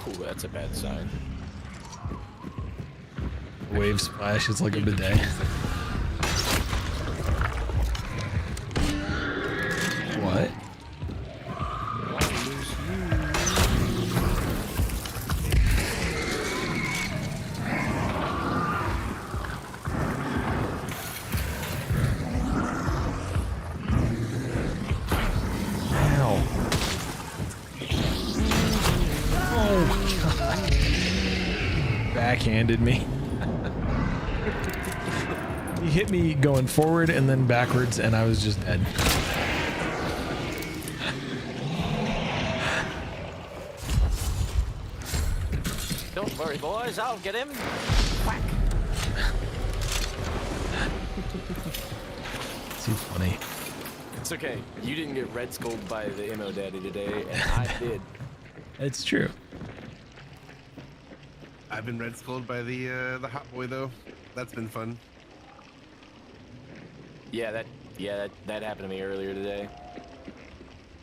Ooh, that's a bad sign. Wave splash is like a bidet. What? Ow. Oh, God. Backhanded me. He hit me going forward and then backwards, and I was just dead. Don't worry, boys. I'll get him. Whack. Too funny. It's okay. You didn't get red skulled by the Emo Daddy today, and I did. It's true. I've been red skulled by the hot boy though. That's been fun. Yeah, that happened to me earlier today.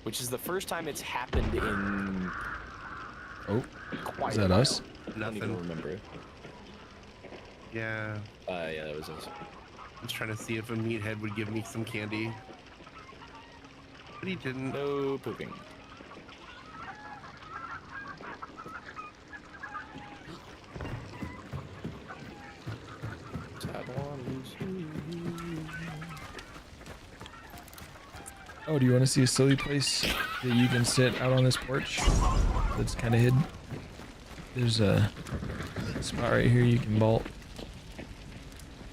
Which is the first time it's happened in Is that us? I don't even remember. Yeah. Yeah, that was us. I was trying to see if a meathead would give me some candy. But he didn't. No pooping. Oh, do you want to see a silly place that you can sit out on this porch that's kind of hidden? There's a spot right here you can bolt.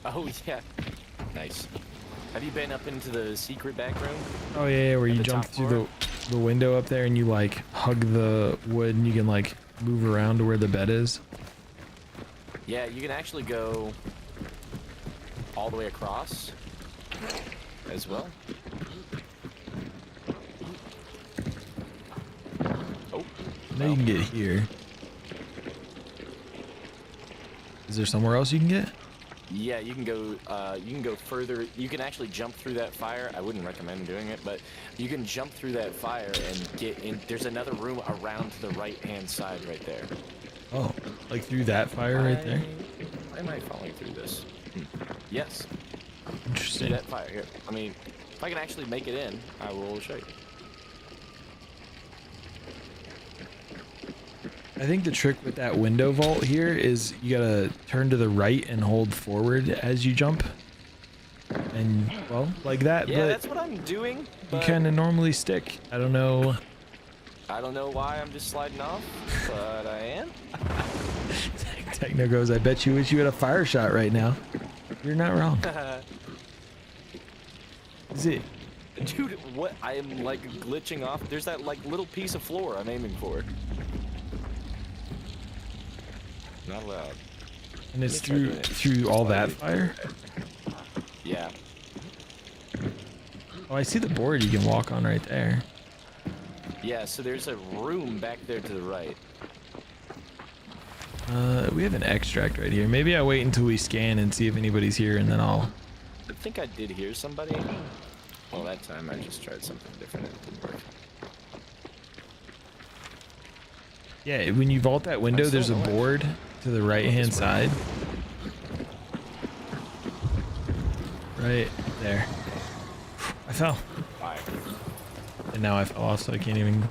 Oh, yeah. Nice. Have you been up into the secret back room? Oh yeah, where you jump through the window up there and you like hug the wood and you can like move around to where the bed is. Yeah, you can actually go all the way across as well. Oh. Now you can get here. Is there somewhere else you can get? Yeah, you can go further. You can actually jump through that fire. I wouldn't recommend doing it, but you can jump through that fire and get in. There's another room around to the right-hand side right there. Oh, like through that fire right there? Why am I falling through this? Yes. Interesting. Through that fire here. I mean, if I can actually make it in, I will show you. I think the trick with that window vault here is you gotta turn to the right and hold forward as you jump. And, well, like that, Yeah, but that's what I'm doing. you But kind of normally stick. I don't know. I don't know why I'm just sliding off, but I am. Techno goes, I bet you wish you had a fire shot right now. You're not wrong. Is it? Dude, what? I am like glitching off. There's that like little piece of floor I'm aiming for. Not allowed. And it's through all that fire? Yeah. Oh, I see the board you can walk on right there. Yeah, so there's a room back there to the right. We have an extract right here. Maybe I wait until we scan and see if anybody's here, and then I'll... I think I did hear somebody. Well, that time I just tried something different. It didn't work. Yeah, when you vault that window, there's a board to the right-hand side. Right there. I fell. And now I fell off, so I can't even...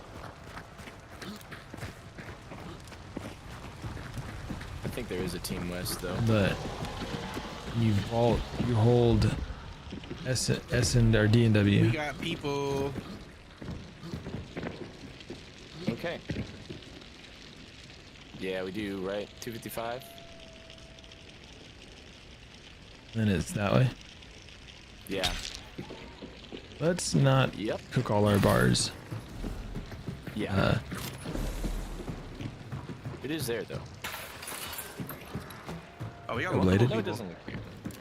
I think there is a Team West, though. But you vault, you hold S and or D and W. We got people. Okay. Yeah, we do, right? 255? Then it's that way. Yeah. Let's not cook all our bars. Yeah. It is there, though. Oh, we got Bladed? No, it doesn't look weird.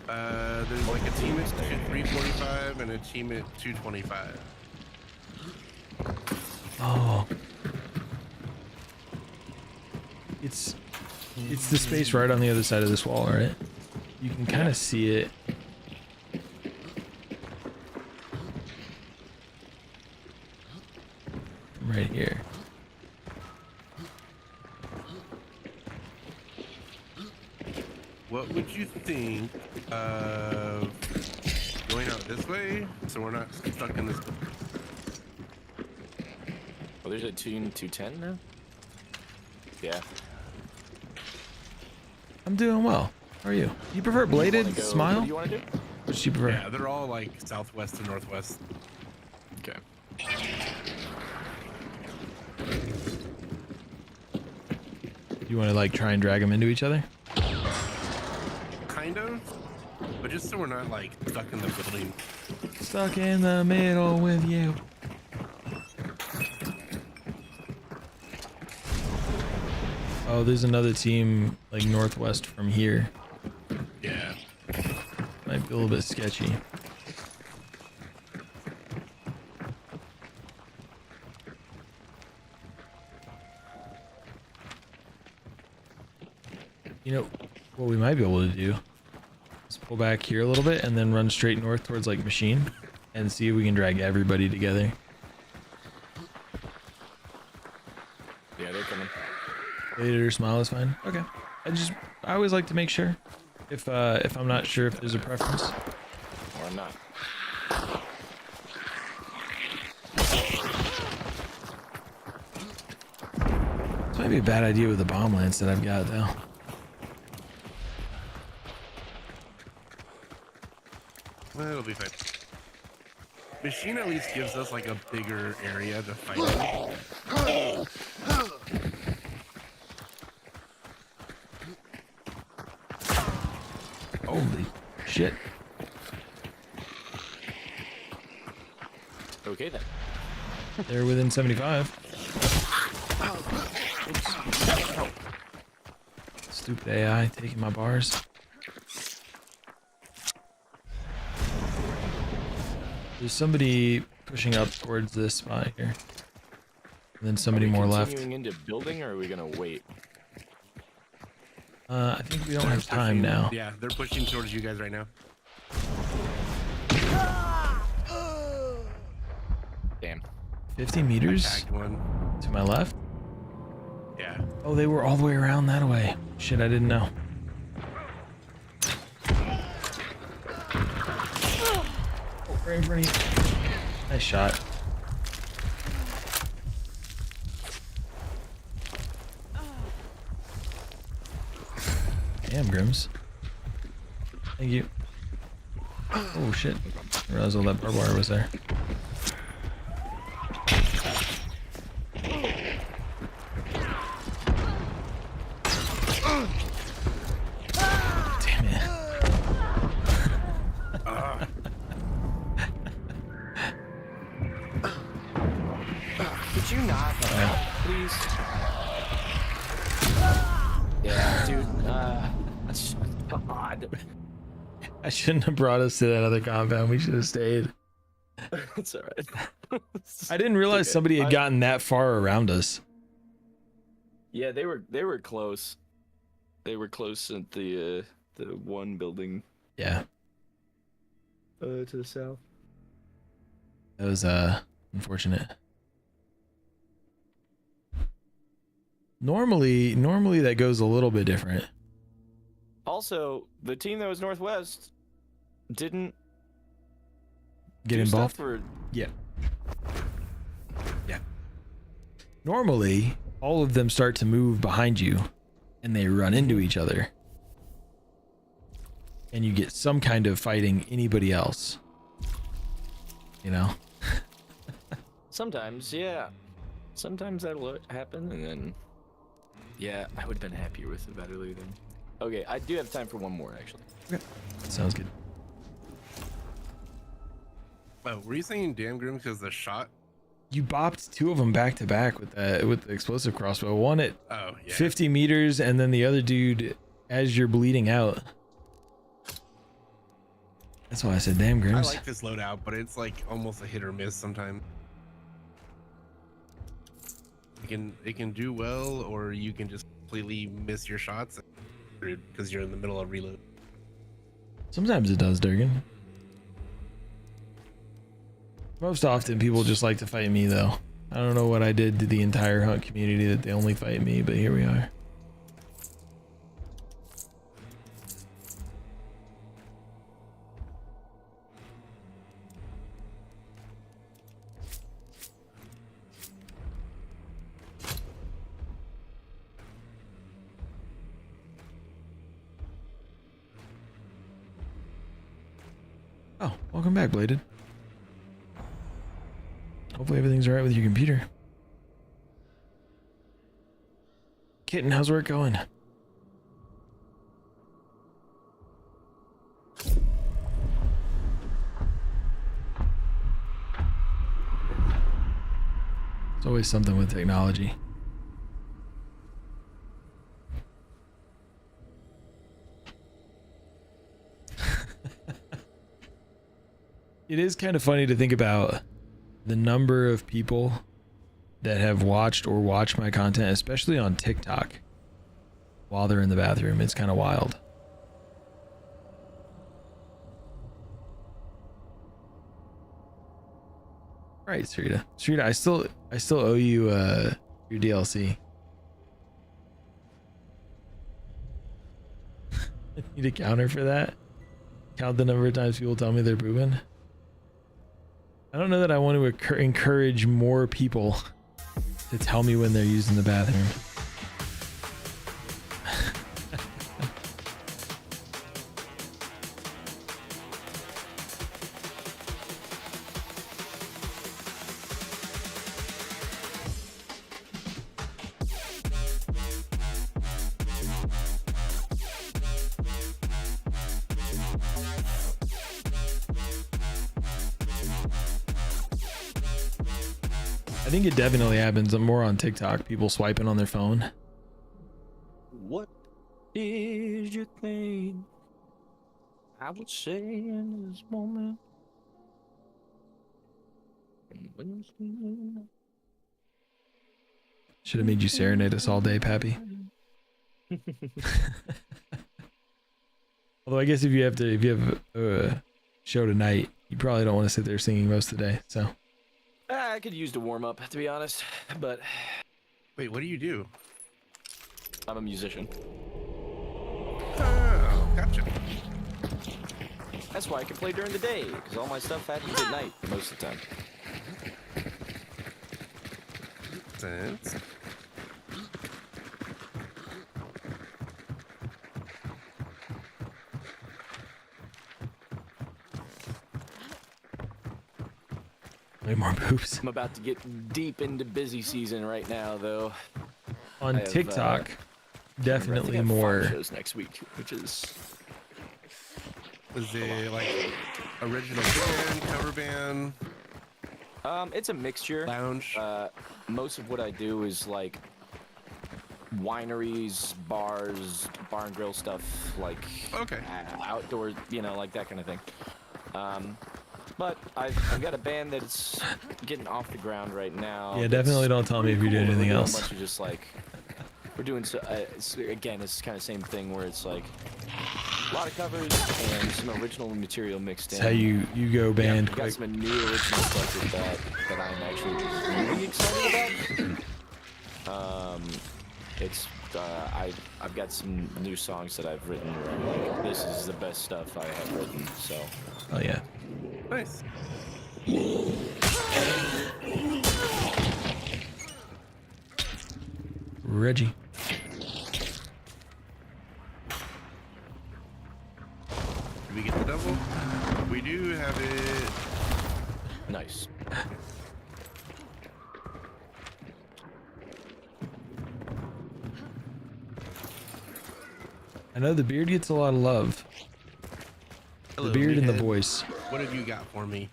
There's like a team at 345 and a team at 225. Oh. It's the space right on the other side of this wall, right? You can kind of see it. Right here. What would you think of going out this way so we're not stuck in this? Oh, there's a Team 210 now? Yeah. I'm doing well. How are you? You prefer bladed smile? What do you want to do? What do you prefer? Yeah, they're all like southwest and northwest. Okay. You want to like try and drag them into each other? Kind of, but just so we're not like stuck in the building. Stuck in the middle with you. Oh, there's another team like northwest from here. Yeah. Might be a little bit sketchy. You know, what we might be able to do is pull back here a little bit and then run straight north towards like machine and see if we can drag everybody together. Yeah, they're coming. Bladed or smile is fine. Okay. I always like to make sure if I'm not sure if there's a preference. Or I'm not. This might be a bad idea with the bomb lance that I've got though. Well, it'll be fine. Machine at least gives us like a bigger area to fight in. Holy shit. Okay then. They're within 75. Stupid AI taking my bars. There's somebody pushing up towards this spot here. And then somebody more left. Continuing into building, or are we gonna wait? I think we don't have time now. Yeah, they're pushing towards you guys right now. Damn. 50 meters Tagged one. to my left? Yeah. Oh, they were all the way around that way. Shit, I didn't know. Oh, right in front of you. Nice shot. Damn, Grims. Thank you. Oh shit. I realized all that barbed wire was there. Damn it. God. I shouldn't have brought us to that other compound. We should have stayed. It's all right. I didn't realize Okay. somebody had gotten that far around us. Yeah, they were close. They were close at the one building. Yeah. To the south. That was unfortunate. Normally that goes a little bit different. Also, the team that was northwest didn't Get do involved. stuff or Yeah. Yeah. Normally, all of them start to move behind you and they run into each other. And you get some kind of fighting anybody else. You know? sometimes, yeah. Sometimes that'll happen, and then yeah, I would have been happier with it better then. Okay, I do have time for one more actually. Okay. Sounds good. Oh, were you saying damn grim because the shot? You bopped two of them back to back with the explosive crossbow. One at 50 meters, and then the other dude as you're bleeding out. That's why I said damn grims. I like this loadout, but it's like almost a hit or miss sometimes. It can do well, or you can just completely miss your shots because you're in the middle of reload. Sometimes it does, Durgan. Most often people just like to fight me though. I don't know what I did to the entire hunt community that they only fight me, but here we are. Oh, welcome back, Bladed. Hopefully everything's alright with your computer. Kitten, how's work going? It's always something with technology. It is kind of funny to think about the number of people that have watched or watch my content, especially on TikTok, while they're in the bathroom. It's kind of wild. Right, Sarita. Sarita, I still owe you your DLC. I need a counter for that. Count the number of times people tell me they're pooping. I don't know that I want to encourage more people to tell me when they're using the bathroom. I think it definitely happens more on TikTok, people swiping on their phone. What is your thing? I would say in this moment. Should have made you serenade us all day, Pappy. Although I guess if you have a show tonight, you probably don't want to sit there singing most of the day, so. I could use the warm up, to be honest, but. Wait, what do you do? I'm a musician. Oh, gotcha. That's why I can play during the day, because all my stuff happens at night most of the time. Sense. Way more boobs. I'm about to get deep into busy season right now, though. On TikTok, definitely I more. 5 shows next week, which is. Is it like original band, cover band? It's a mixture. Lounge. Most of what I do is like wineries, bars, bar and grill stuff, like outdoor, you know, like that kind of thing. But I've got a band that's getting off the ground right now. Yeah, definitely don't tell me if you're doing anything We're doing else. A bunch of just like we're doing again, it's kind of same thing where it's like a lot of covers and some original material mixed in. That's how you go band I've quick. got some new original stuff that I'm actually really excited about. It's I've got some new songs that I've written where I'm like, this is the best stuff I have written. So. Oh yeah. Nice. Reggie. Did we get the double? We do have it. Nice. I know the beard gets a lot of love. Hello, the beard and the meathead. voice. What have you got for me?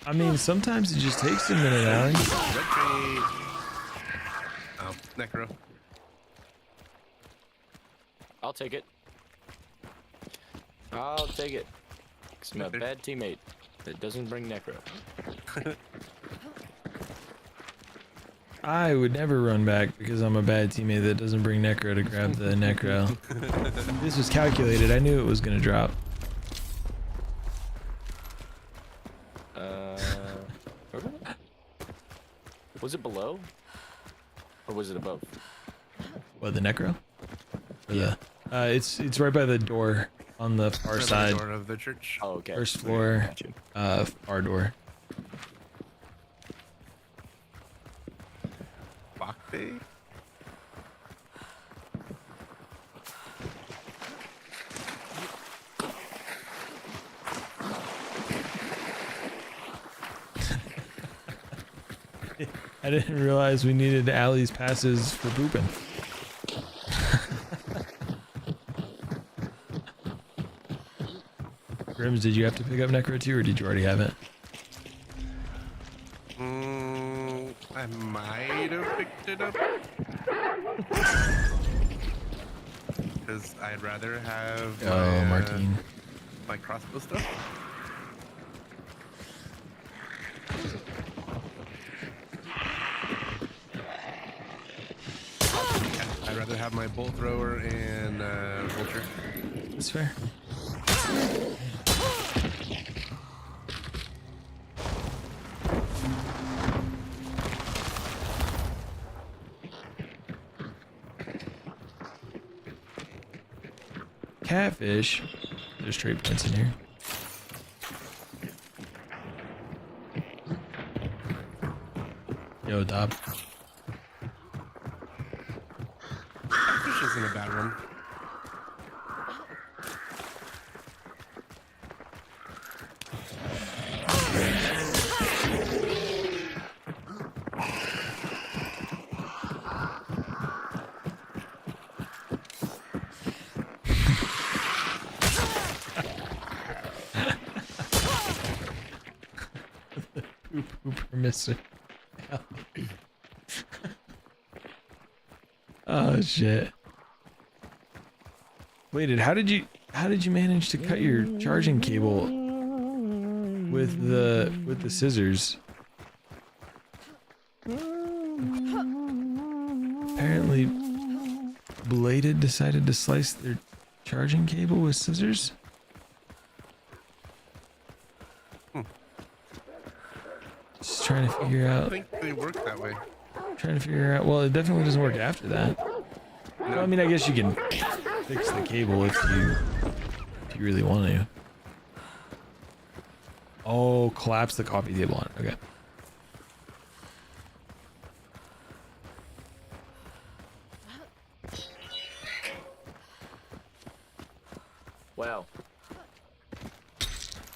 I mean, sometimes it just takes a minute, Alan. Red trade. Oh, Necro. I'll take it. I'll take it. 'Cause I'm a bad teammate that doesn't bring Necro. I would never run back because I'm a bad teammate that doesn't bring Necro to grab the Necro. This was calculated. I knew it was going to drop. Was it below? Or was it above? What, the Necro? Or yeah. It's right by the door on the far Right by side. the door of the church. Oh, okay. First floor, far door. Bakbe? I didn't realize we needed Allie's passes for pooping. Grims, did you have to pick up Necro too, or did you already have it? I might have picked it up. Because I'd rather have Martine. my crossbow stuff. I'd rather have my bolt thrower and vulture. That's fair. Catfish. There's trade points in here. Yo, Dob. Catfish isn't a bad one. Mr. Oh shit. Wait, how did you manage to cut your charging cable with the scissors? Apparently Bladed decided to slice their charging cable with scissors? Just trying to figure I out. think they work that way. Trying to figure out. Well, it definitely doesn't work after that. Well, I mean, I guess you can fix the cable if you really want to. Oh, collapse the coffee table on it. Okay. Wow.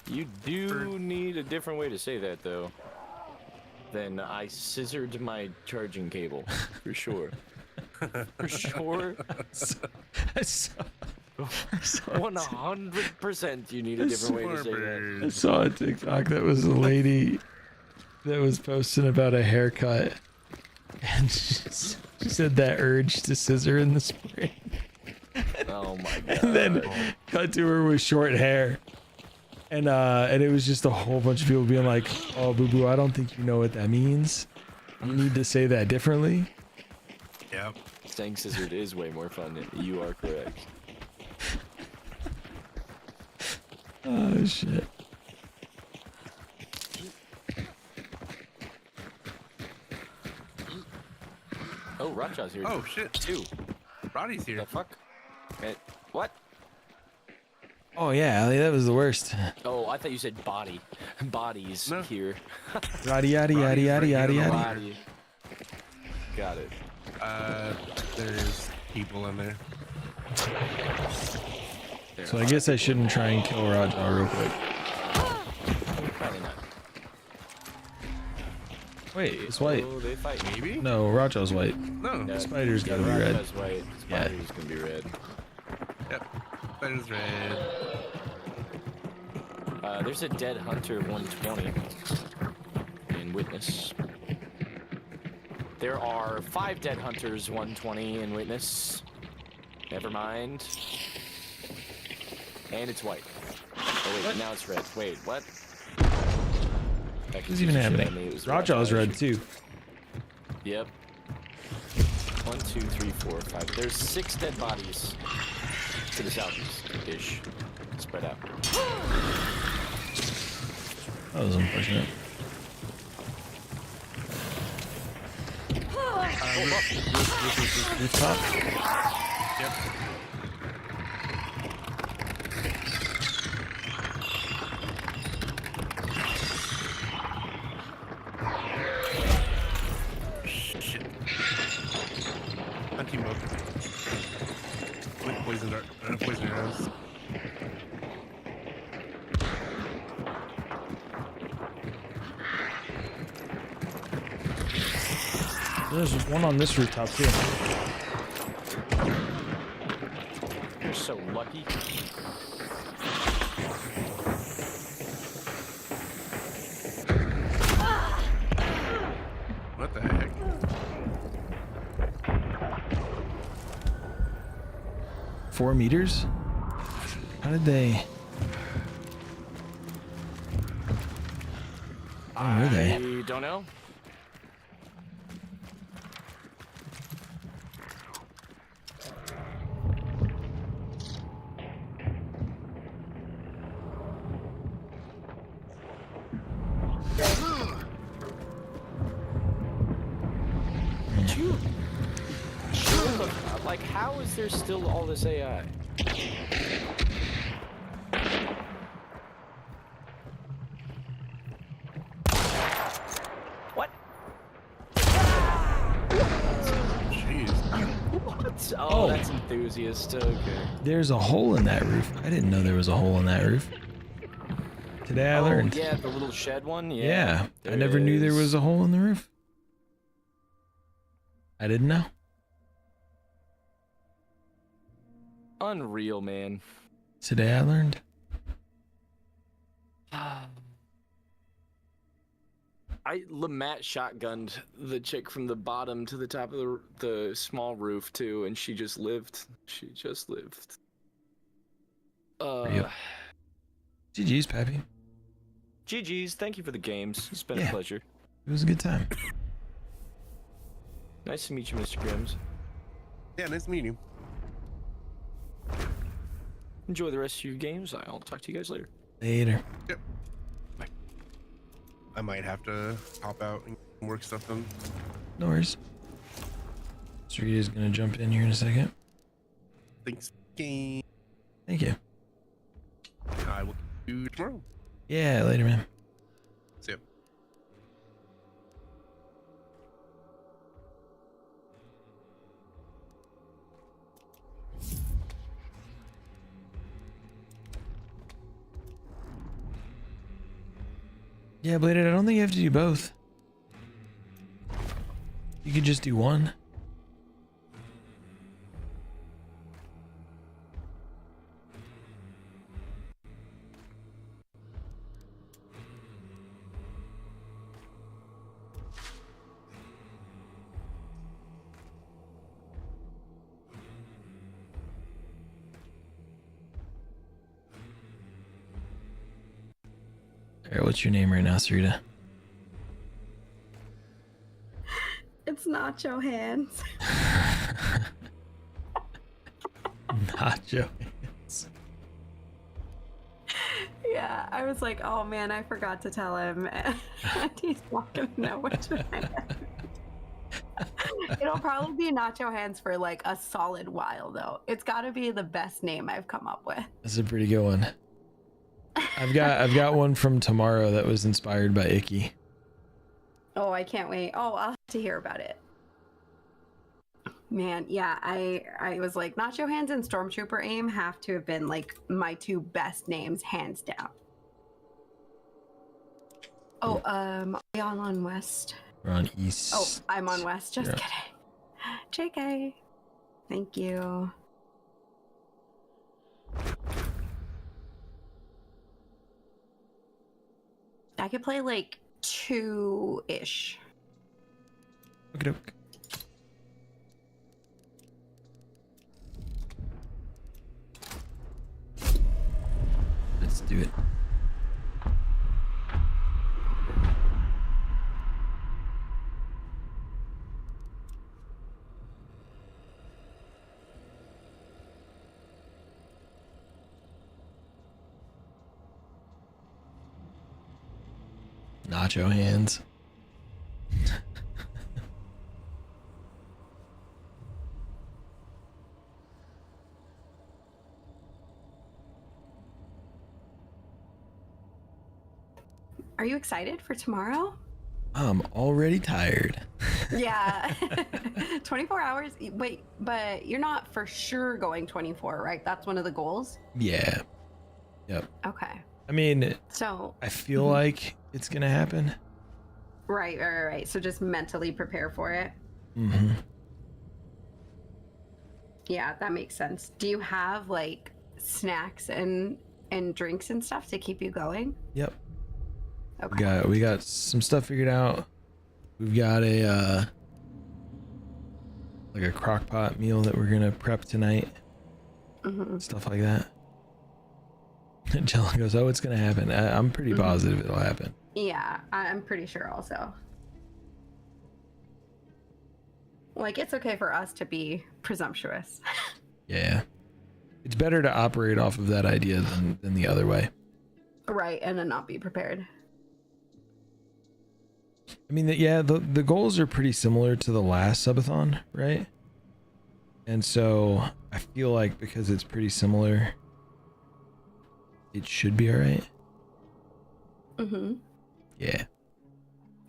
You do need a different way to say that, though. Then I scissored my charging cable, for sure. For sure. 100% you need a different way to say that. I saw a TikTok that was a lady that was posting about a haircut. And she said that urge to scissor in the spring. Oh my god. And then cut to her with short hair. And it was just a whole bunch of people being like, "Oh, boo boo, I don't think you know what that means. You need to say that differently." Yep. Saying scissored is way more fun. You are correct. Oh shit. Oh, Rajah's here. Oh shit. Too. Roddy's here. The fuck? What? Oh yeah, Ali, that was the worst. Oh, I thought you said body. Bodies here. Yada yada yada yada yada yada. Body. Got it. There's people in there. So I guess I shouldn't try and kill Rajah real quick. Probably not. Wait, it's white. Oh, they fight. Maybe? No, Rajah's white. No. Spider's gotta be red. Rajah's white. Spider's gonna be red. Yep. Spider's red. There's a dead hunter 120 in witness. There are 5 dead hunters 120 in witness. Never mind. And it's white. Oh wait, now it's red. Wait, what? What's even happening? Rajah's red too. Yep. 1, 2, 3, 4, 5. There's 6 dead bodies to the southeast-ish. Spread out. That was unfortunate. Rooftop? Yep. Shit. Hunting book. With poison arrows. There's one on this rooftop too. You're so lucky. What the heck? Four meters? How did they? Where were they? I don't know. Like, how is there still all this AI? What? Jeez. What? Oh, that's enthusiast. Okay. There's a hole in that roof. I didn't know there was a hole in that roof. Today I learned. Yeah, the little shed one. Yeah, Yeah, I never knew there is. was a hole in the roof. I didn't know. Unreal, man. Today I learned. Lamat shotgunned the chick from the bottom to the top of the small roof too, and she just lived. She just lived. Yep. GG's, Pappy. GG's. Thank you for the games. It's been a Yeah. pleasure. It was a good time. Nice to meet you, Mr. Grims. Yeah, nice meeting you. Enjoy the rest of your games. I'll talk to you guys later. Later. Yep. Bye. I might have to hop out and work stuff done. No worries. Sarita's gonna jump in here in a second. Thanks. Game. Thank you. I will see you tomorrow. Yeah, later, man. See ya. Yeah, Bladed, I don't think you have to do both. You could just do one. Alright, what's your name right now, Sarita? It's Nacho Hands. Nacho Hands. Yeah, I was like, oh man, I forgot to tell him. And he's not gonna know which one I am. It'll probably be Nacho Hands for like a solid while though. It's gotta be the best name I've come up with. That's a pretty good one. I've got one from tomorrow that was inspired by Icky. Oh, I can't wait. Oh, I'll have to hear about it. Man, yeah, I was like, Nacho Hands and Stormtrooper Aim have to have been like my two best names, hands down. Oh, are we all on West? We're on East. Oh, I'm on West. Just Yeah. kidding. JK. Thank you. I could play like 2-ish. Okay. Let's do it. Nacho Hands. Are you excited for tomorrow? I'm already tired. Yeah. 24 hours. Wait, but you're not for sure going 24, right? That's one of the goals? Yeah. Yep. Okay. I mean, So, I feel like it's gonna happen. right. So just mentally prepare for it. Mm-hmm. Yeah, that makes sense. Do you have like snacks and drinks and stuff to keep you going? Yep. Okay. We got some stuff figured out. We've got a like a crock pot meal that we're gonna prep tonight. Mm-hmm. Stuff like that. And Jella goes, "Oh, it's gonna happen." I'm pretty positive it'll happen. Yeah, I'm pretty sure also. Like, it's okay for us to be presumptuous. Yeah. It's better to operate off of that idea than the other way. Right, and then not be prepared. I mean, the goals are pretty similar to the last subathon, right? And so I feel like because it's pretty similar, it should be all right. Mm-hmm. Yeah,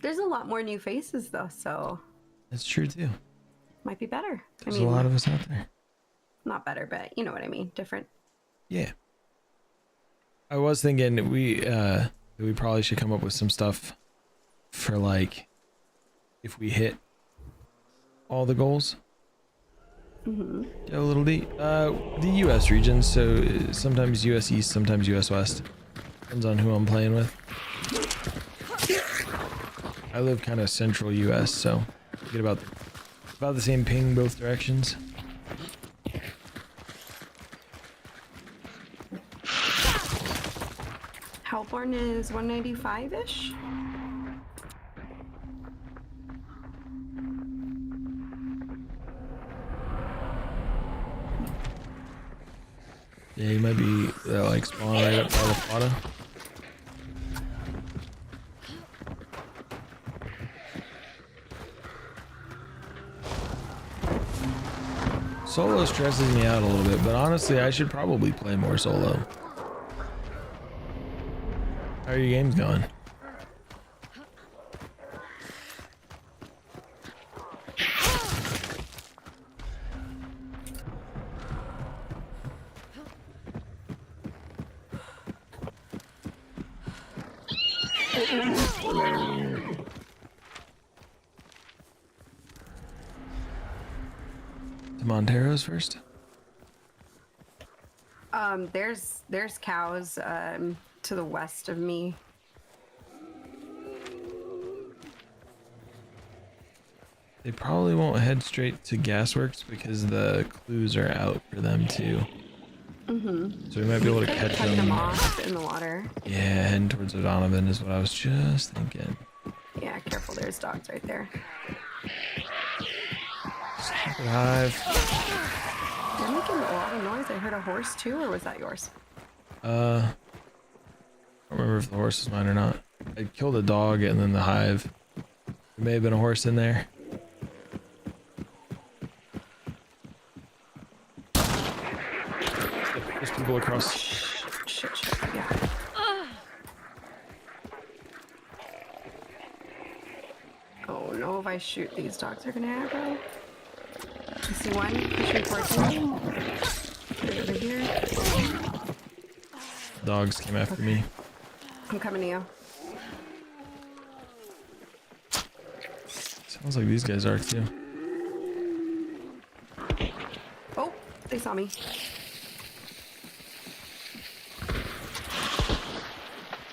There's a lot more new faces though, so that's true too. might be better. There's a lot of us out there. Not better, but you know what I mean. Different. Yeah. I was thinking we probably should come up with some stuff for like if we hit all the goals. Mm-hmm. Go a little deep. The U.S. regions, so sometimes U.S. East, sometimes U.S. West. Depends on who I'm playing with. I live kind of central U.S., so I get about the same ping both directions. Hellborn is 195-ish. Yeah, you might be like spawn right up by the Fada. Solo stresses me out a little bit, but honestly, I should probably play more solo. How are your games going? The Monteros first? There's cows to the west of me. They probably won't head straight to Gasworks because the clues are out for them too. Mm-hmm. So we might be able to catch them them. off in the water. Yeah, heading towards O'Donovan is what I was just thinking. Yeah, careful. There's dogs right there. Stupid hive. They're making a lot of noise. I heard a horse too, or was that yours? I don't remember if the horse is mine or not. I killed a dog and then the hive. There may have been a horse in there. There's people across. Shit, yeah. Oh no, if I shoot, these dogs are gonna aggro. I see one pushing towards me. They're over here. Dogs came after me. I'm coming to you. Sounds like these guys are too. Oh, they saw me.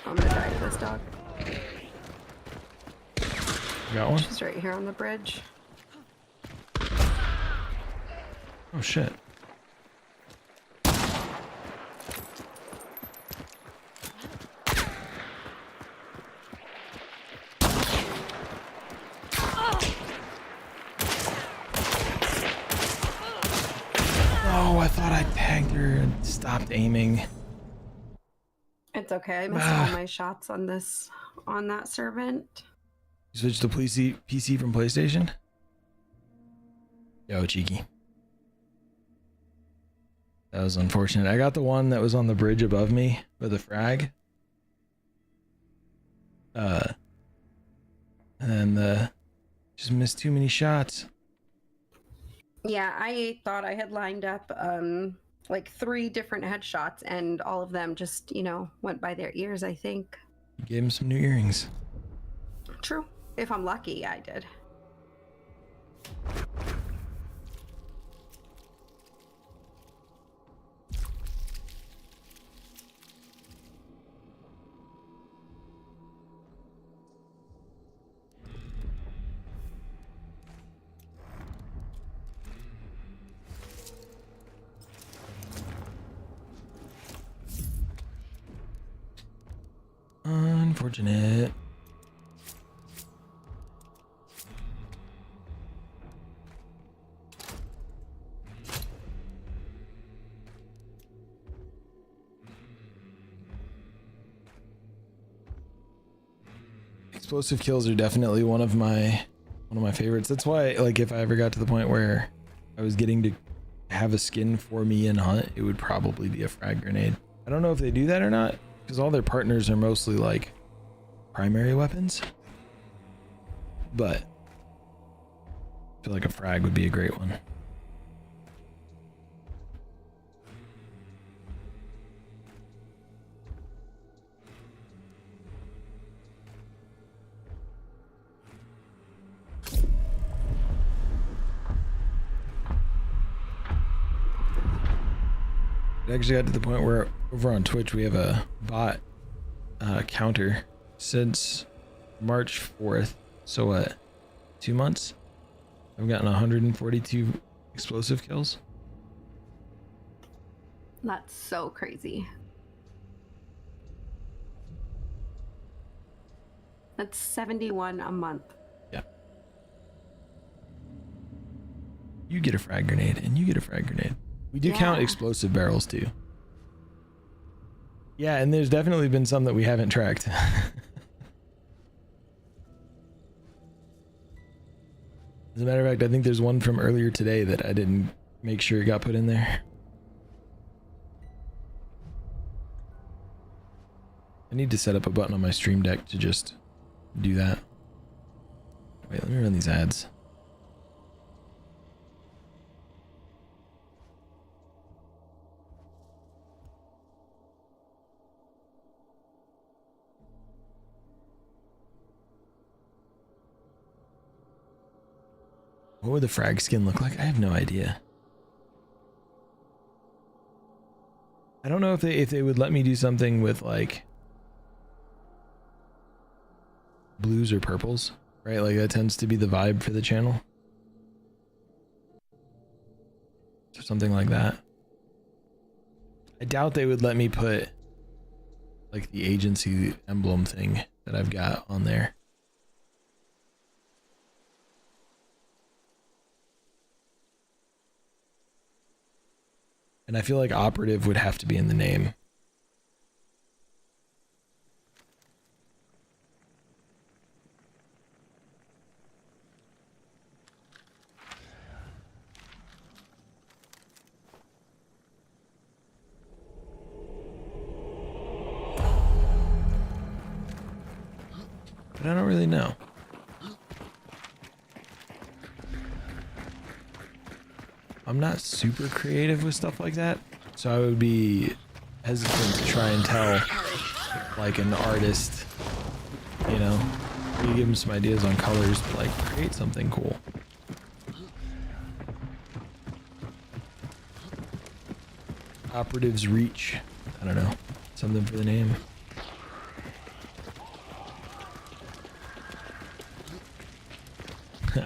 I'm gonna die to this dog. Got one? She's right here on the bridge. Oh shit. Oh, I thought I tagged her and stopped aiming. It's okay. I missed all my shots on that servant. You switched to PC from PlayStation? Yo, cheeky. That was unfortunate. I got the one that was on the bridge above me with a frag. And then just missed too many shots. Yeah, I thought I had lined up like 3 different headshots, and all of them just, went by their ears, I think. You gave him some new earrings. True. If I'm lucky, I did. Unfortunate. Explosive kills are definitely one of my favorites. That's why, like, if I ever got to the point where I was getting to have a skin for me in Hunt, it would probably be a frag grenade. I don't know if they do that or not, because all their partners are mostly like primary weapons. But I feel like a frag would be a great one. It actually got to the point where over on Twitch we have a bot counter since March 4th. So what? 2 months? I've gotten 142 explosive kills. That's so crazy. That's 71 a month. Yeah. You get a frag grenade and you get a frag grenade. We do count explosive barrels too. Yeah, and there's definitely been some that we haven't tracked. As a matter of fact, I think there's one from earlier today that I didn't make sure it got put in there. I need to set up a button on my stream deck to just do that. Wait, let me run these ads. What would the frag skin look like? I have no idea. I don't know if they would let me do something with like blues or purples, right? Like that tends to be the vibe for the channel. Or something like that. I doubt they would let me put like the agency emblem thing that I've got on there. And I feel like operative would have to be in the name. But I don't really know. I'm not super creative with stuff like that, so I would be hesitant to try and tell like an artist, you know, you give them some ideas on colors, but like create something cool. Operative's reach, I don't know, something for the name.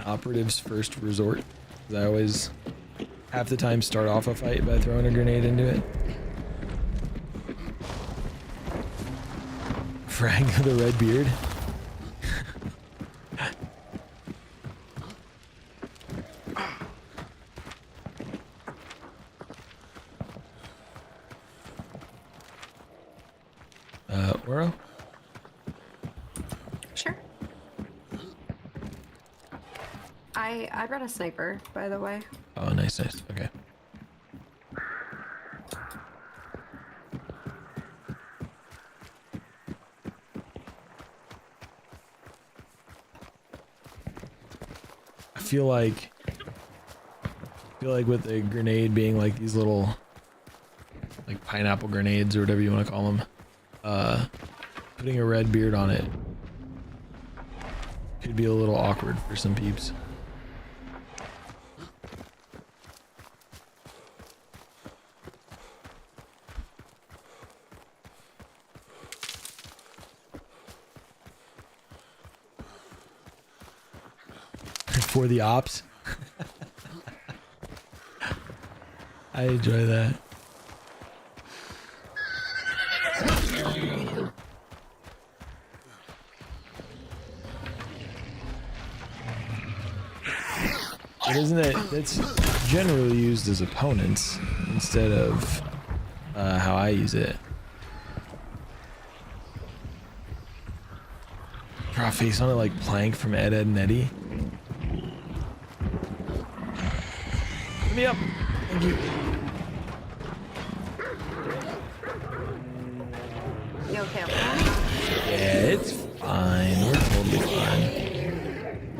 Operative's first resort. I always, half the time, start off a fight by throwing a grenade into it. Frag the red beard. Oro? Sure. I brought a sniper, by the way. Oh, nice, nice. Okay. I feel like with the grenade being like these little like pineapple grenades or whatever you want to call them, putting a red beard on it could be a little awkward for some peeps. For the ops. I enjoy that. But isn't it, that's generally used as opponents instead of how I use it. Draw a face on it like Plank from Ed, Ed, and Eddie. Let me up. Thank you. You okay up there? Yeah, it's fine. We're totally fine.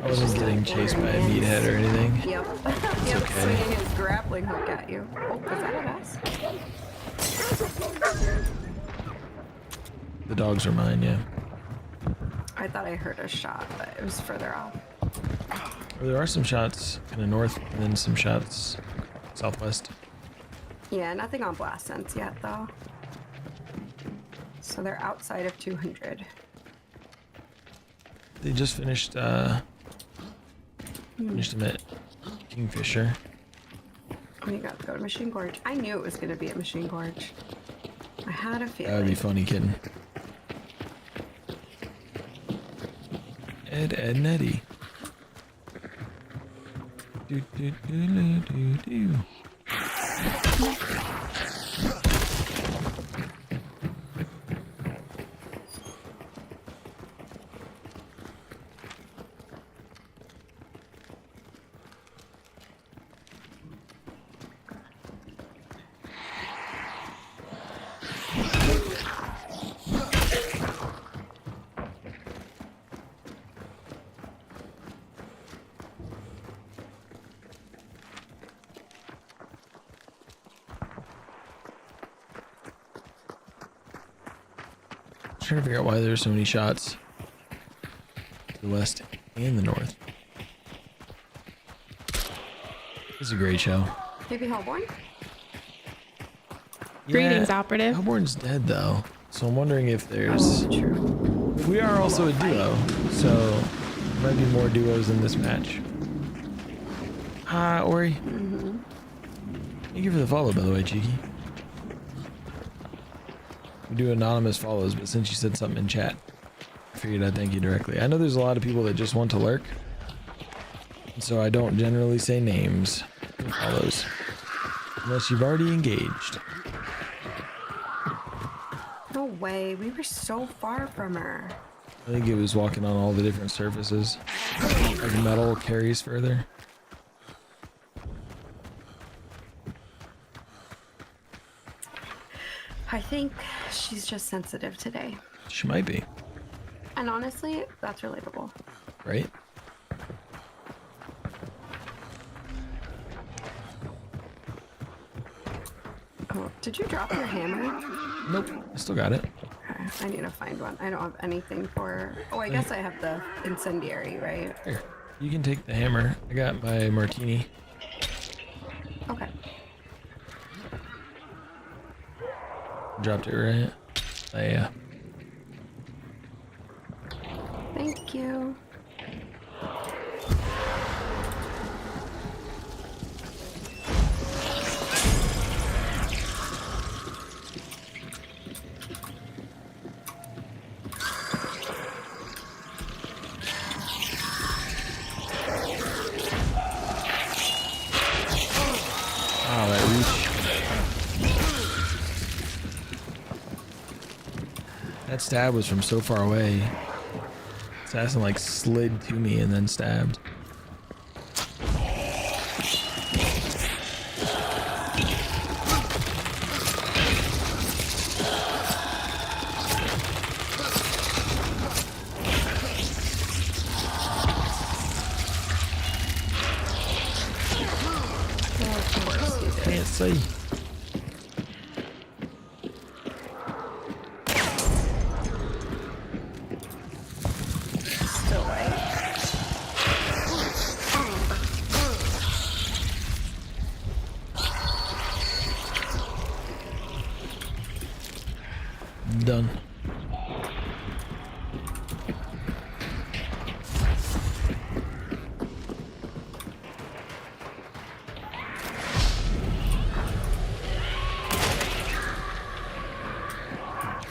I wasn't getting chased by a meathead or anything. Yep. It's Yep, okay. swinging his grappling hook at you. Oh, was that at us? The dogs are mine, yeah. I thought I heard a shot, but it was further off. Well, there are some shots kind of north and then some shots southwest. Yeah, nothing on blast sense yet, though. So they're outside of 200. They just finished finished them at Kingfisher. We got to go to Machine Gorge. I knew it was going to be at Machine Gorge. I had a feeling. That would be funny, kidding. Ed, Ed, and Eddie. Do, do, do, do, do, do. Trying to figure out why there's so many shots to the west and the north. It's a great show. Maybe Hellborn? Greetings, operative. Hellborn's dead though, so I'm wondering if there's. True. We are also a duo, so there might be more duos in this match. Ori. Thank you for the follow, by the way, Cheeky. We do anonymous follows, but since you said something in chat, I figured I'd thank you directly. I know there's a lot of people that just want to lurk, and so I don't generally say names for follows unless you've already engaged. No way. We were so far from her. I think it was walking on all the different surfaces. Like metal carries further. I think she's just sensitive today. She might be, And honestly, that's relatable. right? Oh, did you drop your hammer? Nope, I still got it. Okay, I need to find one. I don't have anything for... Oh, I guess I have the incendiary, right? Here, you can take the hammer. I got my martini. Okay. Dropped it right. Yeah. Thank you. Wow, that reach. That stab was from so far away. Assassin like slid to me and then stabbed. Can't see. Still right. Done.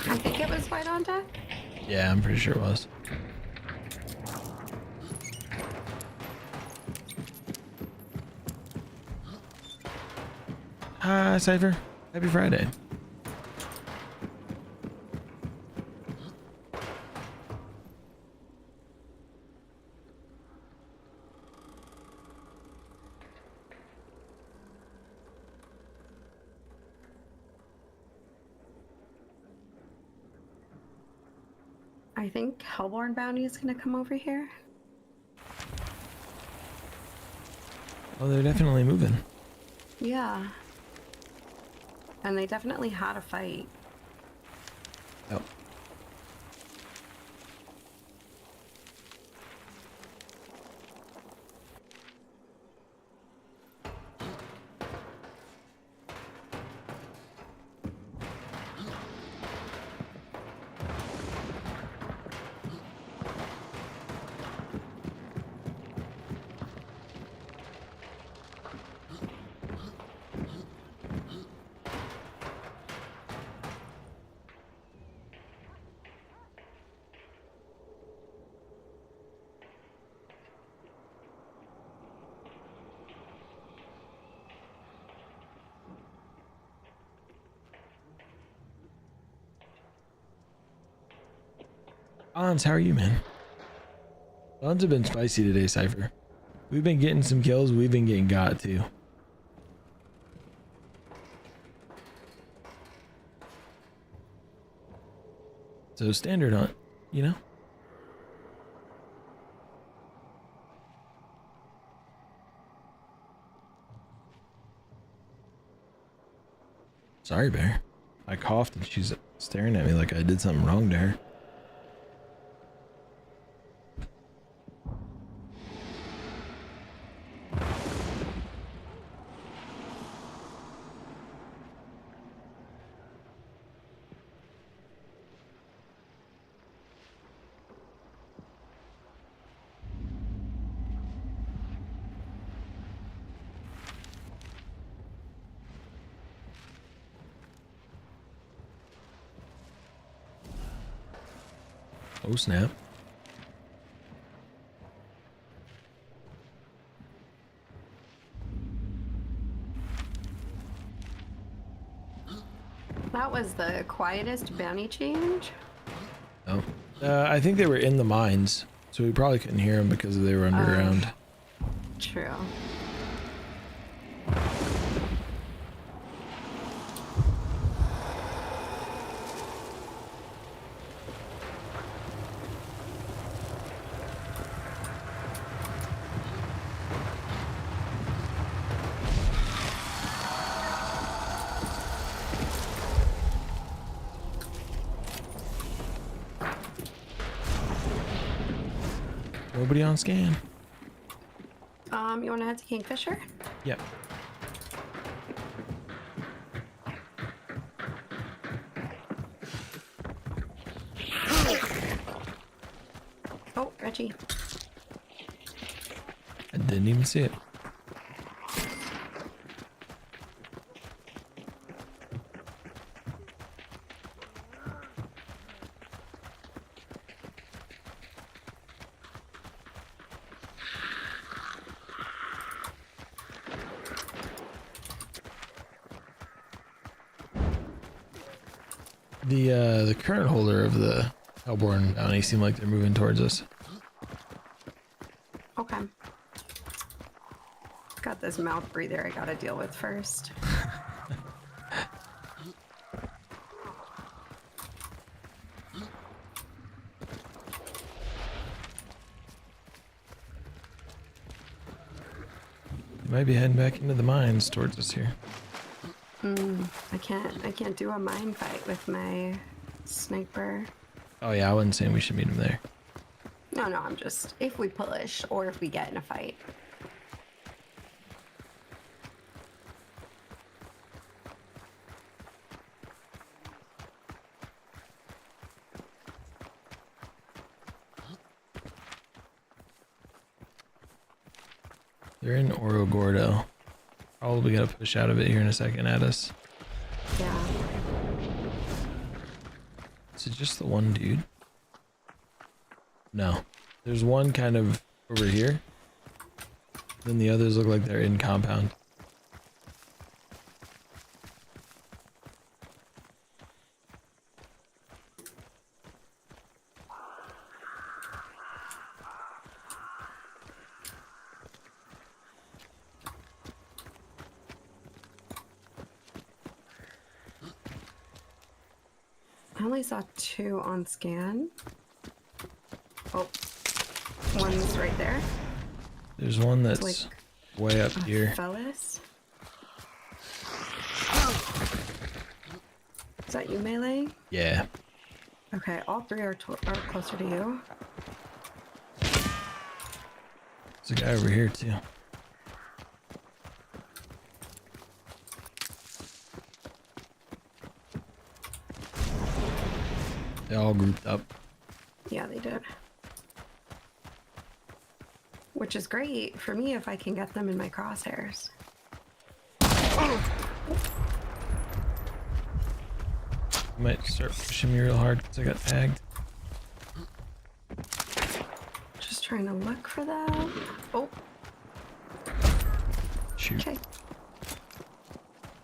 I think it was white on deck. Yeah, I'm pretty sure it was. Hi, Cypher. Happy Friday. I think Hellborn Bounty is gonna come over here. Oh, they're definitely moving. Yeah. And they definitely had a fight. Yep. Ons, how are you, man? Ons have been spicy today, Cypher. We've been getting some kills. We've been getting got too. So standard hunt, you know? Sorry, Bear. I coughed and she's staring at me like I did something wrong to her. Oh snap. That was the quietest bounty change. Oh. I think they were in the mines, so we probably couldn't hear them because they were underground. True. Nobody on scan. You want to head to Kingfisher? Yep. Oh, Reggie. I didn't even see it. The current holder of the Hellborn bounty seem like they're moving towards us. Okay. Got this mouth breather I gotta deal with first. They might be heading back into the mines towards us here. I can't do a mine fight with my sniper. Oh yeah, I wasn't saying we should meet him there. No, I'm just, if we push or if we get in a fight. They're in Oro Gordo. Probably gotta push out of it here in a second at us. Yeah. Is it just the one dude? No. There's one kind of over here. Then the others look like they're in compound. I only saw 2 on scan. Oh, one's right there. There's one that's It's way up here. Fellas. Is that you, Melee? Yeah. Okay, all 3 are closer to you. There's a guy over here too. They all grouped up. Yeah, they did. Which is great for me if I can get them in my crosshairs. Oh! I might start pushing me real hard because I got tagged. Just trying to look for them. Oh. Shoot. Okay.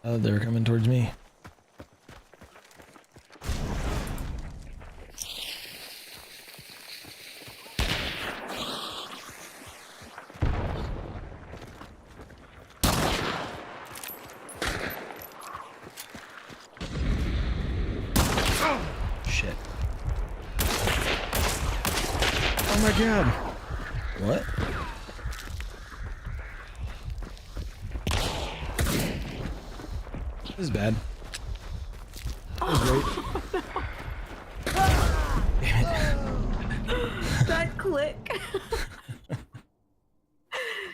Oh, they're coming towards me. Shit. Oh my god. What? This is bad. That was great. That click.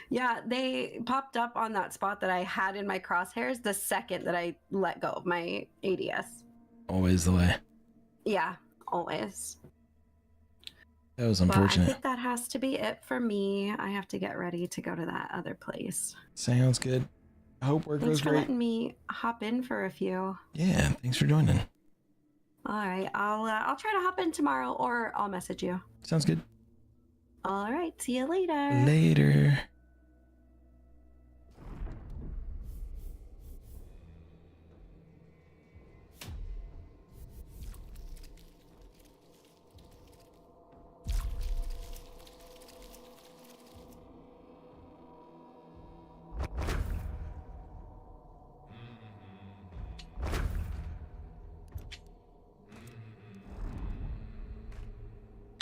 Yeah, they popped up on that spot that I had in my crosshairs the second that I let go of my ADS. Always the way. Yeah, always. That was But I unfortunate. think that has to be it for me. I have to get ready to go to that other place. Sounds good. I hope work Thanks goes for great. letting me hop in for a few. Yeah, thanks for joining. All right, I'll try to hop in tomorrow, or I'll message you. Sounds good. All right, see you later. Later.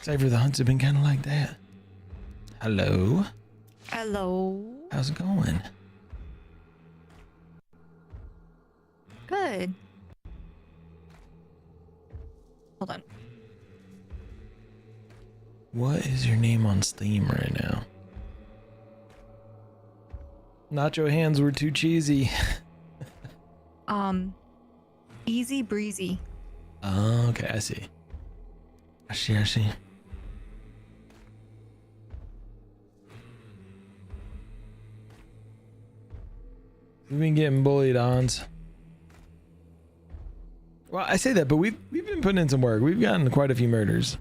Cypher, the hunts have been kind of like that. Hello. Hello. How's it going? Good. Hold on. What is your name on Steam right now? Nacho hands were too cheesy. Easy breezy. Oh, okay, I see. I see. We've been getting bullied, Ons. Well, I say that, but we've been putting in some work. We've gotten quite a few murders.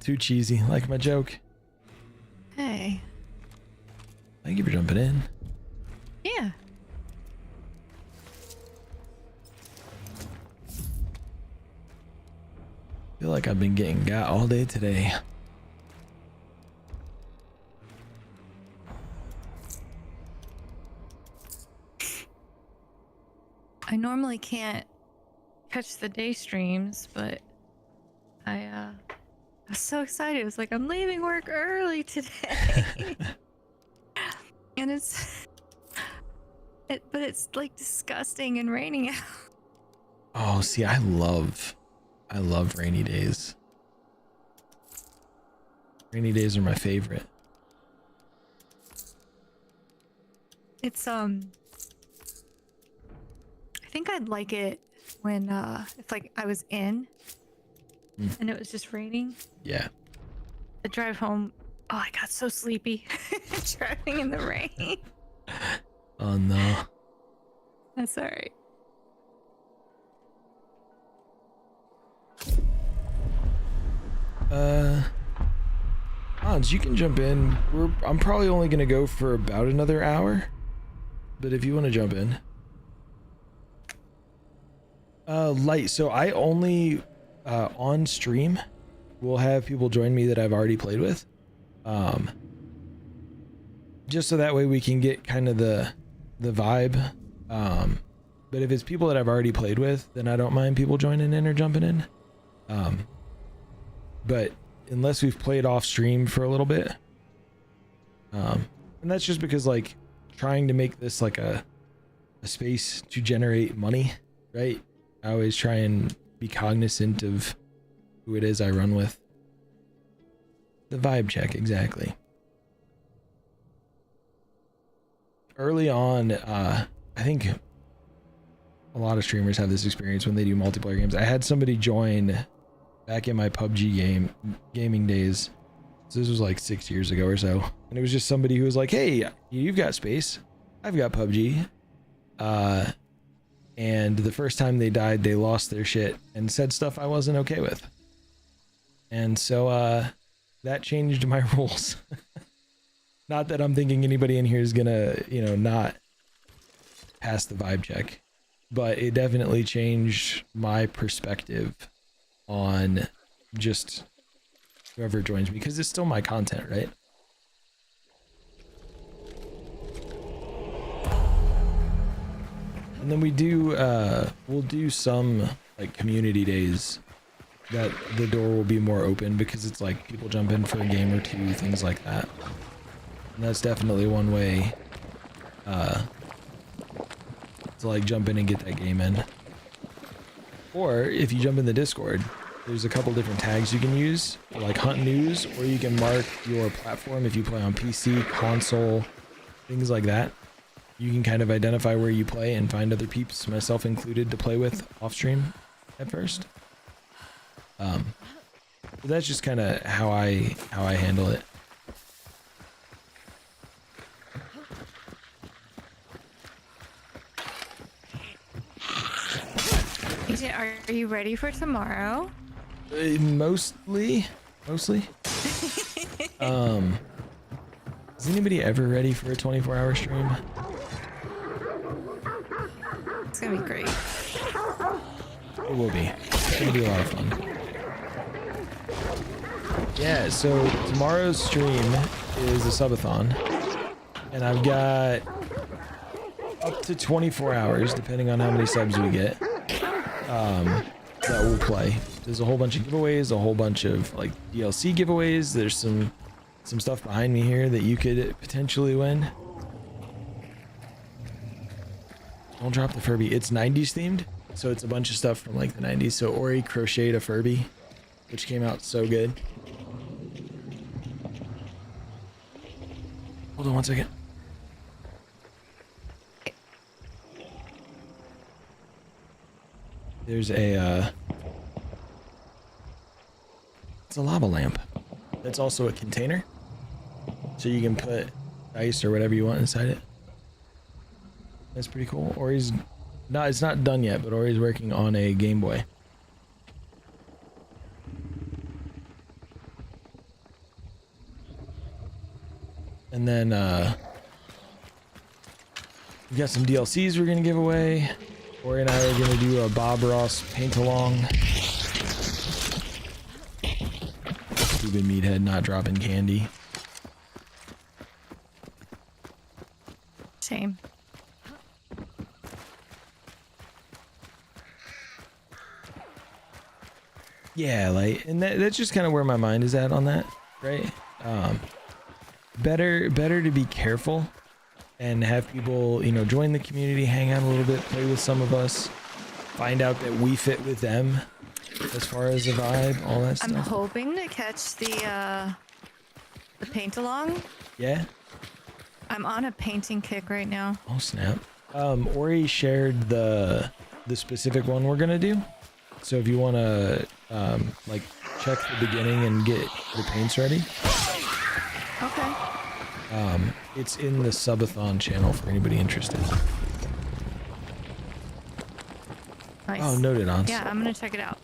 Too cheesy, like my joke. Hey. Thank you for jumping in. Yeah. Feel like I've been getting got all day today. I normally can't catch the day streams, but I was so excited. I was like, I'm leaving work early today. And but it's like disgusting and raining out. Oh, see, I love rainy days. Rainy days are my favorite. It's I think I'd like it when if like I was in and it was just raining. Yeah. The drive home, oh, I got so sleepy driving in the rain. Oh no. That's all right. Hans, you can jump in. I'm probably only gonna go for about another hour, but if you want to jump in. Light. So I only on stream will have people join me that I've already played with, just so that way we can get kind of the vibe. But if it's people that I've already played with, then I don't mind people joining in or jumping in. But unless we've played off stream for a little bit, and that's just because like trying to make this like a space to generate money, right? I always try and be cognizant of who it is I run with. The vibe check, exactly. Early on, I think a lot of streamers have this experience when they do multiplayer games. I had somebody join back in my PUBG gaming days. So this was like 6 years ago or so. And it was just somebody who was like, hey, you've got space. I've got PUBG. And the first time they died, they lost their shit and said stuff I wasn't okay with. And so that changed my rules. Not that I'm thinking anybody in here is gonna, you know, not pass the vibe check, but it definitely changed my perspective on just whoever joins me, because it's still my content, right? And then we do we'll do some like community days that the door will be more open, because it's like people jump in for a game or two, things like that. And that's definitely one way to like jump in and get that game in. Or if you jump in the Discord, there's a couple different tags you can use, like Hunt News, or you can mark your platform if you play on PC, console, things like that. You can kind of identify where you play and find other peeps, myself included, to play with off stream at first. But that's just kind of how I handle it. Agent, are you ready for tomorrow? Mostly. Is anybody ever ready for a 24-hour stream? It's gonna be great. It will be. It's gonna be a lot of fun. Yeah, so tomorrow's stream is a subathon, and I've got up to 24 hours, depending on how many subs we get, that we'll play. There's a whole bunch of giveaways, a whole bunch of like DLC giveaways. There's some stuff behind me here that you could potentially win. Don't drop the Furby. It's 90s themed, so it's a bunch of stuff from like the 90s. So Ori crocheted a Furby, which came out so good. Hold on one second. There's a it's a lava lamp. That's also a container, so you can put ice or whatever you want inside it. That's pretty cool. Ori's not, it's not done yet, but Ori's working on a Game Boy. And then we got some DLCs we're gonna give away. Ori and I are gonna do a Bob Ross paint along. Stupid meathead not dropping candy. Shame. Yeah, like, and that's just kind of where my mind is at on that, right? Better to be careful and have people, you know, join the community, hang out a little bit, play with some of us, find out that we fit with them as far as the vibe, all that stuff. I'm hoping to catch the paint along. Yeah? I'm on a painting kick right now. Oh snap. Ori shared the specific one we're gonna do. So if you wanna like check the beginning and get the paints ready. Okay. It's in the subathon channel for anybody interested. Nice. Oh, noted on. Yeah, I'm gonna check it out.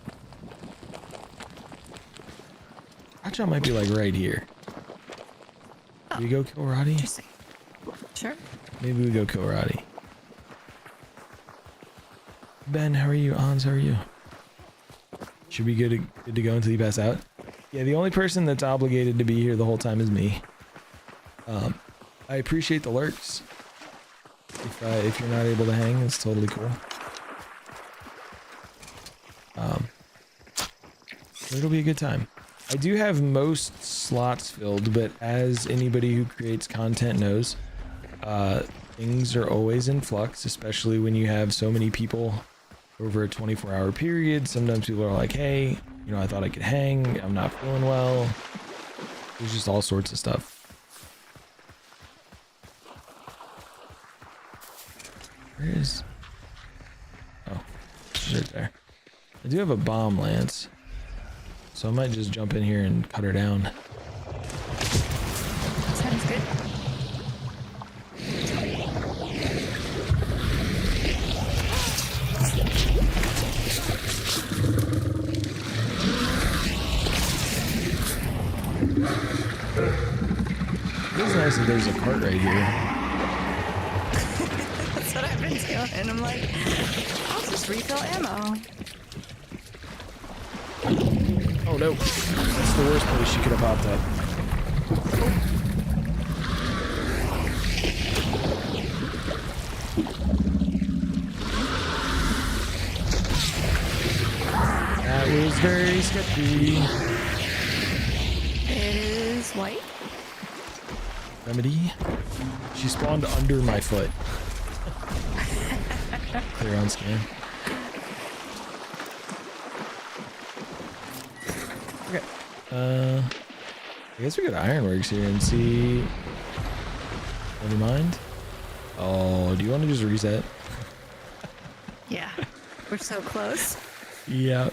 Hotshot might be like right here. Oh, Do we go kill Roddy? Interesting. Sure. Maybe we go kill Roddy. Ben, how are you? Ons, how are you? Should be good to go until you pass out. Yeah, the only person that's obligated to be here the whole time is me. I appreciate the lurks. If you're not able to hang, it's totally cool. It'll be a good time. I do have most slots filled, but as anybody who creates content knows, things are always in flux, especially when you have so many people over a 24-hour period. Sometimes people are like, hey, you know, I thought I could hang, I'm not feeling well. There's just all sorts of stuff. Where is... Oh, she's right there. I do have a bomb lance, so I might just jump in here and cut her down. Sounds good. It is nice that there's a cart right here. That's what I've been doing. And I'm like, I'll just refill ammo. Oh no, that's the worst place she could have popped up. That was very sketchy. It is white. Remedy? She spawned under my foot. Clear on scan. Okay. I guess we go to Ironworks here and see. Never mind. Oh, do you want to just reset? Yeah, we're so close. Yeah.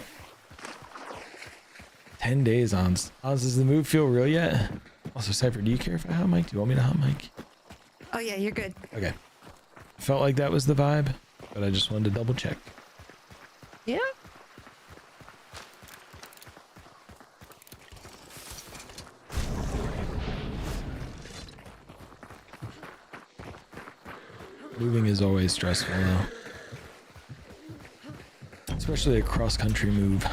10 days on. Does the move feel real yet? Also, Cypher, do you care if I hot mic? Do you want me to hot mic? Oh yeah, you're good. Okay. Felt like that was the vibe, but I just wanted to double check. Yeah. Moving is always stressful though. Especially a cross-country move.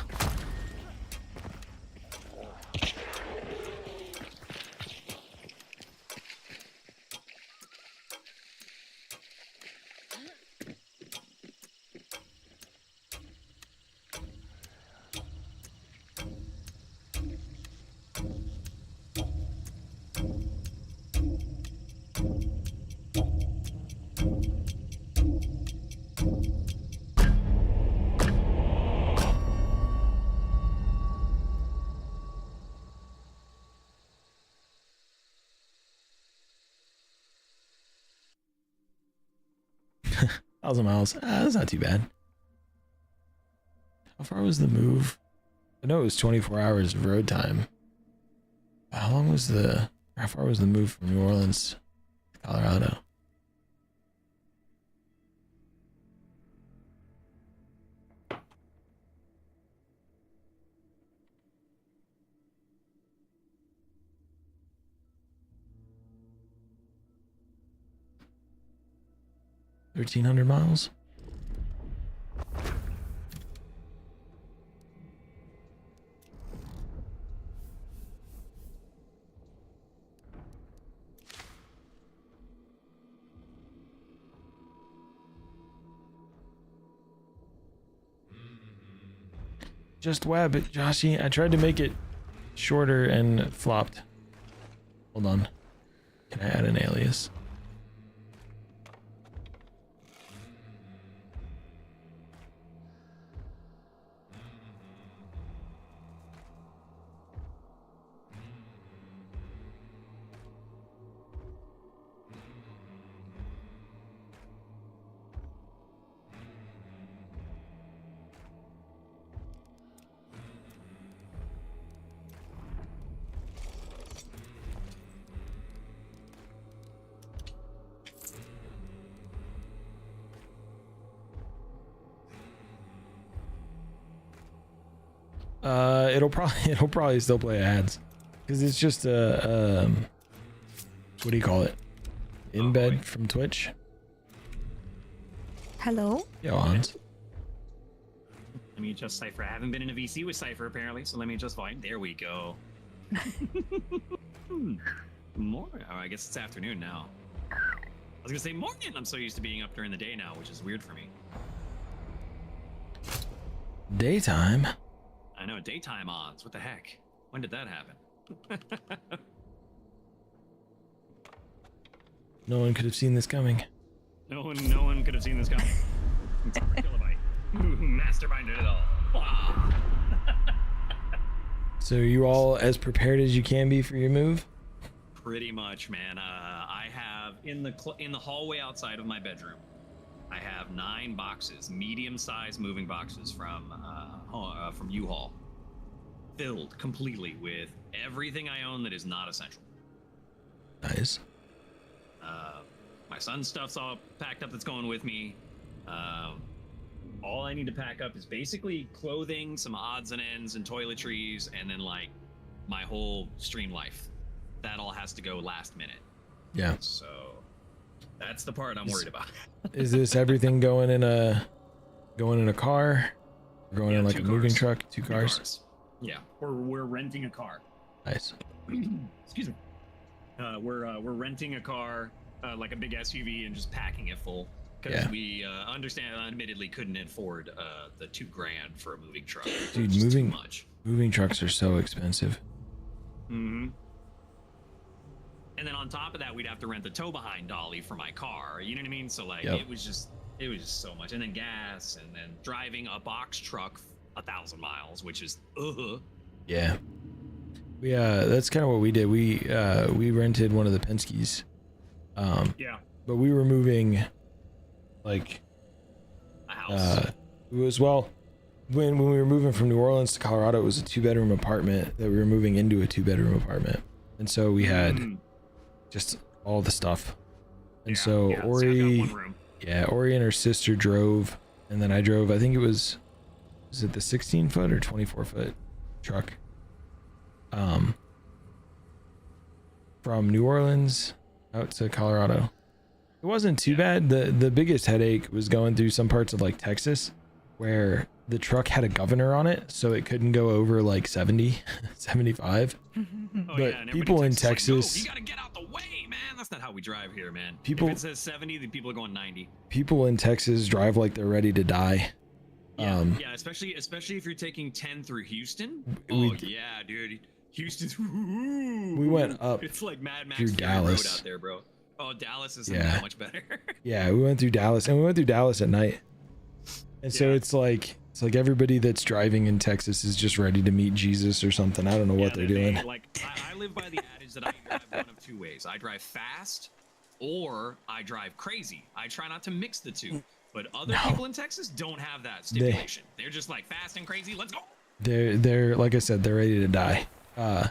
Thousand miles. That's not too bad. How far was the move? I know it was 24 hours of road time. How long was the... How far was the move from New Orleans to Colorado? $1,300 miles? Just web, Joshy. I tried to make it shorter and flopped. Hold on. Can I add an alias? It'll probably still play ads, because it's just a what do you call it? Embed from Twitch. Hello. Yo, Hans. Let me adjust Cypher. I haven't been in a VC with Cypher apparently, so let me adjust volume. There we go. More. Oh, I guess it's afternoon now. I was gonna say morning. I'm so used to being up during the day now, which is weird for me. Daytime. I know, daytime odds. What the heck? When did that happen? No one could have seen this coming. No one could have seen this coming. Except for Kilobyte, who masterminded it all. Wow. So you all as prepared as you can be for your move? Pretty much, man. I have in the hallway outside of my bedroom, I have 9 boxes, medium-sized moving boxes from U-Haul, filled completely with everything I own that is not essential. Nice. My son's stuff's all packed up that's going with me. All I need to pack up is basically clothing, some odds and ends, and toiletries, and then like my whole stream life. That all has to go last minute. Yeah. So that's the part I'm worried about. Is this everything going in a car? Going in like a moving truck? Two cars? Yeah, we're renting a car. Nice. Excuse me. We're renting a car, like a big SUV, and just packing it full because we admittedly couldn't afford the $2,000 for a moving truck. Dude, moving trucks are so expensive. Mm-hmm. And then on top of that, we'd have to rent the tow behind dolly for my car. You know what I mean? So like, it was just so much. And then gas, and then driving a box truck 1,000 miles, which is Yeah. We that's kind of what we did. We rented one of the Penske's. Yeah. But we were moving like a house. It was when we were moving from New Orleans to Colorado, it was a 2-bedroom apartment that we were moving into a 2-bedroom apartment. And so we had just all the stuff. And Ori and her sister drove, and then I drove. I think it was is it the 16 foot or 24 foot truck? From New Orleans out to Colorado. It wasn't too bad. The biggest headache was going through some parts of like Texas where the truck had a governor on it, so it couldn't go over like 70, 75. But people in Texas, you gotta get out the way, man. That's not how we drive here, man. People- if it says 70, then people are going 90. people in Texas drive like they're ready to die. Yeah, especially if you're taking 10 through Houston. We- Oh yeah, dude. Houston's. We went up It's like Mad Max through Fury Dallas. Road out there, bro. Oh, Dallas isn't Yeah. that much better. Yeah, we went through Dallas, and we went through Dallas at night. And so it's like everybody that's driving in Texas is just ready to meet Jesus or something. I don't know what they're doing. Like I live by the adage that I drive one of two ways. I drive fast, or I drive crazy. I try not to mix the two. But other people in Texas don't have that stipulation. They're just like fast and crazy. Let's go. They're like I said, they're ready to die. And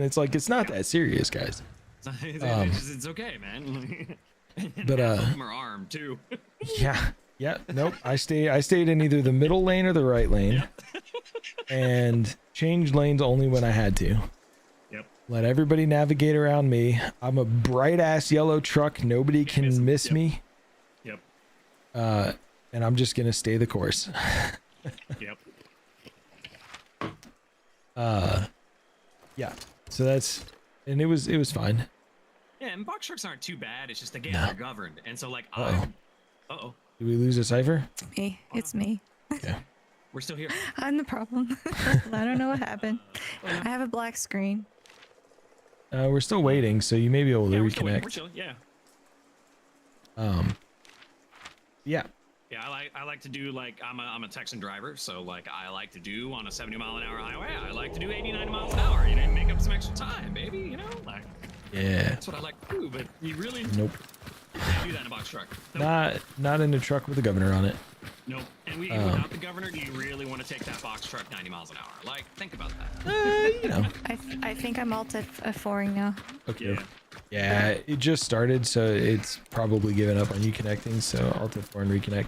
it's like, it's not that serious, guys. It's okay, man. But Half of them are armed too. Yeah, nope. I stayed in either the middle lane or the right lane, and changed lanes only when I had to. Yep. Let everybody navigate around me. I'm a bright ass yellow truck. Nobody can miss me. Yep. And I'm just gonna stay the course. Yep. Yeah. So that's, and it was fine. Yeah, and box trucks aren't too bad. It's just again they're governed, and so like Uh-oh. Did we lose a cipher? Me. It's me. Okay. We're still here. I'm the problem. I don't know what happened. I have a black screen. We're still waiting, so you may be able to reconnect. We're still, yeah. Yeah. Yeah, I like to do like I'm a Texan driver, so like I like to do on a 70-mile-an-hour highway. I like to do 89 miles an hour. You know, make up some extra time, baby. You know, like Yeah. that's what I like to do. But you really Nope. can't do that in a box truck. Nope. Not in a truck with a governor on it. Nope. And without the governor, do you really want to take that box truck 90 miles an hour? Like, think about that. You know. I think I'm alt F4ing now. Okay. Yeah, it just started, so it's probably given up on you connecting. So Alt F4 and reconnect.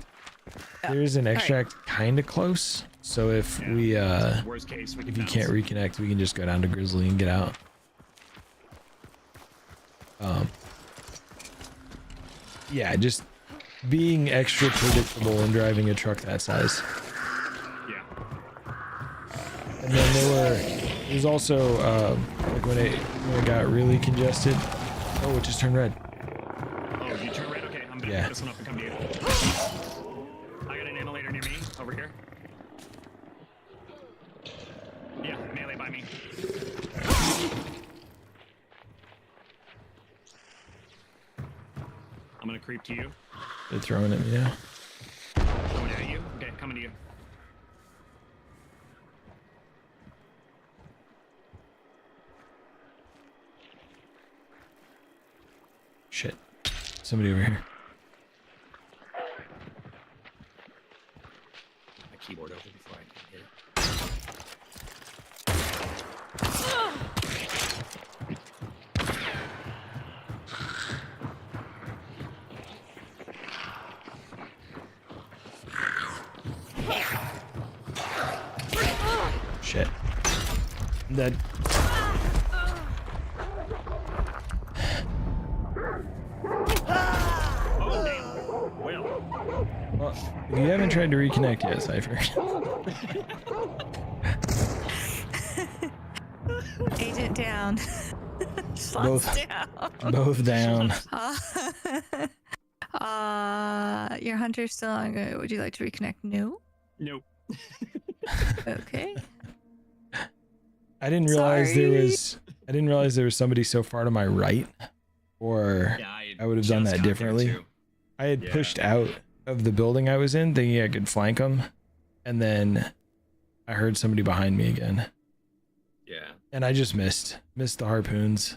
There's an extract kind of close, so if we Worst case, we if you can't reconnect, we can just go down to Grizzly and get out. Yeah, just being extra predictable when driving a truck that size. Yeah. And then there's also like when it got really congested. Oh, it just turned red. Oh, you turn red? Okay, I'm gonna pick this one up and come to you. I got an annihilator near me, over here. Yeah, melee by me. I'm gonna creep to you. They're throwing at me now. Coming at you? Okay, coming to you. Shit. Somebody over here. My keyboard open before I can hit it. Shit. That. Well, if you haven't tried to reconnect yet, Cypher. Agent down. Both down. Both down. Your hunter's still on. Would you like to reconnect? No. Nope. Okay. I didn't realize there was somebody so far to my right, or I would have done that differently. I had pushed out of the building I was in, thinking I could flank them, and then I heard somebody behind me again. Yeah. And I just missed the harpoons.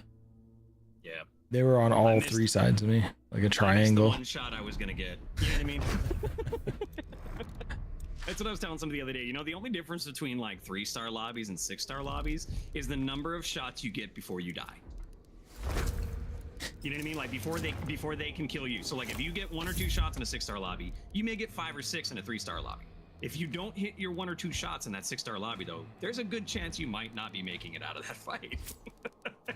Yeah. They were on all three sides of me, like a triangle. One shot I was gonna get. You know what I mean? That's what I was telling somebody the other day. You know, the only difference between like 3-star lobbies and 6-star lobbies is the number of shots you get before you die. You know what I mean? Like before they can kill you. So like if you get 1 or 2 shots in a 6-star lobby, you may get 5 or 6 in a 3-star lobby. If you don't hit your 1 or 2 shots in that 6-star lobby, though, there's a good chance you might not be making it out of that fight.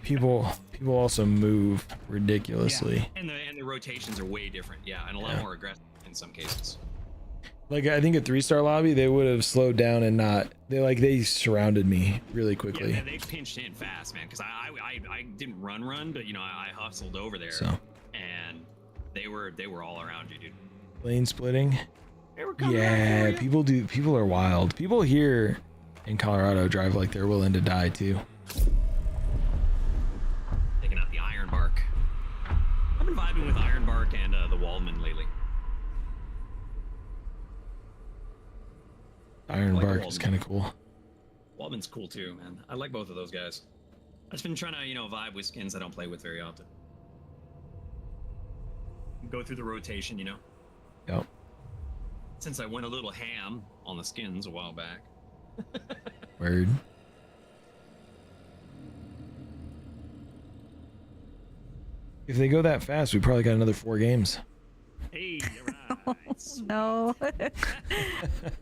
People also move ridiculously. Yeah. And the rotations are way different. Yeah, and a lot more aggressive in some cases. Like I think a 3-star lobby, they would have slowed down and not. They surrounded me really quickly. Yeah, they pinched in fast, man. Because I didn't run, but you know I hustled over there, and they were all around you, dude. Lane splitting. They were coming Yeah, people are wild. People here in Colorado drive like they're willing to die too. Taking out the Ironbark. I've been vibing with Ironbark and the Waldman lately. Ironbark is kind of cool. Waldman's cool too, man. I like both of those guys. I've just been trying to, vibe with skins I don't play with very often. Go through the rotation, Yep. Since I went a little ham on the skins a while back. Word. If they go that fast, we probably got another 4 games. Hey, No.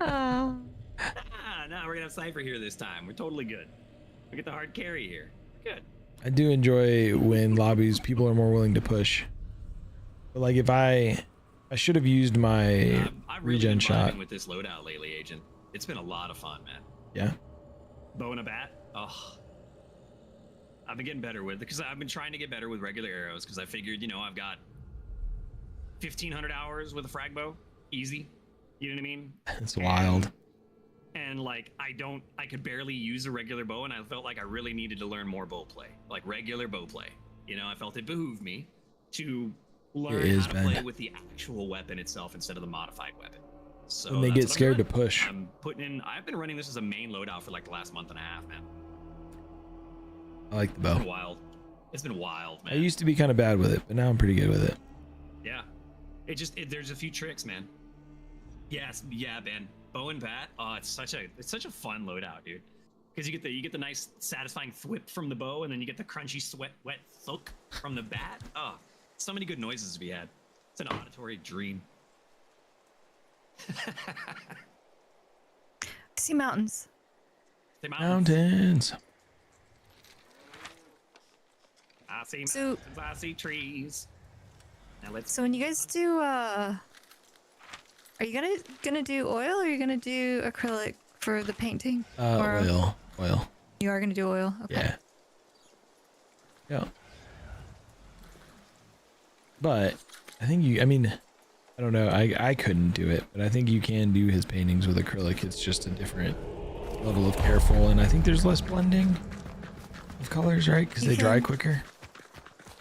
no, we're gonna have Cypher here this time. We're totally good. We get the hard carry here. Good. I do enjoy when lobbies people are more willing to push. But like if I should have used my I've really regen been shot. vibing with this loadout lately, Agent. It's been a lot of fun, man. Yeah. Bow and a bat. Oh. I've been getting better with because I've been trying to get better with regular arrows because I figured, I've got 1,500 hours with a frag bow, easy. You know what I mean? It's wild. And like I could barely use a regular bow, and I felt like I really needed to learn more bow play, like regular bow play. I felt it behooved me to learn how to play with the actual weapon itself instead of the modified weapon. So When they get scared to push. I've been running this as a main loadout for like the last month and a half, man. I like the bow. It's been wild. It's been wild, man. I used to be kind of bad with it, but now I'm pretty good with it. Yeah. There's a few tricks, man. Yes, yeah, Ben. Bow and bat. Oh, it's such a fun loadout, dude. Because you get the nice satisfying thwip from the bow, and then you get the crunchy wet thunk from the bat. Oh, so many good noises to be had. It's an auditory dream. See mountains. See Mountains. I see So- mountains. I see trees. Now let's. So when you guys do, are you gonna do oil or are you gonna do acrylic for the painting? Oil. You are gonna do oil. Okay. Yeah. Yeah. But I think I don't know. I couldn't do it, but I think you can do his paintings with acrylic. It's just a different level of careful, and I think there's less blending of colors, right? Because they dry quicker.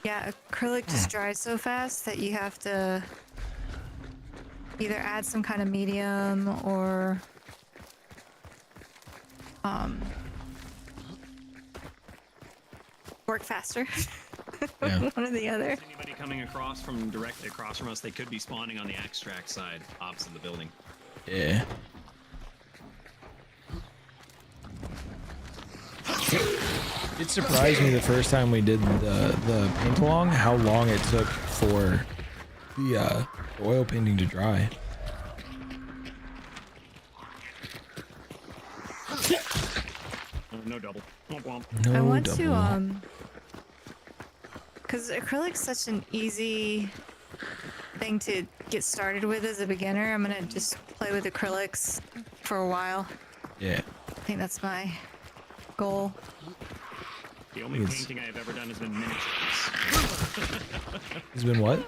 Yeah, acrylic just dries so fast that you have to either add some kind of medium or work faster. Yeah. One or the other. Anybody coming directly across from us, they could be spawning on the extract side, opposite the building. Yeah. It surprised me the first time we did the paint along how long it took for the oil painting to dry. No double. Womp womp. No I want double. to because acrylic's such an easy thing to get started with as a beginner. I'm gonna just play with acrylics for a while. Yeah. I think that's my goal. The only painting I've ever done has been miniatures. Has been what?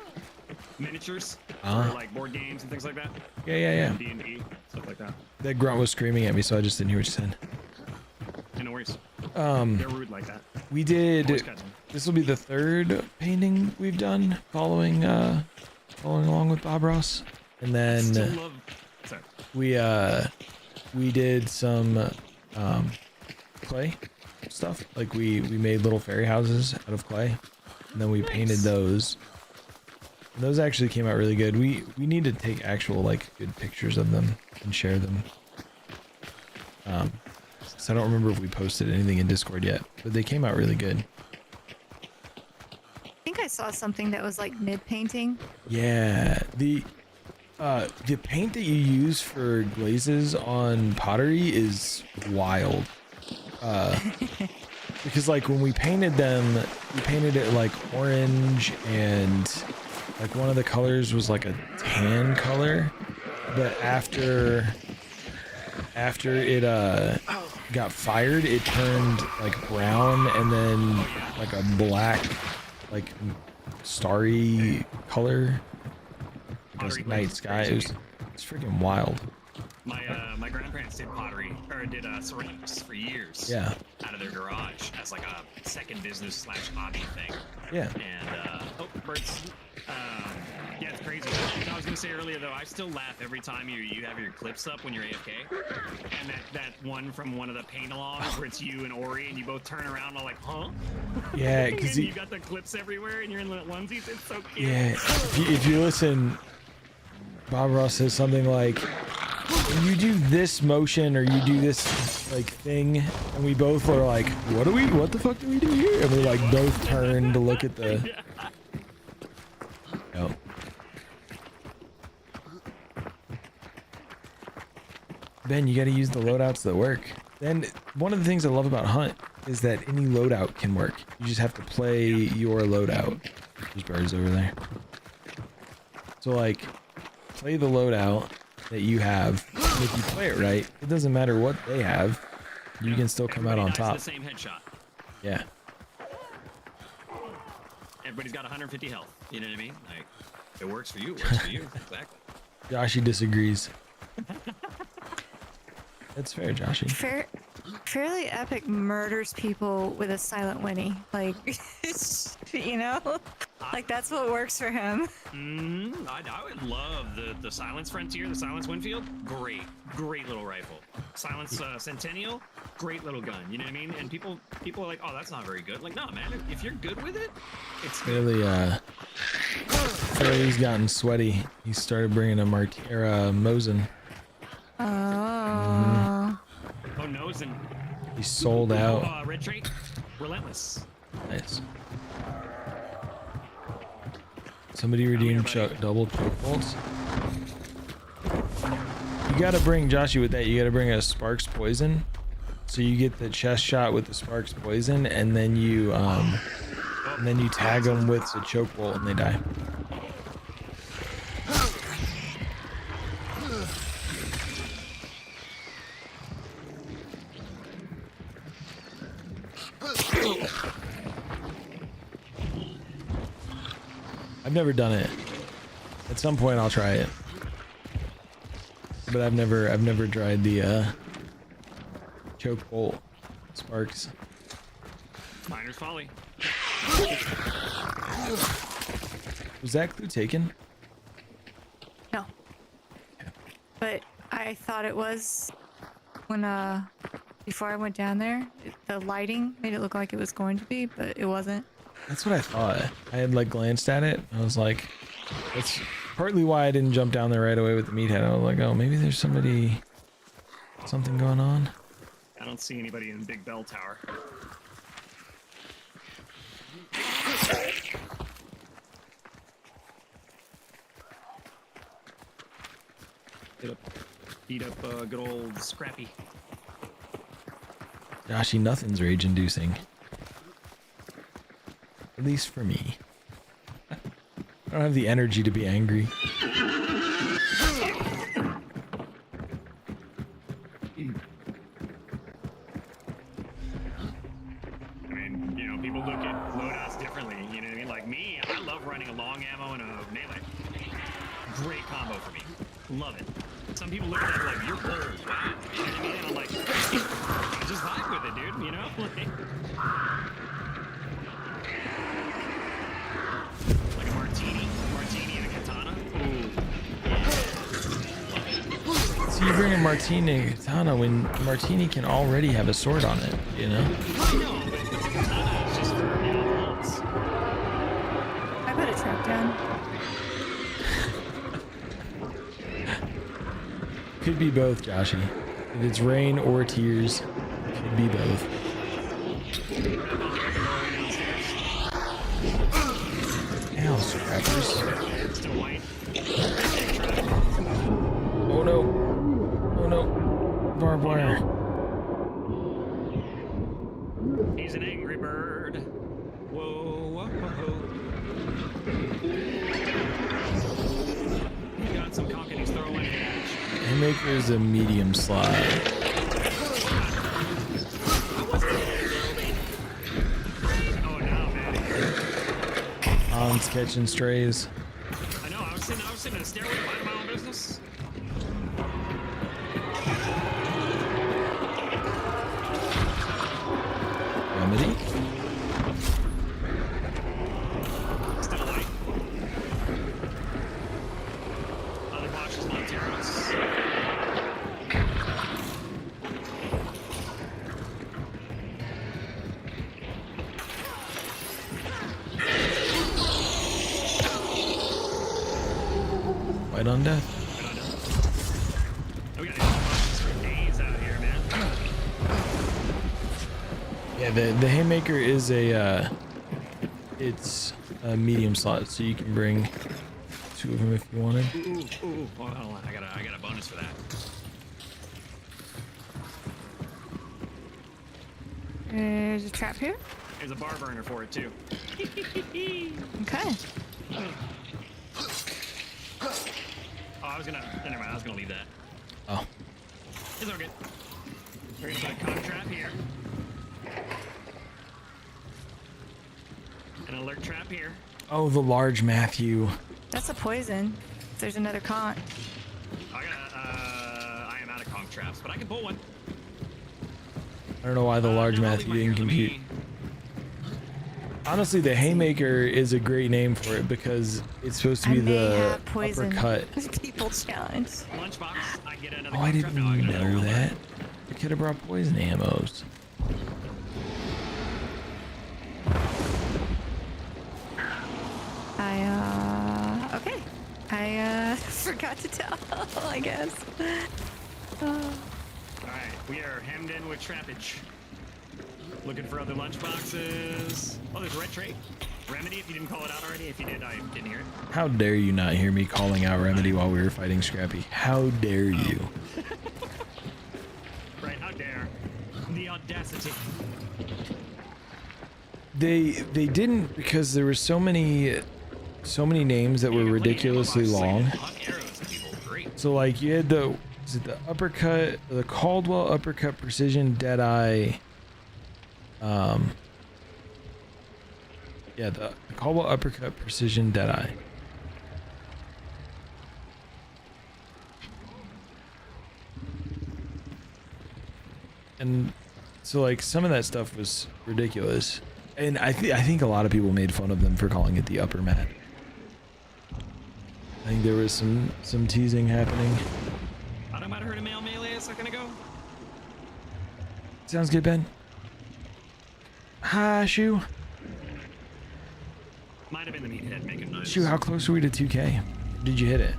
Miniatures Ah. for like board games and things like that. Yeah. D&D, stuff like that. That grunt was screaming at me, so I just didn't hear what you said. Yeah, no worries. Um, They're rude like that. We did. Always catch 'em. This will be the third painting we've done, following along with Bob Ross, and then Still love. Sorry. we did some clay stuff. Like we made little fairy houses out of clay, and then we painted those. And those actually came out really good. We need to take actual like good pictures of them and share them. So I don't remember if we posted anything in Discord yet, but they came out really good. I think I saw something that was like mid painting. Yeah, The paint that you use for glazes on pottery is wild. Because like when we painted them, we painted it like orange, and like one of the colors was like a tan color, but after it got fired, it turned like brown and then like a black, like starry color. Like a night sky. It's freaking wild. My grandparents did pottery, or did ceramics for years. Yeah. Out of their garage as like a second business / hobby thing. Yeah. And oh, birds. Yeah, it's crazy. I was gonna say earlier though, I still laugh every time you have your clips up when you're AFK, and that one from one of the paint-alongs where it's you and Ori, and you both turn around and like, huh? Yeah, because you got the clips everywhere, and you're in the onesies. It's so cute. Yeah. If you listen, Bob Ross says something like, you do this motion or you do this like thing, and we both were like, what the fuck do we do here? And we like both turned to look at the. Oh. Ben, you gotta use the loadouts that work. Then one of the things I love about Hunt is that any loadout can work. You just have to play your loadout. There's birds over there. So like, play the loadout that you have. And if you play it right, it doesn't matter what they have. You can still come out on top. The same headshot. Yeah. Everybody's got 150 health. You know what I mean? Like, if it works for you, it works for you. Exactly. Joshy disagrees. That's fair, Joshy. Fairly Epic murders people with a silent Winnie. Like, you know? Like, that's what works for him. I would love the Silence Frontier, the Silence Winfield. Great little rifle. Silence Centennial, great little gun. You know what I mean? And people are like, oh, that's not very good. Like, no, man, if you're good with it, it's good. Fairly's gotten sweaty. He started bringing a Mosin. Oh. Oh, Nosen. He sold out. Red trait, Relentless. Nice. Somebody redeemed double choke bolts. You gotta bring Joshy with that. You gotta bring a Sparks Poison, so you get the chest shot with the Sparks Poison, and then you tag them with the choke bolt, and they die. I've never done it. At some point I'll try it. But I've never tried the choke bolt Sparks. Miner's Folly. Was that clue taken? No. But I thought it was when before I went down there. The lighting made it look like it was going to be, but it wasn't. That's what I thought. I had like glanced at it. I was like, that's partly why I didn't jump down there right away with the meathead. I was like, oh, maybe there's something going on. I don't see anybody in Big Bell Tower. Beat up good old Scrappy. Joshy, nothing's rage-inducing. At least for me. I don't have the energy to be angry. I mean, you know, people look at loadouts differently. You know what I mean? Like me, I love running a long ammo and a melee. Great combo for me. Love it. Some people look at it like, you're bold. Wow. You know what I mean? And I'm like, I just vibe with it, dude. You know? Like a martini and a katana. Ooh. So you bring a martini and a katana when martini can already have a sword on it, you know? No, but the katana is just for, you know, bolts. I put a trap down. Could be both, Joshy. If it's rain or tears, could be both. Ow, scrappers. Still white. Haymaker is a medium slot. Hans catching strays. I know. I was sitting in a stairway, minding my own business. Remedy. Still awake. Other boxes, Monteros. Right on death. We got boxes for days out here, man. Yeah, the Haymaker is a it's a medium slot, so you can bring 2 of them if you wanted. Ooh. Hold on. I got a bonus for that. There's a trap here. There's a bar burner for it too. Okay. Oh, never mind, I was gonna leave that. Oh. It's all good. We're gonna put a con trap here. An alert trap here. Oh, the large Matthew. That's a poison. There's another con. I am out of conch traps, but I can pull one. I don't know why the large Matthew didn't compute. Honestly, the Haymaker is a great name for it because it's supposed to be the uppercut. People challenge. Lunchbox, I get another Oh, I didn't know that. I could have brought poison ammos. Okay. I forgot to tell, I guess. Alright, we are hemmed in with trappage. Looking for other lunchboxes. Oh, there's a red tray. Remedy, if you didn't call it out already. If you did, I didn't hear it. How dare you not hear me calling out Remedy while we were fighting Scrappy? How dare you? Right, how dare. The audacity. They didn't, because there were so many names that were ridiculously long. So like you had the uppercut, the Caldwell uppercut precision Deadeye. Yeah, the Caldwell uppercut precision Deadeye. And so like some of that stuff was ridiculous. And I think a lot of people made fun of them for calling it the upper mat. I think there was some teasing happening. I might have heard a male melee a second ago. Sounds good, Ben. Hi, Shu. Might have been the meathead making noise. Shu, how close are we to 2K? Did you hit it?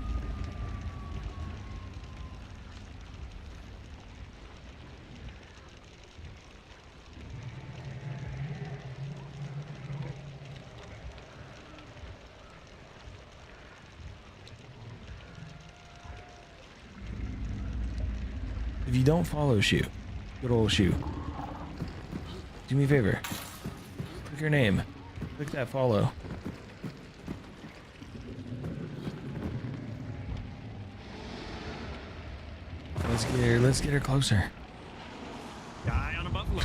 If you don't follow Shu, good old Shu, do me a favor. Click her name. Click that follow. Let's get her closer. Guy on a buffalo.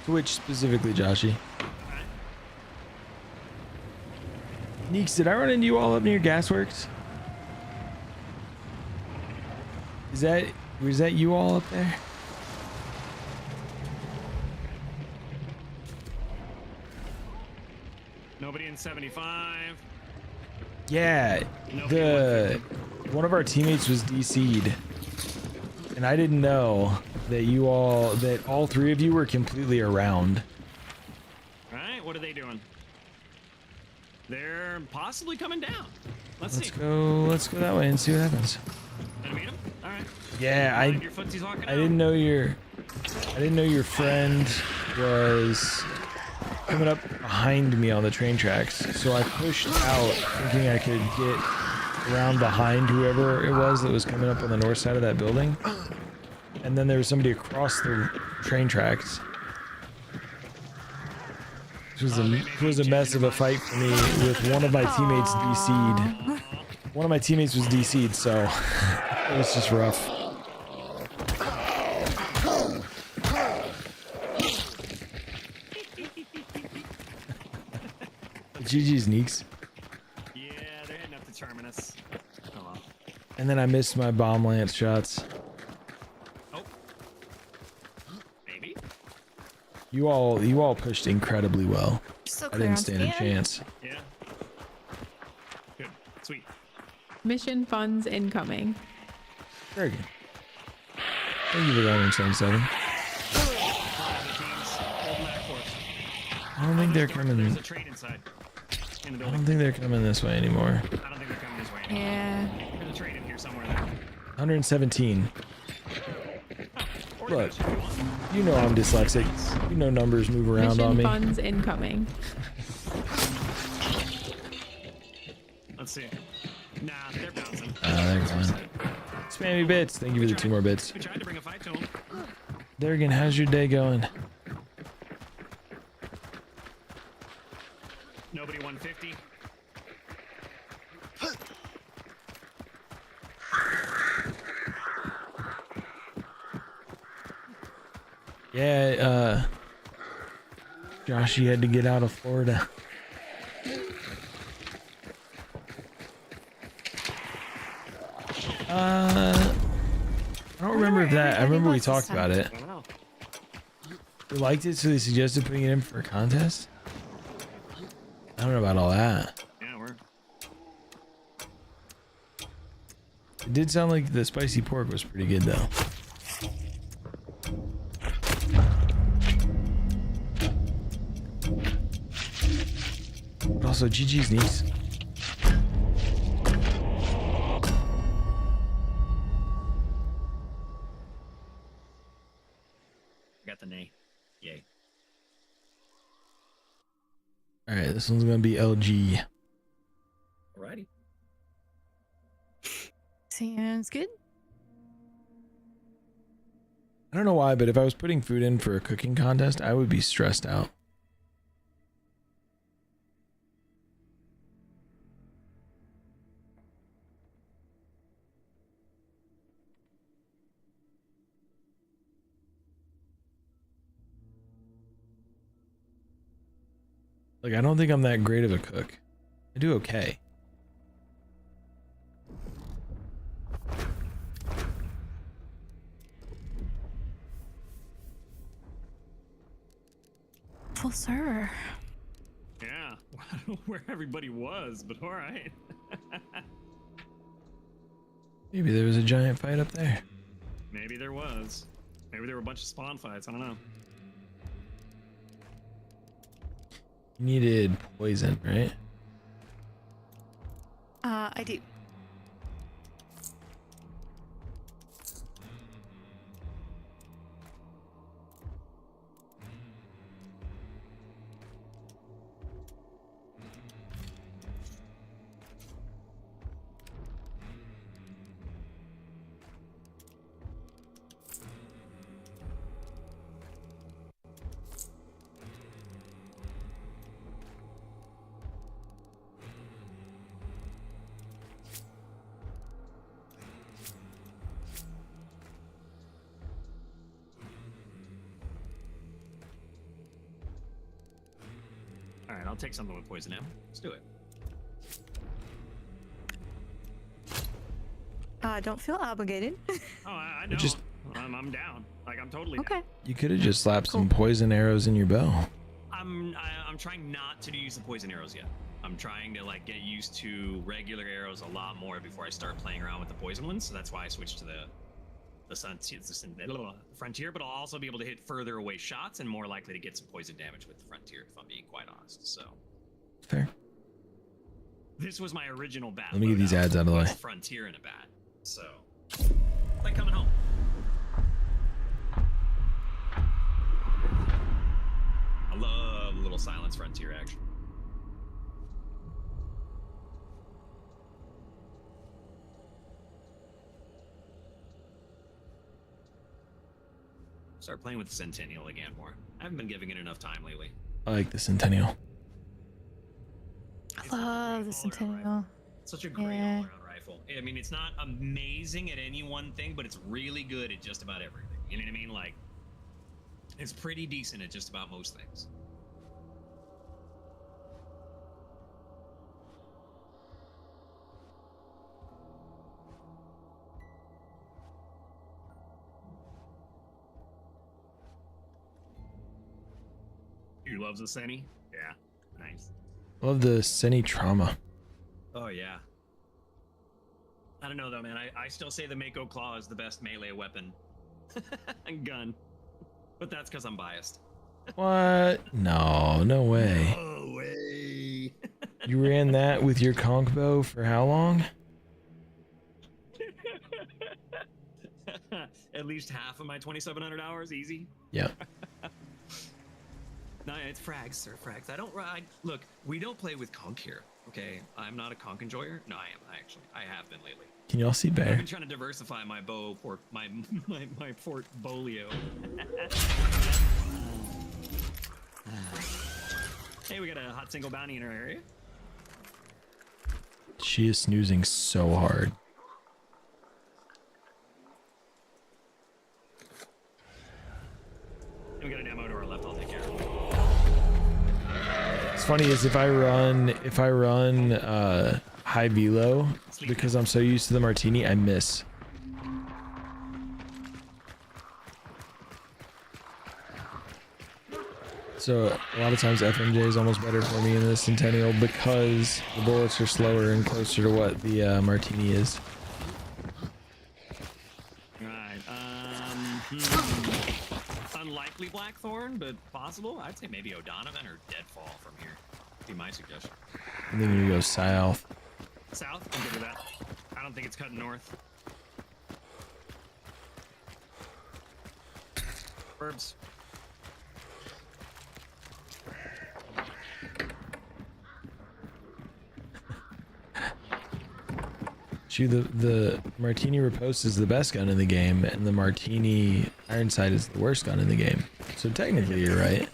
Twitch specifically, Joshy. Neeks, did I run into you all up near Gasworks? Was that you all up there? Nobody in 75. Yeah, one of our teammates was DC'd, and I didn't know that all 3 of you were completely around. All right, what are they doing? They're possibly coming down. Let's see. Let's go that way and see what happens. Gonna meet them? All right. Yeah, I didn't know your friend was coming up behind me on the train tracks, so I pushed out thinking I could get around behind whoever it was that was coming up on the north side of that building, and then there was somebody across the train tracks. It was a mess of a fight for me with one of my teammates DC'd. One of my teammates was DC'd, so It's just rough. GG's Neeks. Yeah, they're heading up to Terminus. Oh well. And then I missed my bomb lance shots. Oh. Maybe. You all pushed incredibly well. Still I clear didn't on stand a scan. chance. Yeah. Good. Sweet. Mission funds incoming. Very good. Thank you for that, 177. I don't think they're coming. There's a trade inside. In the I don't building. think they're coming this way anymore. I don't think they're coming this way anymore. Yeah. There's a trade in here somewhere there. 117. Look, you know I'm dyslexic. You know numbers move around Mission on me. funds incoming. Let's see. Nah, they're bouncing. They're gone. Spammy bits. Thank you for the 2 more bits. We tried to bring a fight to him. Durgan, how's your day going? Nobody 150. Yeah, Josh, you had to get out of Florida. I don't remember if that. I remember we talked about it. You liked it, so they suggested putting it in for a contest. I don't know about all that. Yeah, we're. It did sound like the spicy pork was pretty good, though. But also, GG's niece. Got the nay. Yay. All right, this one's gonna be LG. Alrighty. Sounds good. I don't know why, but if I was putting food in for a cooking contest, I would be stressed out. Like, I don't think I'm that great of a cook. I do okay. Full server. Yeah. I don't know where everybody was, but alright. Maybe there was a giant fight up there. Maybe there was. Maybe there were a bunch of spawn fights. I don't know. You needed poison, right? I do. Alright, I'll take something with poison now. Let's do it. Don't feel obligated. Oh, I know. Just- I'm down. Like, I'm totally Okay. down. You could have just slapped some poison arrows in your bow. I'm trying not to use the poison arrows yet. I'm trying to like get used to regular arrows a lot more before I start playing around with the poison ones. So that's why I switched to the frontier. But I'll also be able to hit further away shots and more likely to get some poison damage with the frontier, if I'm being quite honest. So Fair. this was my original bat. Let me get these ads out of the way. Frontier in a bat. So like coming home. I love a little silence frontier action. Start playing with the Centennial again more. I haven't been giving it enough time lately. I like the Centennial. I love the Centennial. Such a great Yeah. all-around rifle. wonderful. I mean, it's not amazing at any one thing, but it's really good at just about everything. You know what I mean? Like, it's pretty decent at just about most things. You loves the Senny? Yeah, nice. Love the Senny trauma. Oh yeah. I don't know though, man. I still say the Mako Claw is the best melee weapon and gun, but that's because I'm biased. What? No, no way. No way. You ran that with your conch bow for how long? At least half of my 2,700 hours, easy. Yeah. No, it's frags, sir, frags. I don't ride. Look, we don't play with conch here, okay? I'm not a conch enjoyer. No, I am actually. I have been lately. Can y'all see I've Bear? been trying to diversify my bow for my portfolio. Hey, we got a hot single bounty in our area. She is snoozing so hard. We got an ammo to our left. I'll take care of it. It's funny is if I run high velo because I'm so used to the martini, I miss. So a lot of times FMJ is almost better for me in the Centennial because the bullets are slower and closer to what the martini is. Right. Unlikely Blackthorn, but possible. I'd say maybe O'Donovan or Deadfall from here. Be my suggestion. And then you go south. South? I'm good with that. I don't think it's cutting north. Herbs. The Martini Riposte is the best gun in the game, and the Martini Ironside is the worst gun in the game. So technically, you're right.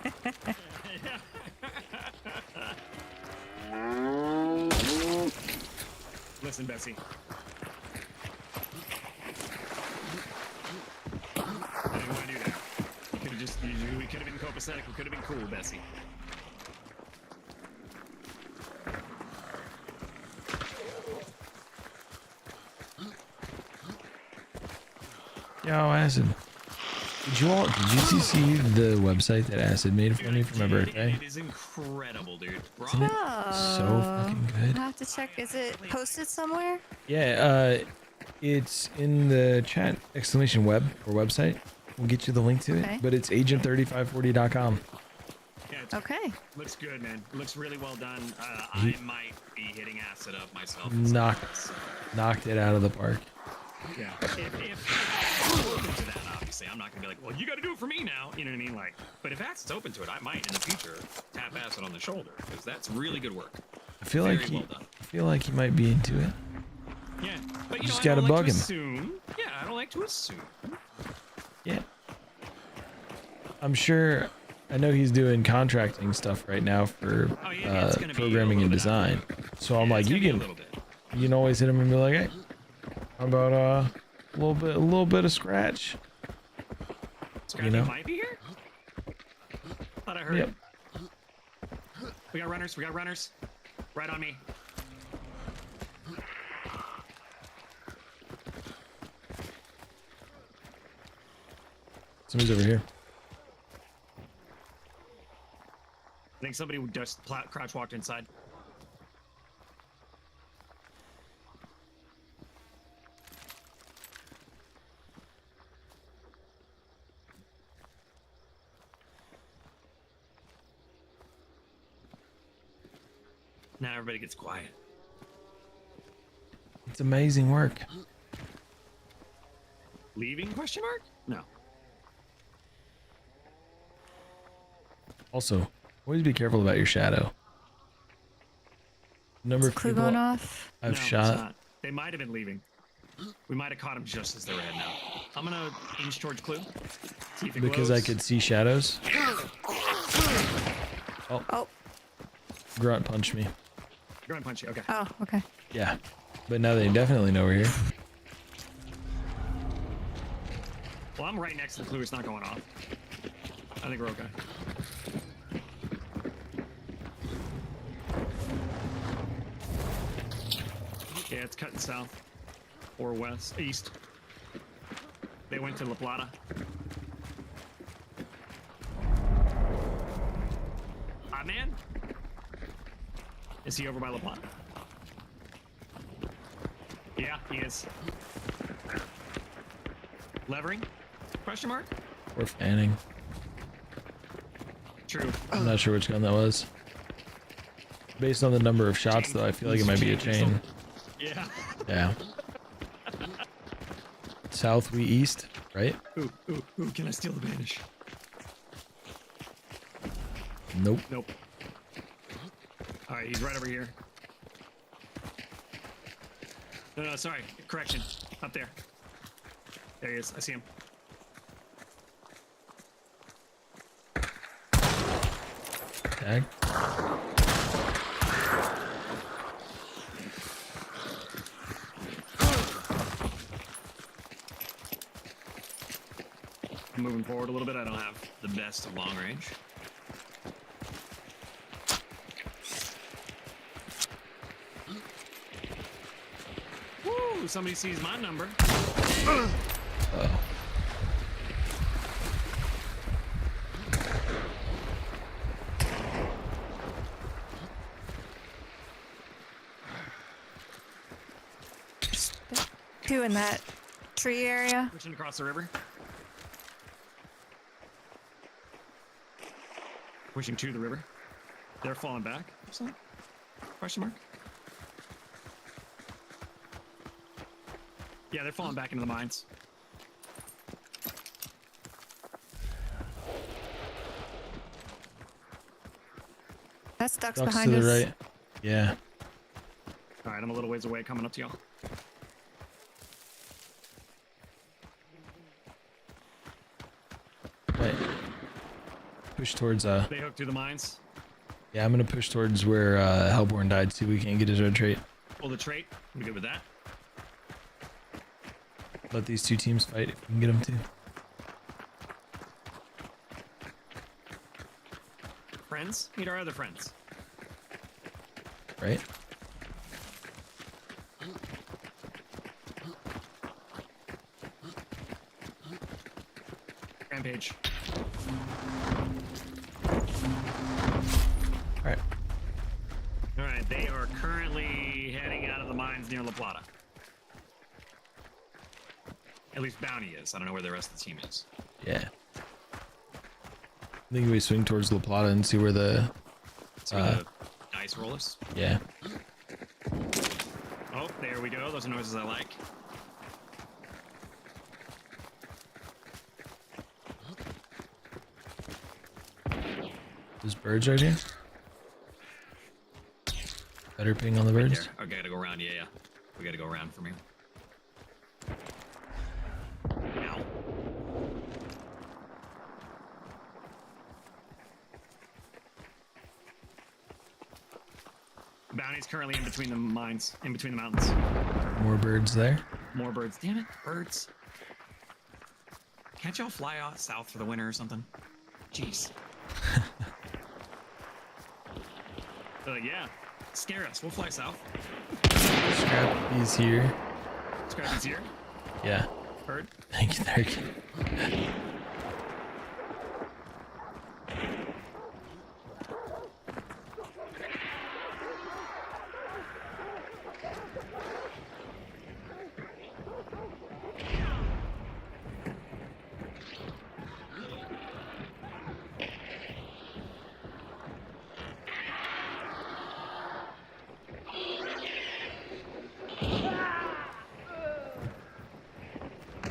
Listen, Bessie. I didn't want to do that. We could have been copacetic. We could have been cool, Bessie. Yo, Acid. Did you see the website that Acid made for me for my birthday? It is incredible, dude. Isn't it so fucking good? I have to check. Is it posted somewhere? Yeah, it's in the chat !web or website. We'll get you the link to it, Okay. but it's agent3540.com. Yeah, Okay. Looks good, man. Looks really well done. I might be hitting Acid up myself. Knocked it out of the park. Yeah. If open to that, obviously, I'm not gonna be like, well, you got to do it for me now. You know what I mean? Like, but if Acid's open to it, I might in the future tap Acid on the shoulder because that's really good work. I feel Very like well done. I feel like he might be into it. Yeah, but You just I don't gotta like bug to him. Assume. Yeah, I don't like to assume. Yeah. I'm sure. I know he's doing contracting stuff right now for Oh, yeah, it's gonna be programming and design. So I'm like, you can always hit him and be like, hey, how about a little bit of scratch? Scrappy might be here. Thought I heard. Yep. We got runners. We got runners. Right on me. Somebody's over here. I think somebody just crouch walked inside. Now everybody gets quiet. It's amazing work. Leaving? Question mark? No. Also, always be careful about your shadow. Number of Clue people going off? I've No, it's shot. not. They might have been leaving. We might have caught them just as they were heading out. I'm gonna inch towards Clue. See if it Because I glows. could see shadows. Oh. Grunt punched me. Go and punch you. Okay. Oh, okay. Yeah. But now they definitely know we're here. Well, I'm right next to the clue. It's not going off. I think we're okay. Yeah, it's cutting south or west, east. They went to La Plata. Hot man? Is he over by La Plata? Yeah, he is. Levering? Question mark? We're fanning. True. I'm not sure which gun that was. Based on the number of shots, though, I feel like it might be a chain. Yeah. Yeah. South, we east, right? Ooh, can I steal the banish? Nope. Nope. Alright, he's right over here. No, sorry. Correction. Up there. There he is. I see him. Tag. I'm moving forward a little bit. I don't have the best of long range. Woo! Somebody sees my number. Uh-oh. Two in that tree area. Pushing across the river. Pushing to the river. They're falling back. Something? Question mark? Yeah, they're falling back into the mines. That's ducks Ducks behind to us. the right. Yeah. Alright, I'm a little ways away coming up to y'all. Right. Push towards They hooked through the mines. Yeah, I'm gonna push towards where Hellborn died. See if we can't get his red trait. Pull the trait. I'm good with that. Let these two teams fight if we can get them to. Friends? Meet our other friends. Right? Rampage. Alright. Alright, they are currently heading out of the mines near La Plata. At least Bounty is. I don't know where the rest of the team is. Yeah. I think we swing towards La Plata and see where the dice rollers. Yeah. Oh, there we go. Those are noises I like. There's birds right here. Better ping on the birds. There. Okay, gotta go around. Yeah. We gotta go around from here. Ow. Bounty's currently in between the mines, in between the mountains. More birds there. More birds. Damn it, birds. Can't y'all fly out south for the winter or something? Jeez. They're like, yeah, scare us. We'll fly south. Scrappy's here. Scrappy's here. Yeah. Bird. Thank you.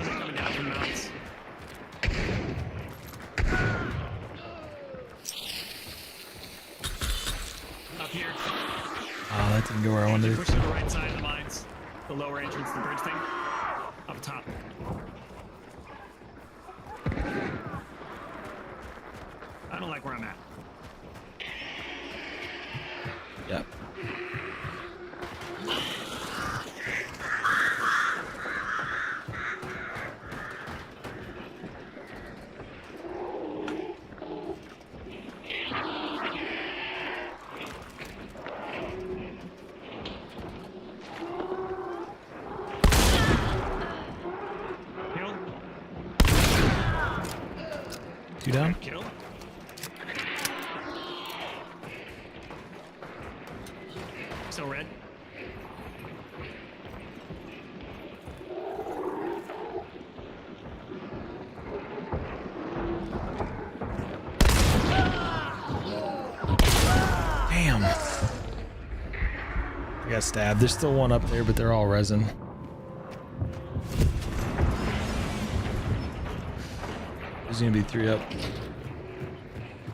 Coming down from the mountains. Up here. Oh, that didn't go where I wanted Push it to the to. right side of the mines. The lower entrance, the bridge thing. Up top. I don't like where I'm at. Yep. 2 down. Kill. Still red. Damn. I got stabbed. There's still one up there, but they're all resin. There's gonna be 3 up.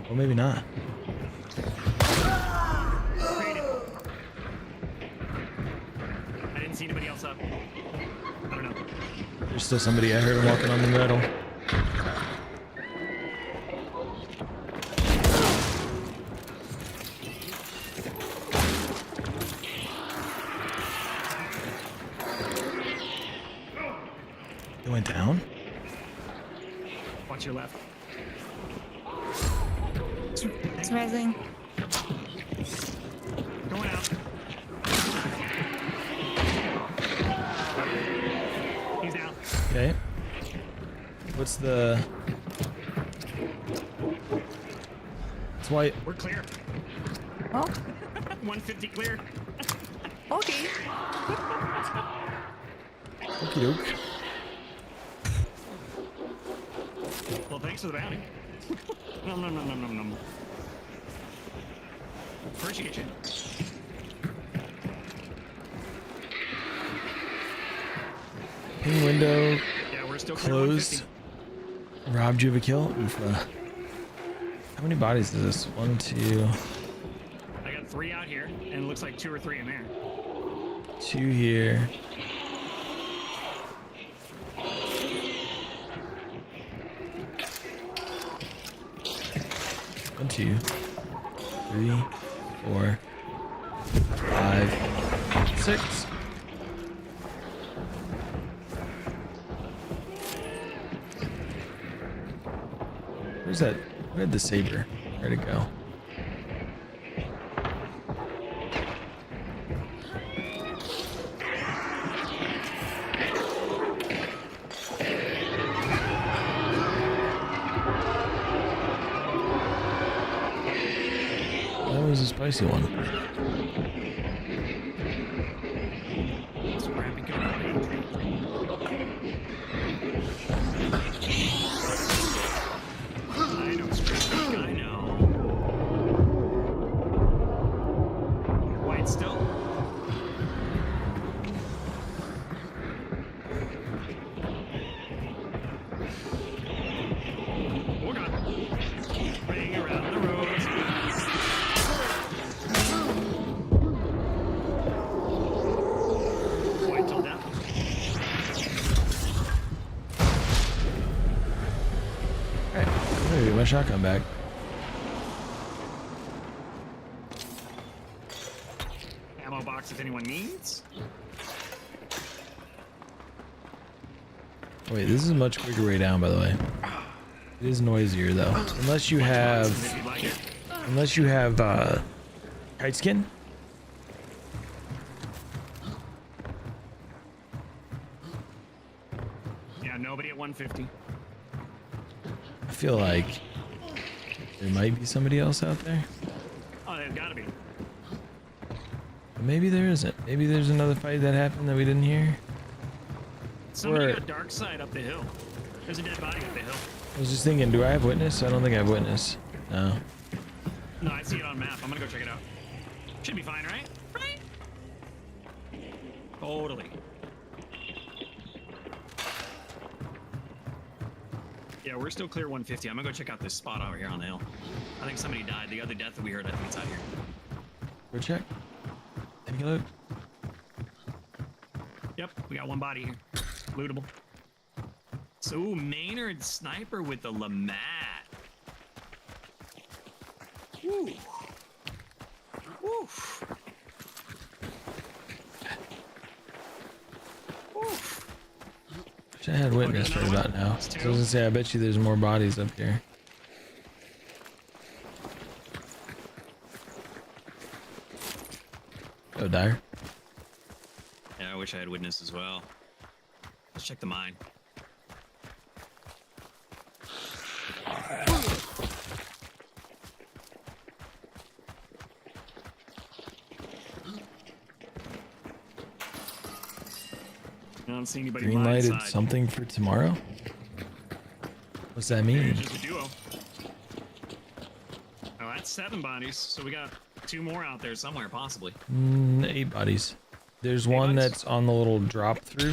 Well, maybe not. I didn't see anybody else up. I don't know. There's still somebody. I heard him walking on the metal. It went down? Watch your left. It's rising. Going out. He's down. Okay. What's the... It's white. We're clear. Oh. 150 clear. Okay. Okie doke. Well, thanks for the bounty. Nom. Appreciate you. Ping window Yeah, we're still closed. Robbed you of a kill? Oof. How many bodies is this? 1, 2. I got 3 out here, and it looks like 2 or 3 in there. 2 here. One, 2, 3, 4, 5, 6. Where's that? Where'd the saber? Where'd it go? That was a spicy one. I know, Scream. I know. White still. We're gone. Ring around the roads. White till down. Alright, I'm gonna get my shotgun back. Ammo box if anyone needs. Wait, this is a much quicker way down, by the way. It is noisier though, unless you have, kite skin. Yeah, nobody at 150. I feel like there might be somebody else out there, Oh, they've got to be. but maybe there isn't. Maybe there's another fight that happened that we didn't hear. Somebody Or- got dark side up the hill. There's a dead body up the hill. I was just thinking, do I have witness? I don't think I have witness. No. No, I see it on map. I'm gonna go check it out. Should be fine, right? Right? Totally. Yeah, we're still clear 150. I'm gonna go check out this spot over here on the hill. I think somebody died. The other death that we heard, I think it's out here. Go check. Take a look. Yep, we got one body here. Lootable. So, Maynard sniper with the Lamat. Woo. Woof. Woof. Wish I had witness right about now. I was gonna say, I bet you there's more bodies up here. Oh, Dyer. Yeah, I wish I had witness as well. Let's check the mine. I don't see anybody. Green lighted something for tomorrow? What's that mean? Just a duo. Oh, that's 7 bodies. So we got 2 more out there somewhere, possibly. 8 bodies. There's one that's on the little drop through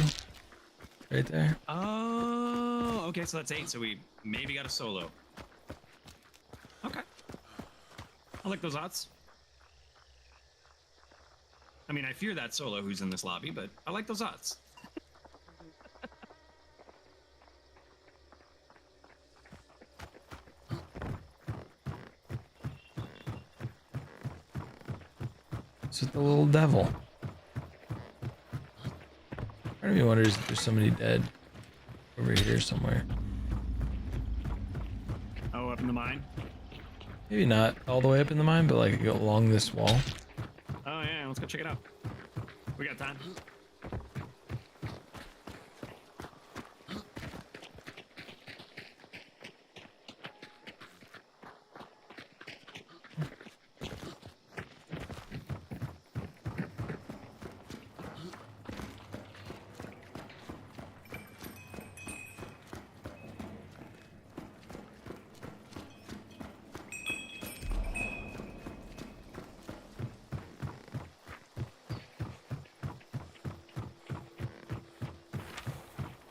right there. Oh, okay, so that's 8. So we maybe got a solo. Okay. I like those odds. I mean, I fear that solo who's in this lobby, but I like those odds. It's with the little devil. Part of me wonders if there's somebody dead over here somewhere. Oh, up in the mine? Maybe not all the way up in the mine, but like along this wall. Oh yeah, let's go check it out. We got time.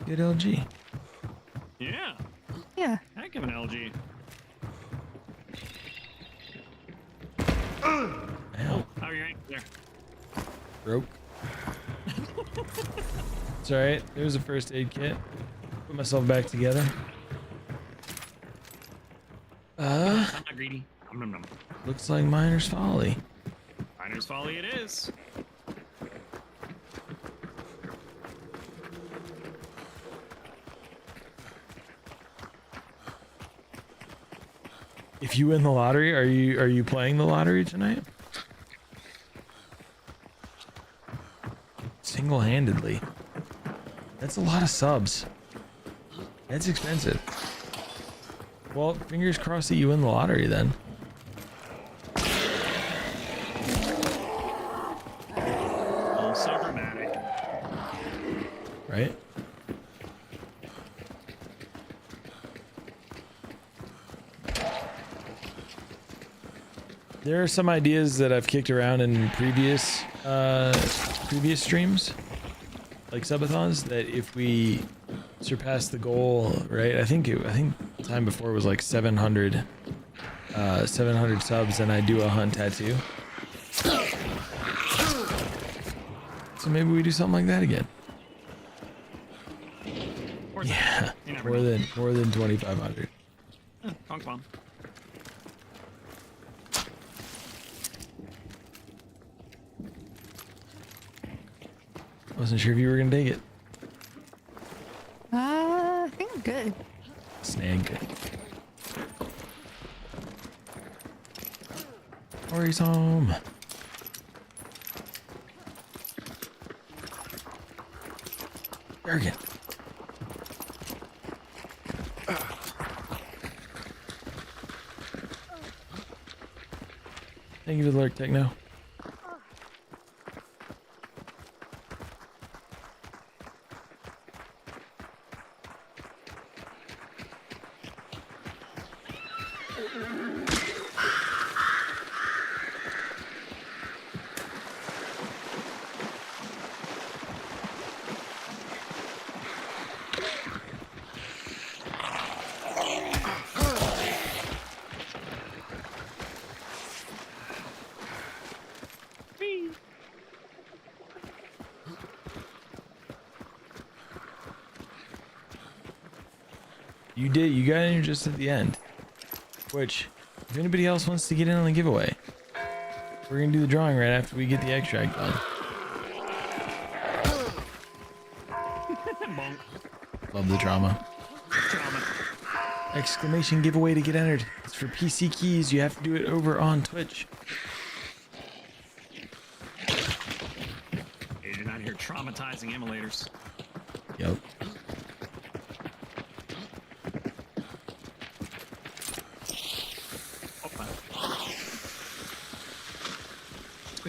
Good LG. Yeah. Yeah. Heck of an LG. Ow. Oh, you're right there. Broke. It's alright. There's a first aid kit. Put myself back together. I'm not greedy. Nom, nom, nom. Looks like Miner's Folly. Miner's Folly it is. If you win the lottery, are you playing the lottery tonight? Single-handedly. That's a lot of subs. That's expensive. Well, fingers crossed that you win the lottery then. Oh, so dramatic. Right? There are some ideas that I've kicked around in previous streams, like subathons, that if we surpass the goal, right? I think the time before was like 700 subs, and I do a hunt tattoo. So maybe we do something like that again. Yeah, more than 2,500. Conk bomb. Wasn't sure if you were gonna take it. I think I'm good. Snag. Corey's home. Bergen. Thank you for the lurk, Techno. You did. You got in just at the end. Which, if anybody else wants to get in on the giveaway, we're gonna do the drawing right after we get the extract done. Love the drama. Exclamation giveaway to get entered. It's for PC keys. You have to do it over on Twitch. Hey, you're not here traumatizing emulators. Yep.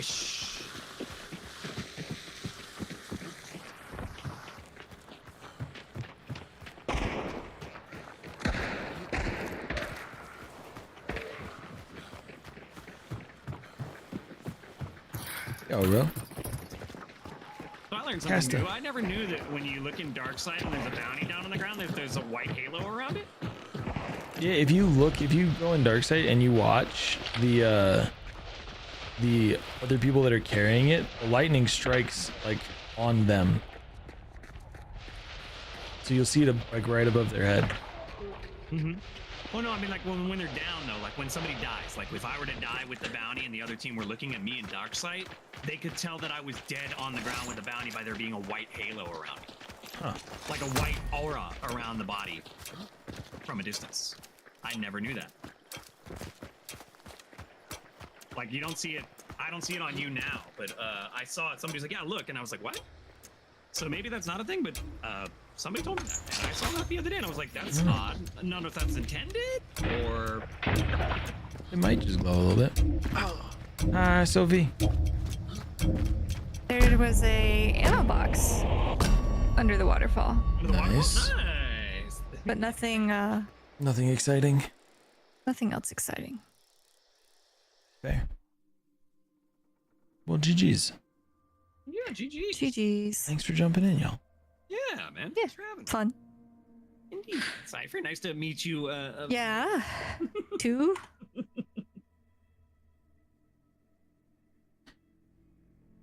Squish. Yo, bro. So I learned Casta. something new. I never knew that when you look in Dark Side and there's a bounty down on the ground, there's a white halo around it. Yeah, if you go in Darkseid and you watch the other people that are carrying it, the lightning strikes like on them. So you'll see it like right above their head. Mm-hmm. Well, no, I mean like when they're down though, like when somebody dies, like if I were to die with the bounty and the other team were looking at me in Darkseid, they could tell that I was dead on the ground with the bounty by there being a white halo around me. Huh. Like a white aura around the body from a distance. I never knew that. Like you don't see it, I don't see it on you now, but I saw it, somebody's like, yeah, look, and I was like, what? So maybe that's not a thing, but somebody told me that, and I saw that the other day, and I was like, that's odd. I don't know if that's intended, or... It might just glow a little bit. Hi, Sophie. There was a ammo box under the waterfall. Nice. Nice. But nothing, Nothing exciting. nothing else exciting. Okay. Well, GG's. Yeah, GG. GG's. Thanks for jumping in, y'all. Yeah, man. Yeah, Thanks for having me. fun. Indeed. Cypher, nice to meet you. Yeah. Two.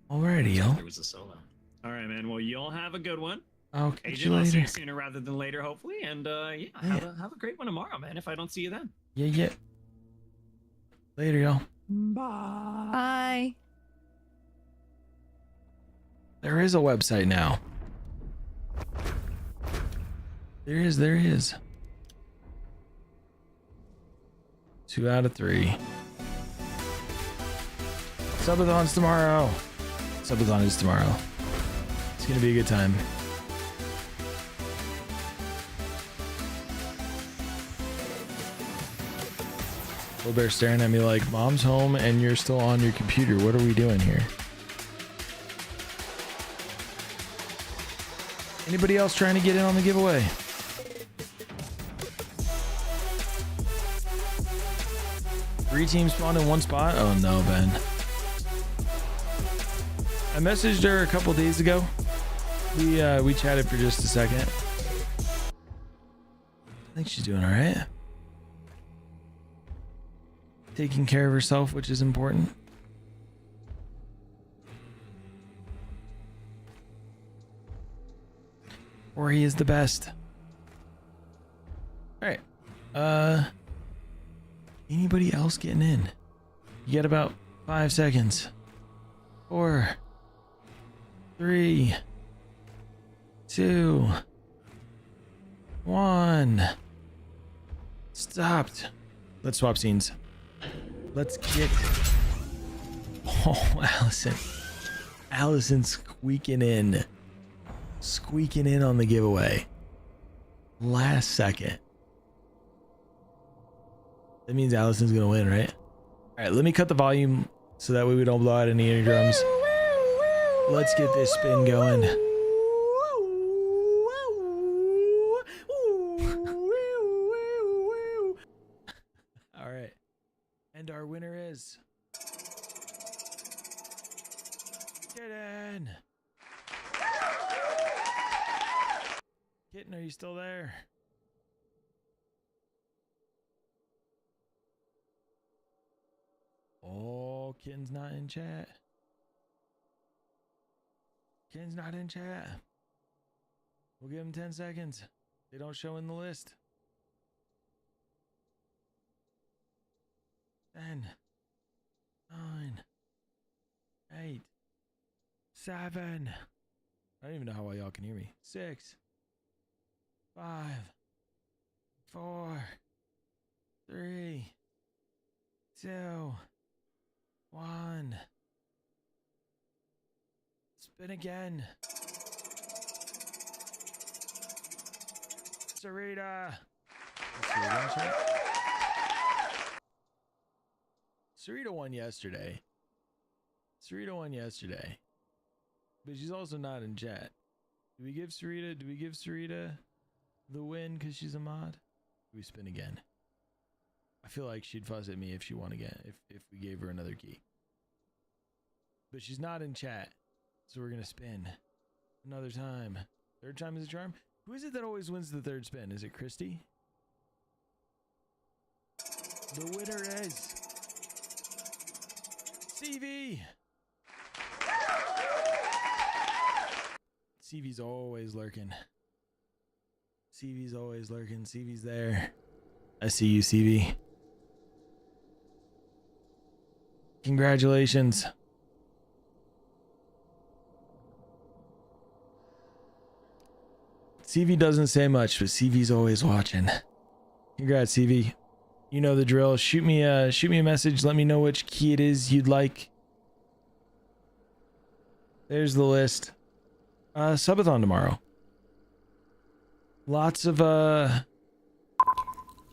Alrighty, y'all. There was a solo. All right, man. Well, y'all have a good one. I'll catch Agent, you I'll see you later. sooner rather than later, hopefully. And yeah, have a great one tomorrow, man. If I don't see you then. Yeah. Later, y'all. Bye. There is a website now. There is. 2 out of 3. Subathon's tomorrow. Subathon is tomorrow. It's gonna be a good time. Little Bear staring at me like, Mom's home and you're still on your computer. What are we doing here? Anybody else trying to get in on the giveaway? Three teams spawned in one spot? Oh no, Ben. I messaged her a couple days ago. We chatted for just a second. I think she's doing all right. Taking care of herself, which is important. Or he is the best. All right. Anybody else getting in? You get about 5 seconds. 4, 3, 2, 1. Stopped. Let's swap scenes. Let's get... Oh, Allison. Allison squeaking in. Squeaking in on the giveaway. Last second. That means Allison's gonna win, right? Alright, let me cut the volume so that way we don't blow out any eardrums. Let's get this spin going. Alright. And our winner is... Kitten! Kitten, are you still there? Oh, Kitten's not in chat. Kitten's not in chat. We'll give him 10 seconds. They don't show in the list. 10, 9, 8, 7. I don't even know how well y'all can hear me. 6, 5, 4, 3, 2, 1. Spin again. Sarita. Sarita won yesterday. Sarita won yesterday, but she's also not in chat. Do we give Sarita the win because she's a mod? Do we spin again? I feel like she'd fuss at me if she won again, if we gave her another key. But she's not in chat, so we're gonna spin another time. Third time is a charm. Who is it that always wins the third spin? Is it Christy? The winner is CV. CV's always lurking. CV's always lurking. CV's there. I see you, CV. Congratulations. CV doesn't say much, but CV's always watching. Congrats, CV. You know the drill. Shoot me a message. Let me know which key it is you'd like. There's the list. Subathon tomorrow. Lots of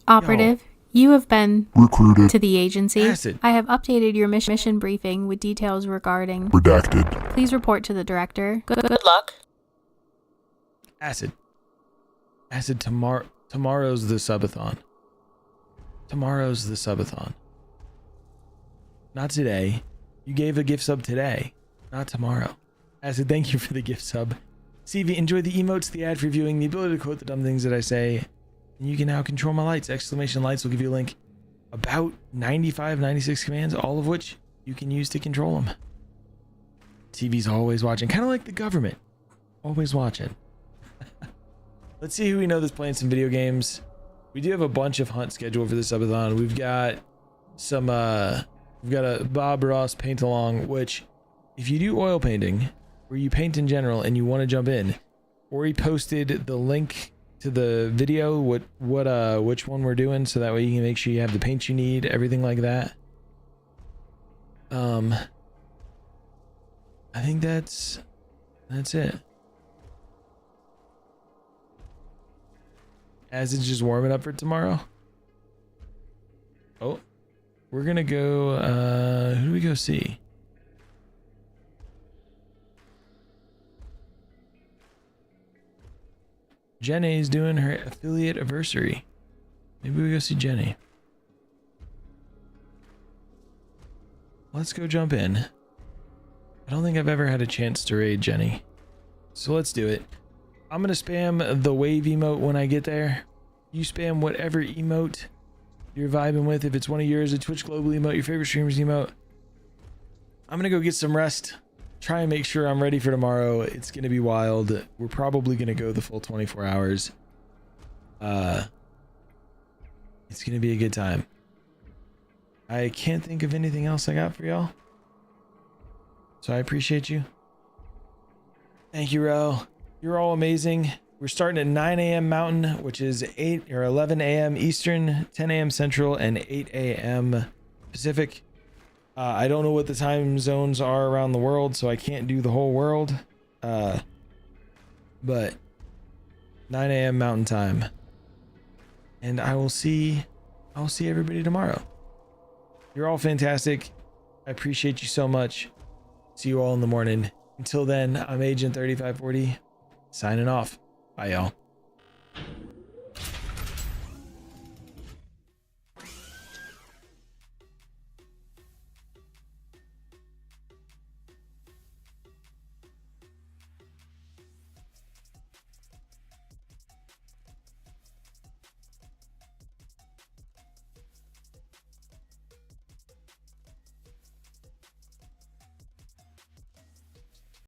Operative, you have been recruited to the agency. Acid. I have updated your mission briefing with details regarding redacted. Please report to the director. Good luck. Acid. Acid, tomorrow's the subathon. Tomorrow's the subathon. Not today. You gave a gift sub today, not tomorrow. Acid, thank you for the gift sub. CV, enjoy the emotes, the ad for viewing, the ability to quote the dumb things that I say. And you can now control my lights. Exclamation lights will give you a link. About 95, 96 commands, all of which you can use to control them. TV's always watching, kind of like the government. Always watching. Let's see who we know that's playing some video games. We do have a bunch of hunt scheduled for this subathon. We've got some, we've got a Bob Ross paint along, which if you do oil painting, or you paint in general and you want to jump in, or he posted the link to the video, which one we're doing, so that way you can make sure you have the paint you need, everything like that. I think that's it. As it's just warming up for tomorrow. Oh, we're gonna go, who do we go see? Jenny's doing her affiliate anniversary. Maybe we go see Jenny. Let's go jump in. I don't think I've ever had a chance to raid Jenny. So let's do it. I'm gonna spam the wave emote when I get there. You spam whatever emote you're vibing with. If it's one of yours, a Twitch Global emote, your favorite streamer's emote. I'm gonna go get some rest. Try and make sure I'm ready for tomorrow. It's gonna be wild. We're probably gonna go the full 24 hours. It's gonna be a good time. I can't think of anything else I got for y'all. So I appreciate you. Thank you, Ro. You're all amazing. We're starting at 9 a.m. Mountain, which is 8 or 11 a.m. Eastern, 10 a.m. Central, and 8 a.m. Pacific. I don't know what the time zones are around the world, so I can't do the whole world. But 9 a.m. Mountain Time. And I'll see everybody tomorrow. You're all fantastic. I appreciate you so much. See you all in the morning. Until then, I'm Agent 3540, signing off. Bye, y'all.